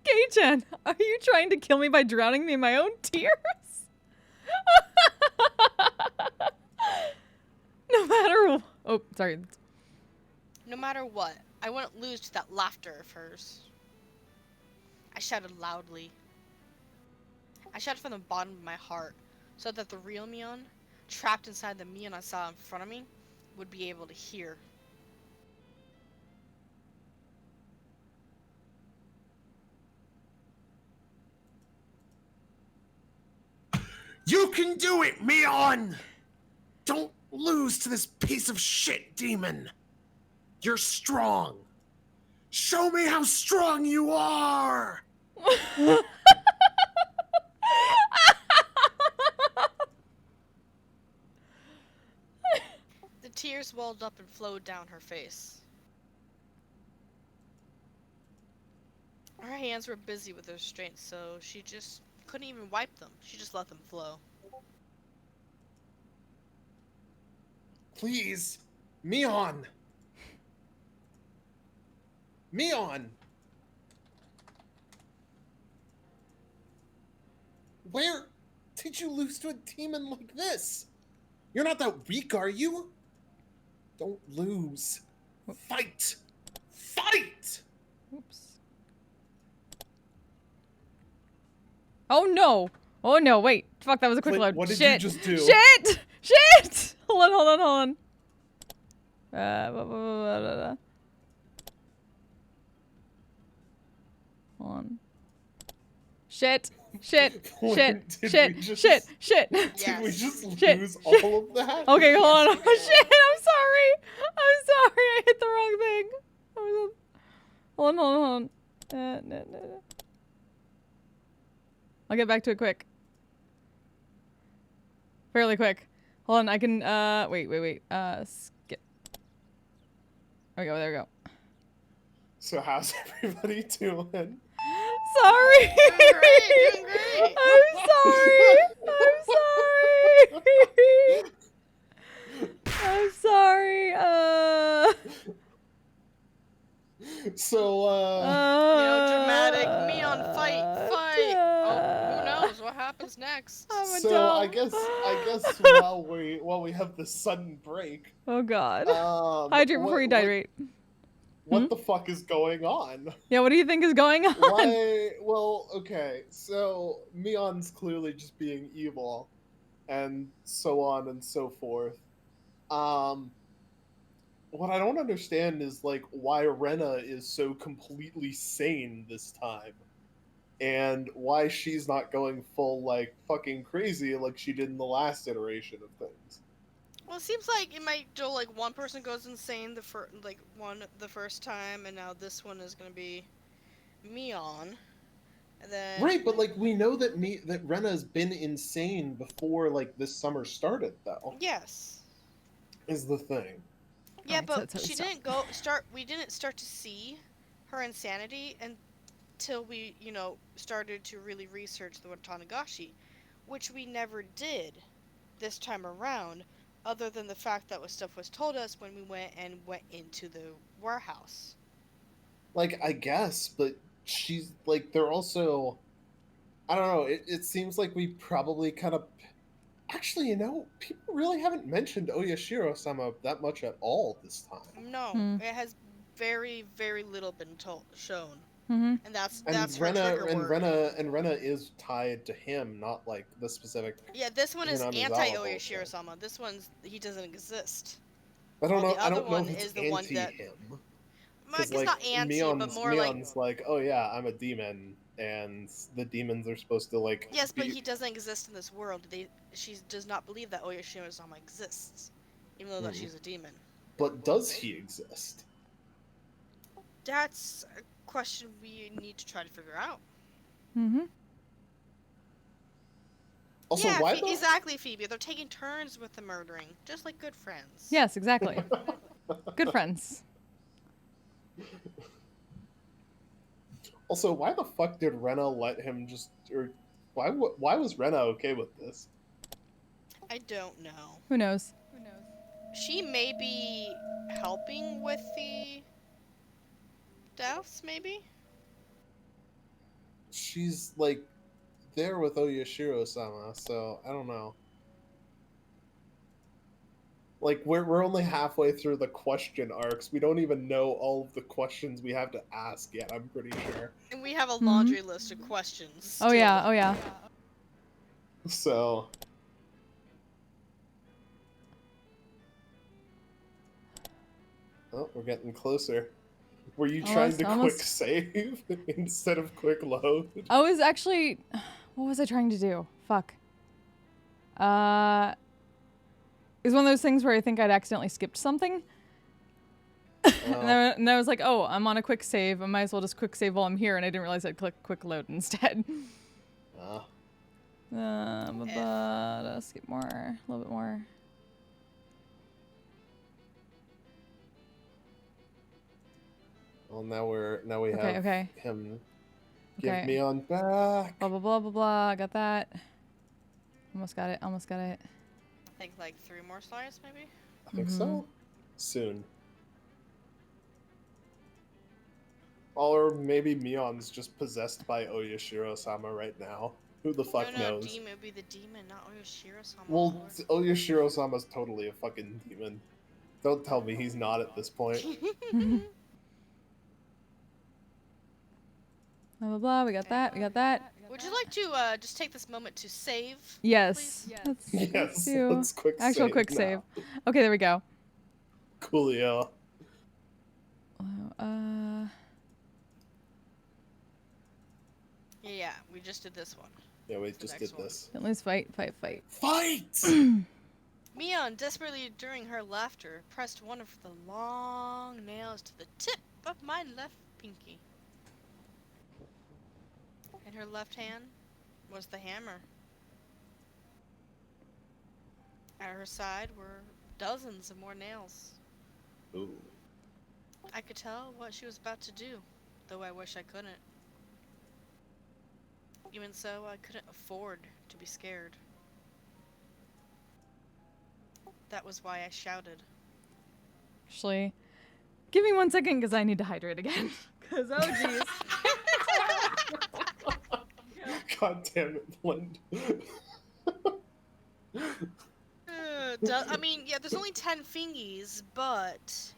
Kei-chan, are you trying to kill me by drowning me in my own tears? No matter oh, sorry. No matter what, I wouldn't lose to that laughter of hers. I shouted loudly. I shouted from the bottom of my heart, so that the real Mion, trapped inside the Mion I saw in front of me, would be able to hear. You can do it, Mion! Don't lose to this piece of shit demon. You're strong. Show me how strong you are. The tears welled up and flowed down her face. Her hands were busy with restraint, so she just couldn't even wipe them. She just let them flow. Please, Mion. Mion. Where did you lose to a demon like this? You're not that weak, are you? Don't lose. Fight! Fight! Oops. Oh no! Oh no! Wait! Fuck! That was a quick Wait, load. what did Shit! you just do? Shit! Shit! Hold on! Hold on! Hold on. Hold on. Shit! Shit! Wait, Shit! did Shit! we just- Shit! Shit! Did we Yes. just Shit, lose shit. all of that? Okay, hold on. Yes, Oh we shit! I'm sorry. I'm sorry. I hit the wrong thing. Hold on. Hold on. No. I'll get back to it quick. Fairly quick. Hold on. I can. Wait. Skip. There we go. There we go. So how's everybody doing? Sorry. Doing great. I'm sorry. I'm sorry. So, Dramatic. Mion, fight. Oh, who knows what happens next? I'm a so dumb. I guess while we have this sudden break, Oh god. Hydrate before you dihydrate. What the fuck is going on? Yeah, what do you think is going on? Why? Well, okay. So Mion's clearly just being evil, and so on and so forth. What I don't understand is like why Rena is so completely sane this time, and why she's not going full like fucking crazy like she did in the last iteration of things. Well, it seems like it might go like one person goes insane the first time, and now this one is gonna be Mion, and then Right, but like we know that Rena's been insane before like this summer started though. yes, Is the thing. yeah, Alright, but so she stop. didn't We didn't start to see her insanity until we, started to really research the Watanagashi, which we never did this time around, other than the fact that stuff was told us when we went into the warehouse. Like I guess, but she's like they're also I don't know, it seems like we probably kind of actually, people really haven't mentioned Oyashiro-sama that much at all this time. No, Hmm. it has very, very little been shown, Mm-hmm. and that's And her trigger word. Rena is tied to him, not like the specific Yeah, this one is Hinamizawa anti bullshit. Oyashiro-sama. This one's he doesn't exist. I don't While know. the I other don't know one if it's is the one anti that him. I Because guess like not anti, but more Mion's like, oh yeah, I'm a demon, and the demons are supposed to like. yes, but be... he doesn't exist in this world. She does not believe that Oyashiro-sama exists, even though that she's a demon. But does he exist? That's a question we need to try to figure out. Mm-hmm. Also, yeah, why the... exactly, Phoebe. They're taking turns with the murdering, just like good friends. Yes, exactly. Good friends. Also, why the fuck did Rena let him just... Or why was Rena okay with this? I don't know. Who knows? She may be helping with the deaths, maybe? She's, like, there with Oyashiro-sama, so I don't know. Like, we're only halfway through the question arcs. We don't even know all of the questions we have to ask yet, I'm pretty sure. And we have a laundry list of questions. Oh yeah, oh yeah. So... Oh, we're getting closer. Were you trying to quick save instead of quick load? I was actually... What was I trying to do? Fuck. It was one of those things where I think I'd accidentally skipped something. And I was like, oh, I'm on a quick save. I might as well just quick save while I'm here. And I didn't realize I'd click quick load instead. Skip more. A little bit more. Well, now we have Okay. him. Give Okay. me on back. Blah, blah, blah, blah, blah. I got that. Almost got it. I think like 3 more slides, maybe? I think so. Soon. Or maybe Mion's just possessed by Oyashiro-sama right now. Who the fuck no, knows? Demon would be the demon, not Oyashiro-sama. Well, Oyashiro-sama's totally a fucking demon. Don't tell me he's not at this point. Blah, blah, blah. We got that. We got that. Would you like to just take this moment to save? Yes. Please? Let's Yes, do let's quick actual save quick now. save. Okay, there we go. Coolio. Yeah, we just did this one. Yeah, we What's the just next did one? this. Don't lose fight. Fight! Mion, desperately during her laughter, pressed one of the long nails to the tip of my left pinky. In her left hand was the hammer. At her side were dozens of more nails. Ooh. I could tell what she was about to do, though I wish I couldn't. Even so, I couldn't afford to be scared. That was why I shouted. Actually, give me 1 second because I need to hydrate again. Because, oh, jeez. God damn it, Blend. I mean, yeah, there's only 10 fingies, but...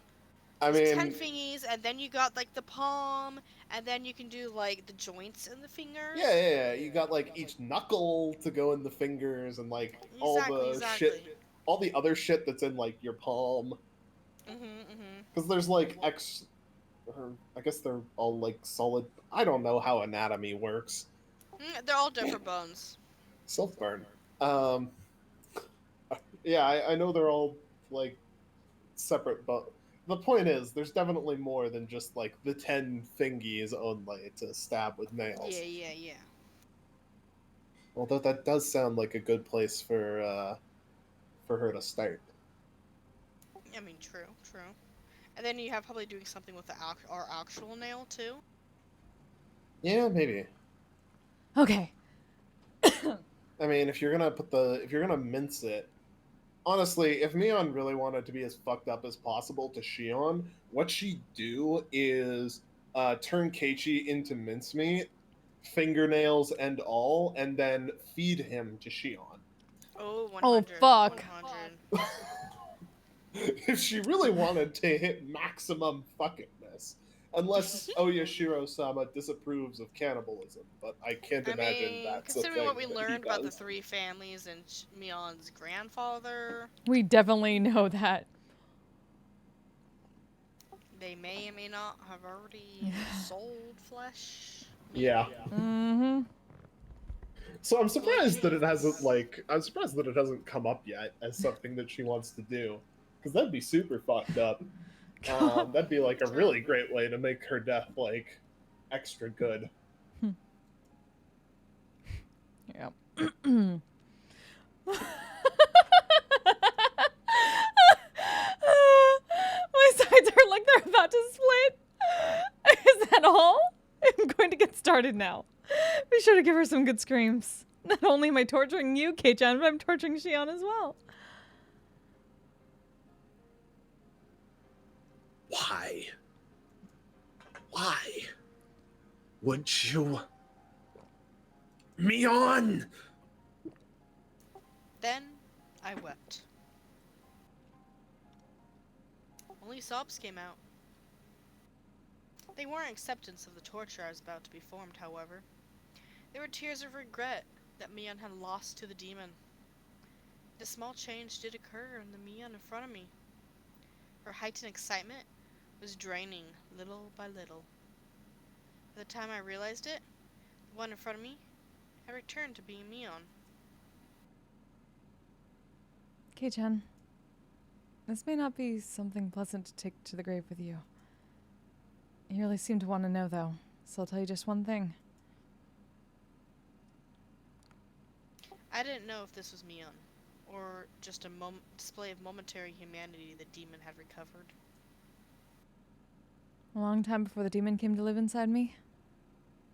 I There's 10 mean, fingies, and then you got, like, the palm, and then you can do, like, the joints in the fingers. yeah. You got like each knuckle to go in the fingers and like all the shit, all the other shit that's in like your palm. Because there's like I guess they're all like solid. I don't know how anatomy works. They're all different bones. Self burn. Yeah, I know they're all like separate, but the point is, there's definitely more than just like the 10 fingies only to stab with nails. Yeah. Although that does sound like a good place for her to start. I mean, true. And then you have probably doing something with our actual nail, too. Yeah, maybe. Okay. I mean, if you're gonna mince it, honestly, if Mion really wanted to be as fucked up as possible to Shion, what she'd do is turn Keiichi into mincemeat, fingernails and all, and then feed him to Shion. Oh, 100. Oh, fuck. 100. If she really wanted to hit maximum fuckingness. Unless Oyashiro-sama disapproves of cannibalism, but I can't imagine that's a thing. Considering what we that he learned about the does. 3 families and Mion's grandfather, We definitely know that. they may or may not have already sold flesh. Yeah. Mm-hmm. So I'm surprised that it hasn't come up yet as something that she wants to do, because that'd be super fucked up. That'd be like a really great way to make her death like extra good. Yep. My sides hurt like they're about to split. Is that all? I'm going to get started now. Be sure to give her some good screams. Not only am I torturing you, Kei-chan, but I'm torturing Shion as well. Why? Why would you? Mion! Then I wept. Only sobs came out. They weren't acceptance of the torture I was about to be performed, however. They were tears of regret that Mion had lost to the demon. A small change did occur in the Mion in front of me. Her heightened excitement was draining little by little. By the time I realized it, the one in front of me had returned to being Mion. Kei-chan, This may not be something pleasant to take to the grave with you. You really seem to want to know, though, so I'll tell you just one thing. I didn't know if this was Mion, or just a display of momentary humanity the demon had recovered. A long time before the demon came to live inside me,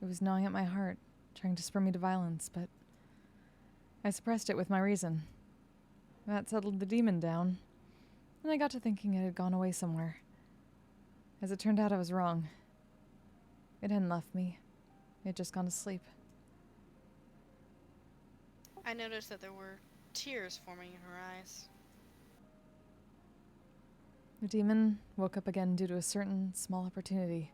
it was gnawing at my heart, trying to spur me to violence, but I suppressed it with my reason. That settled the demon down, and I got to thinking it had gone away somewhere. As it turned out, I was wrong. It hadn't left me. It had just gone to sleep. I noticed that there were tears forming in her eyes. The demon woke up again due to a certain small opportunity.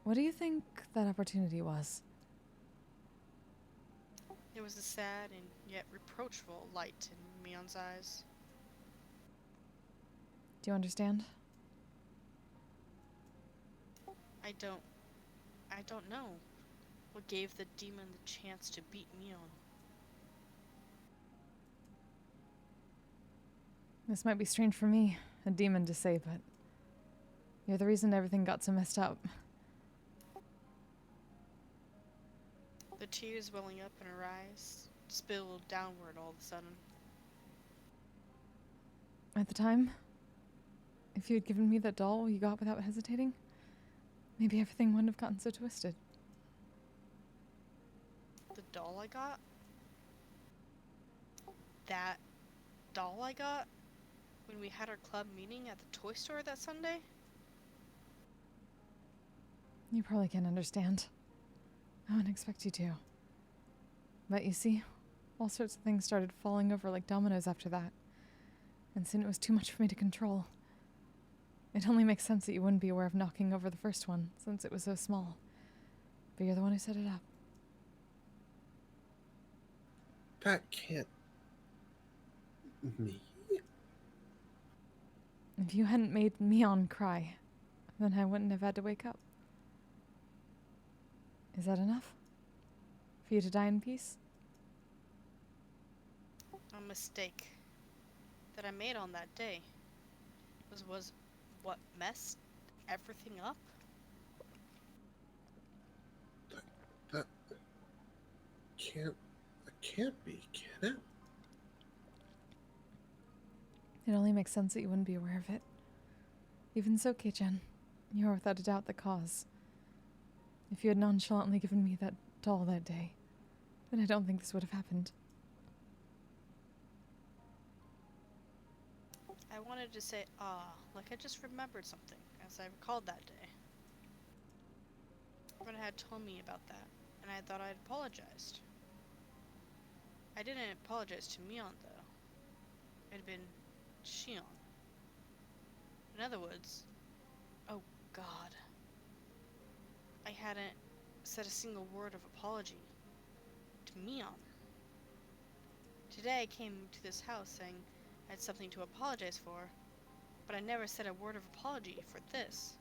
What do you think that opportunity was? There was a sad and yet reproachful light in Mion's eyes. Do you understand? I don't know what gave the demon the chance to beat Mion. This might be strange for me, a demon, to say, but you're the reason everything got so messed up. The tears welling up in her eyes spilled downward all of a sudden. At the time, if you had given me that doll you got without hesitating, maybe everything wouldn't have gotten so twisted. The doll I got? That doll I got when we had our club meeting at the toy store that Sunday? You probably can't understand. I wouldn't expect you to. But you see, all sorts of things started falling over like dominoes after that. And soon it was too much for me to control. It only makes sense that you wouldn't be aware of knocking over the first one, since it was so small. But you're the one who set it up. That can't... Me? If you hadn't made Mion cry, then I wouldn't have had to wake up. Is that enough? For you to die in peace? A mistake that I made on that day was what messed everything up. That can't be, can it? It only makes sense that you wouldn't be aware of it. Even so, Kei-chan, you are without a doubt the cause. If you had nonchalantly given me that doll that day, then I don't think this would have happened. I wanted to say, like I just remembered something, as I recalled that day. Everyone had told me about that, and I thought I'd apologized. I didn't apologize to Mion, though. It had been Shion. In other words, oh god. I hadn't said a single word of apology to Mion. Today I came to this house saying I had something to apologize for, but I never said a word of apology for this.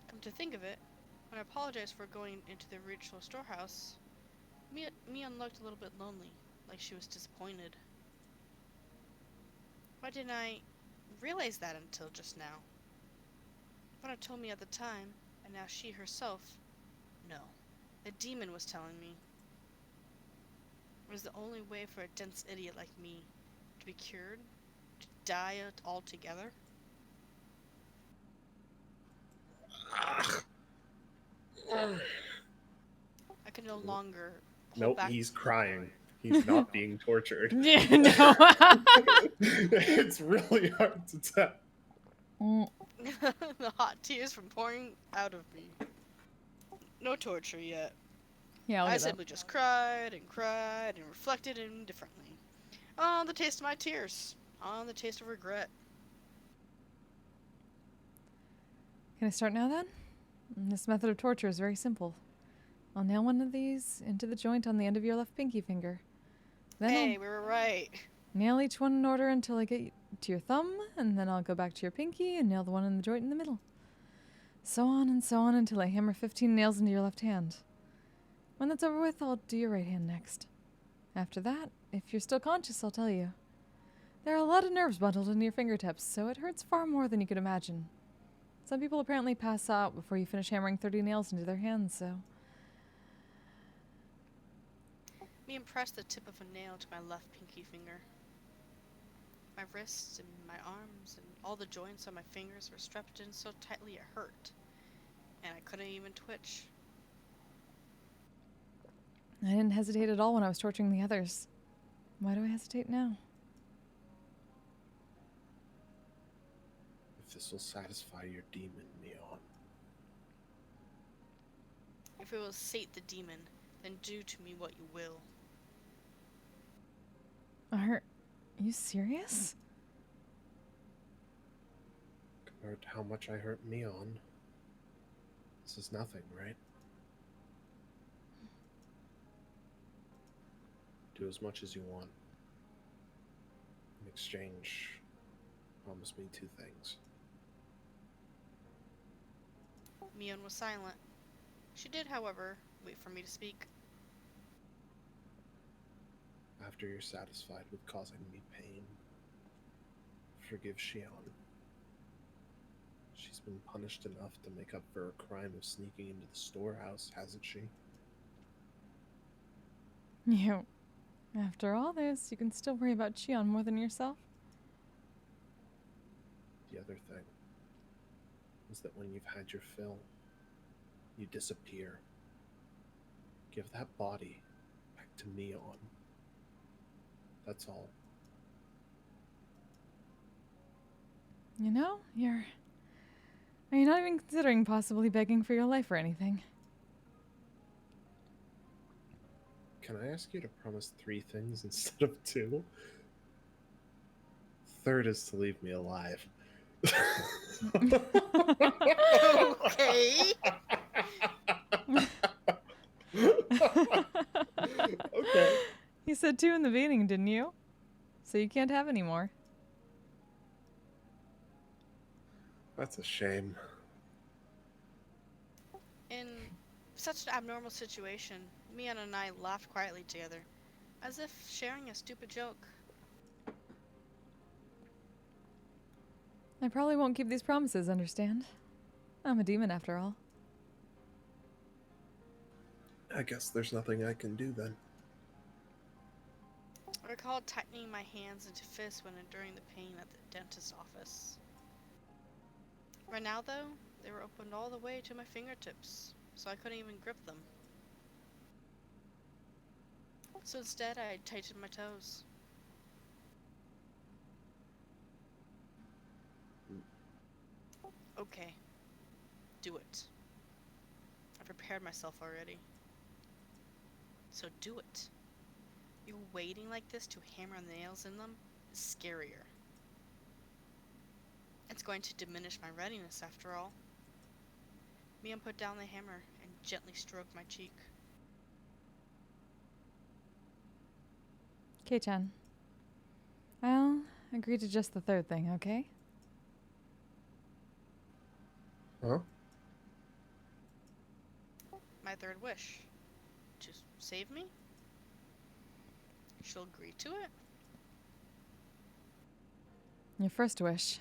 Come to think of it, when I apologized for going into the ritual storehouse, Mion looked a little bit lonely, like she was disappointed. Why didn't I realize that until just now? Vana told me at the time, and now she herself, no. The demon was telling me. It was the only way for a dense idiot like me to be cured, to die altogether. I could no longer hold Nope, back. he's crying. He's not being tortured. Yeah, no. It's really hard to tell. The hot tears from pouring out of me. No torture yet. Yeah, I'll I get that. simply just cried and reflected indifferently. On the taste of my tears. On the taste of regret. Can I start now then? This method of torture is very simple. I'll nail one of these into the joint on the end of your left pinky finger. Then Hey, we were right. I'll nail each one in order until I get to your thumb, and then I'll go back to your pinky and nail the one in the joint in the middle. So on and so on until I hammer 15 nails into your left hand. When that's over with, I'll do your right hand next. After that, if you're still conscious, I'll tell you. There are a lot of nerves bundled into your fingertips, so it hurts far more than you could imagine. Some people apparently pass out before you finish hammering 30 nails into their hands, so... Mian pressed the tip of a nail to my left pinky finger. My wrists and my arms and all the joints on my fingers were strapped in so tightly it hurt, and I couldn't even twitch. I didn't hesitate at all when I was torturing the others. Why do I hesitate now? If this will satisfy your demon, Neon. If it will sate the demon, then do to me what you will. Are you serious? Compared to how much I hurt Neon, this is nothing, right? Do as much as you want. In exchange, promise me 2 things. Mian was silent. She did, however, wait for me to speak. After you're satisfied with causing me pain, forgive Xion. She's been punished enough to make up for a crime of sneaking into the storehouse, hasn't she? You. After all this, you can still worry about Chion more than yourself? The other thing is that when you've had your fill, you disappear. Give that body back to Neon. That's all. You know, are you not even considering possibly begging for your life or anything? Can I ask you to promise 3 things instead of 2? Third is to leave me alive. Okay. Okay. You said 2 in the beginning, didn't you? So you can't have any more. That's a shame. In such an abnormal situation, Mian and I laughed quietly together, as if sharing a stupid joke. I probably won't keep these promises, understand? I'm a demon after all. I guess there's nothing I can do then. I recalled tightening my hands into fists when enduring the pain at the dentist's office. Right now, though, they were opened all the way to my fingertips, so I couldn't even grip them. So instead, I tightened my toes. Okay, do it. I prepared myself already. So do it. You waiting like this to hammer nails in them is scarier. It's going to diminish my readiness after all. Mian put down the hammer and gently stroked my cheek. Kei-chan. I'll agree to just the 3rd thing, okay? Huh? My 3rd wish. To save me? She'll agree to it? Your 1st wish.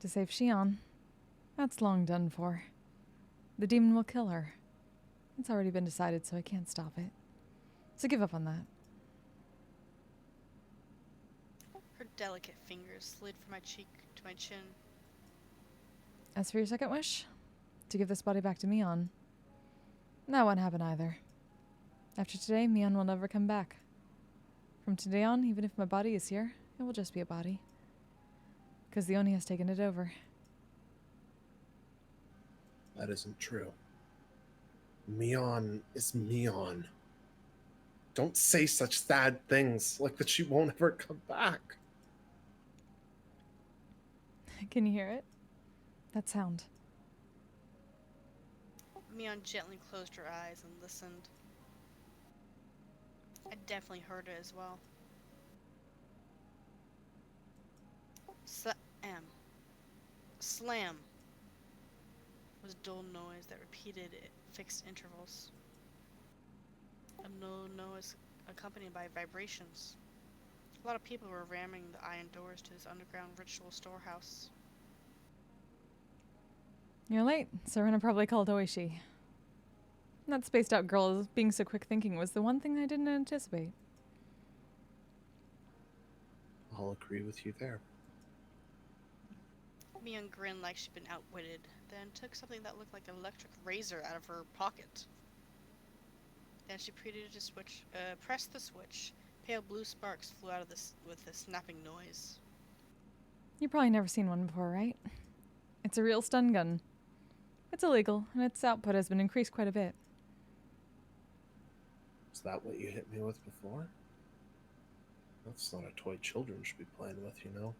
To save Xion. That's long done for. The demon will kill her. It's already been decided, so I can't stop it. So give up on that. Her delicate fingers slid from my cheek to my chin. As for your 2nd wish, to give this body back to Mion. That won't happen either. After today, Mion will never come back. From today on, even if my body is here, it will just be a body. Because the Oni has taken it over. That isn't true. Mion is Mion. Don't say such sad things like that she won't ever come back. Can you hear it? That sound. Mian gently closed her eyes and listened. I definitely heard it as well. Slam. Slam was a dull noise that repeated at fixed intervals. A dull noise accompanied by vibrations. A lot of people were ramming the iron doors to this underground ritual storehouse. You're late. Serena probably called Oishi. That spaced out girl being so quick thinking was the one thing I didn't anticipate. I'll agree with you there. Mion grinned like she'd been outwitted, then took something that looked like an electric razor out of her pocket. Then she proceeded to press the switch. Pale blue sparks flew out of this with a snapping noise. You've probably never seen one before, right? It's a real stun gun. It's illegal, and its output has been increased quite a bit. Is that what you hit me with before? That's not a toy children should be playing with, you know?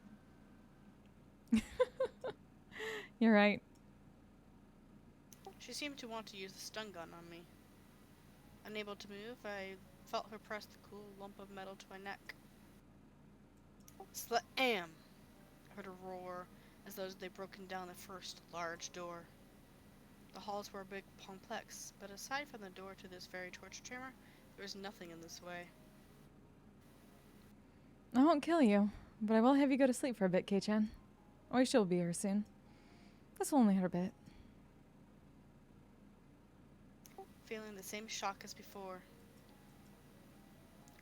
You're right. She seemed to want to use the stun gun on me. Unable to move, I felt her press the cool lump of metal to my neck. Slam! I heard a roar, as though they'd broken down the first large door. The halls were a big complex, but aside from the door to this very torture chamber, there was nothing in this way. I won't kill you, but I will have you go to sleep for a bit, Kei-chan. Oishi will be here soon. This will only hurt a bit. Feeling the same shock as before.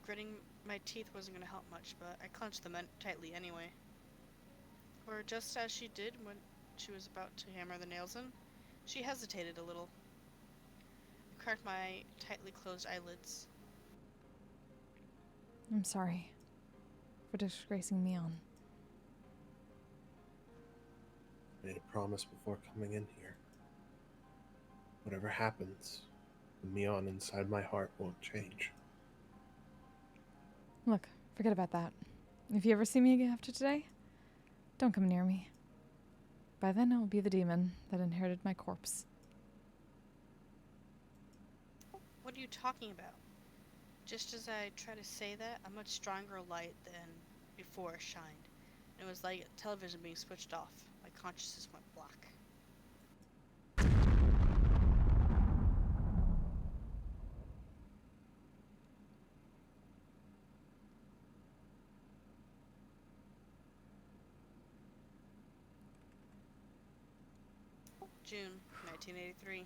Gritting my teeth wasn't going to help much, but I clenched them tightly anyway. Or just as she did when she was about to hammer the nails in, she hesitated a little. I cracked my tightly closed eyelids. I'm sorry for disgracing Mion. I made a promise before coming in here. Whatever happens, the Mion inside my heart won't change. Look, forget about that. If you ever see me again after today, don't come near me. By then, it will be the demon that inherited my corpse. What are you talking about? Just as I tried to say that, a much stronger light than before shined. It was like a television being switched off. My consciousness went black. June 1983.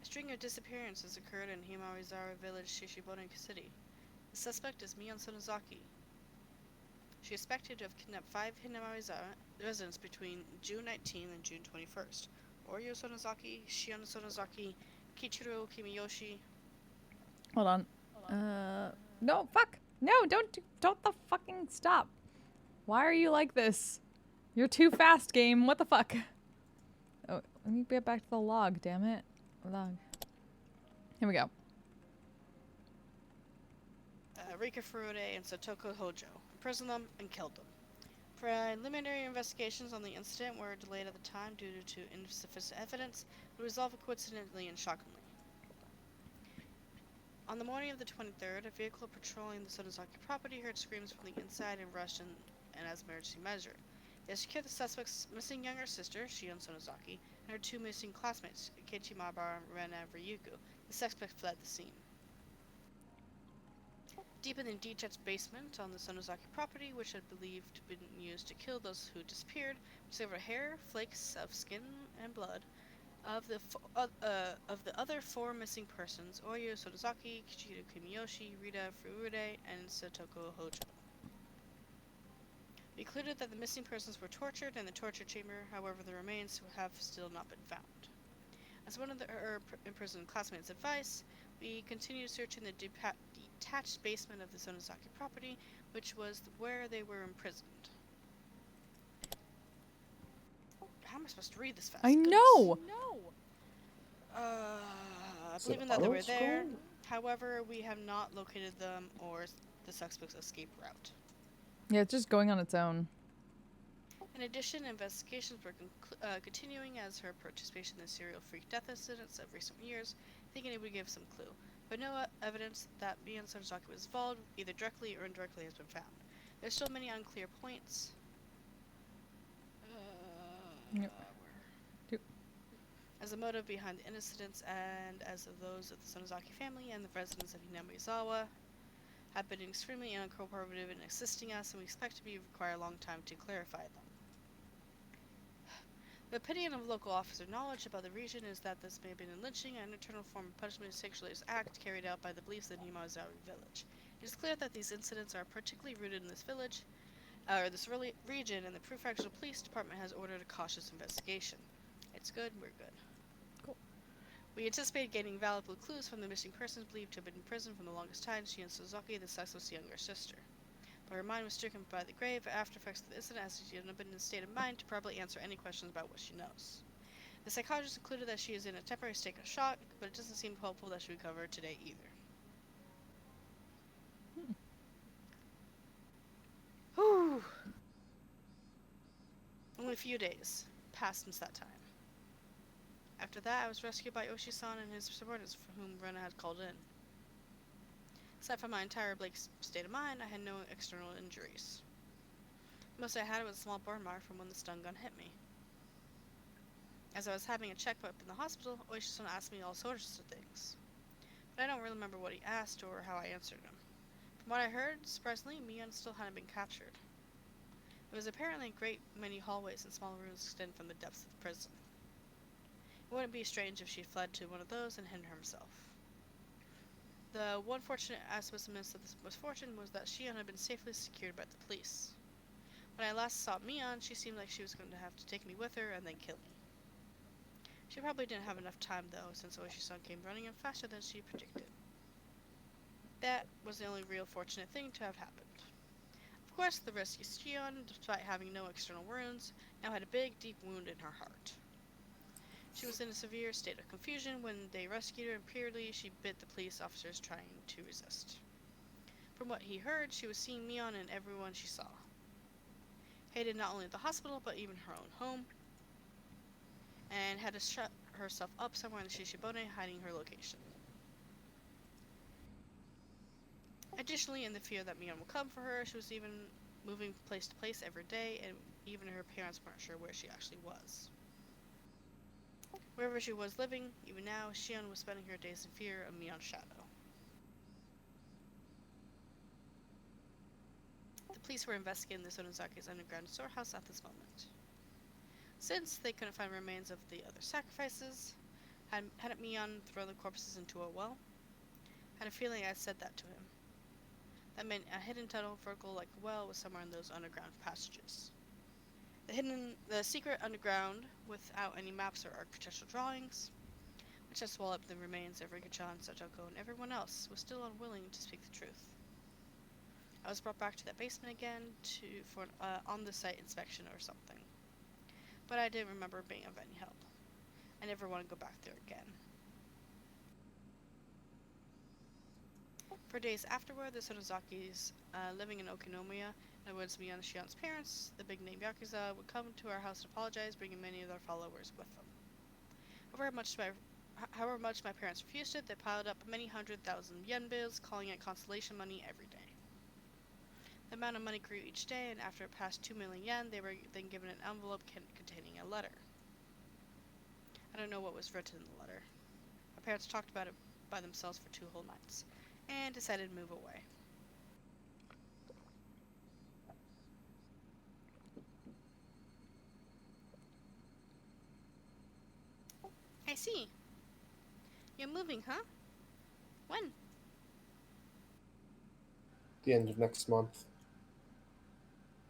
A string of disappearances occurred in Himawarizawa village, Shishibone City. The suspect is Mion Sonozaki. She is suspected to have kidnapped 5 Himawarizawa residents between June 19 and June 21st. Oryo Sonozaki, Shion Sonozaki, Kichiro Kimiyoshi. Hold on. No, fuck. No, don't the fucking stop. Why are you like this? You're too fast, game. What the fuck? Oh, let me get back to the log, damn it. Log. Here we go. Rika Furude and Satoko Hojo. Imprisoned them and killed them. Preliminary investigations on the incident were delayed at the time due to insufficient evidence, but resolved coincidentally and shockingly. On the morning of the 23rd, a vehicle patrolling the Sonozaki property heard screams from the inside and rushed in and as emergency measure. They secured the suspect's missing younger sister, Shion Sonozaki, and her 2 missing classmates, Keiichi Mabara and Rena Ryuko. The suspect fled the scene. Deep in the detached basement on the Sonozaki property, which had believed been used to kill those who disappeared, discovered hair, flakes of skin, and blood of the other 4 missing persons: Oryo Sonozaki, Kichiro Kimiyoshi, Rita Furude, and Satoko Hojo. We concluded that the missing persons were tortured in the torture chamber, however the remains have still not been found. As one of her imprisoned classmates' advice, we continued searching the detached basement of the Sonozaki property, which was where they were imprisoned. How am I supposed to read this fast? I know! Believing that they were there. However, we have not located them or the suspect's escape route. Yeah, it's just going on its own. In addition, investigations were continuing as her participation in the serial freak death incidents of recent years, thinking it would give some clue. But no evidence that Mion Sonozaki was involved, either directly or indirectly, has been found. There's still many unclear points. Yep. As the motive behind the incidents and as of those of the Sonozaki family and the residents of Hinamizawa, have been extremely uncooperative in assisting us, and we expect to require a long time to clarify them. The opinion of local officer knowledge about the region is that this may have been a lynching, an internal form of punishment of sexual act carried out by the beliefs of the Nimazaru village. It is clear that these incidents are particularly rooted in this village, or this region, and the prefectural police department has ordered a cautious investigation. It's good, we're good. Cool. We anticipate gaining valuable clues from the missing persons believed to have been in prison for the longest time, Shion Suzuki, the Sasuke's younger sister. But her mind was stricken by the grave after effects of the incident, as she had not been in a state of mind to properly answer any questions about what she knows. The psychologist concluded that she is in a temporary state of shock, but it doesn't seem hopeful that she will recover today either. Whew! Only a few days passed since that time. After that, I was rescued by Oshi-san and his subordinates, for whom Rena had called in. Aside from my entire Blake state of mind, I had no external injuries. The most I had was a small burn mark from when the stun gun hit me. As I was having a checkup in the hospital, Oshi-san asked me all sorts of things. But I don't really remember what he asked or how I answered him. From what I heard, surprisingly, Mion still hadn't been captured. There was apparently a great many hallways and small rooms extending from the depths of the prison. It wouldn't be strange if she fled to one of those and hidden herself. The one fortunate aspect of this misfortune was that Shion had been safely secured by the police. When I last saw Mion, she seemed like she was going to have to take me with her and then kill me. She probably didn't have enough time though, since Oshi-san came running in faster than she predicted. That was the only real fortunate thing to have happened. Of course, the rescued Shion, despite having no external wounds, now had a big, deep wound in her heart. She was in a severe state of confusion when they rescued her, and periodically she bit the police officers trying to resist. From what he heard, she was seeing Mion and everyone she saw. Hated not only the hospital, but even her own home, and had to shut herself up somewhere in the Shishibone, hiding her location. Additionally, in the fear that Mion will come for her, she was even moving place to place every day, and even her parents weren't sure where she actually was. Wherever she was living, even now, Shion was spending her days in fear of Mion's shadow. The police were investigating the Sonozaki's underground storehouse at this moment. Since they couldn't find remains of the other sacrifices, hadn't Mion thrown the corpses into a well? Had a feeling I said that to him. That meant a hidden tunnel vertical like a well was somewhere in those underground passages. The secret underground, without any maps or architectural drawings, which had swallowed up the remains of Rika-chan, Sajako, and everyone else, was still unwilling to speak the truth. I was brought back to that basement again for an on-the-site inspection or something. But I didn't remember being of any help. I never want to go back there again. For days afterward, the Sonozakis, living in Okinomiya, in other words, Mion and Shion's parents, the big-name Yakuza, would come to our house to apologize, bringing many of their followers with them. However much my parents refused it, they piled up many 100,000 yen bills, calling it consolation money every day. The amount of money grew each day, and after it passed 2 million yen, they were then given an envelope containing a letter. I don't know what was written in the letter. My parents talked about it by themselves for 2 whole nights, and decided to move away. I see. You're moving, huh? When? The end of next month.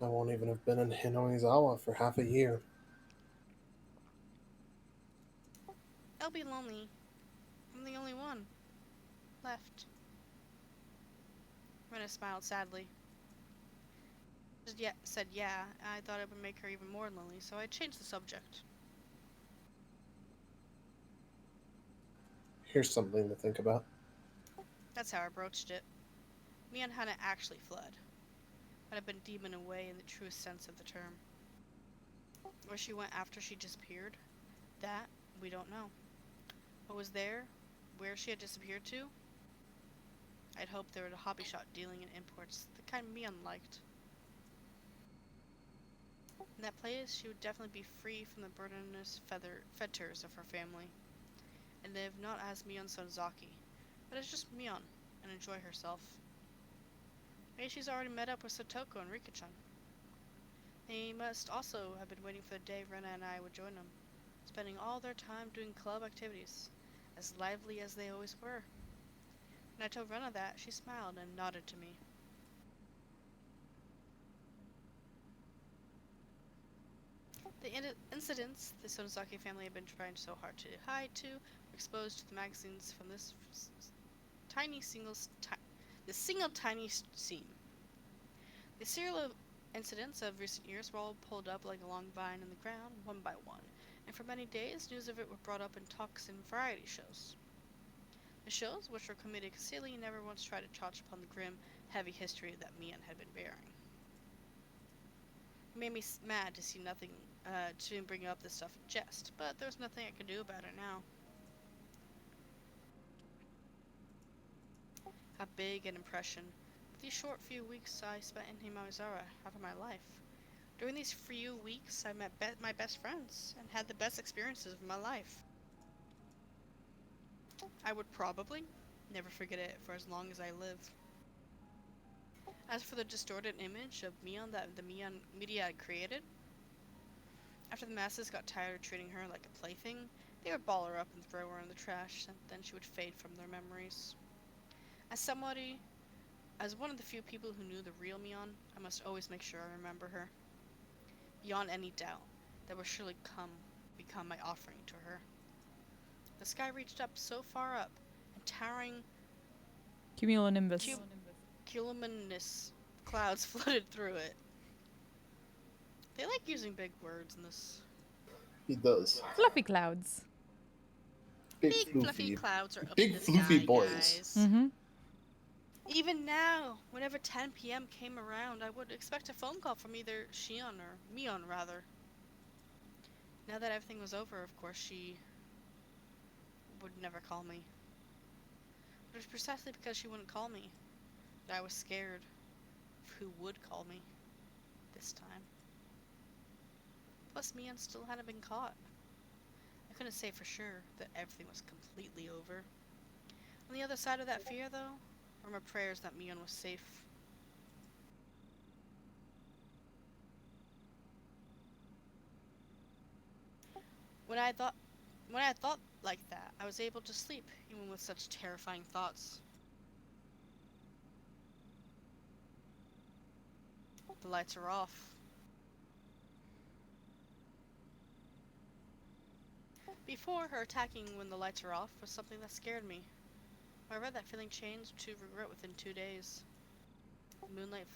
I won't even have been in Hinoizawa for half a year. I'll be lonely. I'm the only one left. Rena smiled sadly. Just said yeah, I thought it would make her even more lonely, so I changed the subject. Here's something to think about. That's how I broached it. Mion hadn't actually fled, but had been demon away in the truest sense of the term. Where she went after she disappeared, that we don't know. What was there, where she had disappeared to? I'd hoped there was a hobby shop dealing in imports, the kind Mion liked. In that place, she would definitely be free from the burdenous fetters of her family, and live not as Mion Sonozaki, but as just Mion, and enjoy herself. Maybe she's already met up with Satoko and Rika-chan. They must also have been waiting for the day Rena and I would join them, spending all their time doing club activities, as lively as they always were. When I told Rena that, she smiled and nodded to me. The incidents the Sonozaki family had been trying so hard to hide were exposed to the magazines from this single tiny seam. The serial incidents of recent years were all pulled up like a long vine in the ground, one by one, and for many days news of it were brought up in talks and variety shows. The shows, which were comedic silly, never once tried to touch upon the grim, heavy history that Mian had been bearing. It made me mad to see nothing, to bring up this stuff in jest, but there was nothing I could do about it now. How big an impression these short few weeks I spent in Himawazara have on my life. During these few weeks, I met my best friends and had the best experiences of my life. I would probably never forget it for as long as I live. As for the distorted image of Mion that the Mion media had created, after the masses got tired of treating her like a plaything, they would ball her up and throw her in the trash, and then she would fade from their memories. As one of the few people who knew the real Mion, I must always make sure I remember her. Beyond any doubt, that would surely become my offering to her. The sky reached up so far up, and towering Cumulonimbus. cumulonimbus clouds floated through it. They like using big words in this. He does. Fluffy clouds. Big fluffy clouds are up big in the floofy sky, boys. guys. Mm-hmm. Even now, whenever 10 p.m. came around, I would expect a phone call from either Shion or Mion, rather. Now that everything was over, of course, she would never call me. But it was precisely because she wouldn't call me that I was scared of who would call me this time. Plus, Mion still hadn't been caught. I couldn't say for sure that everything was completely over. On the other side of that fear, though, were my prayers that Mion was safe. When I thought like that, I was able to sleep, even with such terrifying thoughts. The lights are off. Before, her attacking when the lights are off was something that scared me. However, that feeling changed to regret within 2 days. The moonlight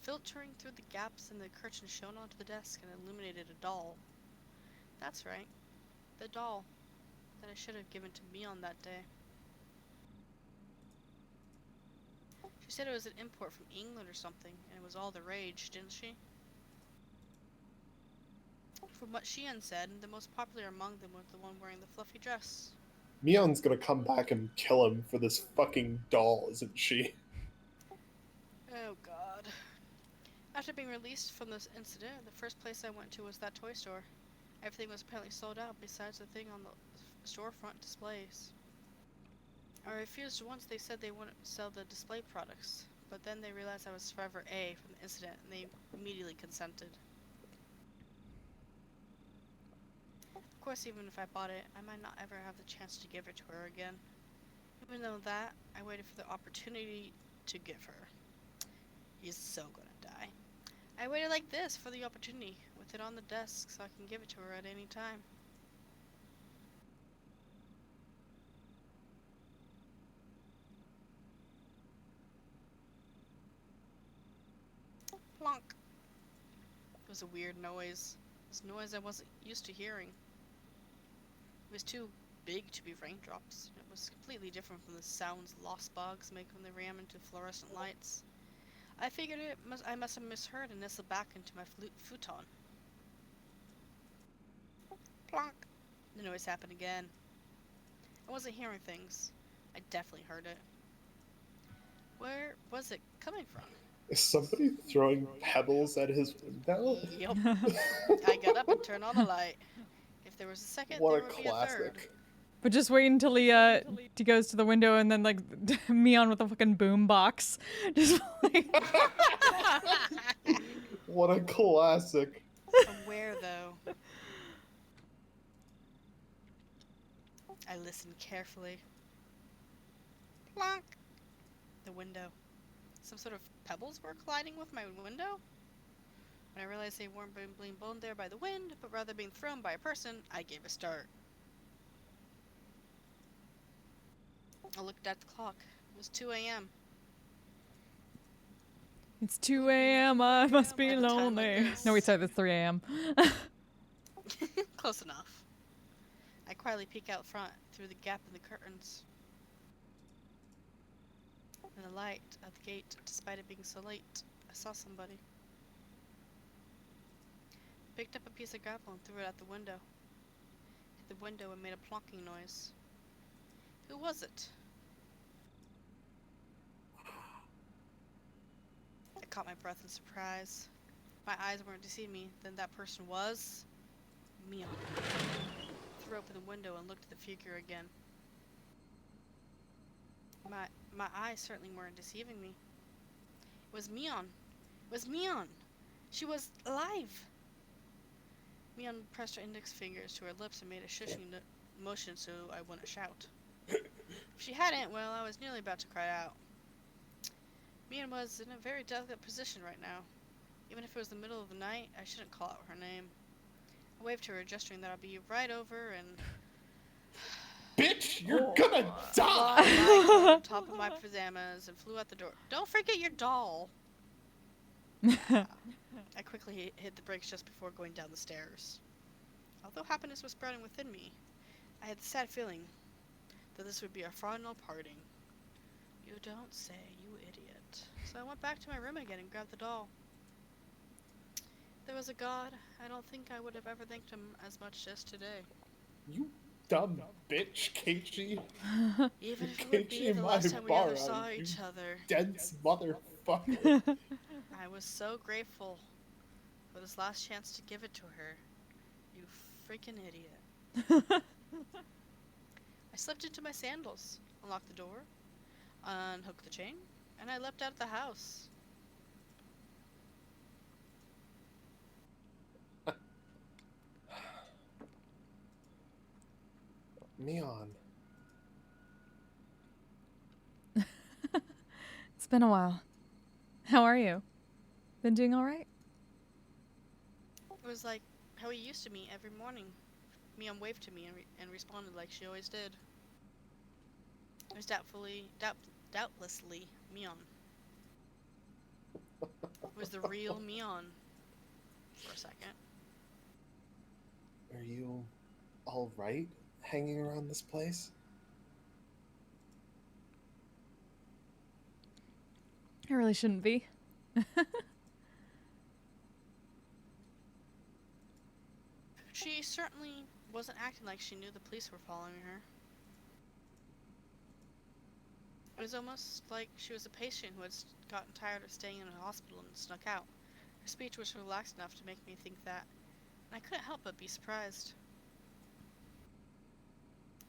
filtering through the gaps in the curtain shone onto the desk and illuminated a doll. That's right, the doll that I should have given to Mion that day. She said it was an import from England or something, and it was all the rage, didn't she? From what Shion said, the most popular among them was the one wearing the fluffy dress. Mion's gonna come back and kill him for this fucking doll, isn't she? Oh god. After being released from this incident, the first place I went to was that toy store. Everything was apparently sold out besides the thing on the storefront displays. I refused once they said they wouldn't sell the display products, but then they realized I was Survivor A from the incident and they immediately consented. Of course, even if I bought it, I might not ever have the chance to give it to her again. Even though that, I waited for the opportunity to give her. He's so gonna die. I waited like this for the opportunity, with it on the desk so I can give it to her at any time. Plonk. It was a weird noise. It was a noise I wasn't used to hearing. It was too big to be raindrops. It was completely different from the sounds lost bogs make when they ram into fluorescent lights. I figured I must have misheard and nestled back into my futon. Plonk. The noise happened again. I wasn't hearing things. I definitely heard it. Where was it coming from? Is somebody throwing pebbles at his window? Yup. I got up and turned on the light. If there was a second, What there a would be a third. classic. But just wait until he goes to the window and then like Mion with a fucking boom box. Just like What a classic. From where, though? I listened carefully. Plonk! The window. Some sort of pebbles were colliding with my window? When I realized they weren't being blown there by the wind, but rather being thrown by a person, I gave a start. I looked at the clock. It was 2 a.m. it's 2 a.m. I must be At a time like lonely. this. No, wait, sorry, that's 3 a.m. Close enough. I quietly peek out front through the gap in the curtains. In the light at the gate, despite it being so late, I saw somebody. Picked up a piece of gravel and threw it at the window. Hit the window and made a plonking noise. Who was it? I caught my breath in surprise. My eyes weren't deceiving me, then that person was Mion. Threw open the window and looked at the figure again. My eyes certainly weren't deceiving me. It was Mion. It was Mion. She was alive. Mion pressed her index fingers to her lips and made a shushing motion so I wouldn't shout. If she hadn't, well, I was nearly about to cry out. Mion was in a very delicate position right now. Even if it was the middle of the night, I shouldn't call out her name. I waved to her, gesturing that I'd be right over and... Bitch, you're gonna die! I on top of my pajamas and flew out the door. Don't forget your doll! I quickly hit the brakes just before going down the stairs. Although happiness was spreading within me, I had the sad feeling that this would be our final parting. You don't say, you idiot. So I went back to my room again and grabbed the doll. If there was a god, I don't think I would have ever thanked him as much as today. You dumb bitch, Keiichi. Even if it would be Keiichi the last time we ever Maebara, saw you each other. dense motherfucker. I was so grateful for this last chance to give it to her. You freaking idiot. I slipped into my sandals, unlocked the door, unhooked the chain, and I leapt out of the house. Mion. It's been a while. How are you? Been doing all right? It was like how we used to meet every morning. Mion waved to me and responded like she always did. It was doubtlessly Mion. It was the real Mion for a second. Are you all right hanging around this place? I really shouldn't be. She certainly wasn't acting like she knew the police were following her. It was almost like she was a patient who had gotten tired of staying in a hospital and snuck out. Her speech was relaxed enough to make me think that, and I couldn't help but be surprised.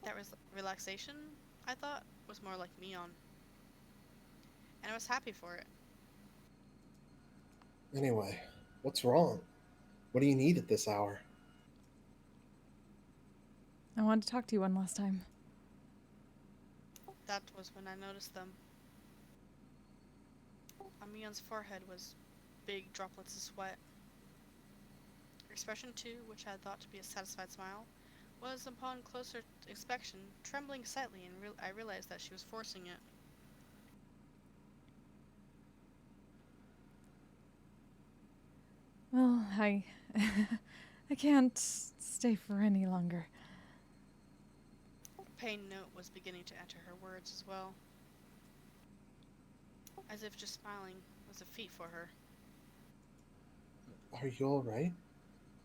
That relaxation, I thought, was more like Mion. And I was happy for it. Anyway, what's wrong? What do you need at this hour? I wanted to talk to you one last time. That was when I noticed them. On Mion's forehead was big droplets of sweat. Her expression, too, which I had thought to be a satisfied smile, was, upon closer inspection, trembling slightly, and I realized that she was forcing it. Well, I can't stay for any longer. Pain note was beginning to enter her words as well. As if just smiling was a feat for her. Are you alright?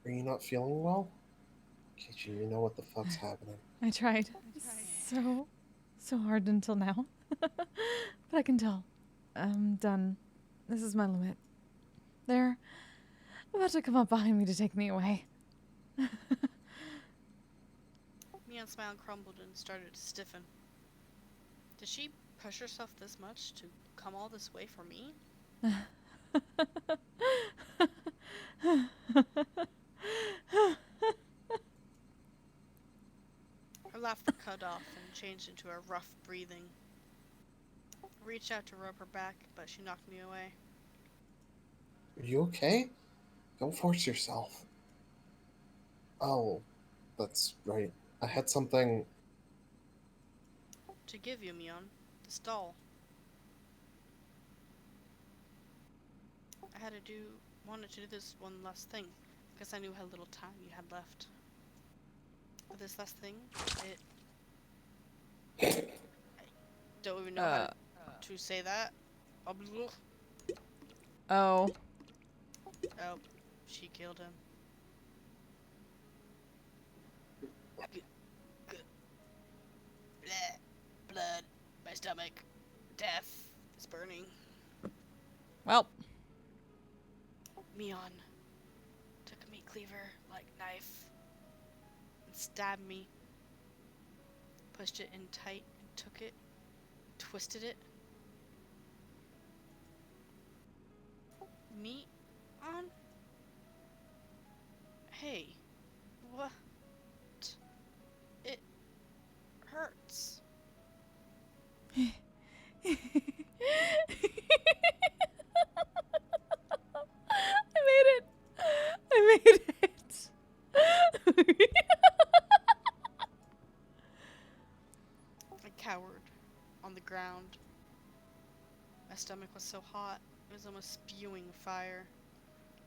Are you not feeling well? Keiichi, you know what the fuck's happening. I tried so hard until now. But I can tell. I'm done. This is my limit. They're about to come up behind me to take me away. Mion's smile crumbled and started to stiffen. Did she push herself this much to come all this way for me? Her laughter cut off and changed into a rough breathing. I reached out to rub her back, but she knocked me away. Are you okay? Don't force yourself. Oh, that's right. I had something. To give you, Mion. This doll. I wanted to do this one last thing, because I knew how little time you had left. But this last thing, I don't even know how to say that. Oh. Oh, she killed him. Bleh. Blood. My stomach. Death. It's burning. Well. Mion took a meat cleaver like knife and stabbed me. Pushed it in tight and took it. Twisted it. Meat on? Hey. What? It hurts. I made it. I cowered on the ground. My stomach was so hot, it was almost spewing fire.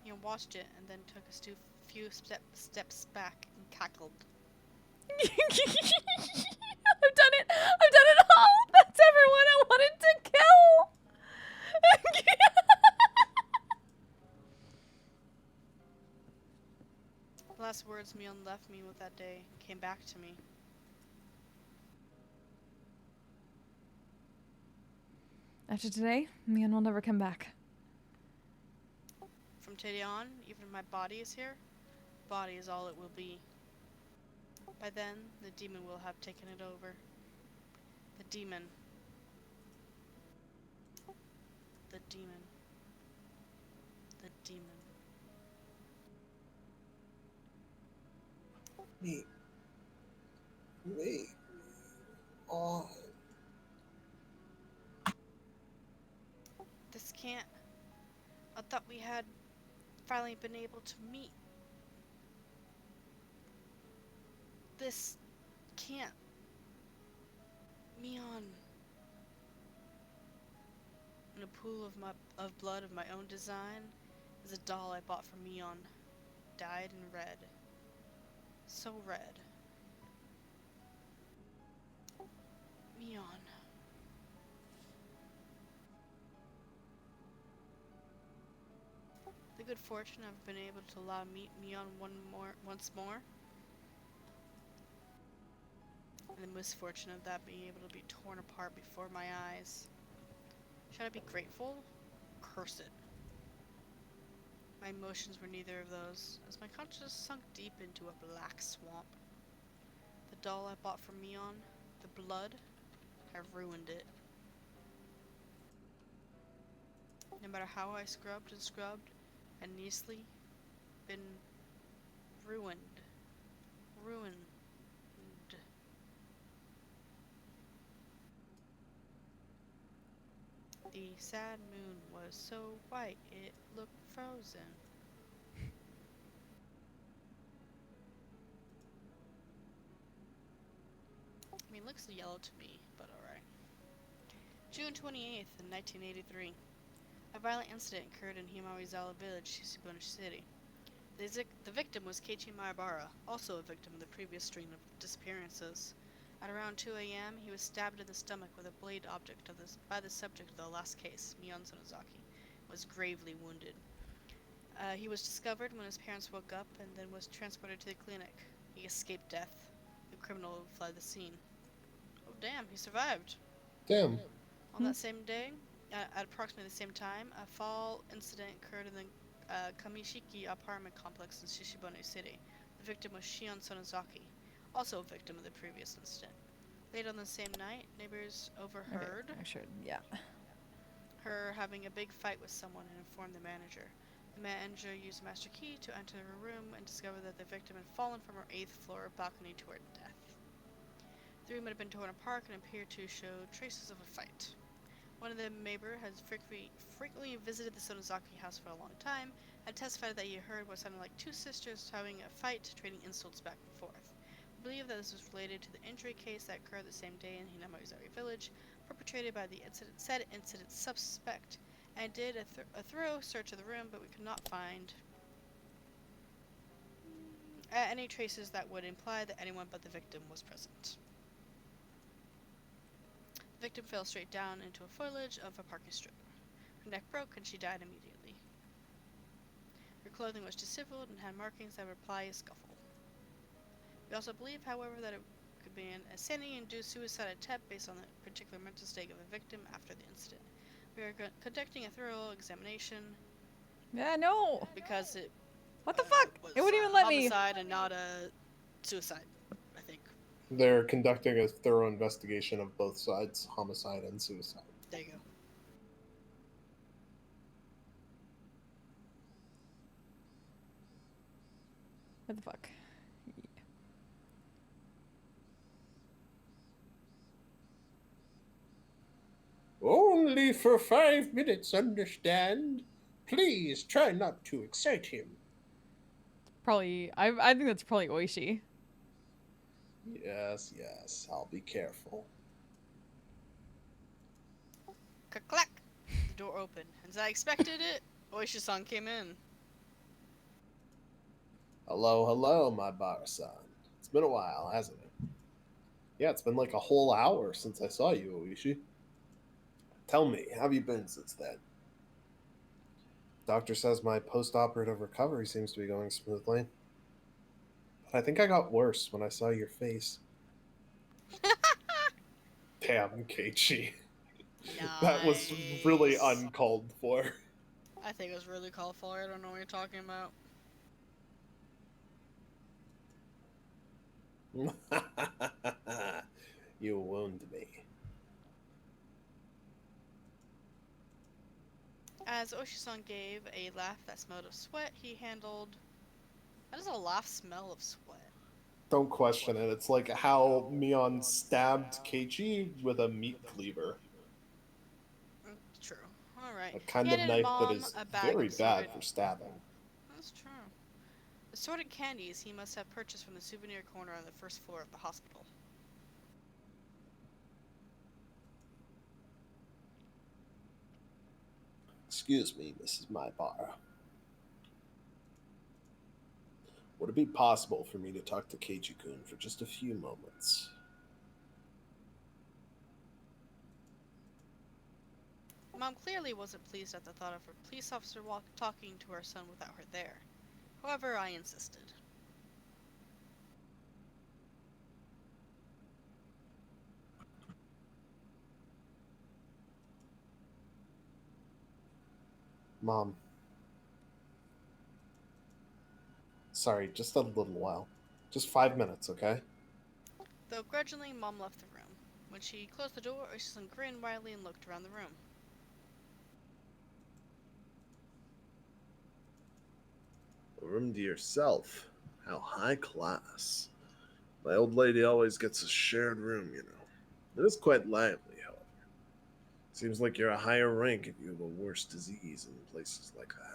He watched it and then took a few steps back and cackled. I've done it. I've done it all. That's everyone I wanted to kill. The last words Mion left me with that day came back to me. After today, Mion will never come back. From today on, even if my body is here, body is all it will be. By then, the demon will have taken it over. The demon. The demon. The demon. Me. Oh. This can't. I thought we had finally been able to meet. This can't. Mion. In a pool of blood of my own design is a doll I bought from Mion. Dyed in red. So red. Mion. The good fortune I've been able to allow meet Mion once more. And the misfortune of that being able to be torn apart before my eyes. Should I be grateful? Curse it. My emotions were neither of those, as my consciousness sunk deep into a black swamp. The doll I bought from Mion, the blood, I ruined it. No matter how I scrubbed and scrubbed, and neatly been ruined. Ruined. The sad moon was so white it looked frozen. I mean, it looks yellow to me, but alright. June 28th, 1983. A violent incident occurred in Himawarizawa village, Shibuya City. The victim was Keiichi Maebara, also a victim of the previous string of disappearances. At around 2 a.m., he was stabbed in the stomach with a blade object by the subject of the last case, Mion Sonozaki, was gravely wounded. He was discovered when his parents woke up and then was transported to the clinic. He escaped death. The criminal fled the scene. Oh damn, he survived. Damn. On that same day, at approximately the same time, a fall incident occurred in the Kamishiki apartment complex in Shibuya City. The victim was Shion Sonozaki. also a victim of the previous incident. Late on the same night, neighbors overheard Okay, sure. Yeah. her having a big fight with someone and informed the manager. The manager used a master key to enter her room and discovered that the victim had fallen from her 8th floor balcony to her death. The room had been torn apart and appeared to show traces of a fight. One of the neighbors has frequently visited the Sonozaki house for a long time, had testified that he heard what sounded like two sisters having a fight, trading insults back and forth. We believe that this was related to the injury case that occurred the same day in Hinamaizari village, perpetrated by the said incident suspect, and did a thorough search of the room, but we could not find any traces that would imply that anyone but the victim was present. The victim fell straight down into a foliage of a parking strip. Her neck broke and she died immediately. Her clothing was disheveled and had markings that would imply a scuffle. We also believe, however, that it could be an insanity-induced suicide attempt based on the particular mental state of the victim after the incident. We are conducting a thorough examination Yeah, no. because it What the fuck? was It wouldn't even let me. homicide and not a suicide, I think. They're conducting a thorough investigation of both sides, homicide and suicide. There you go. What the fuck? Only for 5 minutes, understand? Please try not to excite him. Probably. I think that's probably Oishi. Yes, yes, I'll be careful. Clack! The door opened. As I expected it, Oisha-san came in. Hello, hello, my bar-san. It's been a while, hasn't it? Yeah, it's been like a whole hour since I saw you, Oishi. Tell me, how have you been since then? Doctor says my post-operative recovery seems to be going smoothly. But I think I got worse when I saw your face. Damn, Keiichi. That was really Nice. uncalled for. I think it was really called for. I don't know what you're talking about. You wound me. As Oshi-san gave a laugh that smelled of sweat, he handled... How does a laugh smell of sweat? Don't question it. It's like how Mion stabbed Keiichi with a meat cleaver. True. Alright. A kind He of handed knife that Mom is a bag very of bad for stabbing. That's true. Assorted candies he must have purchased from the souvenir corner on the first floor of the hospital. Excuse me, Mrs. Maibara. Would it be possible for me to talk to Keiichi-kun for just a few moments? Mom clearly wasn't pleased at the thought of her police officer talking to her son without her there. However, I insisted. Mom. Sorry, just a little while. Just 5 minutes, okay? Though grudgingly, Mom left the room. When she closed the door, Oshi-san grinned widely and looked around the room. A room to yourself. How high class. My old lady always gets a shared room, you know. It is quite lively, however. Seems like you're a higher rank if you have a worse disease in places like that.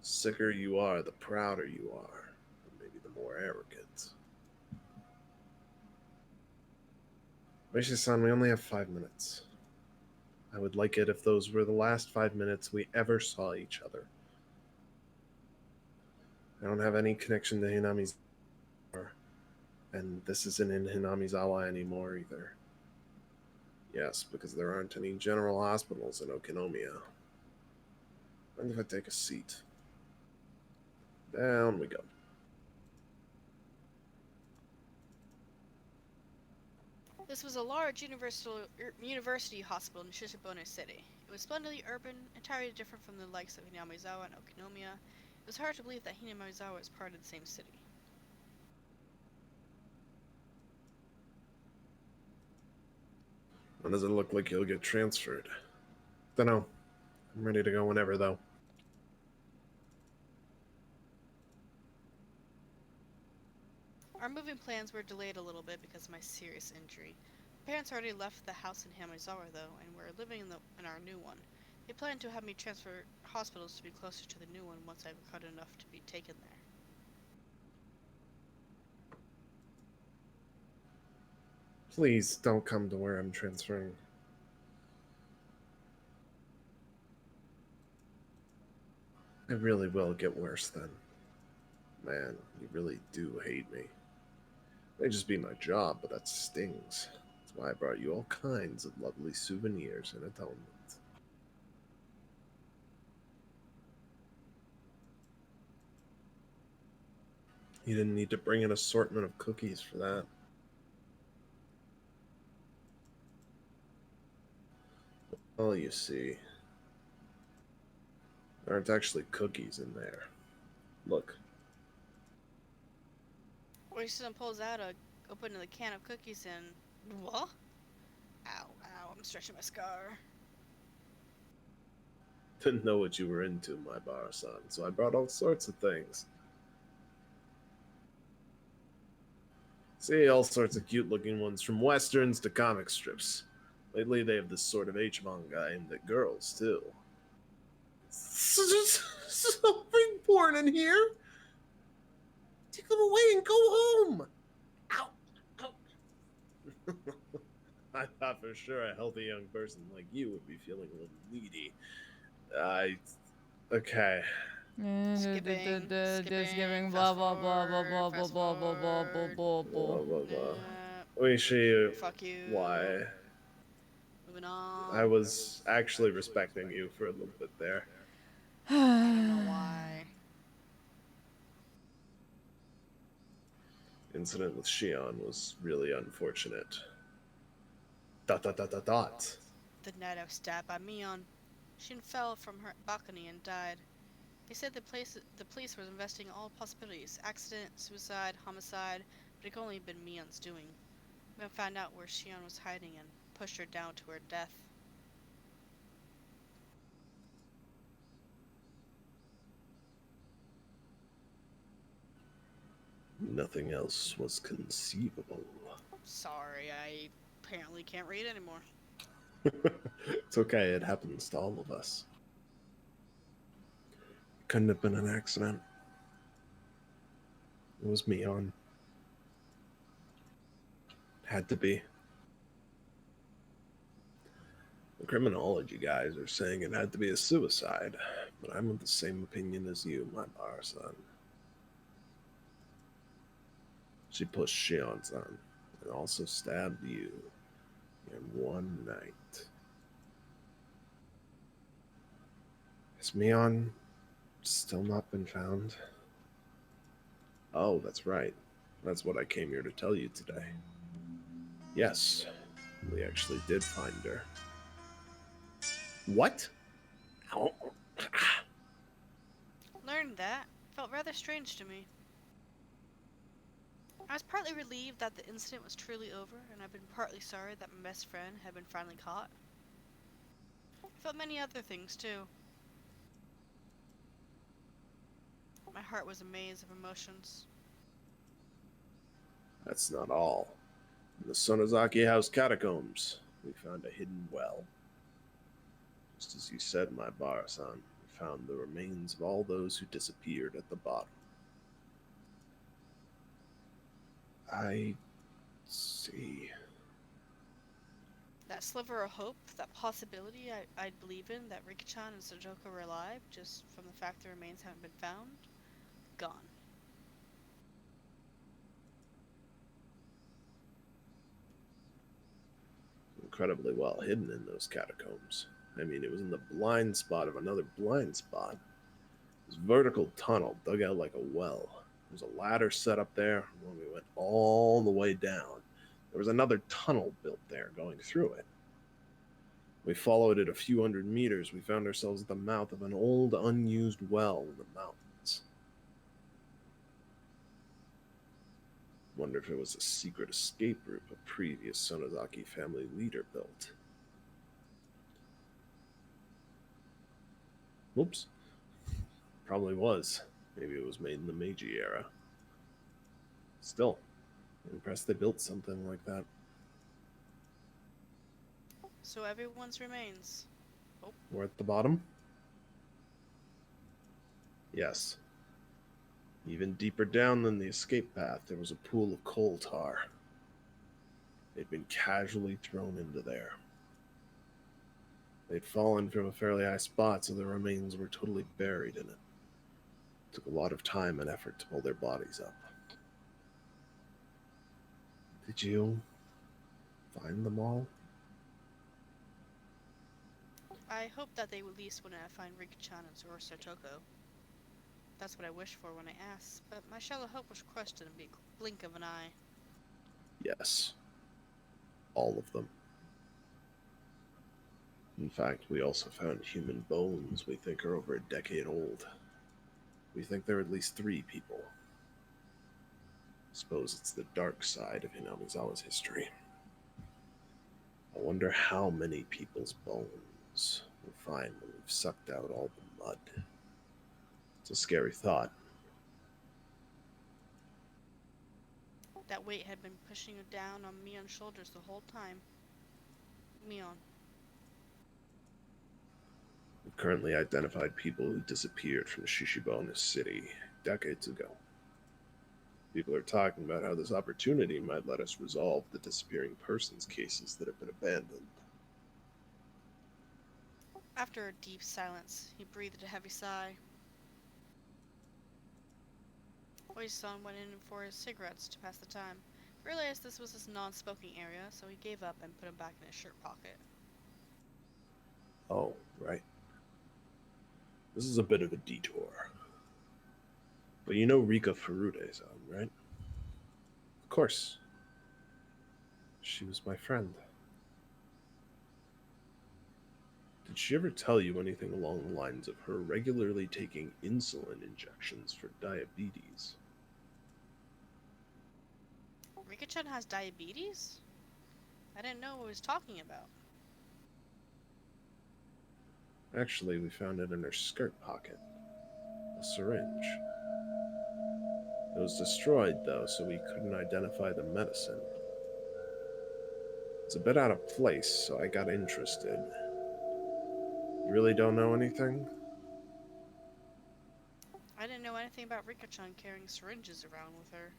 Sicker you are, the prouder you are. Or maybe the more arrogant. Oishi-san, we only have 5 minutes. I would like it if those were the last 5 minutes we ever saw each other. I don't have any connection to Hinamizawa, and this isn't in Hinamizawa anymore either. Yes, because there aren't any general hospitals in Okinomiya. Mind if I take a seat? Down we go. This was a large university hospital in Shishibone City. It was splendidly urban, entirely different from the likes of Hinamizawa and Okinomiya. It was hard to believe that Hinamizawa was part of the same city. When does it look like you'll get transferred? Dunno. I'm ready to go whenever, though. Our moving plans were delayed a little bit because of my serious injury. My parents already left the house in Hamazawa, though, and we're living in our new one. They plan to have me transfer hospitals to be closer to the new one once I've recovered enough to be taken there. Please don't come to where I'm transferring. It really will get worse then. Man, you really do hate me. It may just be my job, but that stings. That's why I brought you all kinds of lovely souvenirs in atonement. You didn't need to bring an assortment of cookies for that. Well, you see, there aren't actually cookies in there. Look. Oyster pulls out opening the can of cookies and what? Ow, ow! I'm stretching my scar. Didn't know what you were into, my bar-san, so I brought all sorts of things. See, all sorts of cute-looking ones, from westerns to comic strips. Lately, they have this sort of H-manga aimed at girls, too. Something porn in here? Take them away and go home! Ow! Ow! I thought for sure a healthy young person like you would be feeling a little needy. Okay. Skipping, Just giving blah fast blah blah blah blah forward, blah fast blah blah blah blah forward. blah blah. Blah, blah, blah. Nah, Oishi, fuck you. why? Moving on. I was actually respecting you for a little bit there. I don't know why. Incident with Shion was really unfortunate. Dot dot dot dot dot. The night I was stabbed by Mion. Shin fell from her balcony and died. They said the police were investigating all possibilities: accident, suicide, homicide, but it could only have been Mion's doing. We have found out where Shion was hiding and pushed her down to her death. Nothing else was conceivable. Sorry, I apparently can't read anymore. It's okay, it happens to all of us. It couldn't have been an accident. It was Mion. Had to be. The criminology guys are saying it had to be a suicide, but I'm of the same opinion as you, my bar-san. She pushed Shion-san and also stabbed you in one night. Has Mion still not been found? Oh, that's right. That's what I came here to tell you today. Yes, we actually did find her. What? Ow. Learning that felt rather strange to me. I was partly relieved that the incident was truly over, and I've been partly sorry that my best friend had been finally caught. I felt many other things, too. My heart was a maze of emotions. That's not all. In the Sonozaki House catacombs, we found a hidden well. Just as you said, my bar-san, we found the remains of all those who disappeared at the bottom. I see. That sliver of hope, that possibility I'd believe in, that Riki-chan and Sojoko were alive, just from the fact the remains haven't been found, gone. Incredibly well hidden in those catacombs. I mean, it was in the blind spot of another blind spot. This vertical tunnel dug out like a well. There was a ladder set up there. When we went all the way down, there was another tunnel built there going through it. We followed it a few hundred meters. We found ourselves at the mouth of an old, unused well in the mountains. Wonder if it was a secret escape route a previous Sonozaki family leader built. Whoops. Probably was. Maybe it was made in the Meiji era. Still, impressed they built something like that. So everyone's remains. We're at the bottom? Yes. Even deeper down than the escape path, there was a pool of coal tar. They'd been casually thrown into there. They'd fallen from a fairly high spot, so their remains were totally buried in it. It took a lot of time and effort to pull their bodies up. Did you find them all? I hope that they at least wouldn't find Rika-chan and Zoro Sartoko. That's what I wished for when I asked, but my shallow hope was crushed in a big blink of an eye. Yes. All of them. In fact, we also found human bones we think are over a decade old. We think there are at least 3 people. Suppose it's the dark side of Hinamizawa's history. I wonder how many people's bones we'll find when we've sucked out all the mud. It's a scary thought. That weight had been pushing down on Mion's shoulders the whole time. Mion. We've currently identified people who disappeared from Shishibona City decades ago. People are talking about how this opportunity might let us resolve the disappearing persons cases that have been abandoned. After a deep silence, he breathed a heavy sigh. Oisan went in for his cigarettes to pass the time. Realized this was his non-smoking area, so he gave up and put them back in his shirt pocket. Oh, right. This is a bit of a detour. But you know Rika Furude-san, right? Of course. She was my friend. Did she ever tell you anything along the lines of her regularly taking insulin injections for diabetes? Rika-chan has diabetes? I didn't know what he was talking about. Actually, we found it in her skirt pocket. A syringe. It was destroyed, though, so we couldn't identify the medicine. It's a bit out of place, so I got interested. You really don't know anything? I didn't know anything about Rika-chan carrying syringes around with her.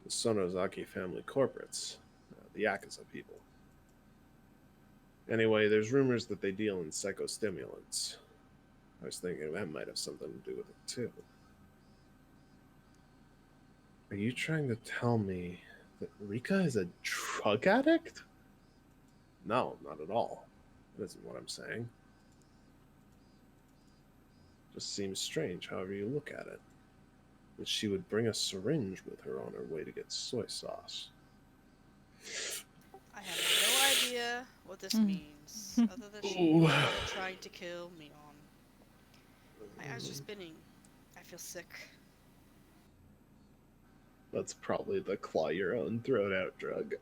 The Sonozaki family corporates, the Yakuza people. Anyway, there's rumors that they deal in psychostimulants. I was thinking that might have something to do with it, too. Are you trying to tell me that Rika is a drug addict? No, not at all. That isn't what I'm saying. Just seems strange, however you look at it, that she would bring a syringe with her on her way to get soy sauce. I have no idea what this means, other than she Ooh. was trying to kill Mion. My eyes are spinning. I feel sick. That's probably the claw your own throat out drug.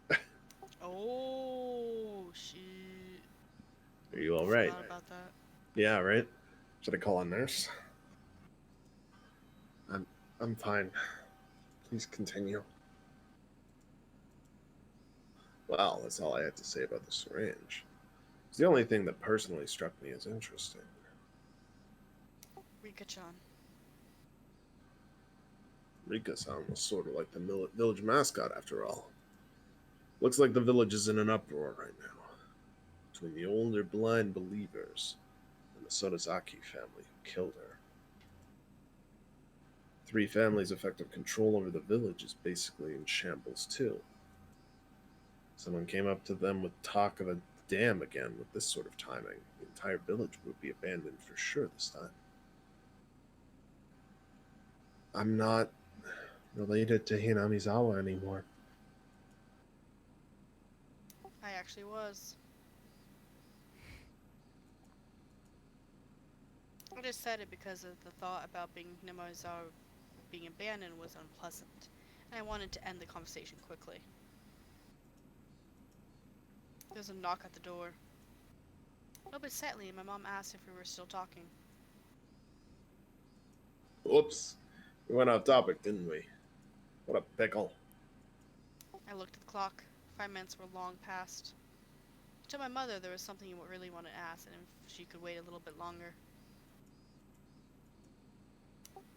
Oh, shit. Are you alright? Forgot about that. Yeah, right? Should I call a nurse? I'm fine. Please continue. Well, that's all I had to say about the syringe. It's the only thing that personally struck me as interesting. Rika-chan. Rika-san was sort of like the village mascot, after all. Looks like the village is in an uproar right now, between the older blind believers and the Sonozaki family who killed her. 3 families' effective control over the village is basically in shambles too. Someone came up to them with talk of a dam again. With this sort of timing, the entire village would be abandoned for sure this time. I'm not related to Hinamizawa anymore. I actually was. I just said it because of the thought about being Hinamizawa being abandoned was unpleasant, and I wanted to end the conversation quickly. There was a knock at the door. A little bit sadly, my mom asked if we were still talking. Whoops. We went off topic, didn't we? What a pickle. I looked at the clock. 5 minutes were long past. I told my mother there was something you really wanted to ask, and if she could wait a little bit longer.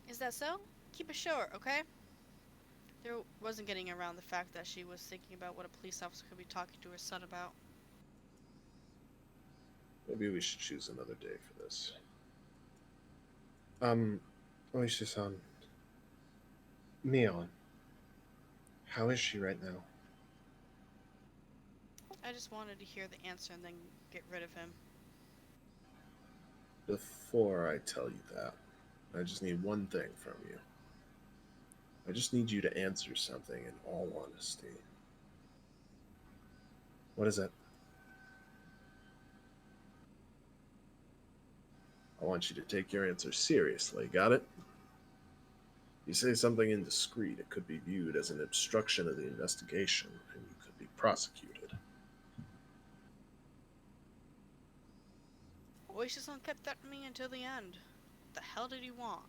Is that so? Keep it short, okay? There wasn't getting around the fact that she was thinking about what a police officer could be talking to her son about. Maybe we should choose another day for this. Oishi-san. Mion. How is she right now? I just wanted to hear the answer and then get rid of him. Before I tell you that, I just need one thing from you. I just need you to answer something in all honesty. What is it? I want you to take your answer seriously, got it? You say something indiscreet, it could be viewed as an obstruction of the investigation, and you could be prosecuted. Oishi-san kept threatening me until the end. What the hell did he want?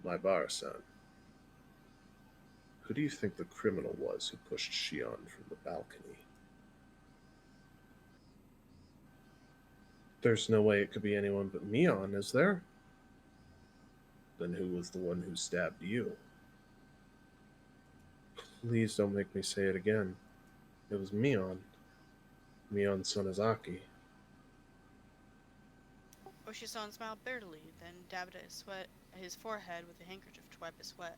My bar-san. Who do you think the criminal was who pushed Shion from the balcony? There's no way it could be anyone but Mion, is there? Then who was the one who stabbed you? Please don't make me say it again. It was Mion. Mion Sonozaki. Oishi-san smiled bitterly, then dabbed at his forehead with a handkerchief to wipe his sweat.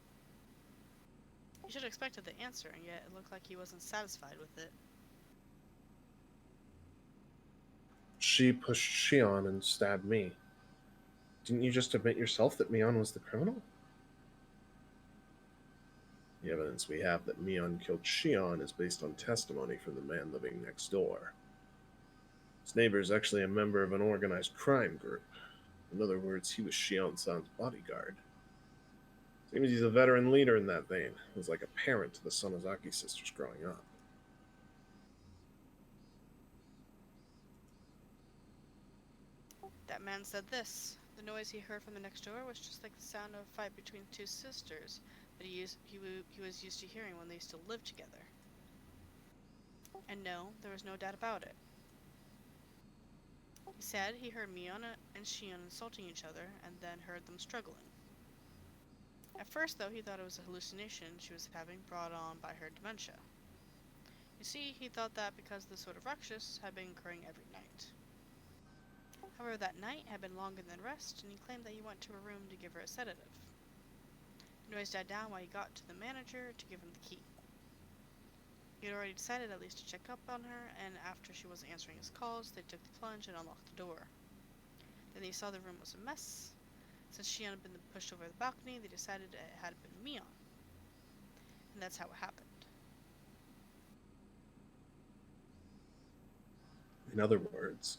You should have expected the answer, and yet it looked like he wasn't satisfied with it. She pushed Shion and stabbed me. Didn't you just admit yourself that Mion was the criminal? The evidence we have that Mion killed Shion is based on testimony from the man living next door. His neighbor is actually a member of an organized crime group. In other words, he was Shion-san's bodyguard. Seems he's a veteran leader in that vein. He was like a parent to the Sonozaki sisters growing up. That man said this. The noise he heard from the next door was just like the sound of a fight between two sisters that he was used to hearing when they still lived together. And no, there was no doubt about it. He said he heard Mion and Shion insulting each other and then heard them struggling. At first, though, he thought it was a hallucination she was having brought on by her dementia. You see, he thought that because the sort of ruckus had been occurring every night. However, that night had been longer than the rest, and he claimed that he went to her room to give her a sedative. The noise died down while he got to the manager to give him the key. He had already decided at least to check up on her, and after she wasn't answering his calls, they took the plunge and unlocked the door. Then they saw the room was a mess. Since Shion had been pushed over the balcony, they decided it had been Mion. And that's how it happened. In other words,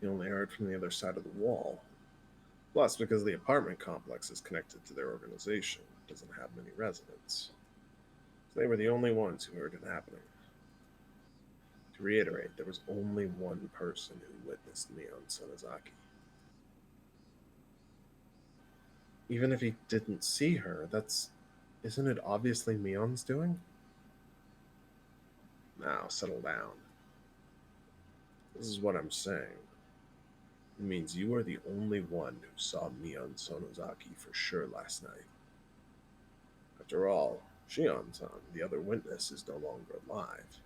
he only heard from the other side of the wall. Plus, because the apartment complex is connected to their organization, it doesn't have many residents. So they were the only ones who heard it happening. To reiterate, there was only one person who witnessed Mion Sonozaki. Even if he didn't see her, isn't it obviously Mion's doing? Now, settle down. This is what I'm saying. It means you are the only one who saw Mion Sonozaki for sure last night. After all, Shion-san, the other witness, is no longer alive.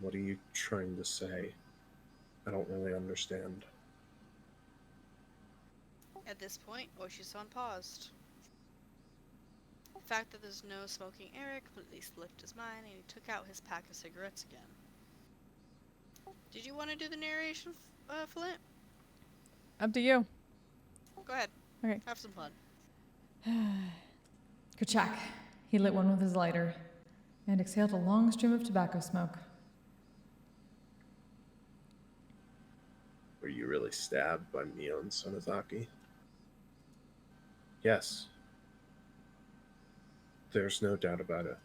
What are you trying to say? I don't really understand. At this point, Oishi-san paused. The fact that there's no smoking area completely slipped his mind, and he took out his pack of cigarettes again. Did you want to do the narration, Flint? Up to you. Go ahead. Okay. Have some fun. Kachak. He lit one with his lighter and exhaled a long stream of tobacco smoke. Were you really stabbed by Mion Sonozaki? Yes. There's no doubt about it.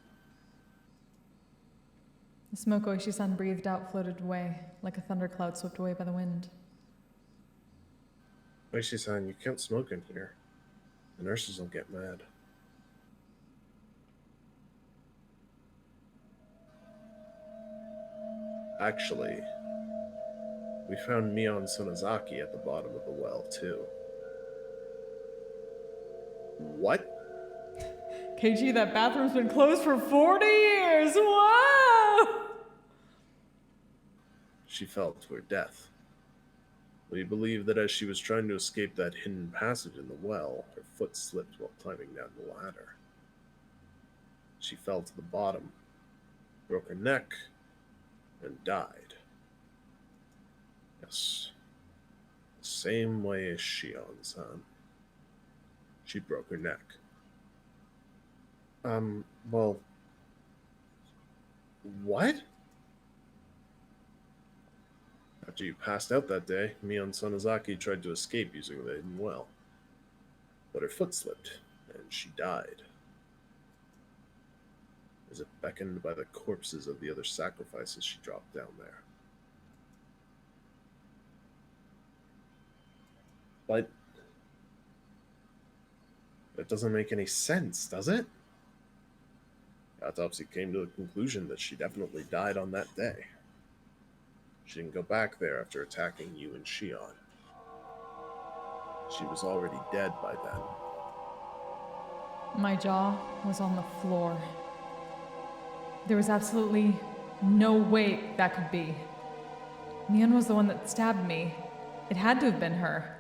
The smoke Oishi-san breathed out floated away, like a thundercloud swept away by the wind. Oishi-san, you can't smoke in here. The nurses will get mad. Actually, we found Mion Sonozaki at the bottom of the well, too. What? KG, that bathroom's been closed for 40 years! Whoa! She fell to her death. We believe that as she was trying to escape that hidden passage in the well, her foot slipped while climbing down the ladder. She fell to the bottom, broke her neck, and died. Yes, the same way as Shion-san. She broke her neck. Well, what? After you passed out that day, Mion Sonozaki tried to escape using the hidden well. But her foot slipped, and she died. As if beckoned by the corpses of the other sacrifices she dropped down there. But that doesn't make any sense, does it? The autopsy came to the conclusion that she definitely died on that day. She didn't go back there after attacking you and Shion. She was already dead by then. My jaw was on the floor. There was absolutely no way that could be. Mion was the one that stabbed me. It had to have been her.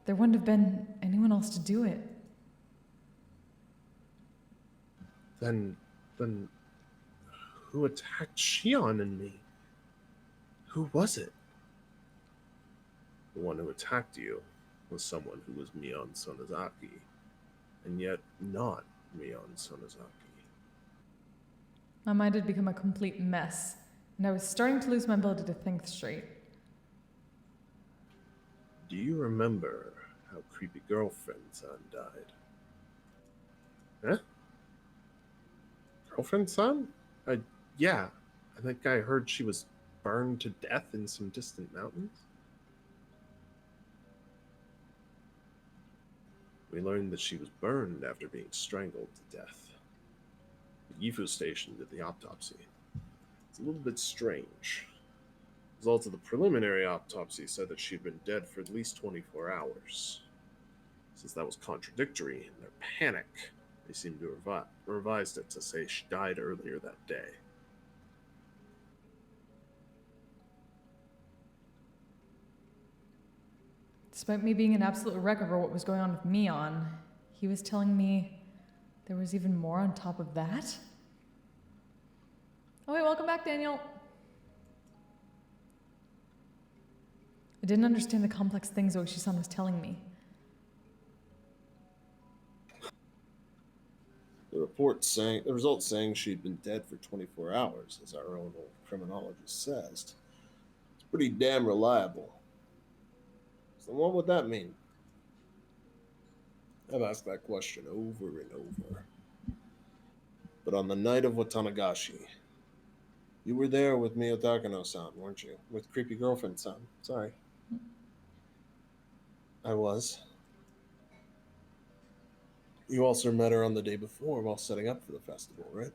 There wouldn't have been anyone else to do it. Then who attacked Shion and me? Who was it? The one who attacked you was someone who was Mion Sonozaki, and yet not Mion Sonozaki. My mind had become a complete mess, and I was starting to lose my ability to think straight. Do you remember how creepy girlfriend-san died? Huh? Girlfriend-san? Yeah. I think I heard she was burned to death in some distant mountains. We learned that she was burned after being strangled to death. The Gifu station did the autopsy. It's a little bit strange. Results of the preliminary autopsy said that she'd been dead for at least 24 hours. Since that was contradictory in their panic, they seemed to have revised it to say she died earlier that day. Despite me being an absolute wreck over what was going on with Mion, he was telling me there was even more on top of that? Oh wait, welcome back, Daniel. I didn't understand the complex things Oishi-san was telling me. The results saying she'd been dead for 24 hours, as our own old criminologist says. It's pretty damn reliable. So what would that mean? I've asked that question over and over. But on the night of Watanagashi, you were there with Mio Takano-san, weren't you? With creepy girlfriend-san. Sorry. I was. You also met her on the day before while setting up for the festival, right?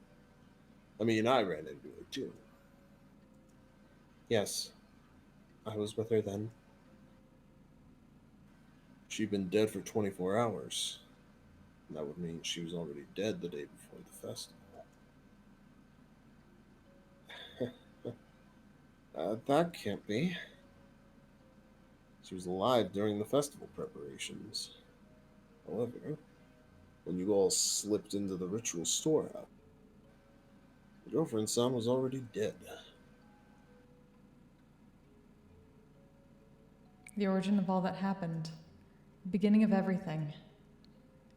I mean, I ran into her too. Yes. I was with her then. She'd been dead for 24 hours. That would mean she was already dead the day before the festival. That can't be. She was alive during the festival preparations. However, when you all slipped into the ritual storehouse, the girlfriend's son was already dead. The origin of all that happened. The beginning of everything.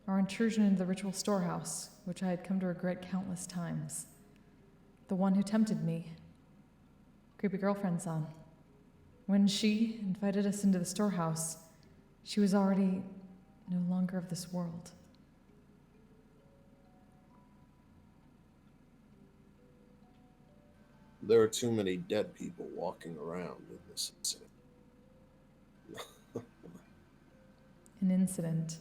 Our intrusion into the ritual storehouse, which I had come to regret countless times. The one who tempted me. Creepy girlfriend-san. When she invited us into the storehouse, she was already no longer of this world. There are too many dead people walking around in this incident. An incident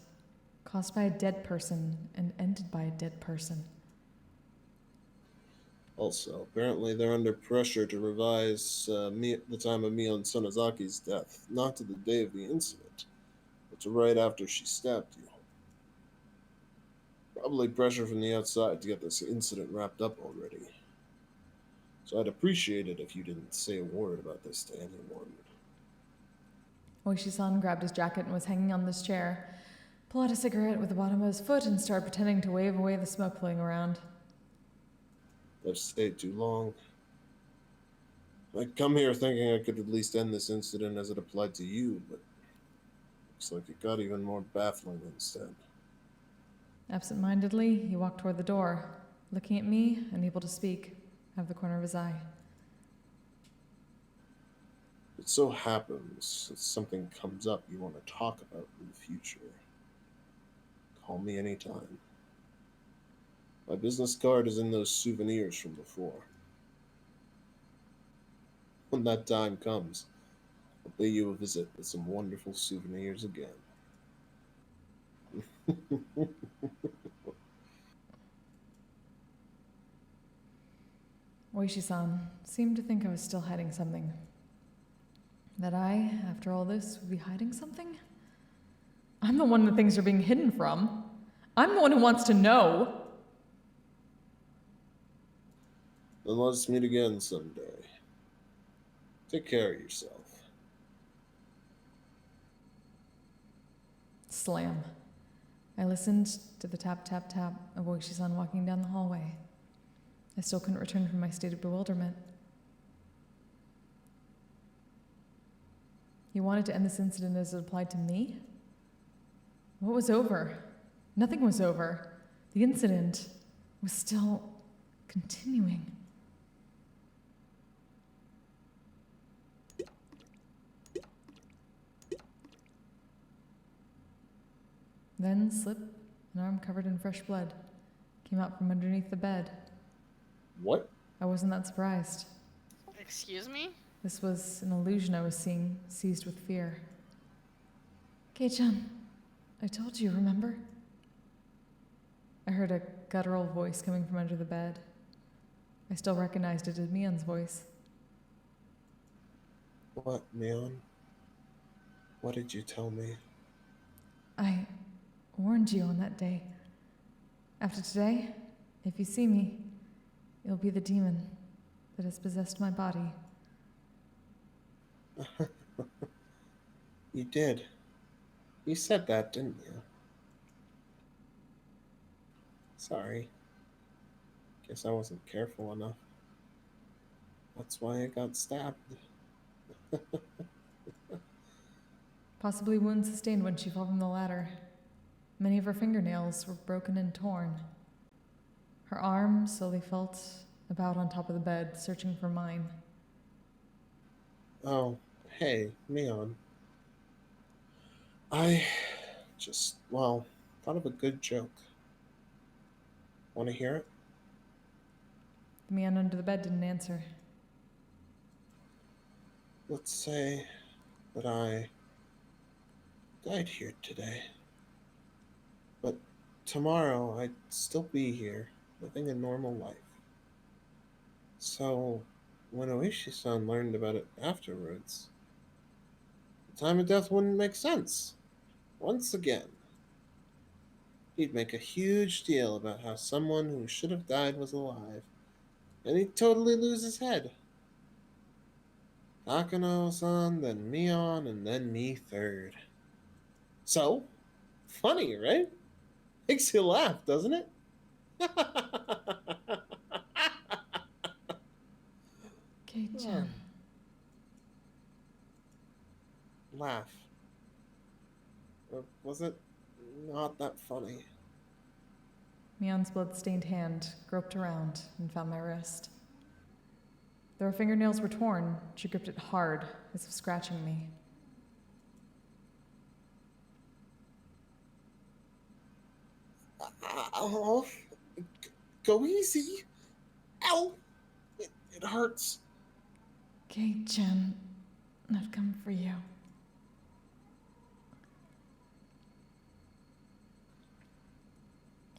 caused by a dead person and ended by a dead person. Also, apparently they're under pressure to revise the time of Mion Sonozaki's death, not to the day of the incident, but to right after she stabbed you. Probably pressure from the outside to get this incident wrapped up already. So I'd appreciate it if you didn't say a word about this to anyone. Oishi-san grabbed his jacket and was hanging on this chair, pulled out a cigarette with the bottom of his foot and started pretending to wave away the smoke floating around. I've stayed too long. I come here thinking I could at least end this incident as it applied to you, but looks like it got even more baffling instead. Absent-mindedly, he walked toward the door, looking at me, unable to speak, out of the corner of his eye. It so happens that something comes up you want to talk about in the future. Call me anytime. My business card is in those souvenirs from before. When that time comes, I'll pay you a visit with some wonderful souvenirs again. Oishi-san seemed to think I was still hiding something. That I, after all this, would be hiding something? I'm the one that things are being hidden from. I'm the one who wants to know. Then let's meet again someday. Take care of yourself. Slam. I listened to the tap, tap, tap of Oishi-san walking down the hallway. I still couldn't return from my state of bewilderment. He wanted to end this incident as it applied to me? What was over? Nothing was over. The incident was still continuing. Then slip, an arm covered in fresh blood, came out from underneath the bed. What? I wasn't that surprised. Excuse me? This was an illusion I was seeing, seized with fear. Kei-chan, I told you, remember? I heard a guttural voice coming from under the bed. I still recognized it as Mion's voice. What, Mion? What did you tell me? I warned you on that day. After today, if you see me, it'll be the demon that has possessed my body. You did. You said that, didn't you? Sorry. Guess I wasn't careful enough. That's why I got stabbed. Possibly wounds sustained when she fell from the ladder. Many of her fingernails were broken and torn. Her arm slowly felt about on top of the bed, searching for mine. Oh, hey, Mion. I just, well, thought of a good joke. Want to hear it? The man under the bed didn't answer. Let's say that I died here today. But tomorrow I'd still be here, living a normal life. So, when Oishi-san learned about it afterwards, the time of death wouldn't make sense. Once again, he'd make a huge deal about how someone who should have died was alive, and he'd totally lose his head. Takano-san, then Mion, and then me third. So, funny, right? Makes you laugh, doesn't it? Kei-chan. Laugh. Or was it not that funny? Mion's blood-stained hand groped around and found my wrist. Though her fingernails were torn, she gripped it hard, as if scratching me. Oh, go easy. Ow! It hurts. Kei-chan, I've come for you.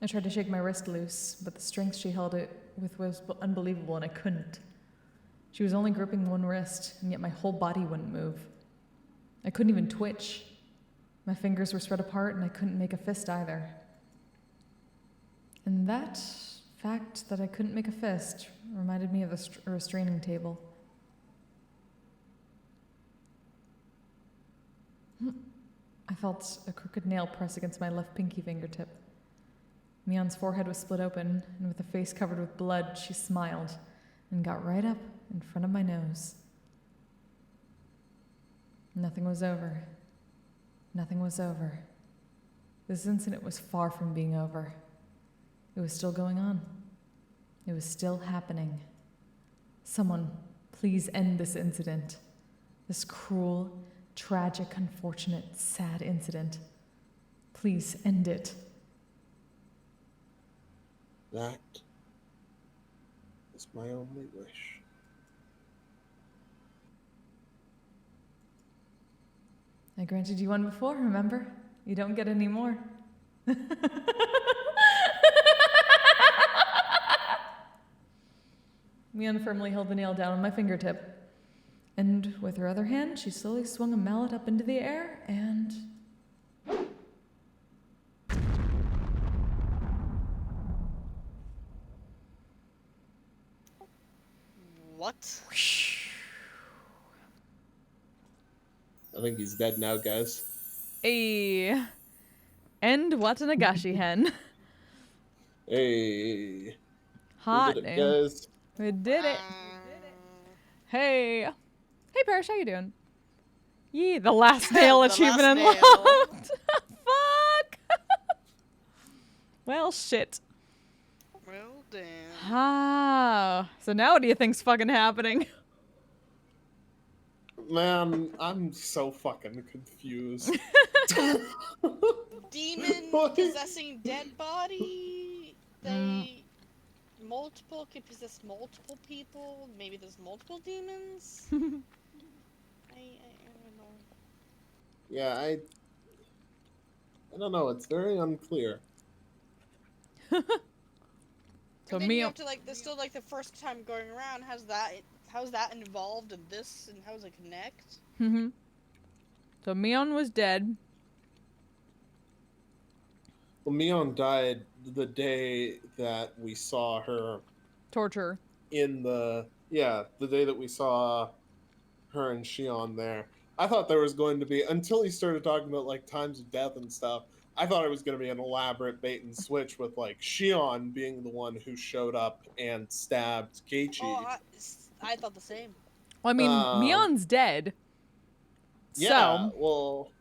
I tried to shake my wrist loose, but the strength she held it with was unbelievable, and I couldn't. She was only gripping one wrist, and yet my whole body wouldn't move. I couldn't even twitch. My fingers were spread apart, and I couldn't make a fist either. And that fact that I couldn't make a fist reminded me of the restraining table. I felt a crooked nail press against my left pinky fingertip. Mion's forehead was split open, and with a face covered with blood, she smiled and got right up in front of my nose. Nothing was over. Nothing was over. This incident was far from being over. It was still going on. It was still happening. Someone, please end this incident. This cruel, tragic, unfortunate, sad incident. Please end it. That is my only wish. I granted you one before, remember? You don't get any more. Mion firmly held the nail down on my fingertip, and with her other hand, she slowly swung a mallet up into the air and... What? I think he's dead now, guys. Hey. End Watanagashi hen. Hey. Hot We did it, damn. guys. We did it. Hey. Hey, Parrish, how you doing? Yee, the last nail The achievement last nail. unlocked. Fuck. Well, shit. Well, damn. Ah. So now what do you think's fucking happening? Man, I'm so fucking confused. Demon What? possessing dead body. They multiple can possess multiple people. Maybe there's multiple demons. I don't know. Yeah, I don't know. It's very unclear. So And then me, you have to like. There's still like the first time going around. How's that involved in this, and how does it connect? so Mion was dead. Well, Mion died the day that we saw her Torture. in the day that we saw her and Shion there. I thought there was going to be, until he started talking about like times of death and stuff, I thought it was going to be an elaborate bait and switch with like Shion being the one who showed up and stabbed Keiichi. Oh, I thought the same. Well, I mean, Mion's dead. Yeah, So, well,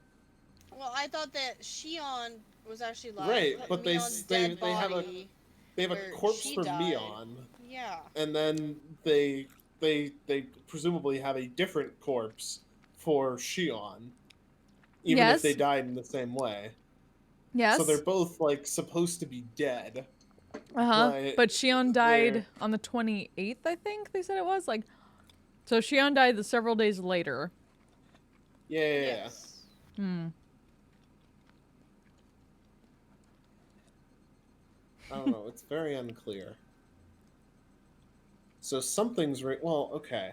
Well, I thought that Shion was actually like right, but they Mion's they dead they have a body. they have a where corpse she for died. Mion, Yeah. and then they presumably have a different corpse for Shion, even Yes. if they died in the same way. yes. So they're both like supposed to be dead. But Shion died they're- on the 28th, I think they said it was. Like, so Shion died several days later. Yeah. Yes. I don't know. It's very unclear. So something's well, okay.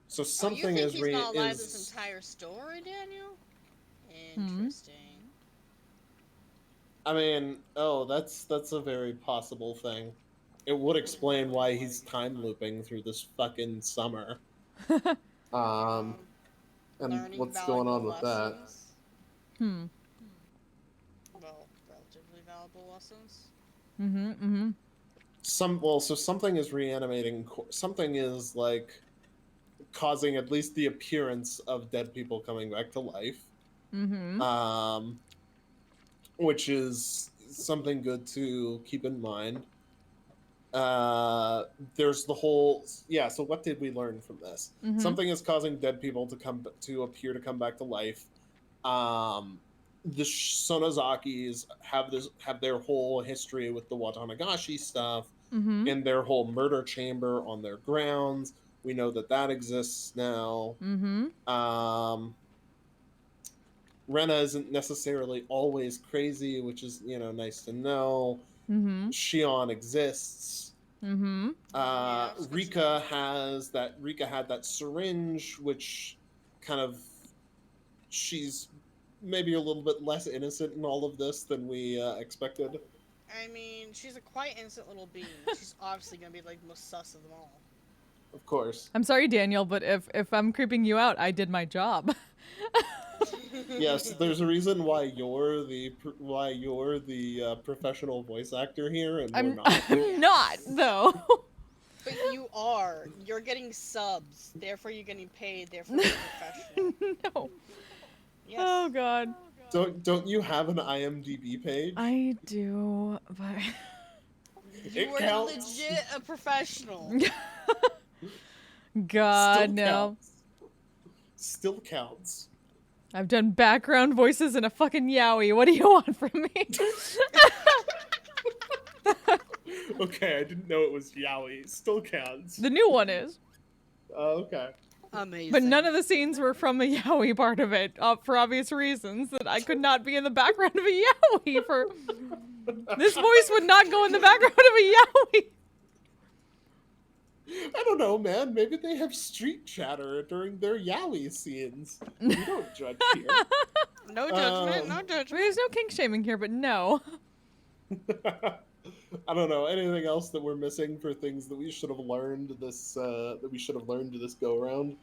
So something you think is he's not alive this entire story, Daniel? Interesting. I mean, that's a very possible thing. It would explain why he's time looping through this fucking summer. And Learning what's going on valuable with that? lessons. Well, relatively valuable lessons. So something is reanimating. Something is like causing at least the appearance of dead people coming back to life. Which is something good to keep in mind. There's the whole so what did we learn from this? Something is causing dead people to come back to life. the Sonozakis have their whole history with the Watanagashi stuff Mm-hmm. and their whole murder chamber on their grounds. We know that exists now. Mm-hmm. Rena isn't necessarily always crazy, which is nice to know. Mm-hmm. Shion exists. Mm-hmm. Yeah, it's good to know. Rika had that syringe, which kind of she's maybe a little bit less innocent in all of this than we expected. I mean, she's a quite innocent little being. She's obviously gonna be like the most sus of them all. Of course. I'm sorry, Daniel, but if I'm creeping you out, I did my job. Yes, there's a reason why you're the professional voice actor here, and we're I'm not. I'm not though. But you are. You're getting subs. Therefore, you're getting paid. Therefore, you're professional. No. Yes. Oh God. Don't you have an IMDb page? I do, but You It are counts. legit a professional. God Still no. counts. Still counts. I've done background voices in a fucking yaoi. What do you want from me? Okay, I didn't know it was yaoi. Still counts. The new one is. Okay. Amazing. But none of the scenes were from a yaoi part of it, for obvious reasons, that I could not be in the background of a yaoi for... This voice would not go in the background of a yaoi! I don't know, man. Maybe they have street chatter during their yaoi scenes. We don't judge here. No judgment. No I judgment. mean, there's no kink shaming here, but no. I don't know. Anything else that we're missing for things that we should have learned this go around?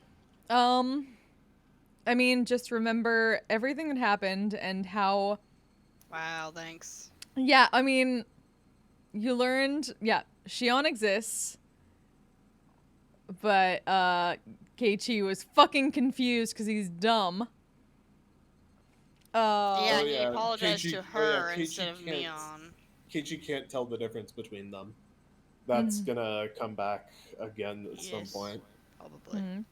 I mean, just remember everything that happened and how... Wow. Thanks. Yeah, I mean, you learned... Yeah, Shion exists. But, Keiichi was fucking confused because he's dumb. Yeah, Oh, he yeah. apologized Keiichi- to oh, her yeah, Keiichi instead of can't- Neon. Keiichi can't tell the difference between them. That's gonna come back again at some Yes. point. Probably. Mhm.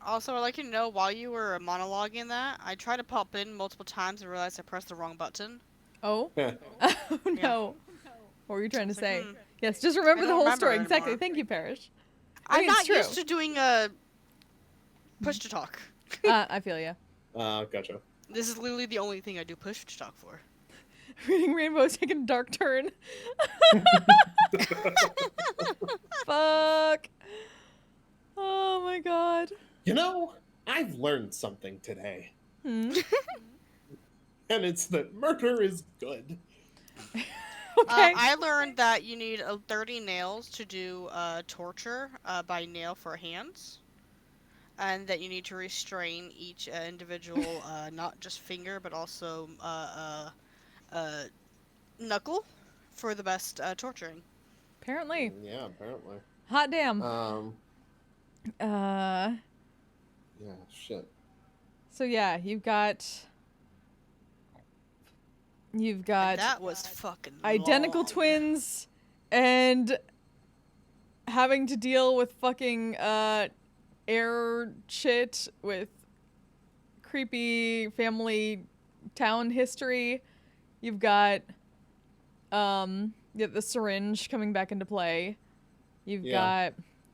Also, I'd like you to know, while you were monologuing that, I tried to pop in multiple times and realized I pressed the wrong button. Oh? Yeah. Oh, no. What were you trying to It's like, say? Yes, just remember I the don't whole remember story. anymore. Exactly. Thank you, Parrish. I I'm mean, not it's true. used to doing a push to talk. I feel ya. Gotcha. This is literally the only thing I do push to talk for. Reading Rainbow's taking a dark turn. Fuck. Oh my god. You know, I've learned something today. Hmm. And it's that murder is good. Okay. I learned that you need 30 nails to do torture by nail for hands. And that you need to restrain each individual, not just finger, but also knuckle for the best torturing. Apparently. Yeah, apparently. Hot damn. Yeah, shit. So yeah, you've got And that was fucking identical long. twins and having to deal with fucking air shit with creepy family town history. You've got the syringe coming back into play. You've Yeah.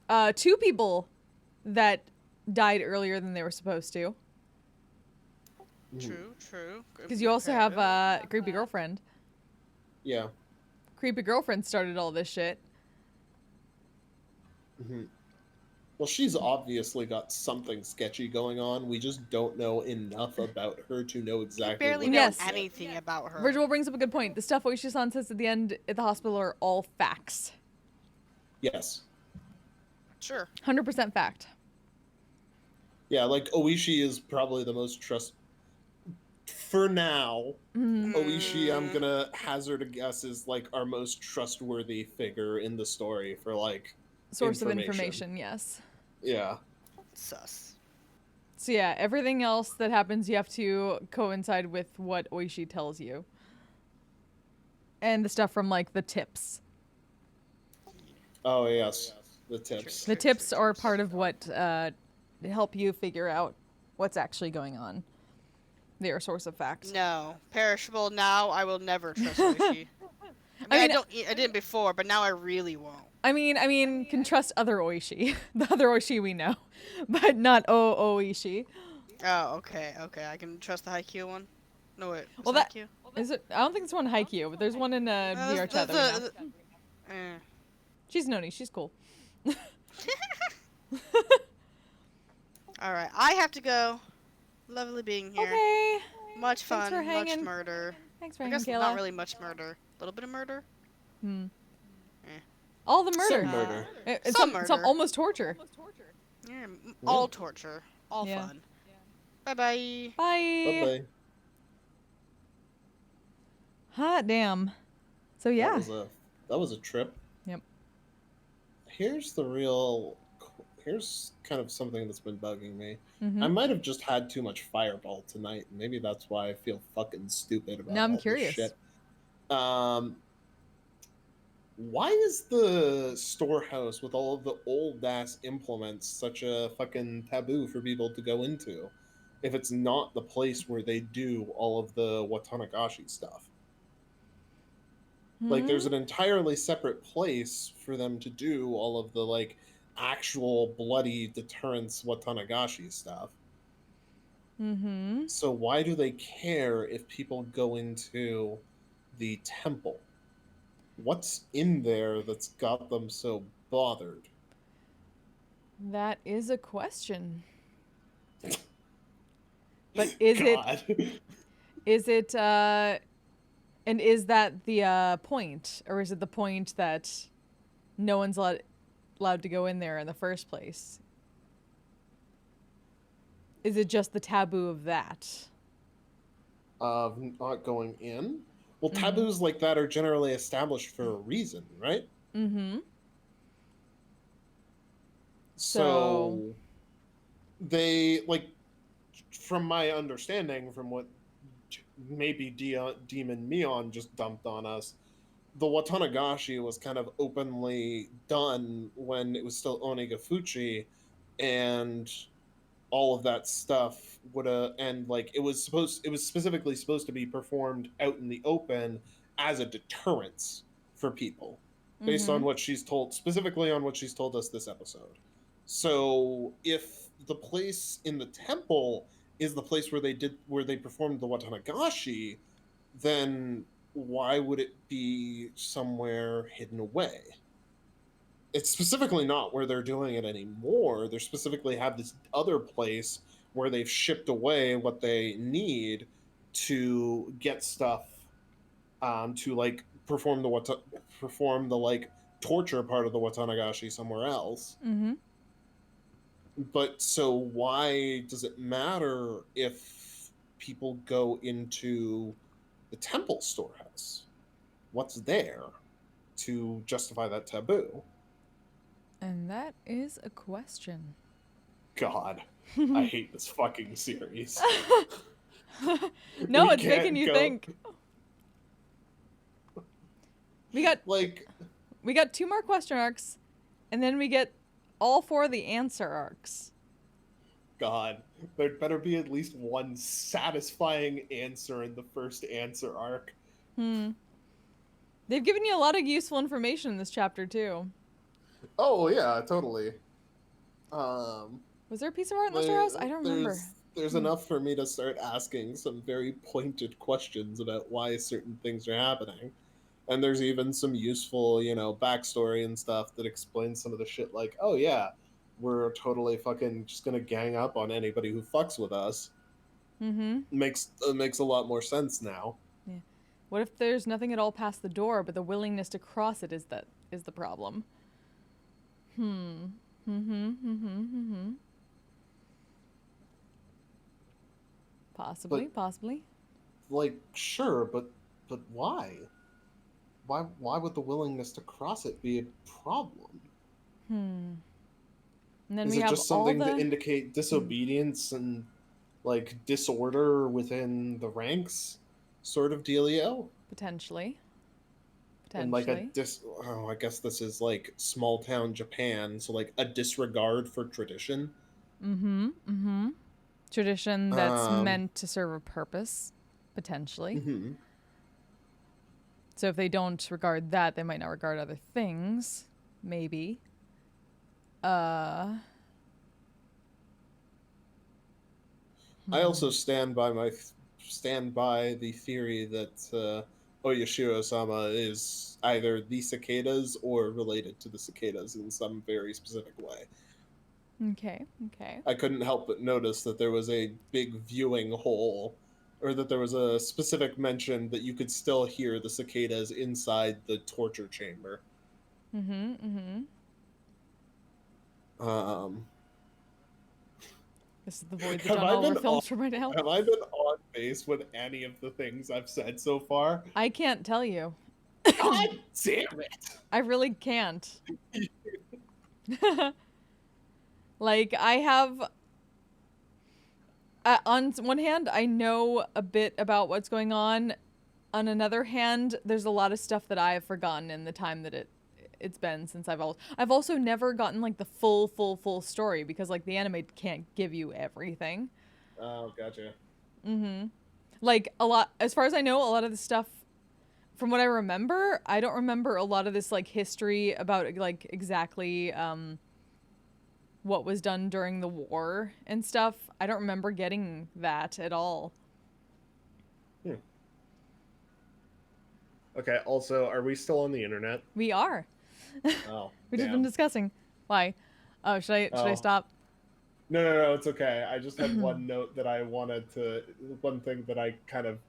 got 2 people that died earlier than they were supposed to. True. Because you also have creepy girlfriend. Yeah. Creepy girlfriend started all this shit. Hmm. Well, she's obviously got something sketchy going on. We just don't know enough about her to know exactly. Barely what know Yes. anything about her. Virgil brings up a good point. The stuff Oishi-san says at the end at the hospital are all facts. Yes. Sure. 100% fact. Yeah, like Oishi is probably the most for now. Oishi, I'm gonna hazard a guess, is like our most trustworthy figure in the story for like Source of information, yes. Yeah. Sus. So yeah, everything else that happens you have to coincide with what Oishi tells you. And the stuff from like the tips. Oh yes, the tips. The tips are part of what help you figure out what's actually going on. They are a source of fact. No. Perishable now, I will never trust Oishi. I mean, I didn't before, but now I really won't. I mean, can trust other Oishi. The other Oishi we know. But not Oishi. Oh, okay, okay. I can trust the Haikyuu one? No, wait. Is Well, it that... Haikyuu? Is it? I don't think it's one Haikyuu, but there's one in VR chat that we know. She's Noni. She's cool. Alright, I have to go. Lovely being here. Okay. Much Thanks fun, for much hanging. murder. Thanks for I hanging, guess Kayla. not really much murder. A little bit of murder? All the murder. Some murder. It's Some some murder. almost torture. Yeah, all torture. All Yeah. fun. Bye-bye. Bye. Bye-bye. Hot damn. So yeah. That was a trip. Yep. Here's kind of something that's been bugging me. Mm-hmm. I might have just had too much Fireball tonight. Maybe that's why I feel fucking stupid about Now I'm all this curious. shit. Why is the storehouse with all of the old ass implements such a fucking taboo for people to go into if it's not the place where they do all of the Watanagashi stuff? Like, there's an entirely separate place for them to do all of the, like, actual bloody deterrence Watanagashi stuff. Mm-hmm. So why do they care if people go into the temple? What's in there that's got them so bothered? That is a question. But is it and is that the point, or is it the point that no one's allowed to go in there in the first place? Is it just the taboo of that? Of not going in? Well, taboos like that are generally established for a reason, right? Mm-hmm. So they, like, from my understanding, from what maybe Demon Mion just dumped on us, the Watanagashi was kind of openly done when it was still Onigafuchi, and all of that stuff would and like it was specifically supposed to be performed out in the open as a deterrence for people, based on what she's told, specifically on what she's told us this episode. So if the place in the temple is the place where they performed the Watanagashi, then why would it be somewhere hidden away? It's specifically not where they're doing it anymore. They specifically have this other place where they've shipped away what they need to get stuff to like perform the like torture part of the Watanagashi somewhere else. Mm-hmm. But so why does it matter if people go into the temple storehouse? What's there to justify that taboo? And that is a question. God, I hate this fucking series. No, We it's making can't you go- think. We got 2 more question arcs, and then we get all 4 of the answer arcs. God, there'd better be at least one satisfying answer in the first answer arc. They've given you a lot of useful information in this chapter too. Oh yeah, totally. Was there a piece of art in the storehouse? I don't remember. There's enough for me to start asking some very pointed questions about why certain things are happening. And there's even some useful, backstory and stuff that explains some of the shit, like, oh yeah, we're totally fucking just gonna gang up on anybody who fucks with us. Mm-hmm. Makes a lot more sense now. Yeah. What if there's nothing at all past the door, but the willingness to cross it is the problem? Possibly. Like, sure, but why? Why would the willingness to cross it be a problem? And then Is we it have just something all the... to indicate disobedience and like disorder within the ranks, sort of dealio? Potentially. And like I guess this is like small town Japan, so like a disregard for tradition. tradition that's Um, meant to serve a purpose, potentially. mhm. So if they don't regard that, they might not regard other things. Maybe. I also stand by the theory that Oyashiro-sama is either the cicadas or related to the cicadas in some very specific way. Okay. I couldn't help but notice that there was a big viewing hole, or that there was a specific mention that you could still hear the cicadas inside the torture chamber. Um, This is the void that Have John I Oliver been films for right now. have I been on base with any of the things I've said so far? I can't tell you. God damn it! I really can't. Like, I have... on one hand, I know a bit about what's going on. On another hand, there's a lot of stuff that I have forgotten in the time that it's been since I've also never gotten, like, the full story, because, like, the anime can't give you everything. Oh, gotcha. Like, a lot... As far as I know, a lot of the stuff... From what I remember, I don't remember a lot of this, like, history about, like, exactly, what was done during the war and stuff. I don't remember getting that at all. Okay, also, are we still on the internet? We are. Oh, We've just damn. been discussing. Why? Oh, should I Oh. stop? No, it's okay. I just had one note that I wanted to... One thing that I kind of,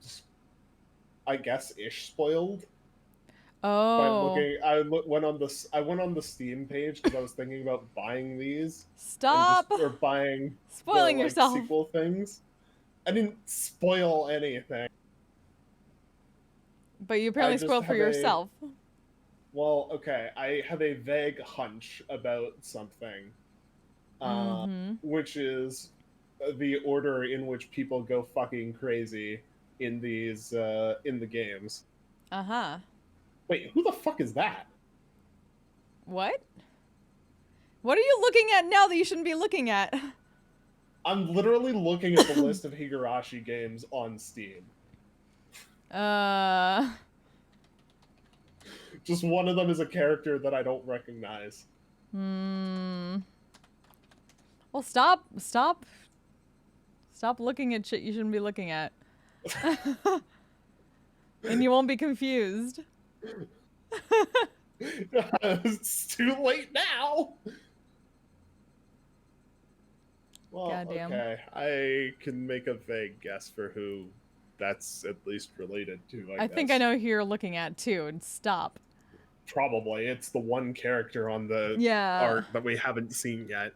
I guess, spoiled. By Oh. looking, went on the Steam page because I was thinking about buying these. Stop Or buying spoiling the, yourself. sequel things. I didn't spoil anything. But you apparently just spoiled for have yourself. Well, okay, I have a vague hunch about something, which is the order in which people go fucking crazy in these in the games. Uh-huh. Wait, who the fuck is that? What? What are you looking at now that you shouldn't be looking at? I'm literally looking at the list of Higurashi games on Steam. Just one of them is a character that I don't recognize. Well, stop looking at shit you shouldn't be looking at. And you won't be confused. It's too late now. Well, Goddamn. okay, I can make a vague guess for who that's at least related to. I think guess. I know who you're looking at too, and stop. Probably it's the one character on the art that we haven't seen yet.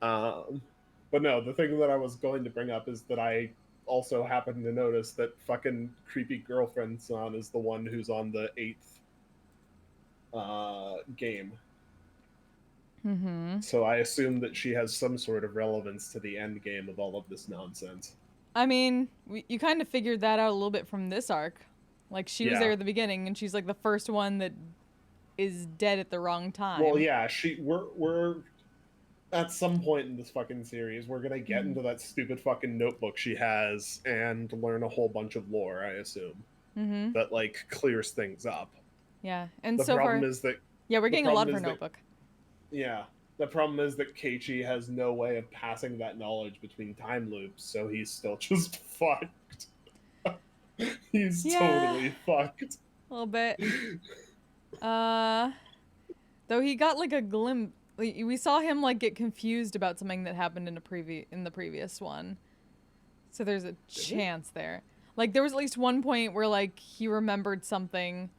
But no, the thing that I was going to bring up is that I also happened to notice that fucking creepy girlfriend son is the one who's on the 8th game. So I assume that she has some sort of relevance to the end game of all of this nonsense. I mean, you kind of figured that out a little bit from this arc. Like, she was there at the beginning, and she's like the first one that is dead at the wrong time. Well, yeah, we're at some point in this fucking series, we're gonna get into that stupid fucking notebook she has and learn a whole bunch of lore, I assume. That, like, clears things up. Yeah, and the so problem far... is that... Yeah, we're getting a lot of her notebook. Yeah. The problem is that Keiichi has no way of passing that knowledge between time loops, so he's still just fucked. He's totally fucked. A little bit. Though he got, like, a glimpse... We saw him, like, get confused about something that happened in the previous one. So there's a chance there. Like, there was at least one point where, like, he remembered something,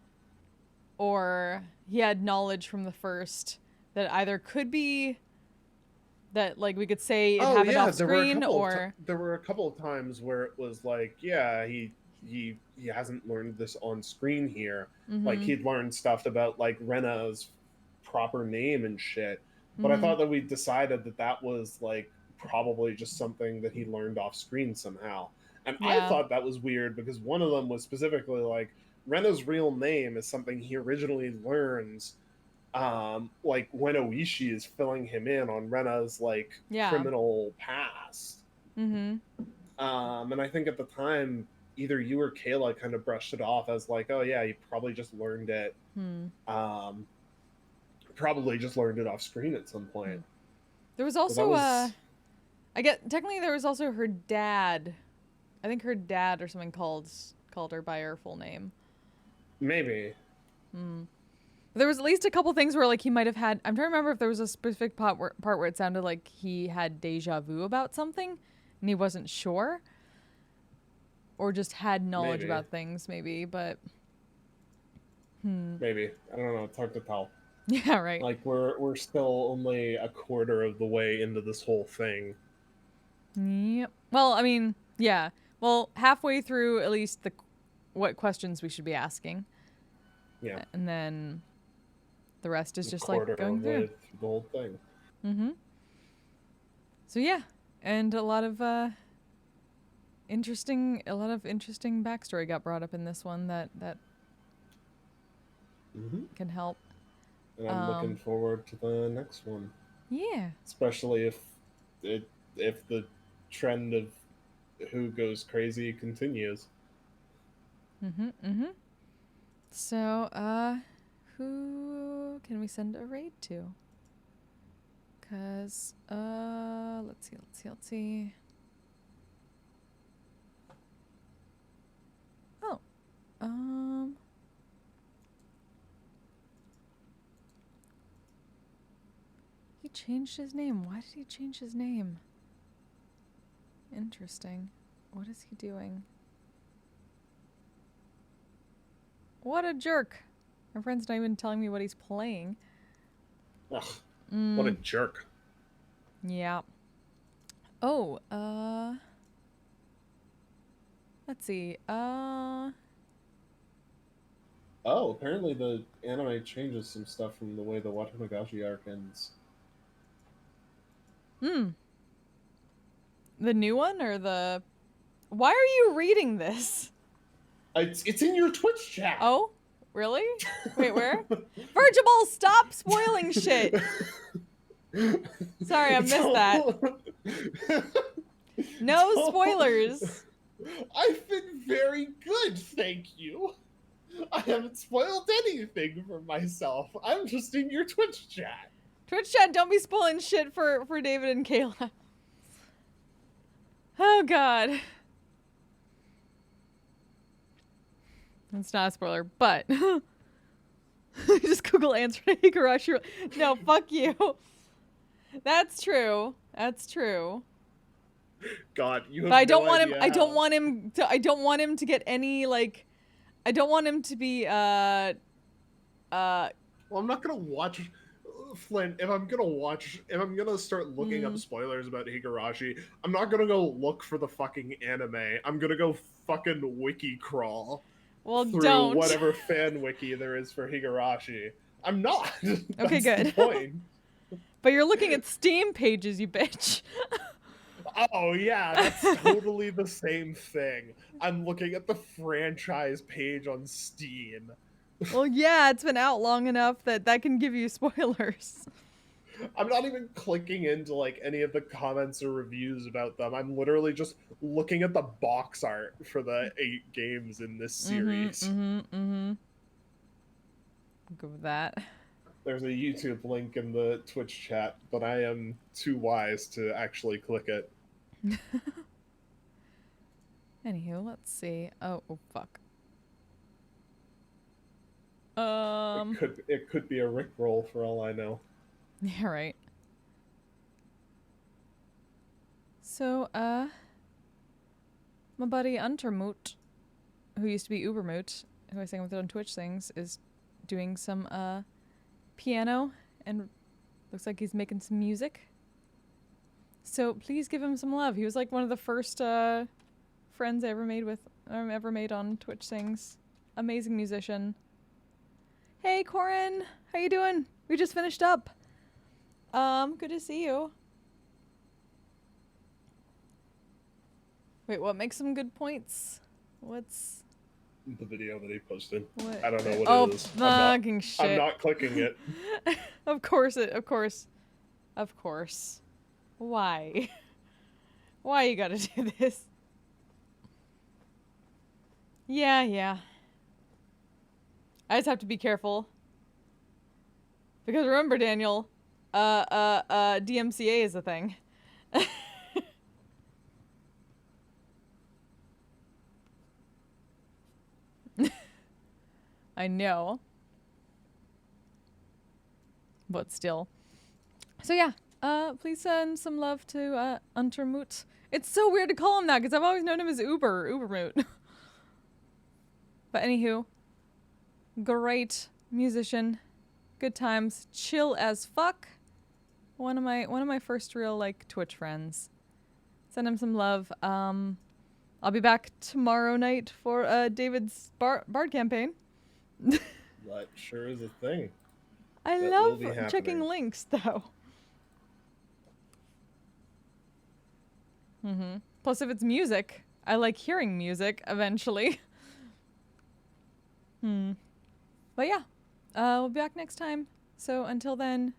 or he had knowledge from the first that either could be that, like, we could say it happened off screen, or... There were a couple of times where it was like, yeah, he hasn't learned this on screen here. Like, he'd learned stuff about, like, Rena's proper name and shit. But I thought that we decided that that was, like, probably just something that he learned off screen somehow. And I thought that was weird because one of them was specifically, like, Rena's real name is something he originally learns, like, when Oishi is filling him in on Rena's, like, criminal past. Mm-hmm. And I think at the time, either you or Kayla kind of brushed it off as like, oh yeah, you probably just learned it. Probably just learned it off screen at some point. There was So also that was I get technically there was also her dad. I think her dad or something called her by her full name. maybe. There was at least a couple things where like he might have had. I'm trying to remember if there was a specific part where it sounded like he had deja vu about something, and he wasn't sure, or just had knowledge Maybe. about things, maybe. But Maybe. I don't know. It's hard to tell. yeah, right. Like we're still only a quarter of the way into this whole thing. Yep. Well, I mean, yeah. Well, halfway through at least what questions we should be asking. Yeah. And then the rest is A just like quarter going of the through. way through the whole thing. Mm-hmm. So yeah, and a lot of interesting backstory got brought up in this one that can help. And I'm looking forward to the next one. Yeah. Especially if the trend of who goes crazy continues. So, who can we send a raid to? Cause, let's see. Oh, he changed his name. Why did he change his name? Interesting. What is he doing? What a jerk. My friend's not even telling me what he's playing. Ugh, what a jerk. Yeah. Oh, let's see. Oh, apparently the anime changes some stuff from the way the Watanagashi arc ends. The new one or the... Why are you reading this? It's in your Twitch chat. Oh, really? Wait, where? Virgil, stop spoiling shit. Sorry, I missed that. No spoilers. I've been very good, thank you. I haven't spoiled anything for myself. I'm just in your Twitch chat. Twitch chat, don't be spoiling shit for David and Kayla. Oh, God. It's not a spoiler, but... Just Google answer to Higurashi. No, fuck you. That's true. That's true. God, you have But I don't no want him. idea I don't how- want him to. I don't want him to get any like. I don't want him to be. Well, I'm not gonna watch Flint. If I'm gonna start looking up spoilers about Higurashi, I'm not gonna go look for the fucking anime. I'm gonna go fucking wiki crawl Well, through don't. whatever fan wiki there is for Higurashi. I'm not. Okay, That's good. the point. But you're looking at Steam pages, you bitch. Oh yeah, that's totally the same thing. I'm looking at the franchise page on Steam. Well, yeah, it's been out long enough that can give you spoilers. I'm not even clicking into like any of the comments or reviews about them. I'm literally just looking at the box art for the 8 games in this series. Good with that. There's a YouTube link in the Twitch chat, but I am too wise to actually click it. Anywho, let's see. Oh, fuck. It could be a Rickroll for all I know. Yeah, right. So, my buddy Untermoot, who used to be Ubermoot, who I sang with on Twitch things, is doing some, piano, and looks like he's making some music. So please give him some love. He was like one of the first, friends I ever made on Twitch things. Amazing musician. Hey, Corin! How you doing? We just finished up. Good to see you. Wait, what makes some good points? What's... The video that he posted. What? I don't know what Oh, it is. fucking shit. I'm not clicking it. Of course. Why? Why you gotta do this? Yeah. I just have to be careful. Because remember, Daniel, DMCA is a thing. I know. But still. So yeah, please send some love to Untermut. It's so weird to call him that because I've always known him as Ubermut. But anywho, great musician, good times, chill as fuck. One of my first real like Twitch friends. Send him some love. I'll be back tomorrow night for David's Bard campaign. That sure is a thing. I That love will be checking happening. links though. Plus, if it's music, I like hearing music eventually. But yeah, we'll be back next time. So until then,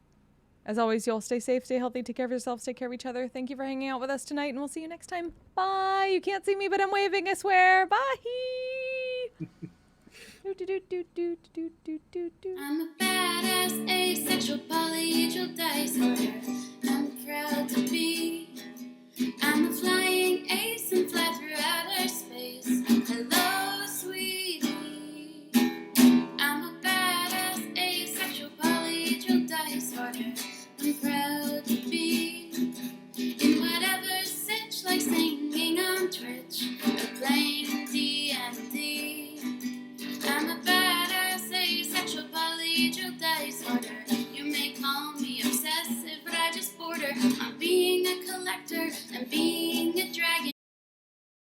as always, you'll stay safe, stay healthy, take care of yourselves, take care of each other. Thank you for hanging out with us tonight, and we'll see you next time. Bye. You can't see me, but I'm waving, I swear. Bye. I'm a badass asexual polyhedral dice holder. I'm proud to be